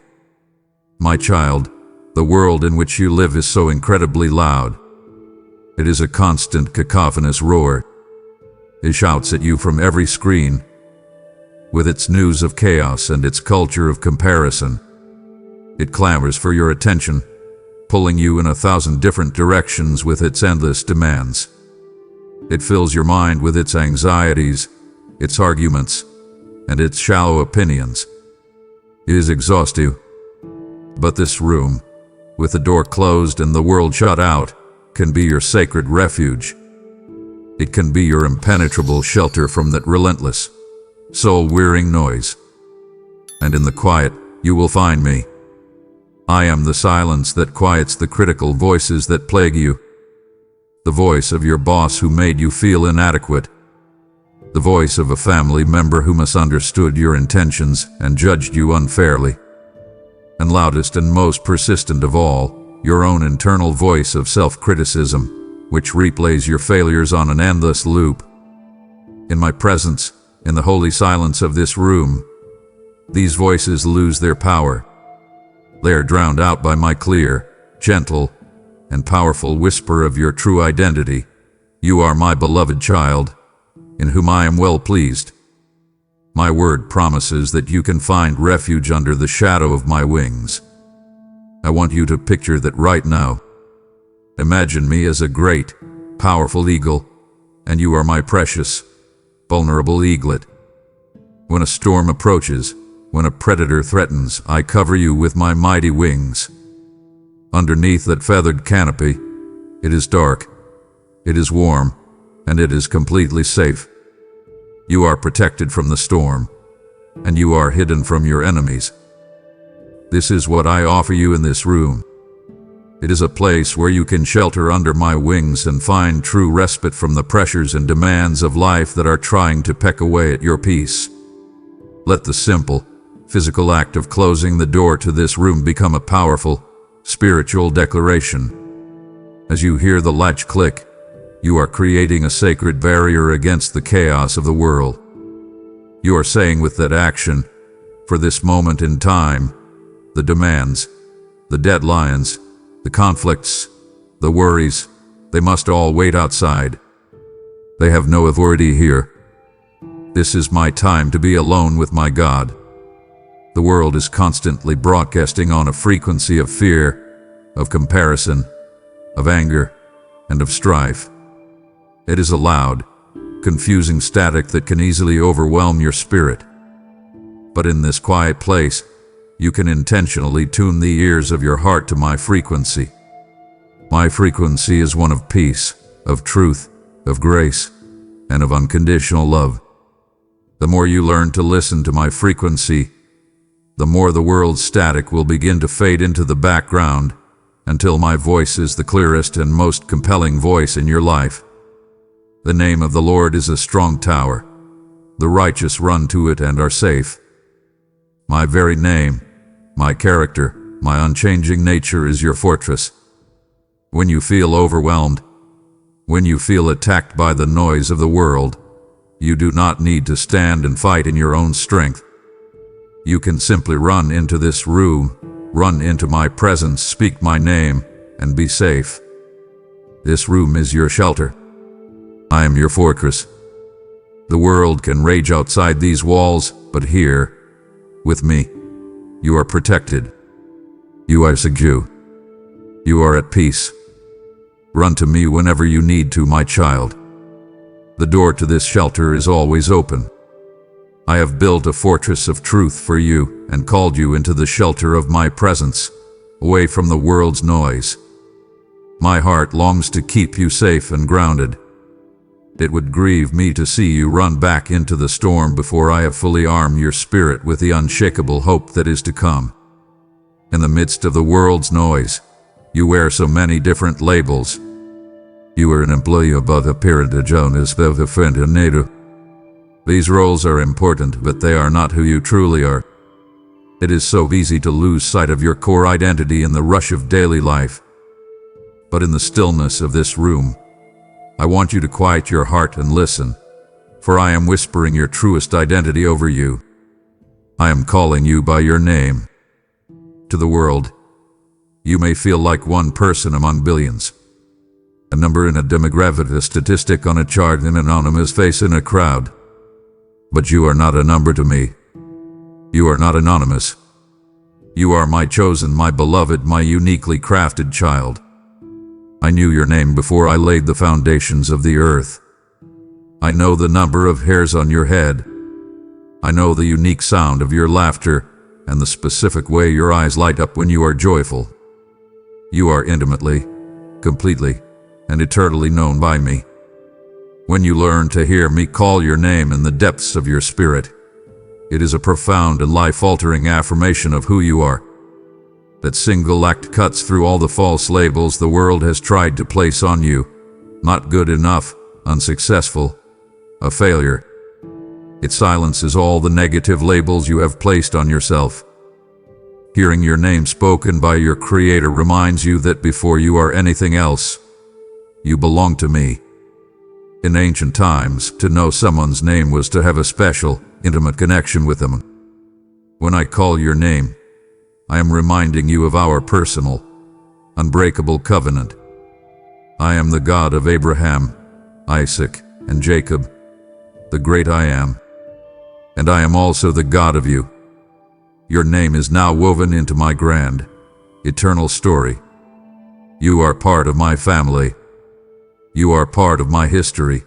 My child, the world in which you live is so incredibly loud. It is a constant cacophonous roar. It shouts at you from every screen, with its news of chaos and its culture of comparison. It clamors for your attention, pulling you in 1,000 different directions with its endless demands. It fills your mind with its anxieties, its arguments, and its shallow opinions. It is exhaustive. But this room, with the door closed and the world shut out, can be your sacred refuge. It can be your impenetrable shelter from that relentless, soul-wearing noise. And in the quiet, you will find me. I am the silence that quiets the critical voices that plague you. The voice of your boss who made you feel inadequate. The voice of a family member who misunderstood your intentions and judged you unfairly. And loudest and most persistent of all, your own internal voice of self-criticism, which replays your failures on an endless loop. In my presence, in the holy silence of this room, these voices lose their power. They are drowned out by my clear, gentle, and powerful whisper of your true identity. You are my beloved child, in whom I am well pleased. My word promises that you can find refuge under the shadow of my wings. I want you to picture that right now. Imagine me as a great, powerful eagle, and you are my precious, vulnerable eaglet. When a storm approaches, when a predator threatens, I cover you with my mighty wings. Underneath that feathered canopy, it is dark, it is warm, and it is completely safe. You are protected from the storm, and you are hidden from your enemies. This is what I offer you in this room. It is a place where you can shelter under my wings and find true respite from the pressures and demands of life that are trying to peck away at your peace. Let the simple, physical act of closing the door to this room become a powerful, spiritual declaration. As you hear the latch click, you are creating a sacred barrier against the chaos of the world. You are saying with that action, for this moment in time, the demands, the deadlines, the conflicts, the worries, they must all wait outside. They have no authority here. This is my time to be alone with my God. The world is constantly broadcasting on a frequency of fear, of comparison, of anger, and of strife. It is a loud, confusing static that can easily overwhelm your spirit. But in this quiet place, you can intentionally tune the ears of your heart to my frequency. My frequency is one of peace, of truth, of grace, and of unconditional love. The more you learn to listen to my frequency, the more the world's static will begin to fade into the background until my voice is the clearest and most compelling voice in your life. The name of the Lord is a strong tower. The righteous run to it and are safe. My very name, my character, my unchanging nature is your fortress. When you feel overwhelmed, when you feel attacked by the noise of the world, you do not need to stand and fight in your own strength. You can simply run into this room, run into my presence, speak my name, and be safe. This room is your shelter. I am your fortress. The world can rage outside these walls, but here, with me, you are protected. You are secure. You are at peace. Run to me whenever you need to, my child. The door to this shelter is always open. I have built a fortress of truth for you and called you into the shelter of my presence, away from the world's noise. My heart longs to keep you safe and grounded. It would grieve me to see you run back into the storm before I have fully armed your spirit with the unshakable hope that is to come. In the midst of the world's noise, you wear so many different labels, You are an employee above a parentage known as the friend and native. These roles are important, but they are not who you truly are. It is so easy to lose sight of your core identity in the rush of daily life. But in the stillness of this room, I want you to quiet your heart and listen, for I am whispering your truest identity over you. I am calling you by your name. To the world, you may feel like one person among billions, a number in a demographic, a statistic on a chart, an anonymous face in a crowd. But you are not a number to me. You are not anonymous. You are my chosen, my beloved, my uniquely crafted child. I knew your name before I laid the foundations of the earth. I know the number of hairs on your head. I know the unique sound of your laughter and the specific way your eyes light up when you are joyful. You are intimately, completely, and eternally known by me. When you learn to hear me call your name in the depths of your spirit, it is a profound and life-altering affirmation of who you are. That single act cuts through all the false labels the world has tried to place on you. Not good enough, unsuccessful, a failure. It silences all the negative labels you have placed on yourself. Hearing your name spoken by your Creator reminds you that before you are anything else, you belong to me. In ancient times, to know someone's name was to have a special, intimate connection with them. When I call your name, I am reminding you of our personal, unbreakable covenant. I am the God of Abraham, Isaac, and Jacob, the great I am. And I am also the God of you. Your name is now woven into my grand, eternal story. You are part of my family. You are part of my history.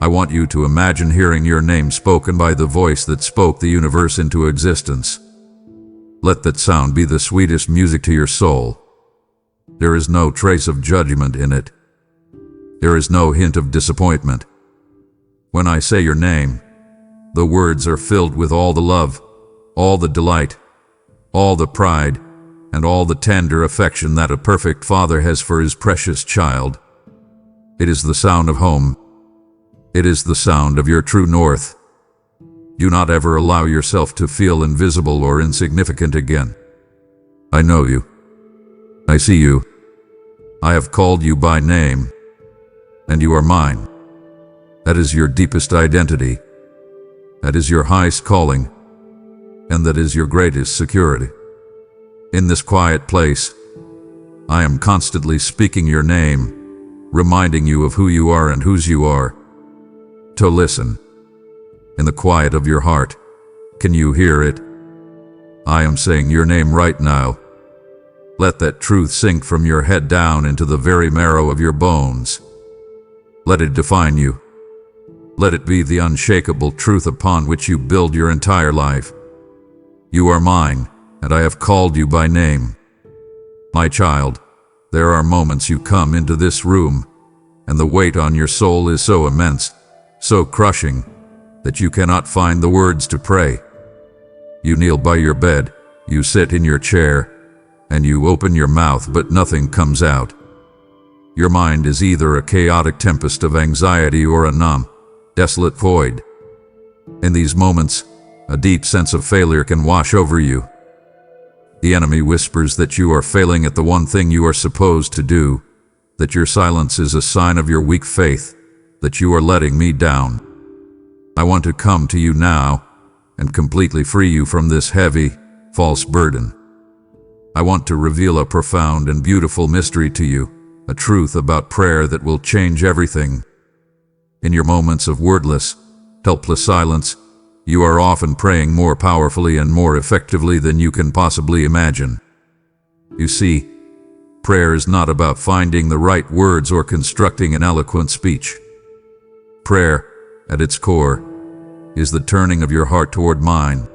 I want you to imagine hearing your name spoken by the voice that spoke the universe into existence. Let that sound be the sweetest music to your soul. There is no trace of judgment in it. There is no hint of disappointment. When I say your name, the words are filled with all the love, all the delight, all the pride, and all the tender affection that a perfect father has for his precious child. It is the sound of home. It is the sound of your true north. Do not ever allow yourself to feel invisible or insignificant again. I know you. I see you. I have called you by name, and you are mine. That is your deepest identity. That is your highest calling, and that is your greatest security. In this quiet place, I am constantly speaking your name, reminding you of who you are and whose you are. To listen. In the quiet of your heart, can you hear it? I am saying your name right now. Let that truth sink from your head down into the very marrow of your bones. Let it define you. Let it be the unshakable truth upon which you build your entire life. You are mine, and I have called you by name. My child, there are moments you come into this room, and the weight on your soul is so immense, so crushing, that you cannot find the words to pray. You kneel by your bed, you sit in your chair, and you open your mouth but nothing comes out. Your mind is either a chaotic tempest of anxiety or a numb, desolate void. In these moments, a deep sense of failure can wash over you. The enemy whispers that you are failing at the one thing you are supposed to do, that your silence is a sign of your weak faith, that you are letting me down. I want to come to you now and completely free you from this heavy, false burden. I want to reveal a profound and beautiful mystery to you, a truth about prayer that will change everything. In your moments of wordless, helpless silence, you are often praying more powerfully and more effectively than you can possibly imagine. You see, prayer is not about finding the right words or constructing an eloquent speech. Prayer, at its core, is the turning of your heart toward mine.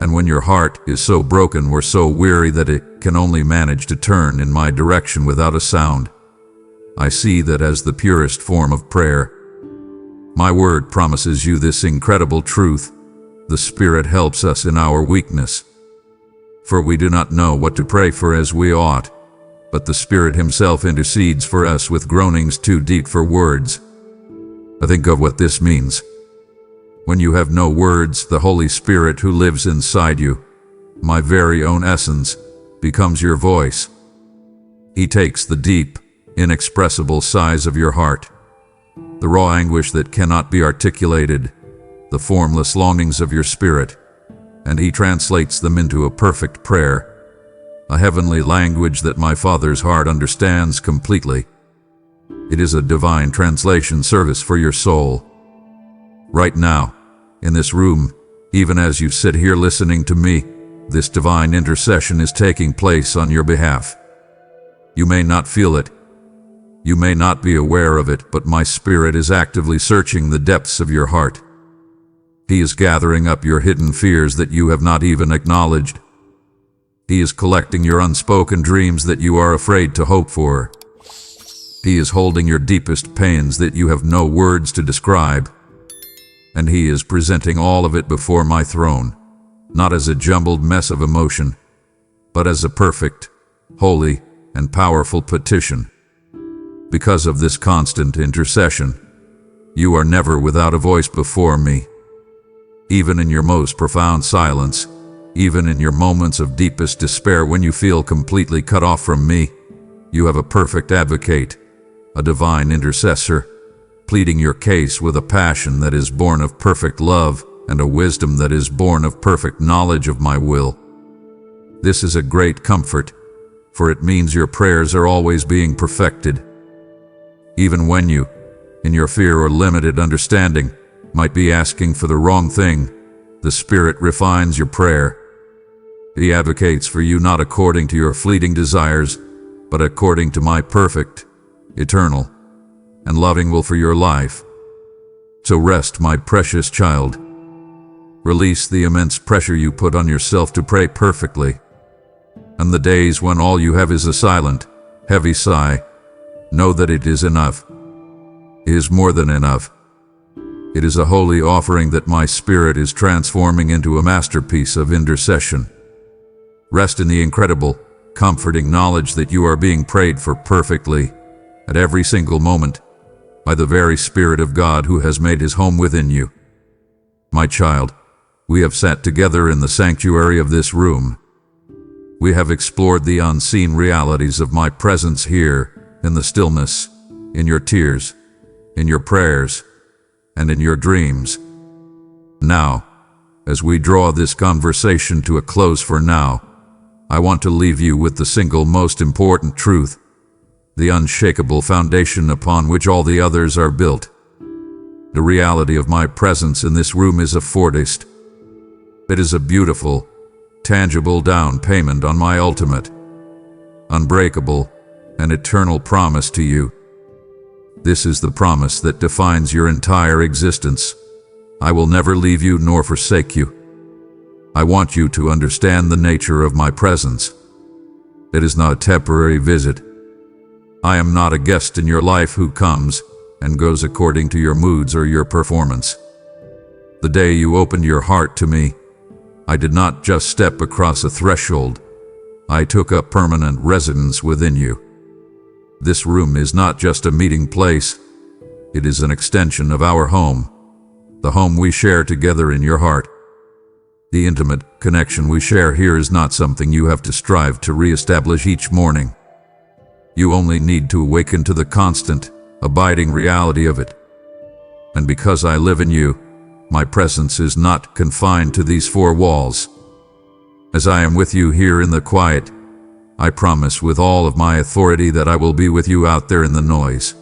And when your heart is so broken or so weary that it can only manage to turn in my direction without a sound, I see that as the purest form of prayer. My word promises you this incredible truth: the Spirit helps us in our weakness. For we do not know what to pray for as we ought, but the Spirit Himself intercedes for us with groanings too deep for words. Think of what this means. When you have no words, the Holy Spirit who lives inside you, my very own essence, becomes your voice. He takes the deep, inexpressible sighs of your heart, the raw anguish that cannot be articulated, the formless longings of your spirit, and He translates them into a perfect prayer, a heavenly language that my Father's heart understands completely. It is a divine translation service for your soul. Right now, in this room, even as you sit here listening to me, this divine intercession is taking place on your behalf. You may not feel it. You may not be aware of it, but my Spirit is actively searching the depths of your heart. He is gathering up your hidden fears that you have not even acknowledged. He is collecting your unspoken dreams that you are afraid to hope for. He is holding your deepest pains that you have no words to describe. And He is presenting all of it before my throne, not as a jumbled mess of emotion, but as a perfect, holy, and powerful petition. Because of this constant intercession, you are never without a voice before me. Even in your most profound silence, even in your moments of deepest despair when you feel completely cut off from me, you have a perfect advocate, a divine intercessor, pleading your case with a passion that is born of perfect love and a wisdom that is born of perfect knowledge of my will. This is a great comfort, for it means your prayers are always being perfected. Even when you, in your fear or limited understanding, might be asking for the wrong thing, the Spirit refines your prayer. He advocates for you not according to your fleeting desires, but according to my perfect, eternal, and loving will for your life. So rest, my precious child. Release the immense pressure you put on yourself to pray perfectly. And the days when all you have is a silent, heavy sigh, know that it is enough. It is more than enough. It is a holy offering that my Spirit is transforming into a masterpiece of intercession. Rest in the incredible, comforting knowledge that you are being prayed for perfectly, at every single moment, by the very Spirit of God who has made His home within you. My child, we have sat together in the sanctuary of this room. We have explored the unseen realities of my presence here, in the stillness, in your tears, in your prayers, and in your dreams. Now, as we draw this conversation to a close for now, I want to leave you with the single most important truth, the unshakable foundation upon which all the others are built. The reality of my presence in this room is a foretaste. It is a beautiful, tangible down payment on my ultimate, unbreakable, and eternal promise to you. This is the promise that defines your entire existence. I will never leave you nor forsake you. I want you to understand the nature of my presence. It is not a temporary visit. I am not a guest in your life who comes and goes according to your moods or your performance. The day you opened your heart to me, I did not just step across a threshold. I took up permanent residence within you. This room is not just a meeting place. It is an extension of our home, the home we share together in your heart. The intimate connection we share here is not something you have to strive to reestablish each morning. You only need to awaken to the constant, abiding reality of it. And because I live in you, my presence is not confined to these four walls. As I am with you here in the quiet, I promise with all of my authority that I will be with you out there in the noise.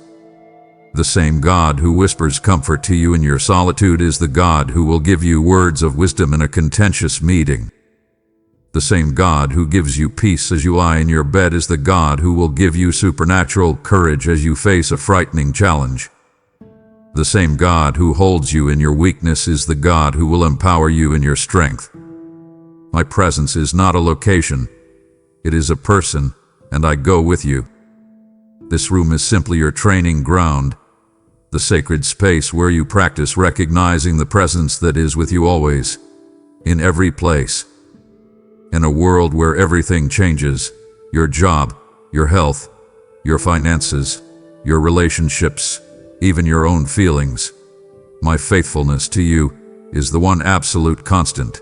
The same God who whispers comfort to you in your solitude is the God who will give you words of wisdom in a contentious meeting. The same God who gives you peace as you lie in your bed is the God who will give you supernatural courage as you face a frightening challenge. The same God who holds you in your weakness is the God who will empower you in your strength. My presence is not a location. It is a person, and I go with you. This room is simply your training ground, the sacred space where you practice recognizing the presence that is with you always, in every place. In a world where everything changes, your job, your health, your finances, your relationships, even your own feelings. My faithfulness to you is the one absolute constant.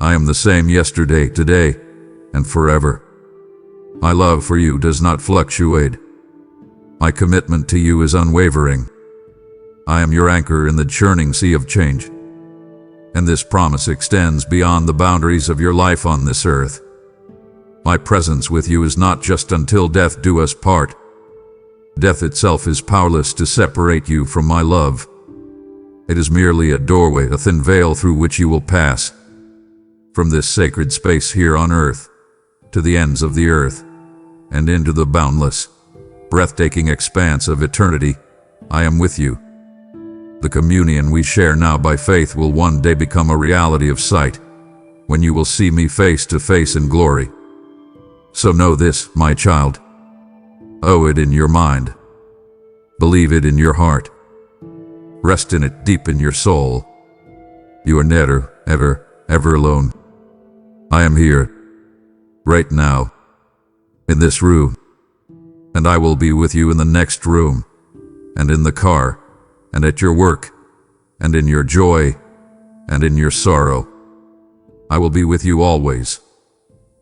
I am the same yesterday, today, and forever. My love for you does not fluctuate. My commitment to you is unwavering. I am your anchor in the churning sea of change. And this promise extends beyond the boundaries of your life on this earth. My presence with you is not just until death do us part. Death itself is powerless to separate you from my love. It is merely a doorway, a thin veil through which you will pass. From this sacred space here on earth, to the ends of the earth, and into the boundless, breathtaking expanse of eternity, I am with you. The communion we share now by faith will one day become a reality of sight, when you will see me face to face in glory. So know this, my child. Owe it in your mind. Believe it in your heart. Rest in it deep in your soul. You are never, ever alone. I am here, right now, in this room, and I will be with you in the next room, and in the car, and at your work, and in your joy, and in your sorrow. I will be with you always,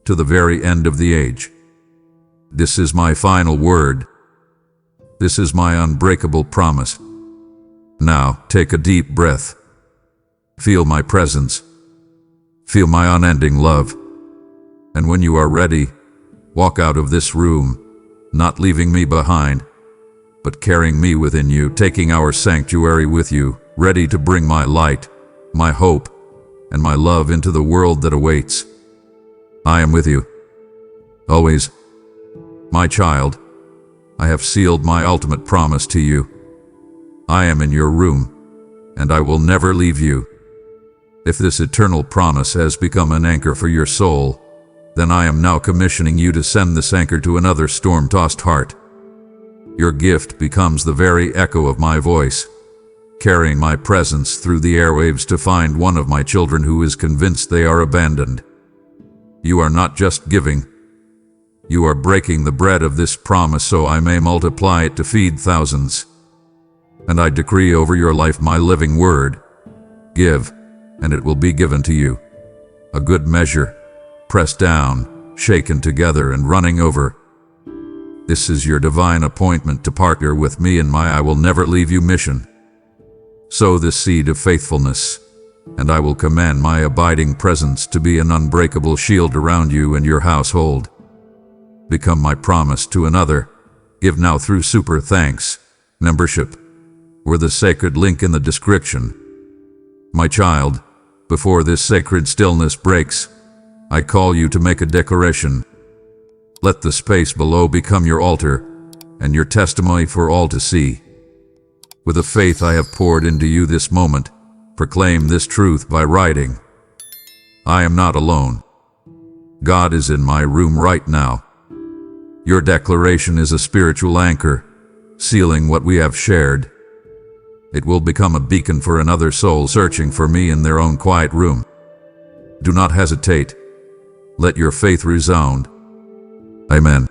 to the very end of the age. This is my final word. This is my unbreakable promise. Now, take a deep breath. Feel my presence. Feel my unending love. And when you are ready, walk out of this room, not leaving me behind, but carrying me within you, taking our sanctuary with you, ready to bring my light, my hope, and my love into the world that awaits. I am with you, always. My child, I have sealed my ultimate promise to you. I am in your room, and I will never leave you. If this eternal promise has become an anchor for your soul, then I am now commissioning you to send this anchor to another storm-tossed heart. Your gift becomes the very echo of my voice, carrying my presence through the airwaves to find one of my children who is convinced they are abandoned. You are not just giving. You are breaking the bread of this promise so I may multiply it to feed thousands. And I decree over your life my living word. Give, and it will be given to you. A good measure, pressed down, shaken together, and running over. This is your divine appointment to partner with me in my I will never leave you mission. Sow this seed of faithfulness, and I will command my abiding presence to be an unbreakable shield around you and your household. Become my promise to another. Give now through Super Thanks membership, or the sacred link in the description. My child, before this sacred stillness breaks, I call you to make a declaration. Let the space below become your altar and your testimony for all to see. With the faith I have poured into you this moment, proclaim this truth by writing. I am not alone. God is in my room right now. Your declaration is a spiritual anchor, sealing what we have shared. It will become a beacon for another soul searching for me in their own quiet room. Do not hesitate. Let your faith resound. Amen.